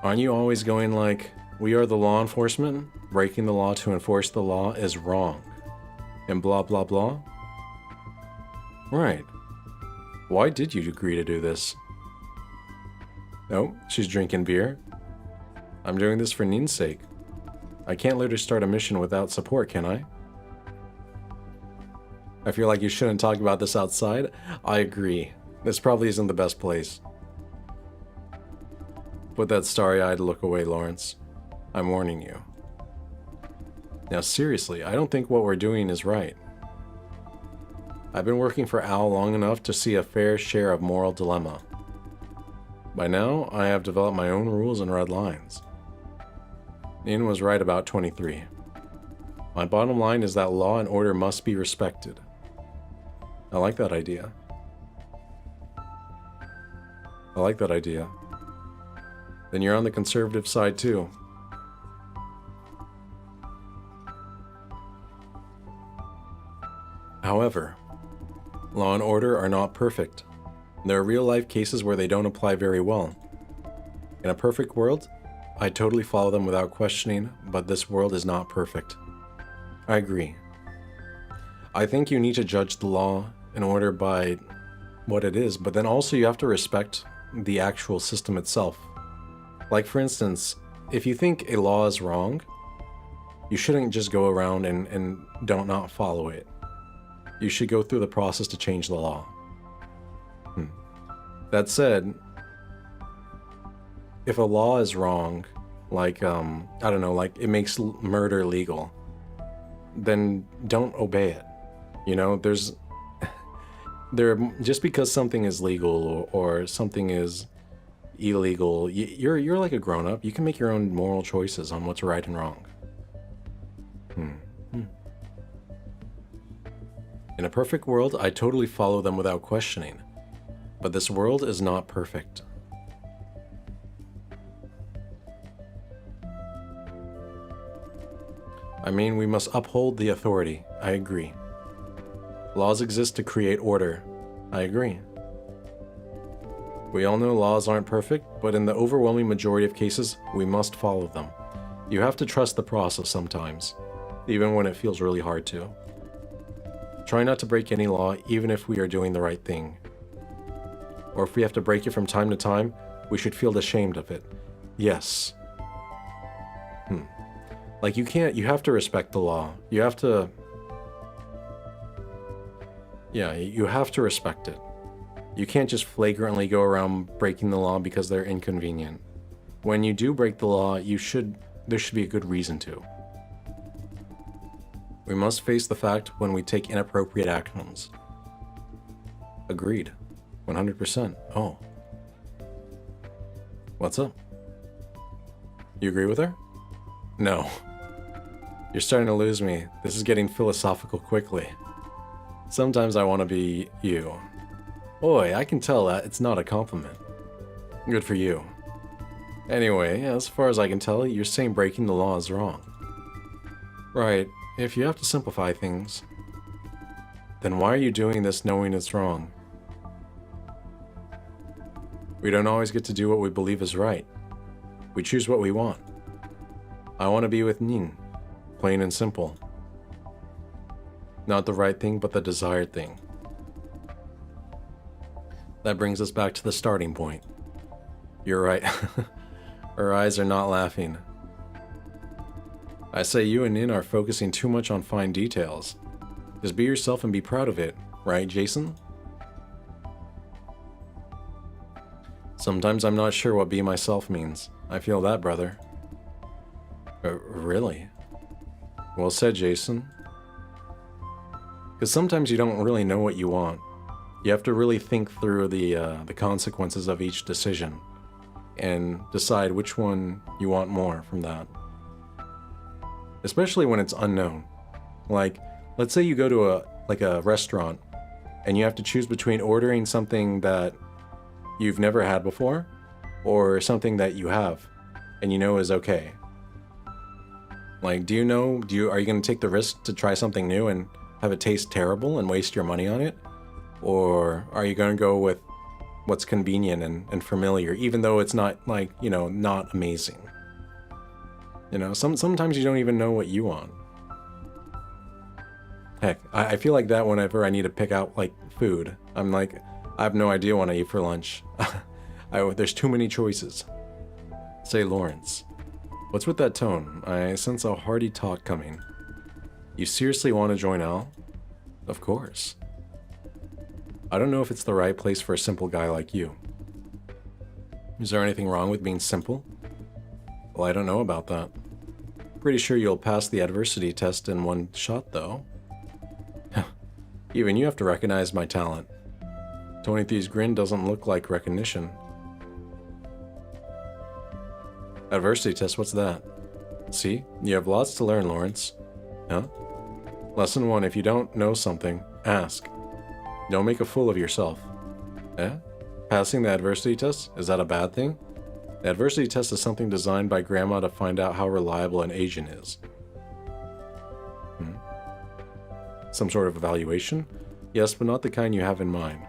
Aren't you always going like, we are the law enforcement? Breaking the law to enforce the law is wrong. And blah blah blah? Right. Why did you agree to do this? Oh, she's drinking beer. I'm doing this for Nin's sake. I can't let her start a mission without support, can I? I feel like you shouldn't talk about this outside. I agree. This probably isn't the best place. Put that starry-eyed look away, Lawrence. I'm warning you. Now seriously, I don't think what we're doing is right. I've been working for Al long enough to see a fair share of moral dilemma. By now, I have developed my own rules and red lines. Nin was right about 23. My bottom line is that law and order must be respected. I like that idea. I like that idea. Then you're on the conservative side too. However, law and order are not perfect. There are real-life cases where they don't apply very well. In a perfect world, I'd totally follow them without questioning, but this world is not perfect. I agree. I think you need to judge the law and order by what it is, but then also you have to respect the actual system itself. Like for instance, if you think a law is wrong, you shouldn't just go around and don't not follow it. You should go through the process to change the law. That said, if a law is wrong, like, I don't know, like it makes murder legal, then don't obey it. You know, just because something is legal or something is illegal, you're like a grown-up. You can make your own moral choices on what's right and wrong. In a perfect world, I totally follow them without questioning. But this world is not perfect. I mean, we must uphold the authority. I agree. Laws exist to create order. I agree. We all know laws aren't perfect, but in the overwhelming majority of cases, we must follow them. You have to trust the process sometimes, even when it feels really hard to. Try not to break any law, even if we are doing the right thing. Or if we have to break it from time to time, we should feel ashamed of it. Yes. Like you have to respect the law. You have to... Yeah, you have to respect it. You can't just flagrantly go around breaking the law because they're inconvenient. When you do break the law, there should be a good reason to. We must face the fact when we take inappropriate actions. Agreed. 100%. Oh. What's up? You agree with her? No. You're starting to lose me. This is getting philosophical quickly. Sometimes I want to be you. Boy, I can tell that it's not a compliment. Good for you. Anyway, as far as I can tell, you're saying breaking the law is wrong. Right, if you have to simplify things, then why are you doing this knowing it's wrong? We don't always get to do what we believe is right. We choose what we want. I want to be with Nin, plain and simple. Not the right thing, but the desired thing. That brings us back to the starting point. You're right. Her eyes are not laughing. I say you and Nin are focusing too much on fine details. Just be yourself and be proud of it, right, Jason? Sometimes I'm not sure what be myself means. I feel that, brother. Really? Well said, Jason. Because sometimes you don't really know what you want. You have to really think through the consequences of each decision and decide which one you want more from that. Especially when it's unknown. Like, let's say you go to a restaurant and you have to choose between ordering something that you've never had before or something that you have and you know is okay. Like, are you going to take the risk to try something new and have it taste terrible and waste your money on it? Or are you going to go with what's convenient and familiar, even though it's not not amazing? Sometimes you don't even know what you want. Heck, I feel like that whenever I need to pick out, like, food. I'm like, I have no idea what I eat for lunch. There's too many choices. Say, Lawrence. What's with that tone? I sense a hearty talk coming. You seriously want to join Al? Of course. I don't know if it's the right place for a simple guy like you. Is there anything wrong with being simple? Well, I don't know about that. Pretty sure you'll pass the adversity test in one shot, though. Even you have to recognize my talent. 23's grin doesn't look like recognition. Adversity test, what's that? See? You have lots to learn, Lawrence. Huh? Lesson 1, if you don't know something, ask. Don't make a fool of yourself. Eh? Passing the adversity test? Is that a bad thing? The adversity test is something designed by Grandma to find out how reliable an agent is. Some sort of evaluation? Yes, but not the kind you have in mind.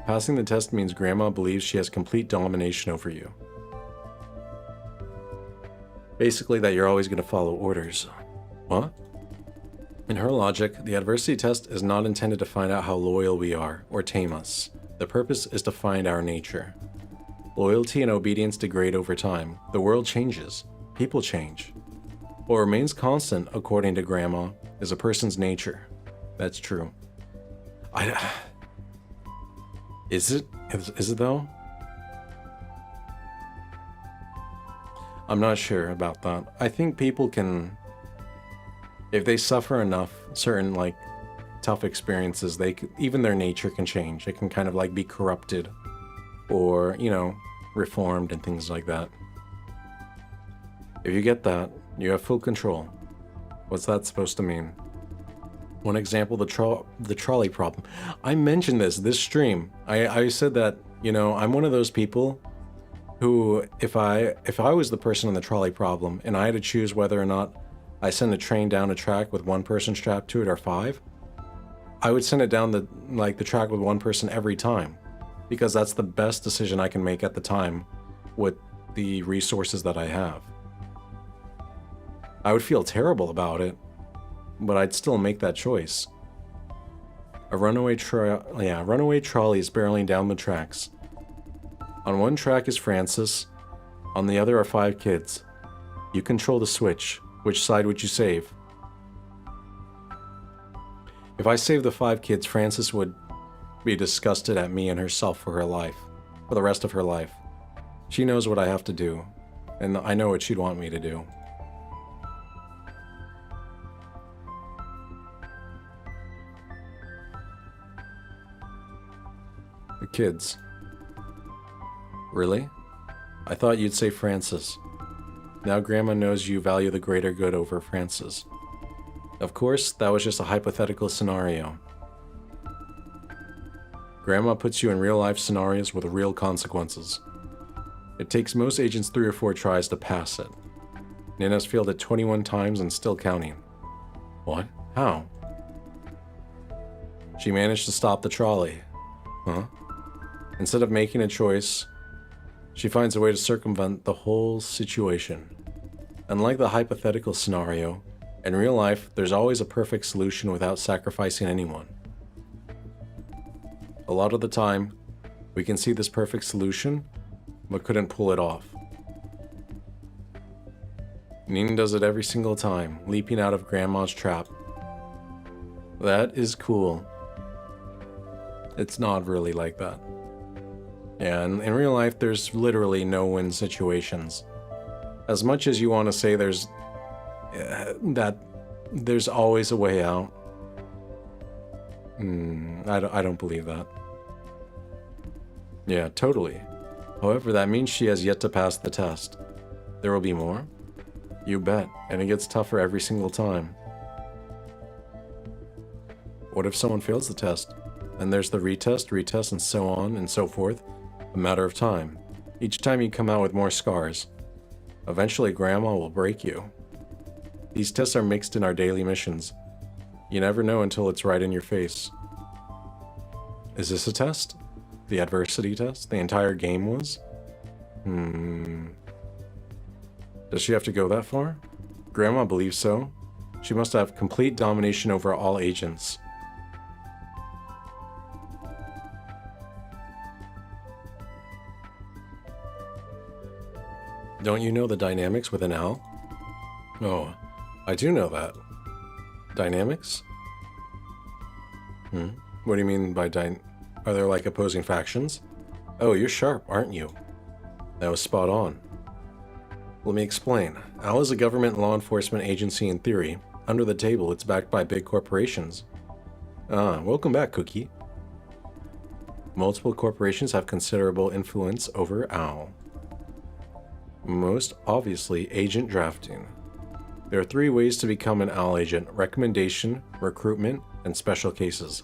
Passing the test means Grandma believes she has complete domination over you. Basically that you're always going to follow orders. What? In her logic, the adversity test is not intended to find out how loyal we are, or tame us. The purpose is to find our nature. Loyalty and obedience degrade over time. The world changes. People change. What remains constant, according to Grandma, is a person's nature. That's true. Is it? Is it though? I'm not sure about that. I think people can, if they suffer enough certain like tough experiences, even their nature can change. It can kind of like be corrupted or, you know, reformed and things like that. If you get that, you have full control. What's that supposed to mean? One example, the trolley problem. I mentioned this stream. I said that, you know, I'm one of those people who, if I was the person in the trolley problem and I had to choose whether or not I send a train down a track with one person strapped to it or 5, I would send it down the track with one person every time, because that's the best decision I can make at the time with the resources that I have. I would feel terrible about it, but I'd still make that choice. A runaway trolley is barreling down the tracks. On one track is Francis, on the other are 5 kids. You control the switch. Which side would you save? If I save the 5 kids, Francis would be disgusted at me and herself for the rest of her life. She knows what I have to do, and I know what she'd want me to do. The kids. Really? I thought you'd say Francis. Now Grandma knows you value the greater good over Francis. Of course, that was just a hypothetical scenario. Grandma puts you in real-life scenarios with real consequences. It takes most agents 3 or 4 tries to pass it. Nina's failed it 21 times and still counting. What? How? She managed to stop the trolley. Huh? Instead of making a choice, she finds a way to circumvent the whole situation. Unlike the hypothetical scenario, in real life, there's always a perfect solution without sacrificing anyone. A lot of the time, we can see this perfect solution, but couldn't pull it off. Nina does it every single time, leaping out of Grandma's trap. That is cool. It's not really like that. Yeah, in real life, there's literally no-win situations. As much as you want to say there's always a way out, I don't believe that. Yeah, totally. However, that means she has yet to pass the test. There will be more? You bet, and it gets tougher every single time. What if someone fails the test? Then there's the retest, and so on and so forth. A matter of time. Each time you come out with more scars. Eventually, Grandma will break you. These tests are mixed in our daily missions. You never know until it's right in your face. Is this a test? The adversity test? The entire game was? Does she have to go that far? Grandma believes so. She must have complete domination over all agents. Don't you know the dynamics with an owl? Oh, I do know that. Dynamics? What do you mean by Are there like opposing factions? Oh, you're sharp, aren't you? That was spot on. Let me explain. OWL is a government law enforcement agency in theory. Under the table, it's backed by big corporations. Ah, welcome back, Cookie. Multiple corporations have considerable influence over OWL. Most obviously, agent drafting. There are 3 ways to become an OWL agent: recommendation, recruitment, and special cases.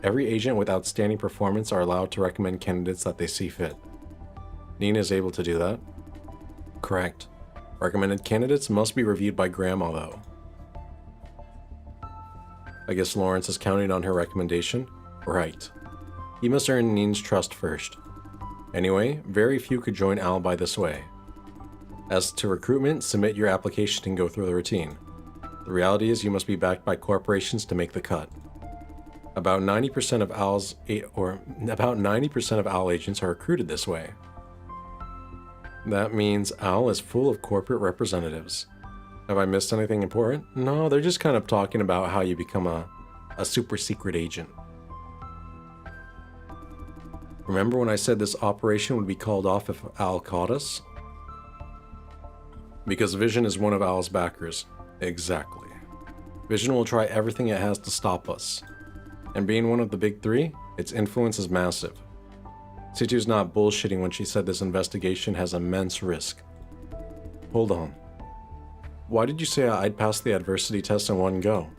Every agent with outstanding performance are allowed to recommend candidates that they see fit. Nina is able to do that? Correct. Recommended candidates must be reviewed by Grandma, though. I guess Lawrence is counting on her recommendation? Right. He must earn Nina's trust first. Anyway, very few could join OWL by this way. As to recruitment, submit your application and go through the routine. The reality is you must be backed by corporations to make the cut. About 90% of OWL agents are recruited this way. That means OWL is full of corporate representatives. Have I missed anything important? No, they're just kind of talking about how you become a super secret agent. Remember when I said this operation would be called off if OWL caught us? Because Vision is one of OWL's backers. Exactly. Vision will try everything it has to stop us. And being one of the big 3, its influence is massive. Situ's not bullshitting when she said this investigation has immense risk. Hold on. Why did you say I'd pass the adversity test in one go?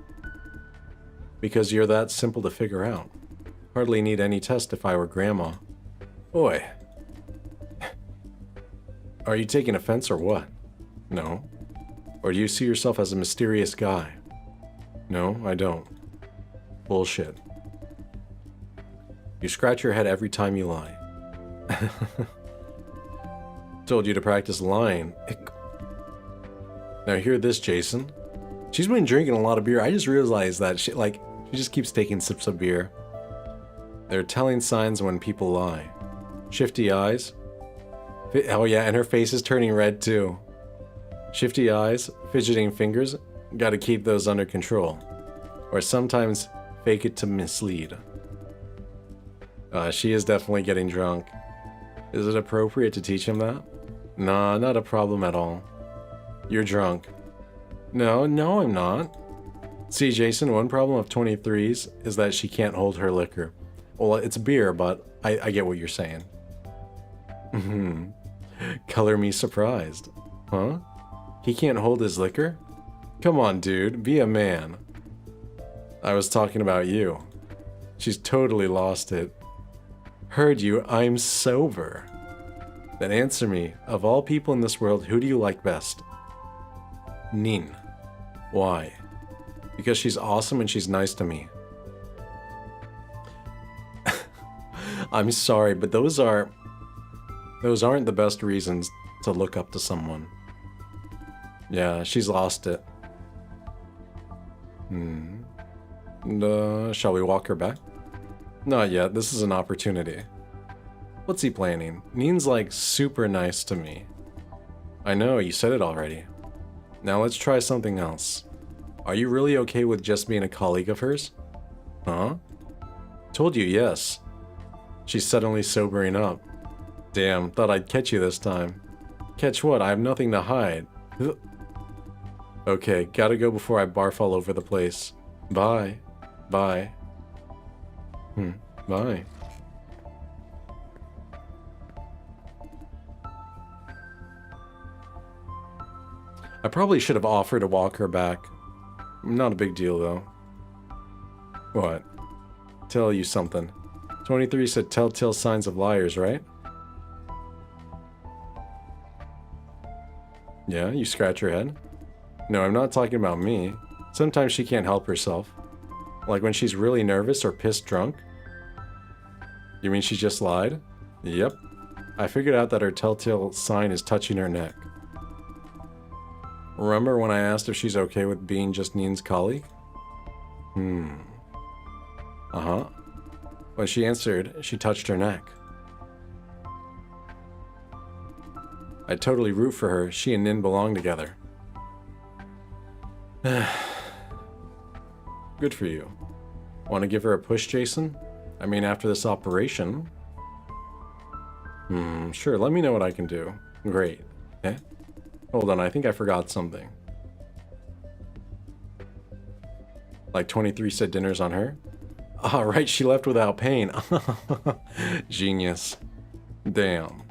Because you're that simple to figure out. Hardly need any test if I were Grandma. Oi. Are you taking offense or what? No. Or do you see yourself as a mysterious guy? No, I don't. Bullshit. You scratch your head every time you lie. Told you to practice lying. Now hear this, Jason. She's been drinking a lot of beer. I just realized that she just keeps taking sips of beer. They're telling signs when people lie. Shifty eyes. Oh yeah, and her face is turning red too. Shifty eyes, fidgeting fingers. Gotta keep those under control. Or sometimes fake it to mislead. She is definitely getting drunk. Is it appropriate to teach him that? Nah, not a problem at all. You're drunk. No, I'm not. See, Jason, one problem of 23s is that she can't hold her liquor. Well, it's beer, but I get what you're saying. Color me surprised. Huh? He can't hold his liquor? Come on, dude, be a man. I was talking about you. She's totally lost it. Heard you, I'm sober. Then answer me, of all people in this world, who do you like best? Nin. Why? Because she's awesome and she's nice to me. I'm sorry, but those aren't the best reasons to look up to someone. Yeah, she's lost it. Shall we walk her back? Not yet, this is an opportunity. What's he planning? Nin's like super nice to me. I know, you said it already. Now let's try something else. Are you really okay with just being a colleague of hers? Huh? Told you yes. She's suddenly sobering up. Damn, thought I'd catch you this time. Catch what? I have nothing to hide. Okay, gotta go before I barf all over the place. Bye. Bye. Bye. I probably should have offered to walk her back. Not a big deal, though. What? Tell you something. 23 said telltale signs of liars, right? Yeah, you scratch your head? No, I'm not talking about me. Sometimes she can't help herself. Like when she's really nervous or pissed drunk. You mean she just lied? Yep. I figured out that her telltale sign is touching her neck. Remember when I asked if she's okay with being just Nin's colleague? Uh-huh. When she answered, she touched her neck. I'd totally root for her. She and Nin belong together. Good for you. Want to give her a push, Jason? I mean, after this operation... Sure, let me know what I can do. Great. Okay. Hold on, I think I forgot something. Like 23 said dinner's on her? Ah, right, she left without paying. Genius. Damn.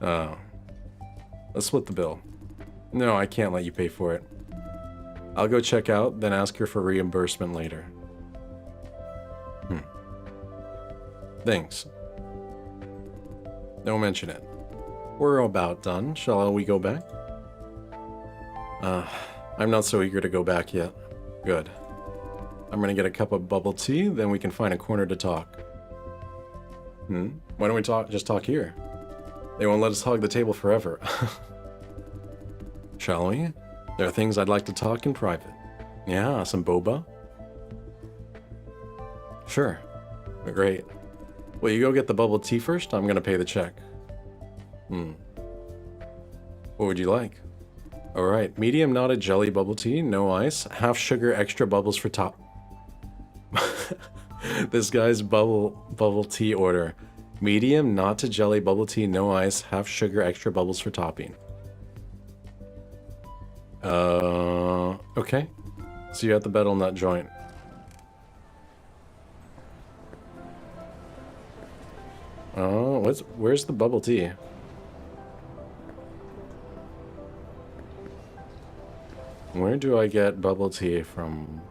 Oh. Let's split the bill. No, I can't let you pay for it. I'll go check out, then ask her for reimbursement later. Thanks. Don't mention it. We're about done. Shall we go back? I'm not so eager to go back yet. Good. I'm gonna get a cup of bubble tea, then we can find a corner to talk. Why don't we just talk here? They won't let us hog the table forever. Shall we? There are things I'd like to talk in private. Yeah, some boba? Sure. Great. Will you go get the bubble tea first? I'm gonna pay the check. What would you like? Alright, medium knotted jelly bubble tea, no ice, half sugar, extra bubbles for top. This guy's bubble tea order. Medium knotted jelly bubble tea, no ice, half sugar, extra bubbles for topping. Okay. See you at the Betel Nut joint. Where's the bubble tea? Where do I get bubble tea from?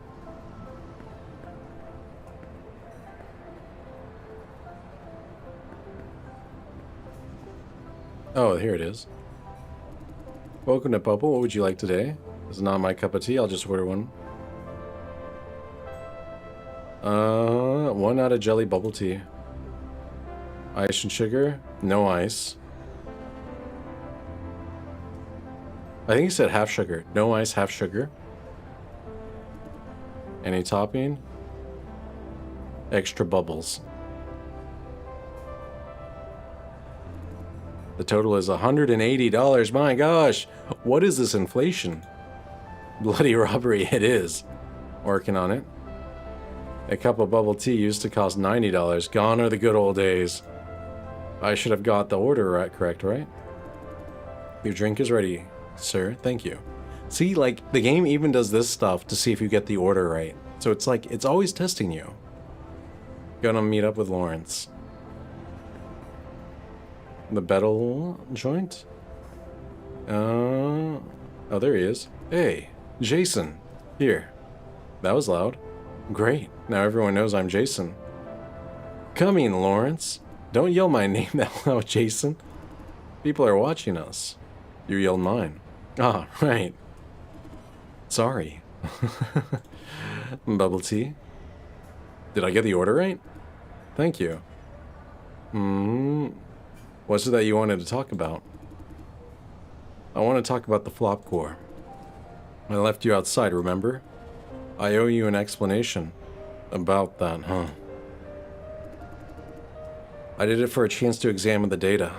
Oh, here it is. Welcome to Bubble. What would you like today? This is not my cup of tea. I'll just order one. One out of jelly bubble tea. Ice and sugar? No ice. I think he said half sugar. No ice, half sugar. Any topping? Extra bubbles. The total is $180. My gosh! What is this inflation? Bloody robbery it is. Working on it. A cup of bubble tea used to cost $90. Gone are the good old days. I should have got the order correct, right? Your drink is ready, sir. Thank you. See, like, the game even does this stuff to see if you get the order right. So it's like, it's always testing you. Gonna meet up with Lawrence. The Betel joint? Oh, there he is. Hey, Jason. Here. That was loud. Great. Now everyone knows I'm Jason. Coming, Lawrence. Don't yell my name that loud, Jason. People are watching us. You yelled mine. Ah, right. Sorry. Bubble tea. Did I get the order right? Thank you. What's it that you wanted to talk about? I want to talk about the flop core. I left you outside, remember? I owe you an explanation about that, huh? I did it for a chance to examine the data.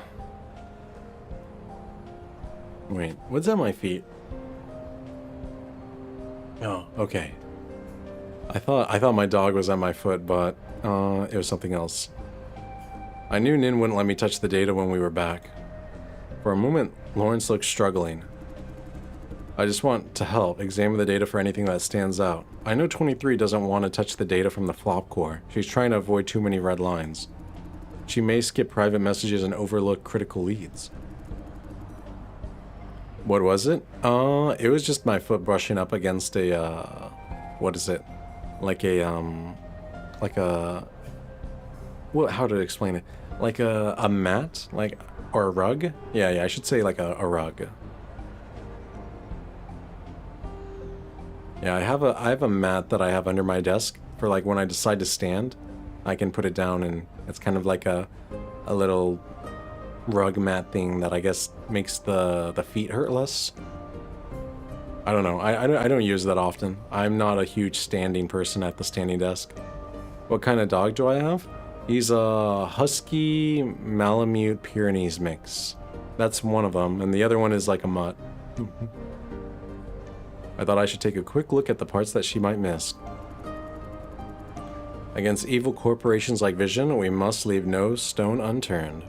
Wait, what's at my feet? Oh, okay. I thought my dog was at my foot, but it was something else. I knew Nin wouldn't let me touch the data when we were back. For a moment, Lawrence looked struggling. I just want to help examine the data for anything that stands out. I know 23 doesn't want to touch the data from the flop core. She's trying to avoid too many red lines. She may skip private messages and overlook critical leads. What was it? It was just my foot brushing up against a, what is it? Like a, what, how to explain it? Like a mat? Like, or a rug? Yeah, I should say like a rug. Yeah, I have a mat that I have under my desk for like when I decide to stand, I can put it down and it's kind of like a little rug mat thing that I guess makes the feet hurt less. I don't know. I don't use that often. I'm not a huge standing person at the standing desk. What kind of dog do I have? He's a Husky Malamute Pyrenees mix. That's one of them, and the other one is like a mutt. I thought I should take a quick look at the parts that she might miss. Against evil corporations like Vision, we must leave no stone unturned.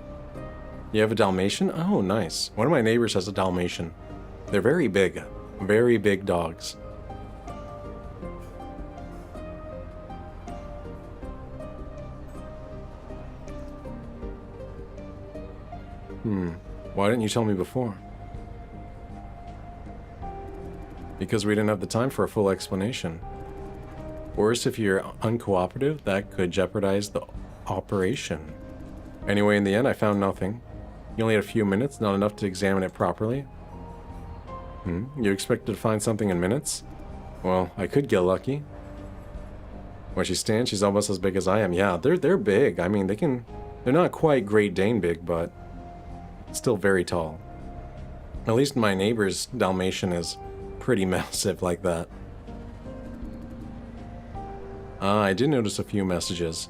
You have a Dalmatian? Oh, nice. One of my neighbors has a Dalmatian. They're very big dogs. Why didn't you tell me before? Because we didn't have the time for a full explanation. Worse, if you're uncooperative, that could jeopardize the operation. Anyway, in the end, I found nothing. You only had a few minutes, not enough to examine it properly. You expected to find something in minutes? Well, I could get lucky. Where she stands, she's almost as big as I am. Yeah, they're big. I mean, they're not quite Great Dane big, but still very tall. At least my neighbor's Dalmatian is pretty massive like that. I did notice a few messages.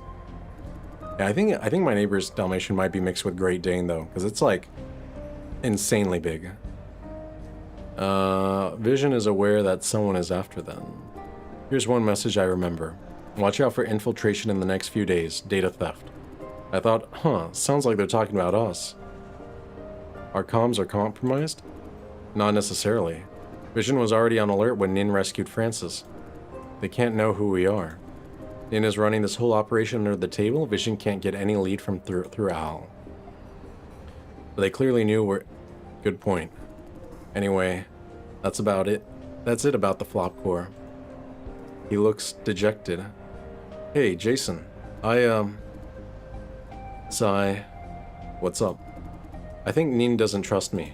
Yeah, I think my neighbor's Dalmatian might be mixed with Great Dane though, because it's like insanely big. Vision is aware that someone is after them. Here's one message I remember. Watch out for infiltration in the next few days. Data theft. I thought, sounds like they're talking about us. Our comms are compromised? Not necessarily. Vision was already on alert when Nin rescued Francis. They can't know who we are. Nin is running this whole operation under the table. Vision can't get any lead from through Al. But they clearly knew we're... Good point. Anyway, that's about it. That's it about the flop core. He looks dejected. Hey, Jason. Sigh. What's up? I think Nin doesn't trust me.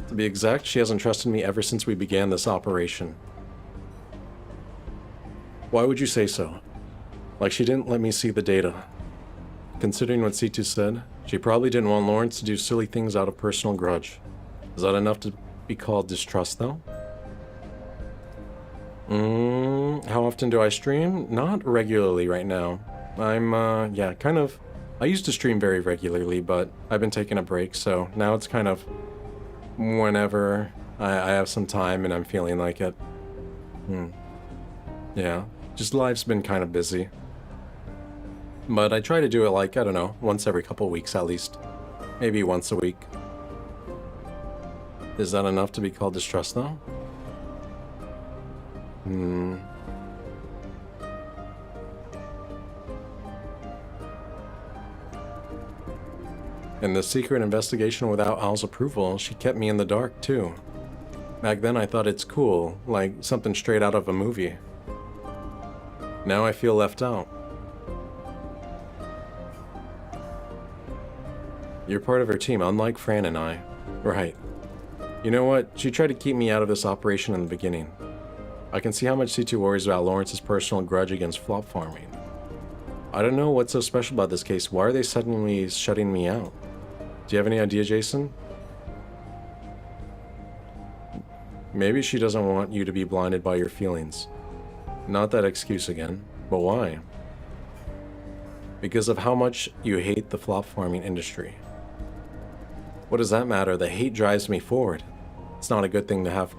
To be exact, she hasn't trusted me ever since we began this operation. Why would you say so? Like she didn't let me see the data. Considering what C2 said, she probably didn't want Lawrence to do silly things out of personal grudge. Is that enough to be called distrust, though? How often do I stream? Not regularly right now. I used to stream very regularly, but I've been taking a break, so now it's kind of whenever I have some time and I'm feeling like it. Yeah, just life's been kind of busy. But I try to do it like, I don't know, once every couple weeks at least. Maybe once a week. Is that enough to be called distrust, though? In the secret investigation without Al's approval, she kept me in the dark, too. Back then I thought it's cool, like something straight out of a movie. Now I feel left out. You're part of her team, unlike Fran and I. Right. You know what? She tried to keep me out of this operation in the beginning. I can see how much C2 worries about Lawrence's personal grudge against flop farming. I don't know what's so special about this case. Why are they suddenly shutting me out? Do you have any idea, Jason? Maybe she doesn't want you to be blinded by your feelings. Not that excuse again, but why? Because of how much you hate the flop farming industry. What does that matter? The hate drives me forward. It's not a good thing to have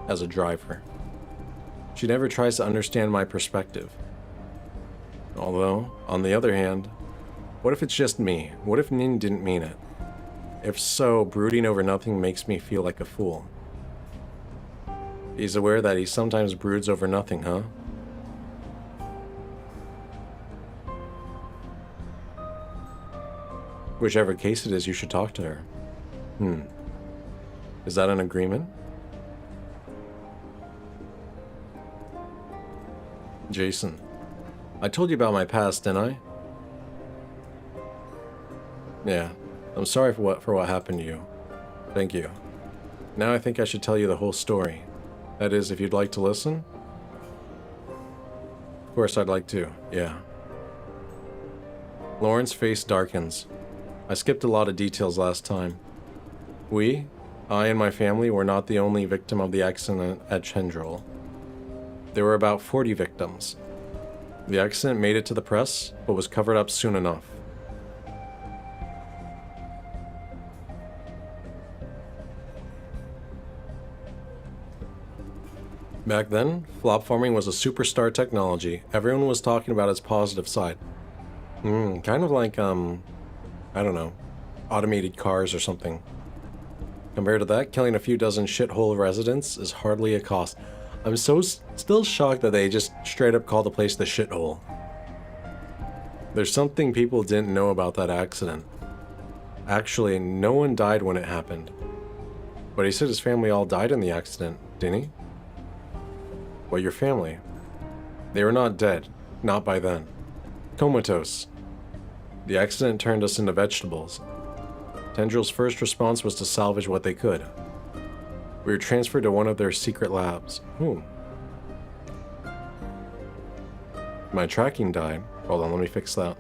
as a driver. She never tries to understand my perspective. Although, on the other hand, what if it's just me? What if Nin didn't mean it? If so, brooding over nothing makes me feel like a fool. He's aware that he sometimes broods over nothing, huh? Whichever case it is, you should talk to her. Is that an agreement? Jason, I told you about my past, didn't I? Yeah, I'm sorry for what happened to you. Thank you. Now I think I should tell you the whole story. That is, if you'd like to listen? Of course I'd like to, yeah. Lauren's face darkens. I skipped a lot of details last time. I and my family, were not the only victim of the accident at Chendril. There were about 40 victims. The accident made it to the press, but was covered up soon enough. Back then, flop farming was a superstar technology. Everyone was talking about its positive side. Kind of like, I don't know, automated cars or something. Compared to that, killing a few dozen shithole residents is hardly a cost. I'm still shocked that they just straight up call the place the shithole. There's something people didn't know about that accident. Actually, no one died when it happened. But he said his family all died in the accident, didn't he? Well, your family. They were not dead. Not by then. Comatose. The accident turned us into vegetables. Tendril's first response was to salvage what they could. We were transferred to one of their secret labs. My tracking died. Hold on, let me fix that.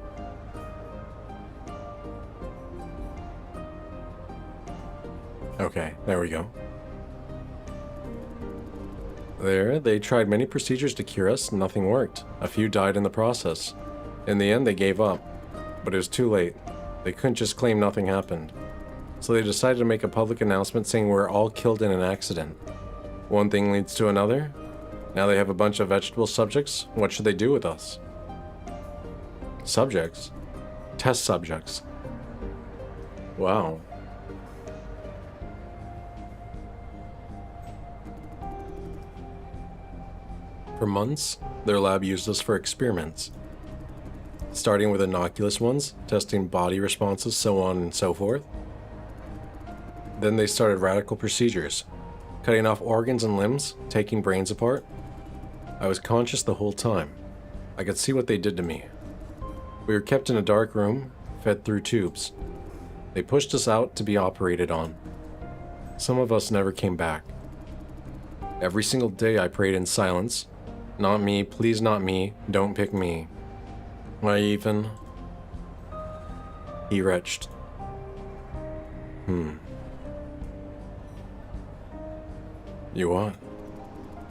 Okay, there we go. There, they tried many procedures to cure us, nothing worked. A few died in the process. In the end, they gave up. But it was too late. They couldn't just claim nothing happened. So they decided to make a public announcement saying we're all killed in an accident. One thing leads to another. Now they have a bunch of vegetable subjects. What should they do with us? Subjects? Test subjects. Wow. For months, their lab used us for experiments. Starting with innocuous ones, testing body responses, so on and so forth. Then they started radical procedures, cutting off organs and limbs, taking brains apart. I was conscious the whole time. I could see what they did to me. We were kept in a dark room, fed through tubes. They pushed us out to be operated on. Some of us never came back. Every single day I prayed in silence. Not me, please not me, don't pick me. He retched. You what?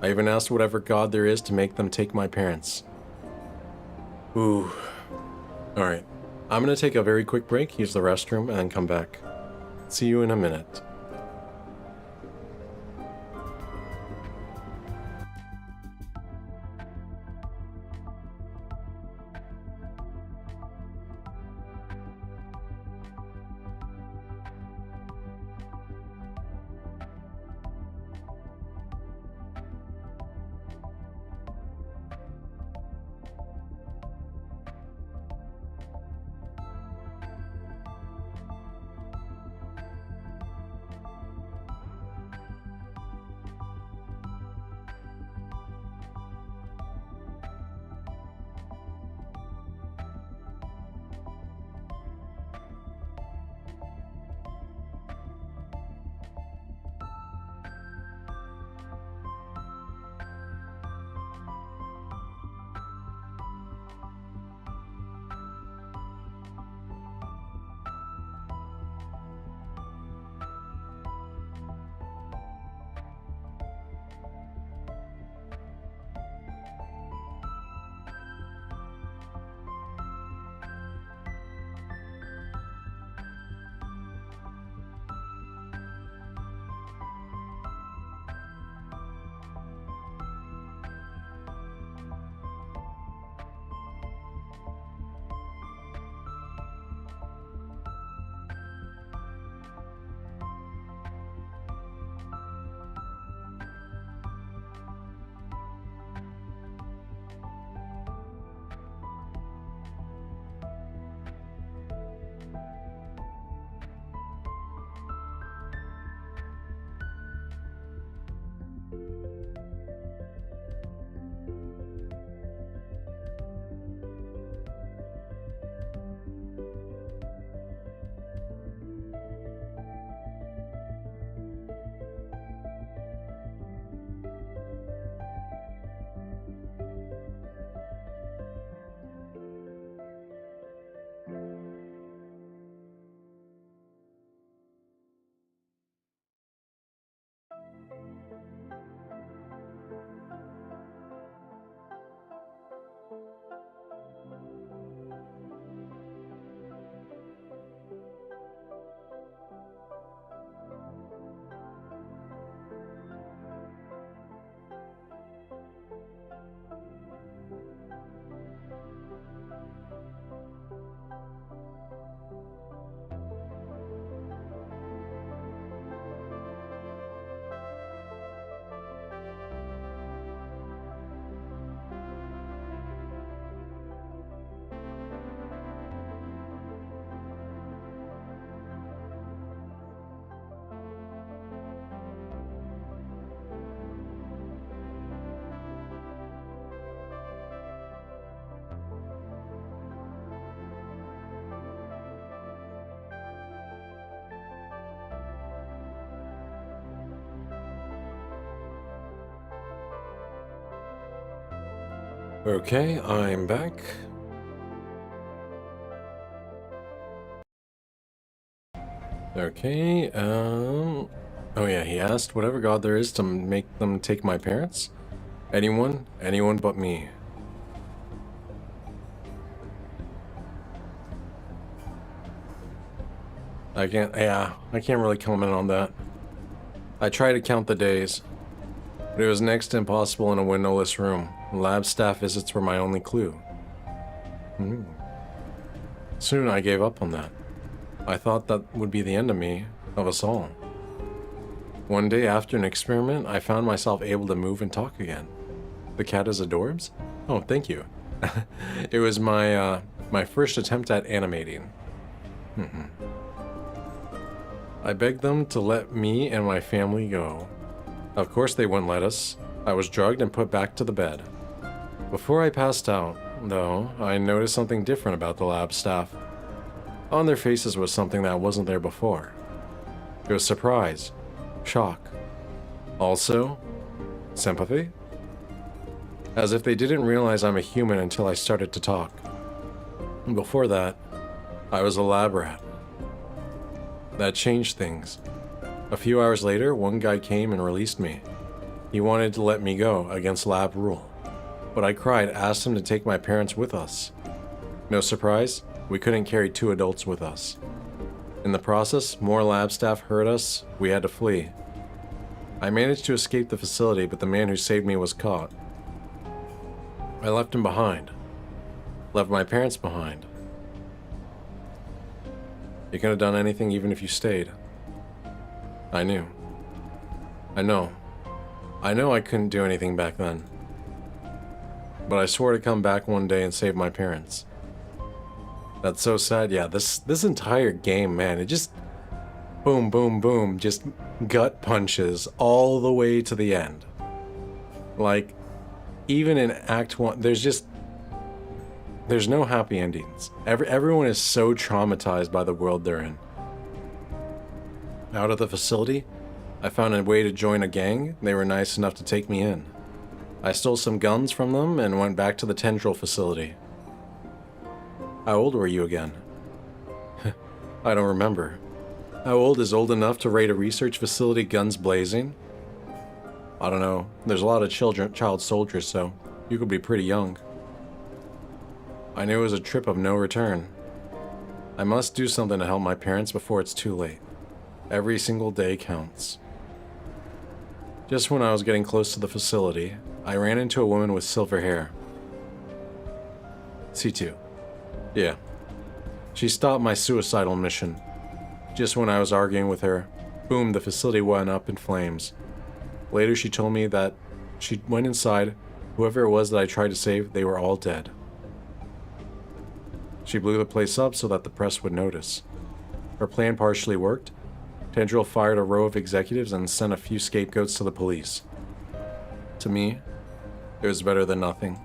I even asked whatever god there is to make them take my parents. Ooh. Alright. I'm gonna take a very quick break, use the restroom, and then come back. See you in a minute. Okay, I'm back. Okay, oh yeah, he asked whatever god there is to make them take my parents? Anyone but me. I can't really comment on that. I tried to count the days, but it was next to impossible in a windowless room. Lab staff visits were my only clue. Soon I gave up on that. I thought that would be the end of me, of us all. One day after an experiment, I found myself able to move and talk again. The cat is adorbs? Oh, thank you. It was my first attempt at animating. I begged them to let me and my family go. Of course they wouldn't let us. I was drugged and put back to the bed. Before I passed out, though, I noticed something different about the lab staff. On their faces was something that wasn't there before. It was surprise, shock, also sympathy. As if they didn't realize I'm a human until I started to talk. And before that, I was a lab rat. That changed things. A few hours later, one guy came and released me. He wanted to let me go against lab rule. But I cried, asked him to take my parents with us. No surprise, we couldn't carry 2 adults with us. In the process, more lab staff heard us. We had to flee. I managed to escape the facility, but the man who saved me was caught. I left him behind. Left my parents behind. You couldn't have done anything even if you stayed. I knew. I know I couldn't do anything back then. But I swore to come back one day and save my parents. That's so sad. Yeah, this entire game, man, it just boom, boom, boom, just gut punches all the way to the end. Like, even in Act 1, there's no happy endings. Everyone is so traumatized by the world they're in. Out of the facility, I found a way to join a gang. They were nice enough to take me in. I stole some guns from them and went back to the Tendril facility. How old were you again? I don't remember. How old is old enough to raid a research facility guns blazing? I don't know. There's a lot of child soldiers, so you could be pretty young. I knew it was a trip of no return. I must do something to help my parents before it's too late. Every single day counts. Just when I was getting close to the facility, I ran into a woman with silver hair. C2. Yeah. She stopped my suicidal mission. Just when I was arguing with her, boom, the facility went up in flames. Later she told me that she went inside, whoever it was that I tried to save, they were all dead. She blew the place up so that the press would notice. Her plan partially worked. Tendril fired a row of executives and sent a few scapegoats to the police. To me, it was better than nothing.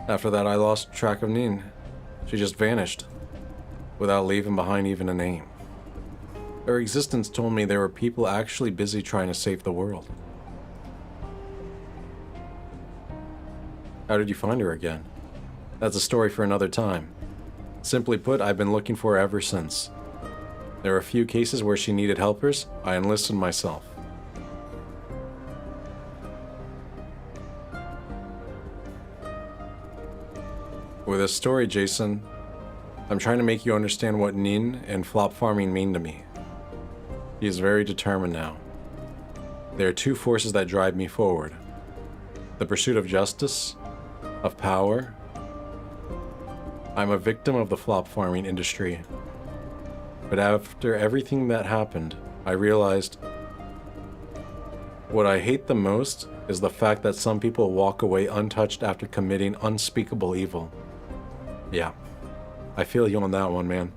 After that, I lost track of Nin. She just vanished, without leaving behind even a name. Her existence told me there were people actually busy trying to save the world. How did you find her again? That's a story for another time. Simply put, I've been looking for her ever since. There were a few cases where she needed helpers. I enlisted myself. With this story, Jason, I'm trying to make you understand what Nin and flop farming mean to me. He is very determined now. There are 2 forces that drive me forward. The pursuit of justice, of power. I'm a victim of the flop farming industry. But after everything that happened, I realized what I hate the most is the fact that some people walk away untouched after committing unspeakable evil. Yeah, I feel you on that one, man.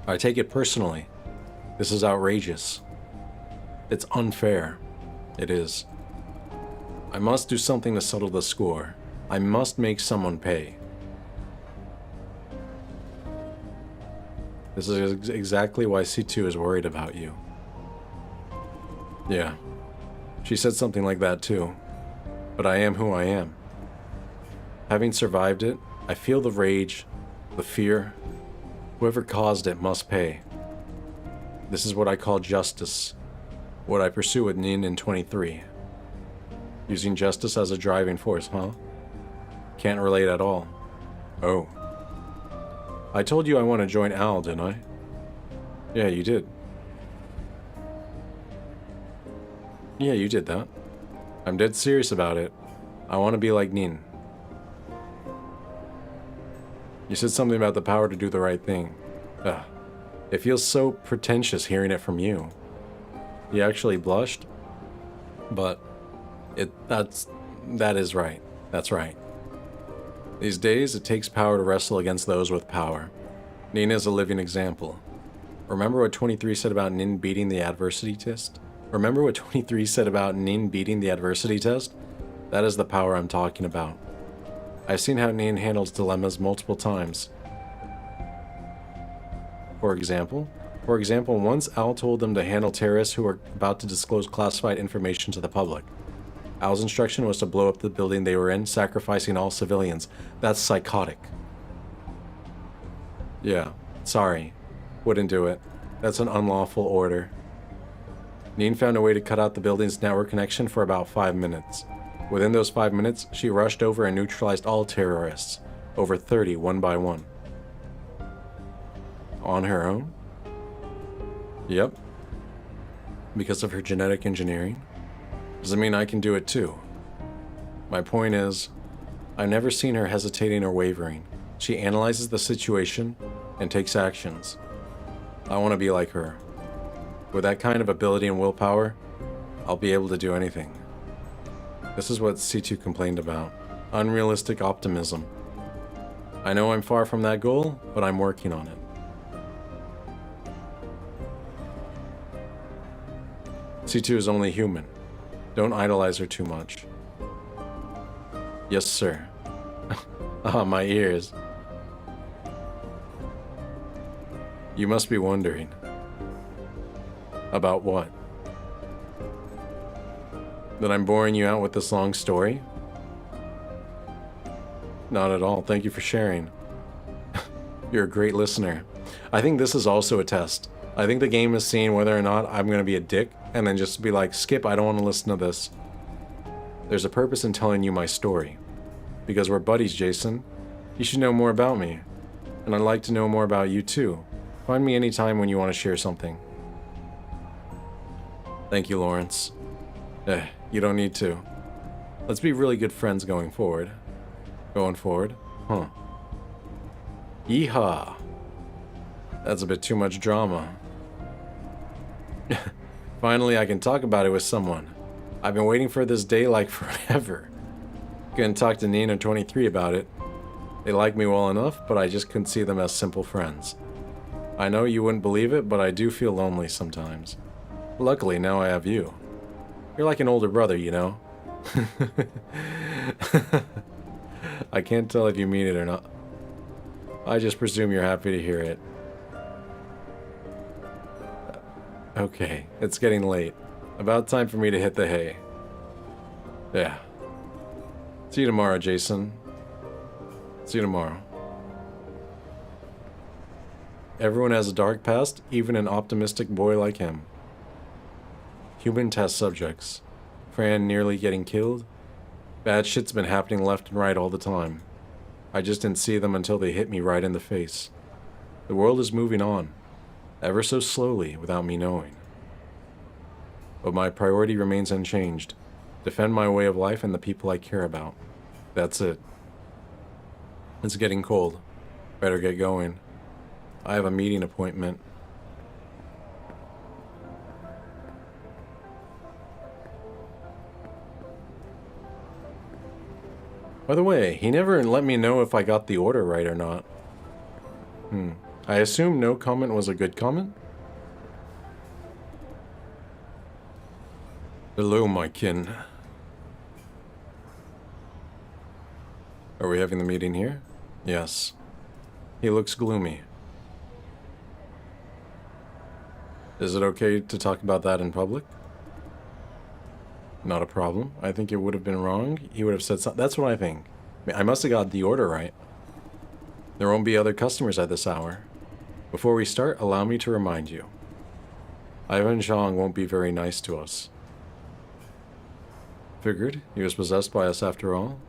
I take it personally. This is outrageous. It's unfair. It is. I must do something to settle the score. I must make someone pay. This is exactly why C2 is worried about you. Yeah. She said something like that too. but I am who I am. Having survived it, I feel the rage, the fear. Whoever caused it must pay. This is what I call justice, what I pursue with Nin in 23. Using justice as a driving force, huh? Can't relate at all. Oh. I told you I want to join Al, didn't I? Yeah, you did. Yeah, you did that. I'm dead serious about it. I want to be like Nin. You said something about the power to do the right thing. Ugh. It feels so pretentious hearing it from you. You actually blushed? But that is right. That's right. These days, it takes power to wrestle against those with power. Nin is a living example. Remember what 23 said about Nin beating the adversity test? Remember what 23 said about Nin beating the adversity test? That is the power I'm talking about. I've seen how Nin handles dilemmas multiple times. For example, once Al told them to handle terrorists who were about to disclose classified information to the public. Al's instruction was to blow up the building they were in, sacrificing all civilians. That's psychotic. Yeah, sorry. Wouldn't do it. That's an unlawful order. Nin found a way to cut out the building's network connection for about 5 minutes. Within those 5 minutes, she rushed over and neutralized all terrorists. Over 30, one by one. On her own? Yep. Because of her genetic engineering? Does it mean I can do it too? My point is, I've never seen her hesitating or wavering. She analyzes the situation and takes actions. I want to be like her. With that kind of ability and willpower, I'll be able to do anything. This is what C2 complained about. Unrealistic optimism. I know I'm far from that goal, but I'm working on it. C2 is only human. Don't idolize her too much. Yes, sir. Ah, my ears. You must be wondering. About what? That I'm boring you out with this long story? Not at all. Thank you for sharing. You're a great listener. I think this is also a test. I think the game is seeing whether or not I'm going to be a dick and then just be like, skip, I don't want to listen to this. There's a purpose in telling you my story. Because we're buddies, Jason. You should know more about me. And I'd like to know more about you too. Find me anytime when you want to share something. Thank you, Lawrence. You don't need to. Let's be really good friends going forward. Going forward? Huh. Yeehaw. That's a bit too much drama. Finally, I can talk about it with someone. I've been waiting for this day like forever. Couldn't talk to Nin or 23 about it. They like me well enough, but I just couldn't see them as simple friends. I know you wouldn't believe it, but I do feel lonely sometimes. Luckily, now I have you. You're like an older brother, you know? I can't tell if you mean it or not. I just presume you're happy to hear it. Okay, it's getting late. About time for me to hit the hay. Yeah. See you tomorrow, Jason. See you tomorrow. Everyone has a dark past, even an optimistic boy like him. Human test subjects. Fran nearly getting killed. Bad shit's been happening left and right all the time. I just didn't see them until they hit me right in the face. The world is moving on. Ever so slowly, without me knowing. But my priority remains unchanged. Defend my way of life and the people I care about. That's it. It's getting cold. Better get going. I have a meeting appointment. By the way, he never let me know if I got the order right or not. I assume no comment was a good comment? Hello, my kin. Are we having the meeting here? Yes. He looks gloomy. Is it okay to talk about that in public? Not a problem. I think it would have been wrong. He would have said something. That's what I think. I must have got the order right. There won't be other customers at this hour. Before we start, allow me to remind you. Ivan Zhang won't be very nice to us. Figured he was possessed by us after all.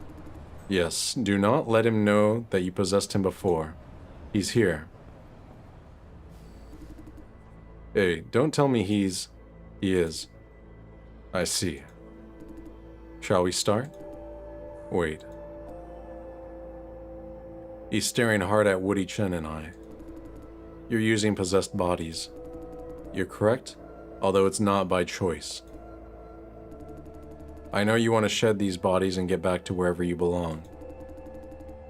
Yes, do not let him know that you possessed him before. He's here. Hey, don't tell me he is. I see. Shall we start? Wait. He's staring hard at Woody Chen and I. You're using possessed bodies. You're correct, although it's not by choice. I know you want to shed these bodies and get back to wherever you belong.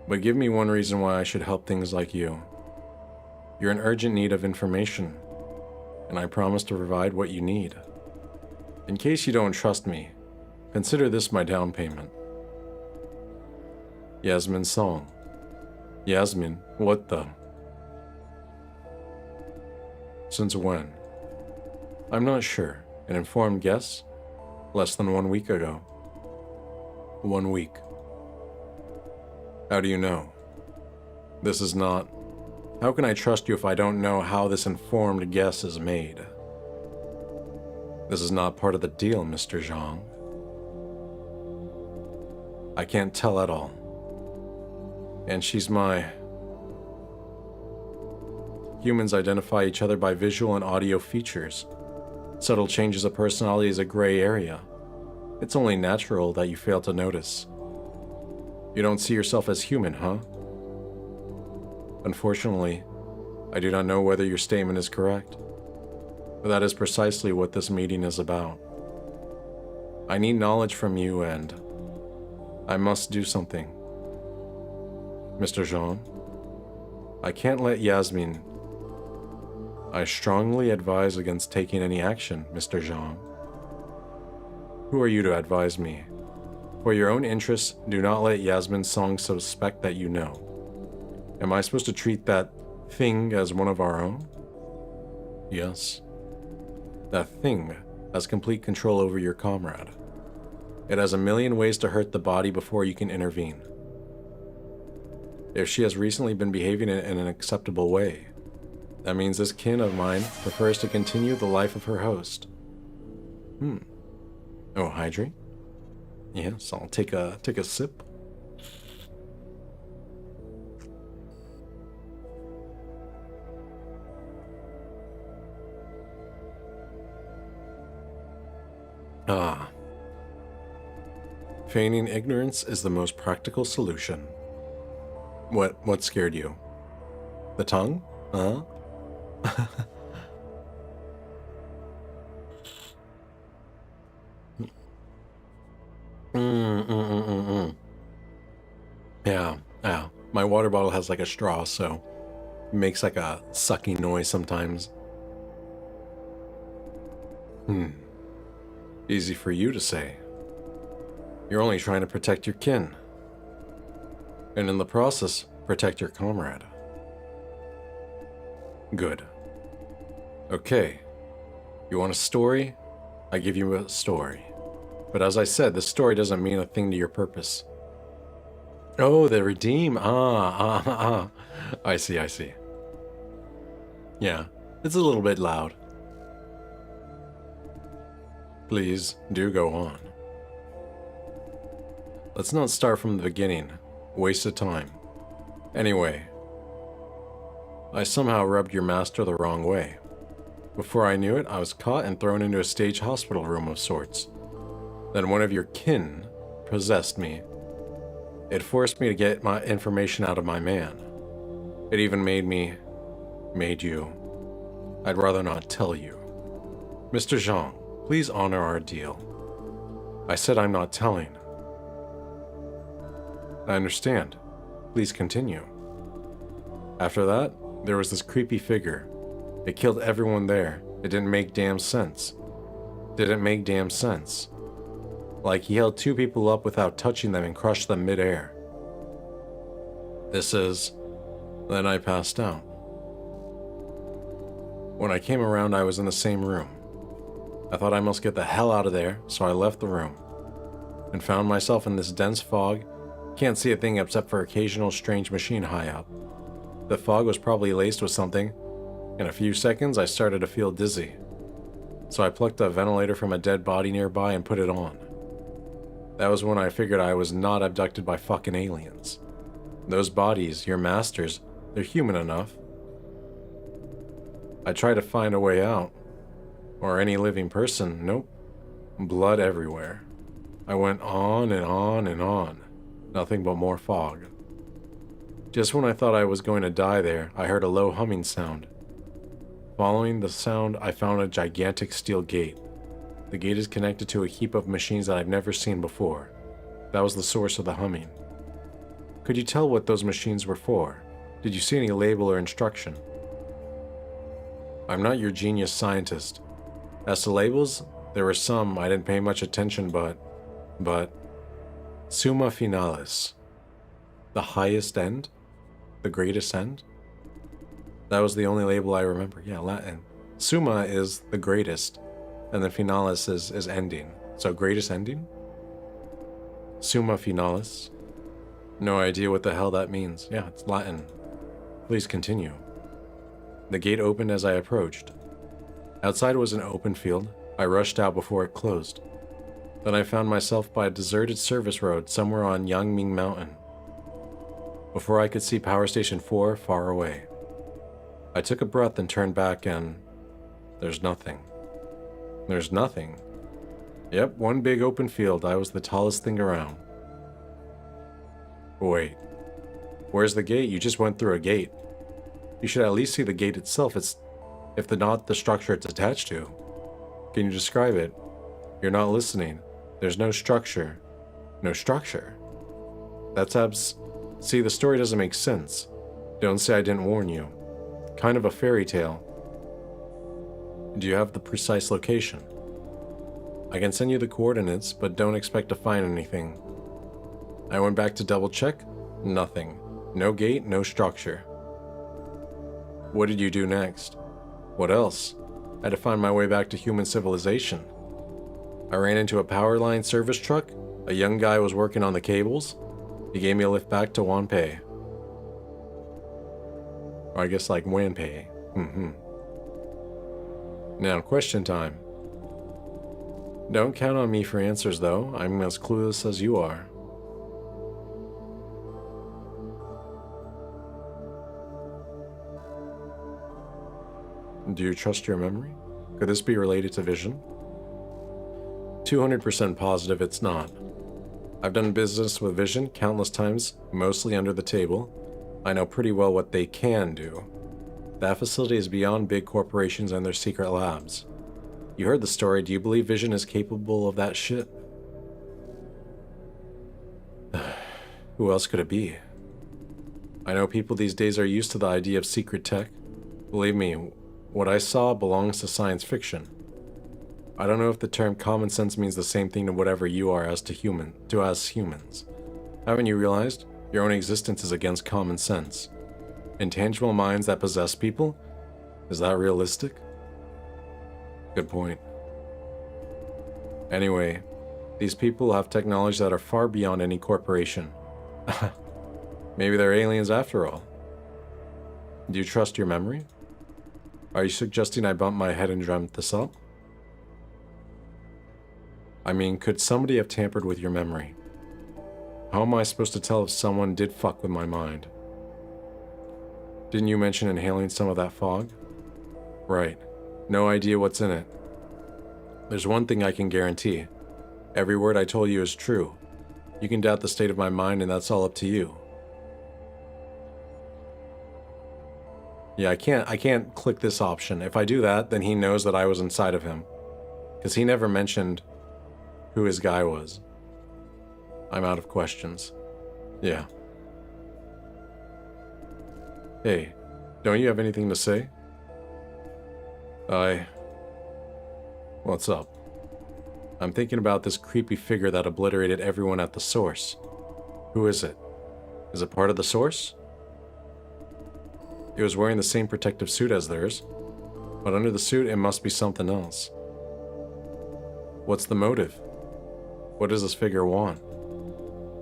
But give me one reason why I should help things like you. You're in urgent need of information, and I promise to provide what you need. In case you don't trust me, consider this my down payment. Yasmin Song. Yasmin, what the? Since when? I'm not sure. An informed guess? Less than 1 week ago. 1 week. How do you know? This is not... How can I trust you if I don't know how this informed guess is made? This is not part of the deal, Mr. Zhang. I can't tell at all. And she's my... Humans identify each other by visual and audio features. Subtle changes of personality is a gray area. It's only natural that you fail to notice. You don't see yourself as human, huh? Unfortunately, I do not know whether your statement is correct. But that is precisely what this meeting is about. I need knowledge from you and I must do something. Mr. Zhang, I can't let Yasmin... I strongly advise against taking any action, Mr. Zhang. Who are you to advise me? For your own interests, do not let Yasmin Song suspect that you know. Am I supposed to treat that thing as one of our own? Yes. That thing has complete control over your comrade. It has a million ways to hurt the body before you can intervene. If she has recently been behaving in an acceptable way, that means this kin of mine prefers to continue the life of her host. Oh, hydrate? Yes, I'll take a sip. Ah. Feigning ignorance is the most practical solution. What scared you? The tongue? Huh? Yeah. My water bottle has like a straw, so it makes like a sucking noise sometimes. Easy for you to say. You're only trying to protect your kin. And in the process, protect your comrade. Good. Okay. You want a story? I give you a story. But as I said, the story doesn't mean a thing to your purpose. Oh, the redeem. I see. Yeah, it's a little bit loud. Please, do go on. Let's not start from the beginning. Waste of time. Anyway, I somehow rubbed your master the wrong way. Before I knew it, I was caught and thrown into a stage hospital room of sorts. Then one of your kin possessed me. It forced me to get my information out of my man. It even made you. I'd rather not tell you. Mr. Zhang, please honor our deal. I said I'm not telling. I understand. Please continue. After that, there was this creepy figure. It killed everyone there. It didn't make damn sense. Like he held two people up without touching them and crushed them mid-air. Then I passed out. When I came around, I was in the same room. I thought I must get the hell out of there, so I left the room and found myself in this dense fog. Can't see a thing except for occasional strange machine high up. The fog was probably laced with something. In a few seconds, I started to feel dizzy. So I plucked a ventilator from a dead body nearby and put it on. That was when I figured I was not abducted by fucking aliens. Those bodies, your masters, they're human enough. I tried to find a way out. Or any living person, nope. Blood everywhere. I went on and on and on. Nothing but more fog. Just when I thought I was going to die there, I heard a low humming sound. Following the sound, I found a gigantic steel gate. The gate is connected to a heap of machines that I've never seen before. That was the source of the humming. Could you tell what those machines were for? Did you see any label or instruction? I'm not your genius scientist. As to labels, there were some I didn't pay much attention, but Summa Finalis. The highest end? The greatest end? That was the only label I remember. Yeah, Latin. Summa is the greatest, and then Finalis is ending. So greatest ending? Summa Finalis. No idea what the hell that means. Yeah, it's Latin. Please continue. The gate opened as I approached. Outside was an open field. I rushed out before it closed. Then I found myself by a deserted service road somewhere on Yangming Mountain. Before I could see Power Station 4 far away. I took a breath and turned back and there's nothing. There's nothing. Yep, one big open field. I was the tallest thing around. Wait. Where's the gate? You just went through a gate. You should at least see the gate itself. If not the structure it's attached to. Can you describe it? You're not listening. There's no structure. No structure. See, the story doesn't make sense. Don't say I didn't warn you. Kind of a fairy tale. Do you have the precise location? I can send you the coordinates, but don't expect to find anything. I went back to double check. Nothing. No gate, no structure. What did you do next? What else? I had to find my way back to human civilization. I ran into a power line service truck. A young guy was working on the cables. He gave me a lift back to Wanpei. Or I guess like Wanpei. Now, question time. Don't count on me for answers though. I'm as clueless as you are. Do you trust your memory? Could this be related to vision? 200% positive it's not. I've done business with vision countless times, mostly under the table. I know pretty well what they can do. That facility is beyond big corporations and their secret labs. You heard the story. Do you believe vision is capable of that shit? Who else could it be? I know people these days are used to the idea of secret tech. Believe me, what I saw belongs to science fiction. I don't know if the term common sense means the same thing to whatever you are as to us humans. Haven't you realized? Your own existence is against common sense. Intangible minds that possess people? Is that realistic? Good point. Anyway, these people have technologies that are far beyond any corporation. Maybe they're aliens after all. Do you trust your memory? Are you suggesting I bumped my head and dreamt this up? I mean, could somebody have tampered with your memory? How am I supposed to tell if someone did fuck with my mind? Didn't you mention inhaling some of that fog? Right. No idea what's in it. There's one thing I can guarantee. Every word I told you is true. You can doubt the state of my mind and that's all up to you. Yeah, I can't click this option. If I do that, then he knows that I was inside of him. Because he never mentioned who his guy was. I'm out of questions. Yeah. Hey, don't you have anything to say? What's up? I'm thinking about this creepy figure that obliterated everyone at the source. Who is it? Is it part of the source? It was wearing the same protective suit as theirs, but under the suit it must be something else. What's the motive? What does this figure want?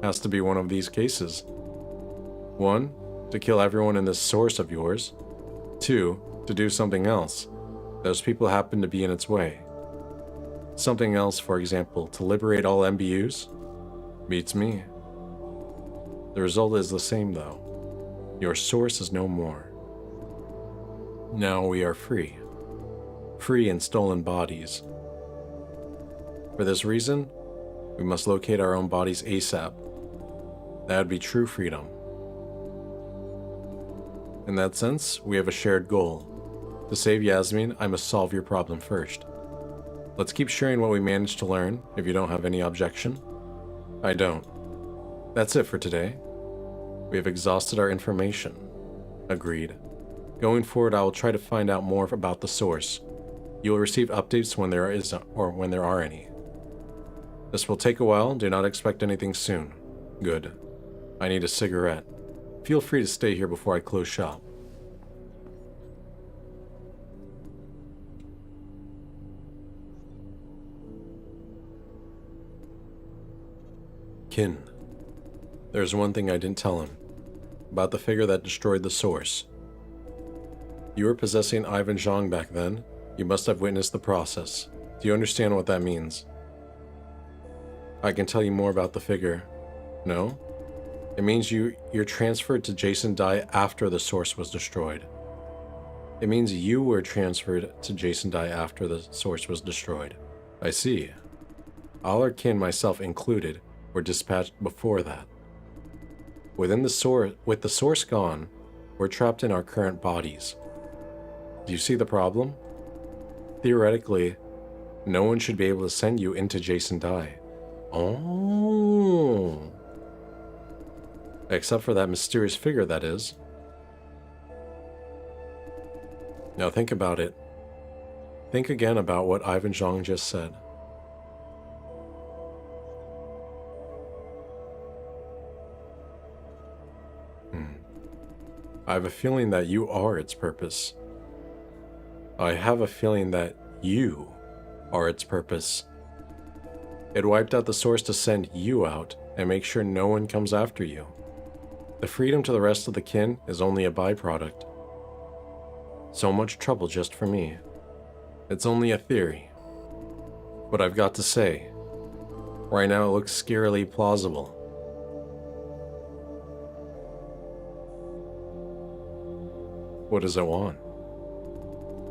Has to be one of these cases. 1, to kill everyone in this source of yours. 2, to do something else. Those people happen to be in its way. Something else, for example, to liberate all MBUs? Beats me. The result is the same though. Your source is no more. Now we are free. Free in stolen bodies. For this reason, we must locate our own bodies ASAP. That would be true freedom. In that sense, we have a shared goal. To save Yasmin, I must solve your problem first. Let's keep sharing what we managed to learn, if you don't have any objection. I don't. That's it for today. We have exhausted our information. Agreed. Going forward, I will try to find out more about the source. You will receive updates when there is or when there are any. This will take a while. Do not expect anything soon. Good. I need a cigarette. Feel free to stay here before I close shop. Kin. There's one thing I didn't tell him. About the figure that destroyed the source. You were possessing Ivan Zhang back then. You must have witnessed the process. Do you understand what that means? I can tell you more about the figure. No? It means you're transferred to Jason Dai after the source was destroyed. It means you were transferred to Jason Dai after the source was destroyed. I see. All our kin, myself included, were dispatched before that. With the source gone, we're trapped in our current bodies. Do you see the problem? Theoretically, no one should be able to send you into Jason Dai. Oh. Except for that mysterious figure, that is. Now think about it. Think again about what Ivan Zhang just said. I have a feeling that you are its purpose. I have a feeling that you are its purpose. It wiped out the source to send you out and make sure no one comes after you. The freedom to the rest of the kin is only a byproduct. So much trouble just for me. It's only a theory. But I've got to say, right now it looks scarily plausible. What does it want?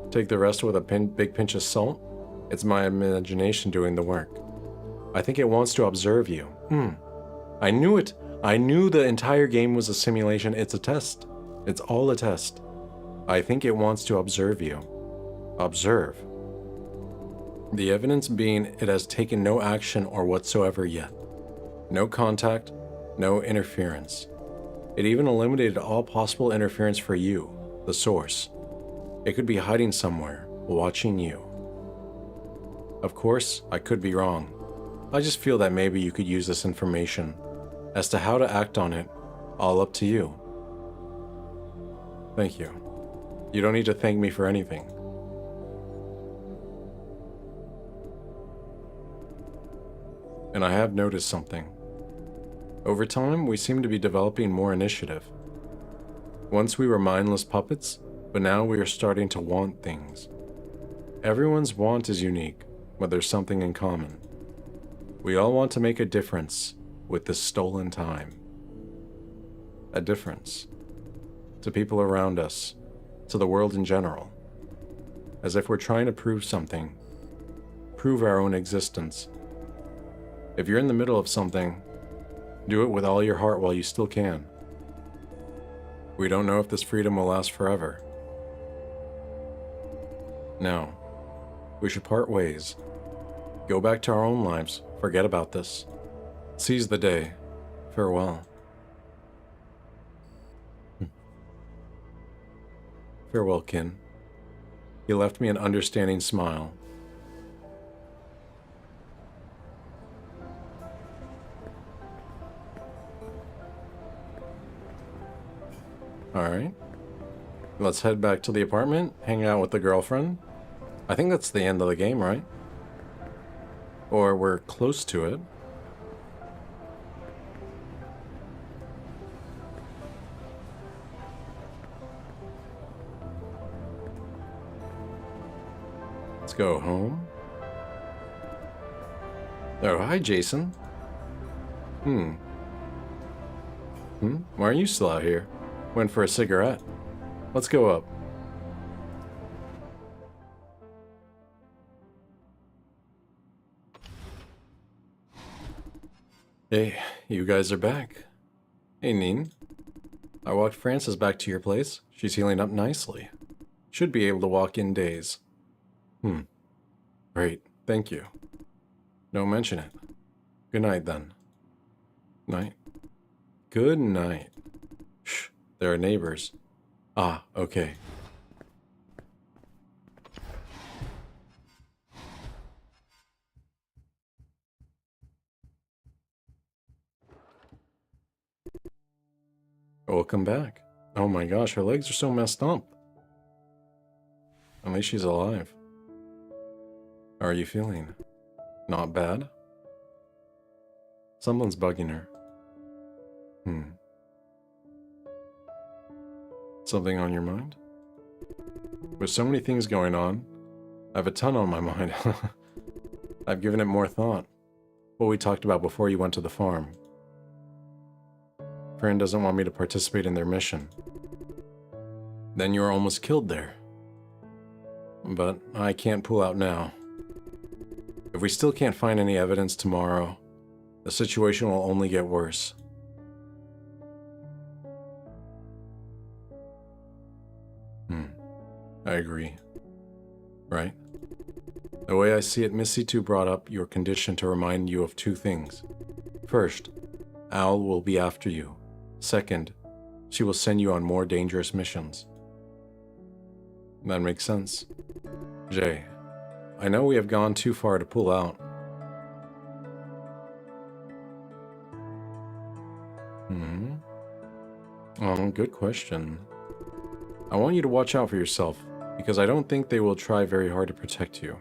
Take the rest with a big pinch of salt? It's my imagination doing the work. I think it wants to observe you. I knew it. I knew the entire game was a simulation. It's a test. It's all a test. I think it wants to observe you. Observe. The evidence being it has taken no action or whatsoever yet. No contact, no interference. It even eliminated all possible interference for you, the source. It could be hiding somewhere, watching you. Of course, I could be wrong. I just feel that maybe you could use this information. As to how to act on it, all up to you. Thank you. You don't need to thank me for anything. And I have noticed something. Over time, we seem to be developing more initiative. Once we were mindless puppets, but now we are starting to want things. Everyone's want is unique, but there's something in common. We all want to make a difference with this stolen time. A difference. To people around us, to the world in general. As if we're trying to prove something. Prove our own existence. If you're in the middle of something, do it with all your heart while you still can. We don't know if this freedom will last forever. Now, we should part ways. Go back to our own lives. Forget about this. Seize the day. Farewell. Farewell, kin. He left me an understanding smile. Alright. Let's head back to the apartment, hang out with the girlfriend. I think that's the end of the game, right? Or we're close to it. Let's go home. Oh, hi, Jason. Why are you still out here? Went for a cigarette. Let's go up. Hey, you guys are back. Hey, Neen. I walked Frances back to your place. She's healing up nicely. Should be able to walk in days. Great, thank you. Don't mention it. Good night, then. Night. Good night. Shh, there are neighbors. Ah, okay. Welcome back. Oh my gosh, her legs are so messed up. At least she's alive. How are you feeling? Not bad? Someone's bugging her. Something on your mind? With so many things going on, I have a ton on my mind. I've given it more thought. What we talked about before you went to the farm. Fran doesn't want me to participate in their mission. Then you were almost killed there. But I can't pull out now. If we still can't find any evidence tomorrow, the situation will only get worse. I agree. Right? The way I see it, Miss C2 brought up your condition to remind you of two things. First, Owl will be after you. Second, she will send you on more dangerous missions. That makes sense. Jay, I know we have gone too far to pull out. Good question. I want you to watch out for yourself, because I don't think they will try very hard to protect you.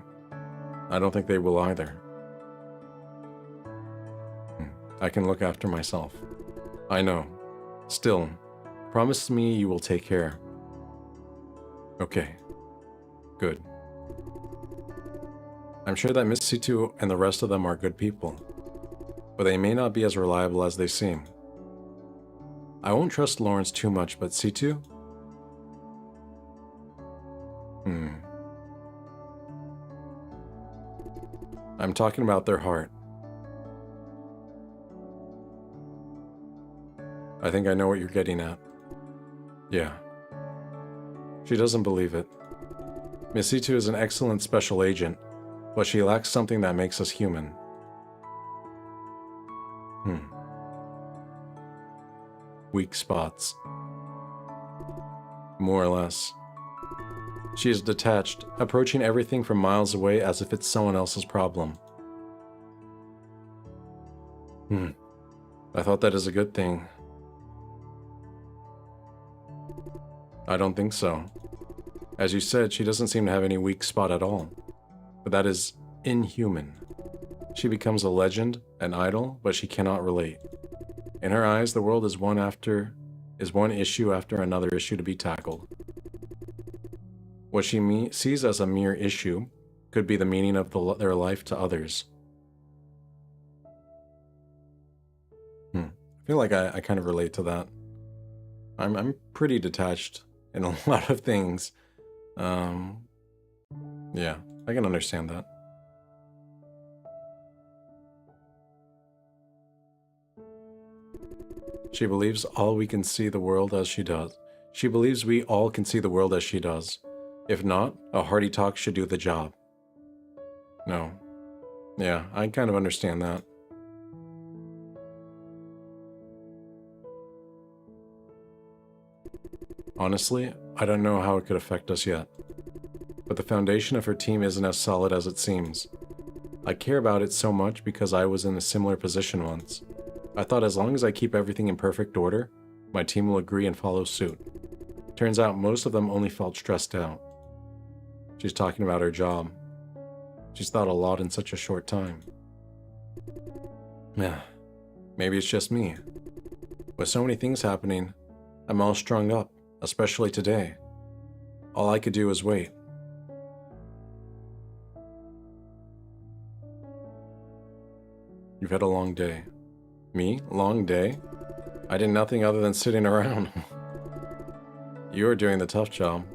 I don't think they will either. I can look after myself. I know. Still, promise me you will take care. Okay. Good. I'm sure that Miss C2 and the rest of them are good people, but they may not be as reliable as they seem. I won't trust Lawrence too much, but C2? I'm talking about their heart. I think I know what you're getting at. Yeah. She doesn't believe it. Miss C2 is an excellent special agent, but she lacks something that makes us human. Weak spots. More or less. She is detached, approaching everything from miles away as if it's someone else's problem. I thought that is a good thing. I don't think so. As you said, she doesn't seem to have any weak spot at all. But that is inhuman. She becomes a legend, an idol, but she cannot relate. In her eyes, the world is one issue after another issue to be tackled. What she sees as a mere issue could be the meaning of their life to others. I feel like I kind of relate to that. I'm pretty detached in a lot of things. Yeah, I can understand that. She believes all we can see the world as she does. She believes we all can see the world as she does. If not, a hearty talk should do the job. No. Yeah, I kind of understand that. Honestly, I don't know how it could affect us yet. But the foundation of her team isn't as solid as it seems. I care about it so much because I was in a similar position once. I thought as long as I keep everything in perfect order, my team will agree and follow suit. Turns out most of them only felt stressed out. She's talking about her job. She's thought a lot in such a short time. Yeah, maybe it's just me. With so many things happening, I'm all strung up, especially today. All I could do was wait. You've had a long day. Me? Long day? I did nothing other than sitting around. You were doing the tough job.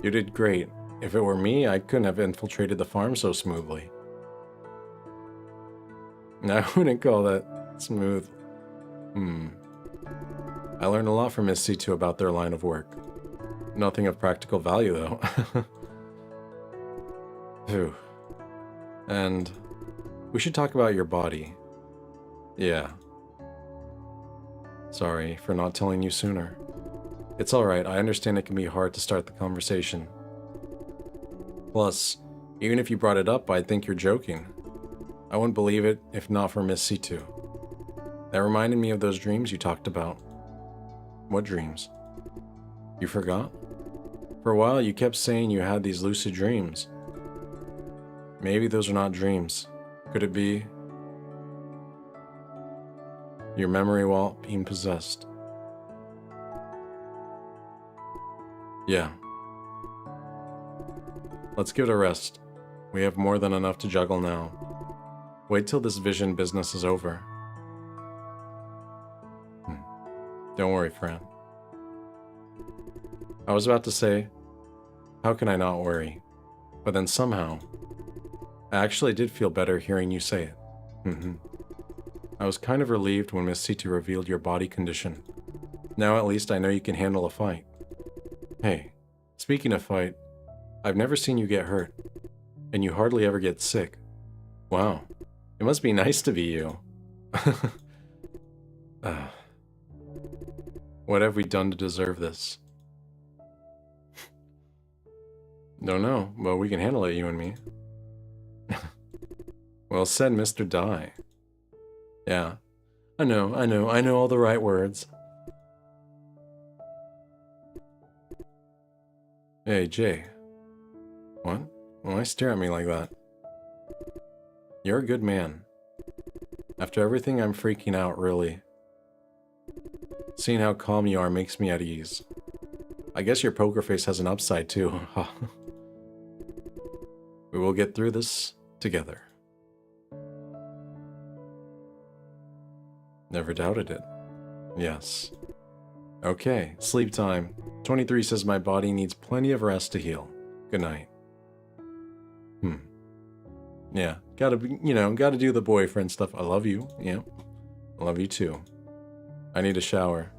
You did great. If it were me, I couldn't have infiltrated the farm so smoothly. I wouldn't call that smooth. I learned a lot from Miss C2 about their line of work. Nothing of practical value, though. Phew. And we should talk about your body. Yeah. Sorry for not telling you sooner. It's alright, I understand it can be hard to start the conversation. Plus, even if you brought it up, I'd think you're joking. I wouldn't believe it if not for Miss C2. That reminded me of those dreams you talked about. What dreams? You forgot? For a while, you kept saying you had these lucid dreams. Maybe those are not dreams. Could it be your memory while being possessed? Yeah. Let's give it a rest. We have more than enough to juggle now. Wait till this vision business is over. Don't worry, Fran. I was about to say, how can I not worry? But then somehow, I actually did feel better hearing you say it. I was kind of relieved when Miss C2 revealed your body condition. Now at least I know you can handle a fight. Hey, speaking of fight, I've never seen you get hurt. And you hardly ever get sick. Wow, it must be nice to be you. What have we done to deserve this? Don't know, but we can handle it, you and me. Well said, Mr. Die. Yeah, I know all the right words. Hey, Jay. What? Why stare at me like that? You're a good man. After everything, I'm freaking out, really. Seeing how calm you are makes me at ease. I guess your poker face has an upside, too. We will get through this together. Never doubted it. Yes. Okay, sleep time. 23 says my body needs plenty of rest to heal. Good night. Yeah, gotta do the boyfriend stuff. I love you. Yeah. I love you too. I need a shower.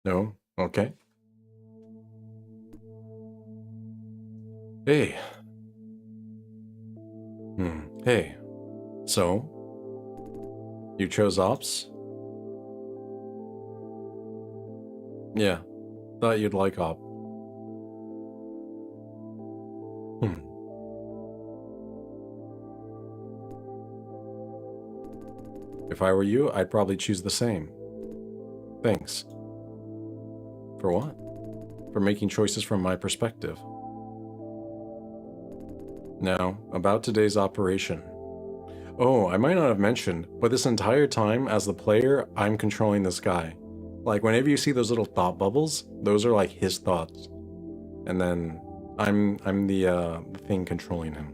No? Okay. Hey. Hey. So? You chose ops? Yeah. Thought you'd like op. If I were you, I'd probably choose the same. Thanks. For what? For making choices from my perspective. Now, about today's operation. Oh, I might not have mentioned, but this entire time, as the player, I'm controlling this guy. Like, whenever you see those little thought bubbles, those are like his thoughts. And then, I'm the thing controlling him.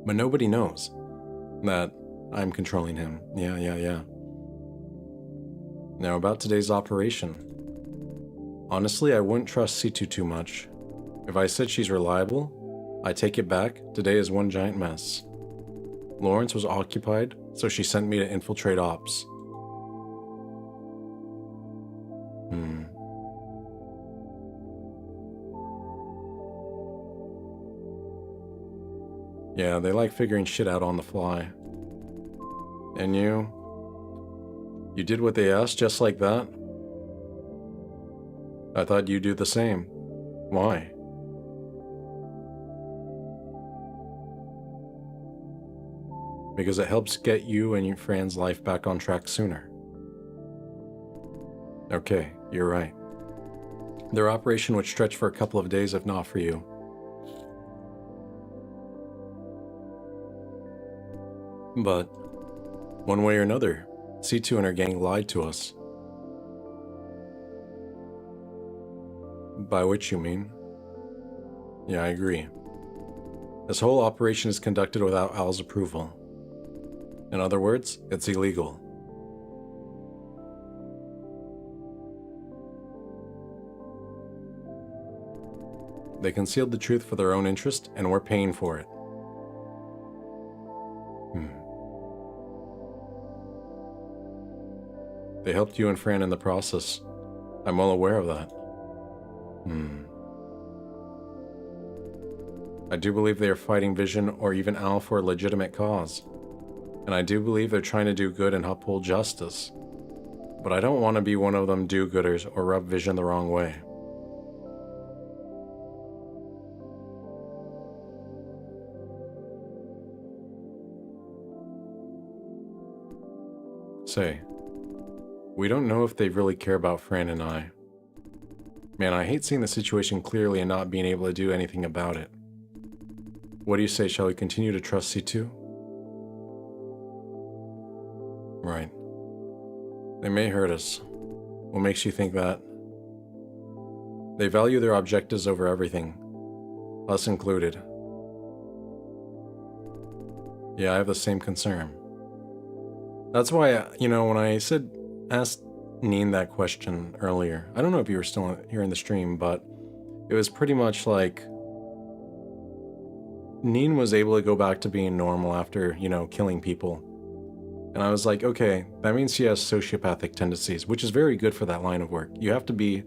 But nobody knows that I'm controlling him. Yeah. Now, about today's operation. Honestly, I wouldn't trust C2 too much. If I said she's reliable, I take it back. Today is one giant mess. Lawrence was occupied, so she sent me to infiltrate ops. Yeah, they like figuring shit out on the fly. And you? You did what they asked just like that? I thought you'd do the same. Why? Because it helps get you and your friend's life back on track sooner. Okay, You're right. Their operation would stretch for a couple of days if not for you. But, one way or another, C2 and her gang lied to us. By which you mean? Yeah, I agree. This whole operation is conducted without Al's approval. In other words, it's illegal. They concealed the truth for their own interest, and we're paying for it. They helped you and Fran in the process. I'm well aware of that. I do believe they are fighting Vision or even Al for a legitimate cause. And I do believe they're trying to do good and uphold justice. But I don't want to be one of them do-gooders or rub Vision the wrong way. Say, we don't know if they really care about Fran and I. Man, I hate seeing the situation clearly and not being able to do anything about it. What do you say, shall we continue to trust C2? Right. They may hurt us. What makes you think that? They value their objectives over everything, us included. Yeah, I have the same concern. That's why, when I asked Neen that question earlier, I don't know if you were still here in the stream, but it was pretty much like Neen was able to go back to being normal after, killing people. And I was like, okay, that means she has sociopathic tendencies, which is very good for that line of work. You have to be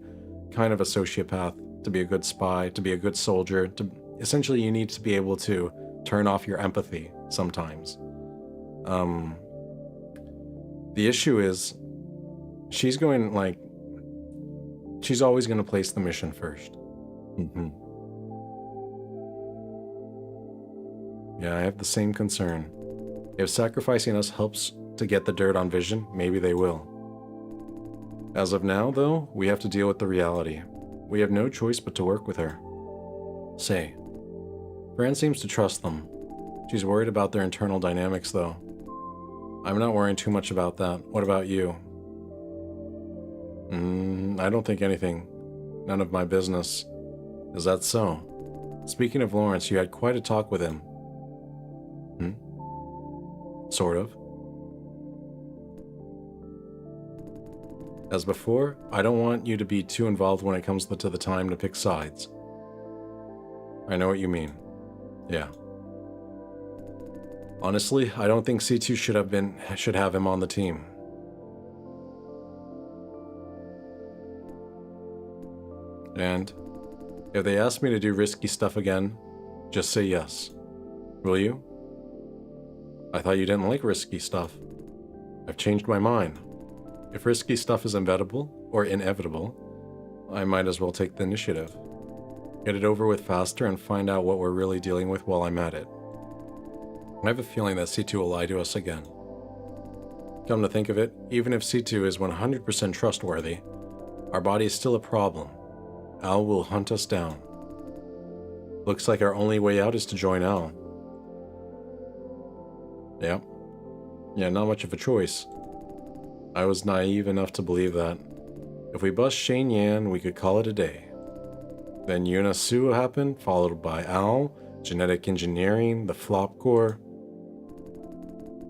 kind of a sociopath to be a good spy, to be a good soldier. Essentially, you need to be able to turn off your empathy sometimes. The issue is, she's always going to place the mission first. Yeah, I have the same concern. If sacrificing us helps to get the dirt on Vision, maybe they will. As of now, though, we have to deal with the reality. We have no choice but to work with her. Say, Fran seems to trust them. She's worried about their internal dynamics, though. I'm not worrying too much about that. What about you? I don't think anything. None of my business. Is that so? Speaking of Lawrence, you had quite a talk with him. Sort of. As before, I don't want you to be too involved when it comes to the time to pick sides. I know what you mean. Yeah. Honestly, I don't think C2 should have him on the team. And if they ask me to do risky stuff again, just say yes. Will you? I thought you didn't like risky stuff. I've changed my mind. If risky stuff is inevitable, I might as well take the initiative. Get it over with faster and find out what we're really dealing with while I'm at it. I have a feeling that C2 will lie to us again. Come to think of it, even if C2 is 100% trustworthy, our body is still a problem. Al will hunt us down. Looks like our only way out is to join Al. Yeah. Yeah, not much of a choice. I was naive enough to believe that. If we bust Shane Yan, we could call it a day. Then Yuna Su happened, followed by Al, genetic engineering, the flop core.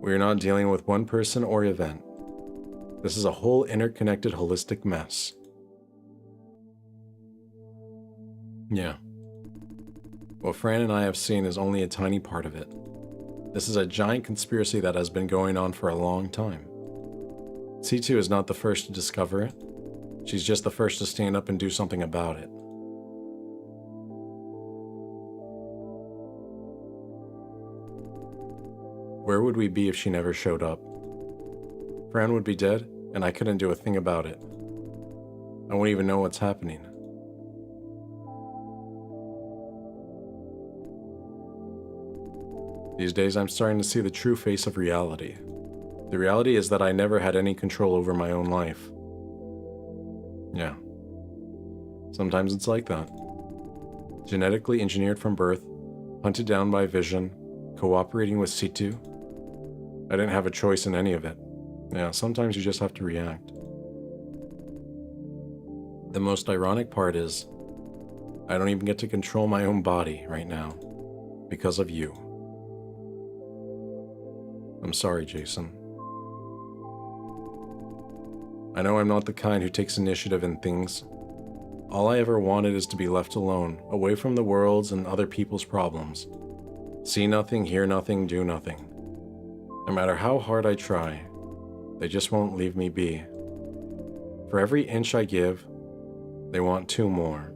We are not dealing with one person or event. This is a whole interconnected, holistic mess. Yeah. What Fran and I have seen is only a tiny part of it. This is a giant conspiracy that has been going on for a long time. C2 is not the first to discover it. She's just the first to stand up and do something about it. Where would we be if she never showed up? Fran would be dead, and I couldn't do a thing about it. I wouldn't even know what's happening. These days, I'm starting to see the true face of reality. The reality is that I never had any control over my own life. Yeah. Sometimes it's like that. Genetically engineered from birth, hunted down by vision, cooperating with Situ. I didn't have a choice in any of it. Yeah, sometimes you just have to react. The most ironic part is, I don't even get to control my own body right now because of you. I'm sorry, Jason. I know I'm not the kind who takes initiative in things. All I ever wanted is to be left alone, away from the world's and other people's problems. See nothing, hear nothing, do nothing. No matter how hard I try, they just won't leave me be. For every inch I give, they want 2 more.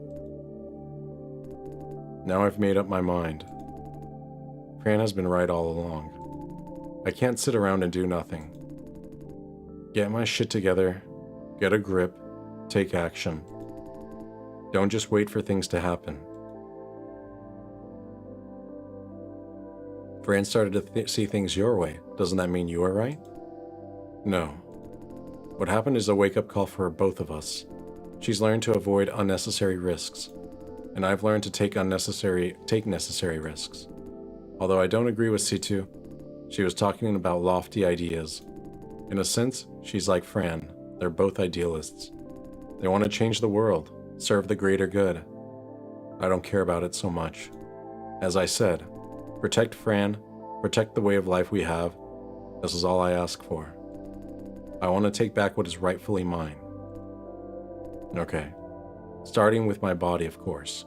Now I've made up my mind. Fran has been right all along. I can't sit around and do nothing. Get my shit together, get a grip, take action. Don't just wait for things to happen. Fran started to see things your way. Doesn't that mean you are right? No. What happened is a wake-up call for both of us. She's learned to avoid unnecessary risks, and I've learned to take necessary risks. Although I don't agree with Situ, she was talking about lofty ideas. In a sense, she's like Fran. They're both idealists. They want to change the world, serve the greater good. I don't care about it so much. As I said, protect Fran, protect the way of life we have. This is all I ask for. I want to take back what is rightfully mine. Okay. Starting with my body, of course.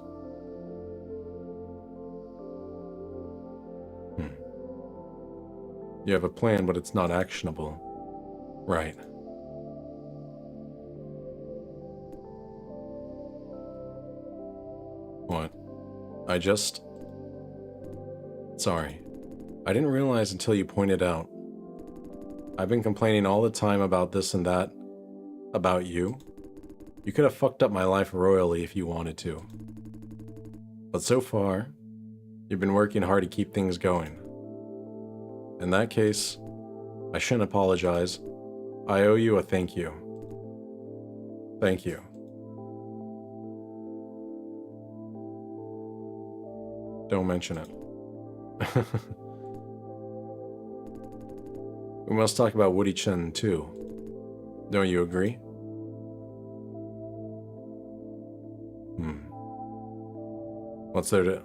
You have a plan, but it's not actionable. Right. What? Sorry. I didn't realize until you pointed out. I've been complaining all the time about this and that. About you. You could have fucked up my life royally if you wanted to. But so far, you've been working hard to keep things going. In that case, I shouldn't apologize. I owe you a thank you. Thank you. Don't mention it. We must talk about Woody Chen too. Don't you agree? What's there to...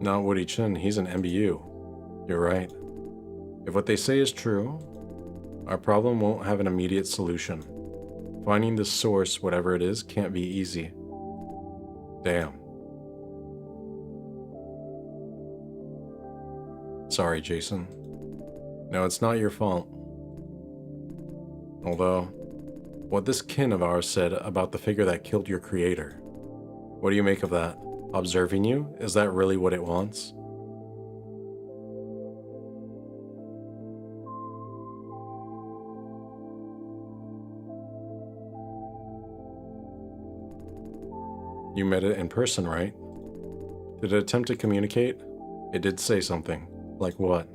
Not Woody Chen, he's an MBU. You're right. If what they say is true, our problem won't have an immediate solution. Finding the source, whatever it is, can't be easy. Damn. Sorry, Jason. No, it's not your fault. Although, what this kin of ours said about the figure that killed your creator, what do you make of that? Observing you? Is that really what it wants? You met it in person, right? Did it attempt to communicate? It did say something. Like what?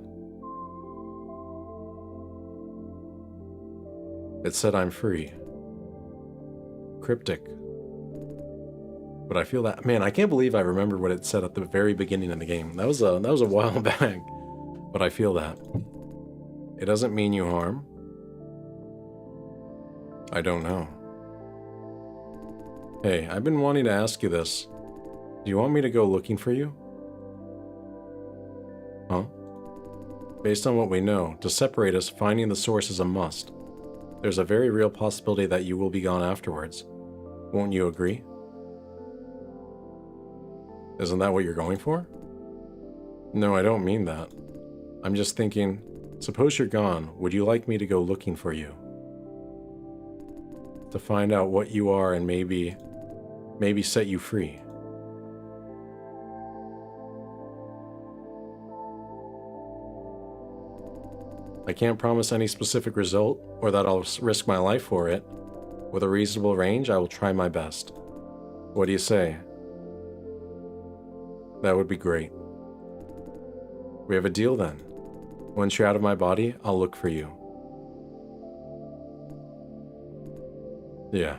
It said I'm free. Cryptic. But I feel that, man, I can't believe I remember what it said at the very beginning of the game. That was a while back. But I feel that. It doesn't mean you harm. I don't know. Hey, I've been wanting to ask you this. Do you want me to go looking for you? Huh? Based on what we know, to separate us, finding the source is a must. There's a very real possibility that you will be gone afterwards. Won't you agree? Isn't that what you're going for? No, I don't mean that. I'm just thinking, suppose you're gone, would you like me to go looking for you? To find out what you are and maybe set you free. I can't promise any specific result, or that I'll risk my life for it. With a reasonable range, I will try my best. What do you say? That would be great. We have a deal then. Once you're out of my body, I'll look for you. Yeah,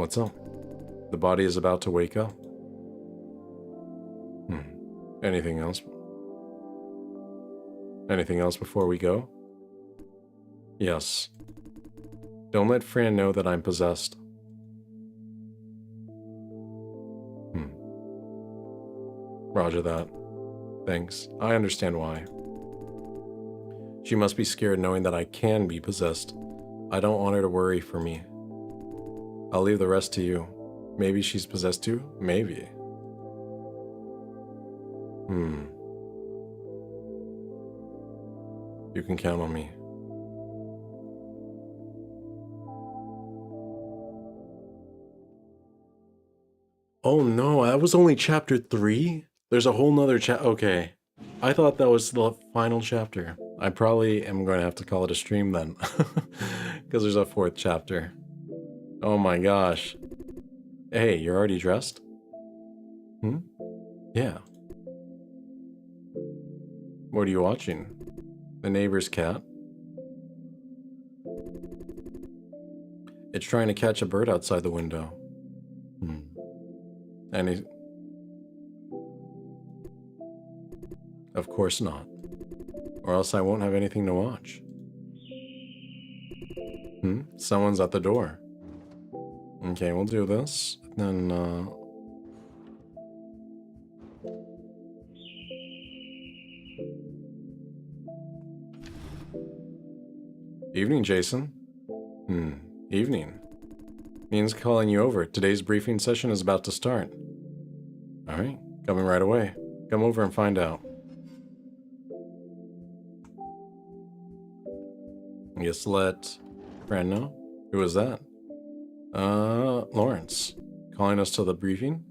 What's up? The body is about to wake up. Anything else? Anything else before we go? Yes. Don't let Fran know that I'm possessed. Roger that. Thanks. I understand why. She must be scared knowing that I can be possessed. I don't want her to worry for me. I'll leave the rest to you. Maybe she's possessed too? Maybe. You can count on me. Oh no, that was only chapter 3? There's a whole nother okay. I thought that was the final chapter. I probably am going to have to call it a stream then. Because there's a 4th chapter. Oh my gosh. Hey, you're already dressed? Yeah. What are you watching? The neighbor's cat? It's trying to catch a bird outside the window. And of course not. Or else I won't have anything to watch. Someone's at the door. Okay, we'll do this. Then, Evening, Jason. Evening. Means calling you over. Today's briefing session is about to start. Alright, coming right away. Come over and find out. I guess let Fran know. Who was that? Lawrence. Calling us to the briefing?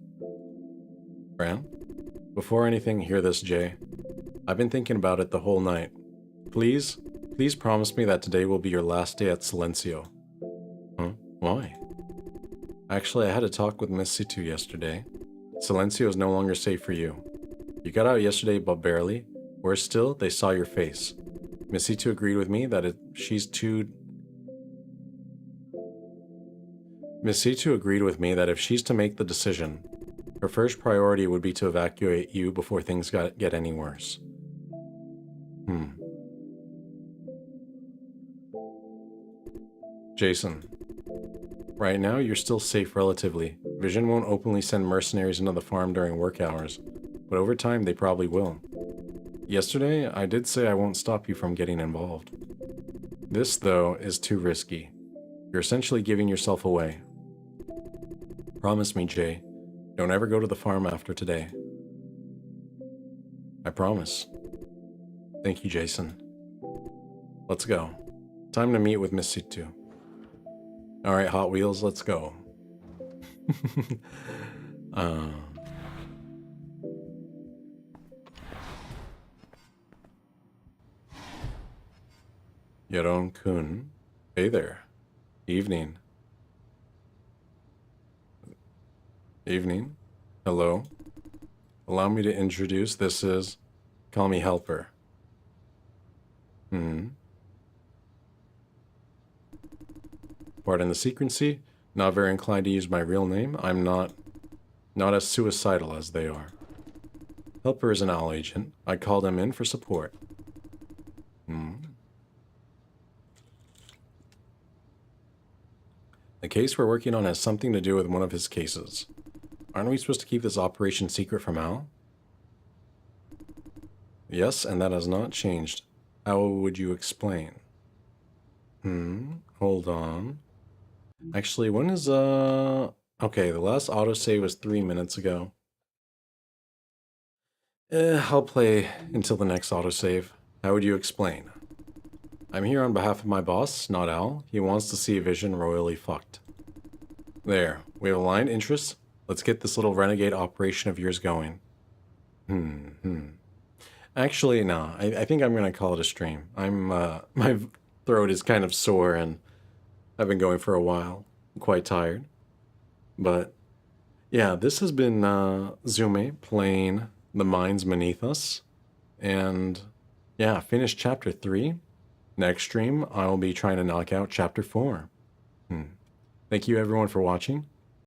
Fran? Before anything, hear this, Jay. I've been thinking about it the whole night. Please promise me that today will be your last day at Silencio. Huh? Why? Actually, I had a talk with Miss Situ yesterday. Silencio is no longer safe for you. You got out yesterday, but barely. Worse still, they saw your face. Miss Situ agreed with me that if she's to make the decision, her first priority would be to evacuate you before things get any worse. Jason. Right now, you're still safe relatively. Vision won't openly send mercenaries into the farm during work hours, but over time they probably will. Yesterday, I did say I won't stop you from getting involved. This, though, is too risky. You're essentially giving yourself away. Promise me, Jay. Don't ever go to the farm after today. I promise. Thank you, Jason. Let's go. Time to meet with Miss Situ. Alright, Hot Wheels, let's go. Yaron-kun. Hey there. Evening. Evening. Hello. Allow me to introduce, this is... Call me Helper. Pardon the secrecy. Not very inclined to use my real name. I'm not as suicidal as they are. Helper is an owl agent. I called him in for support. The case we're working on has something to do with one of his cases. Aren't we supposed to keep this operation secret from Al? Yes, and that has not changed. How would you explain? Hold on. Actually, when is, okay, the last autosave was 3 minutes ago. I'll play until the next autosave. How would you explain? I'm here on behalf of my boss, not Al. He wants to see Vision royally fucked. There, we have aligned interests. Let's get this little renegade operation of yours going. Actually, no, I think I'm gonna call it a stream. My throat is kind of sore and I've been going for a while. I'm quite tired. But, yeah, this has been Zume playing The Minds Beneath Us. And, yeah, finished Chapter 3. Next stream, I'll be trying to knock out Chapter 4. Thank you everyone for watching.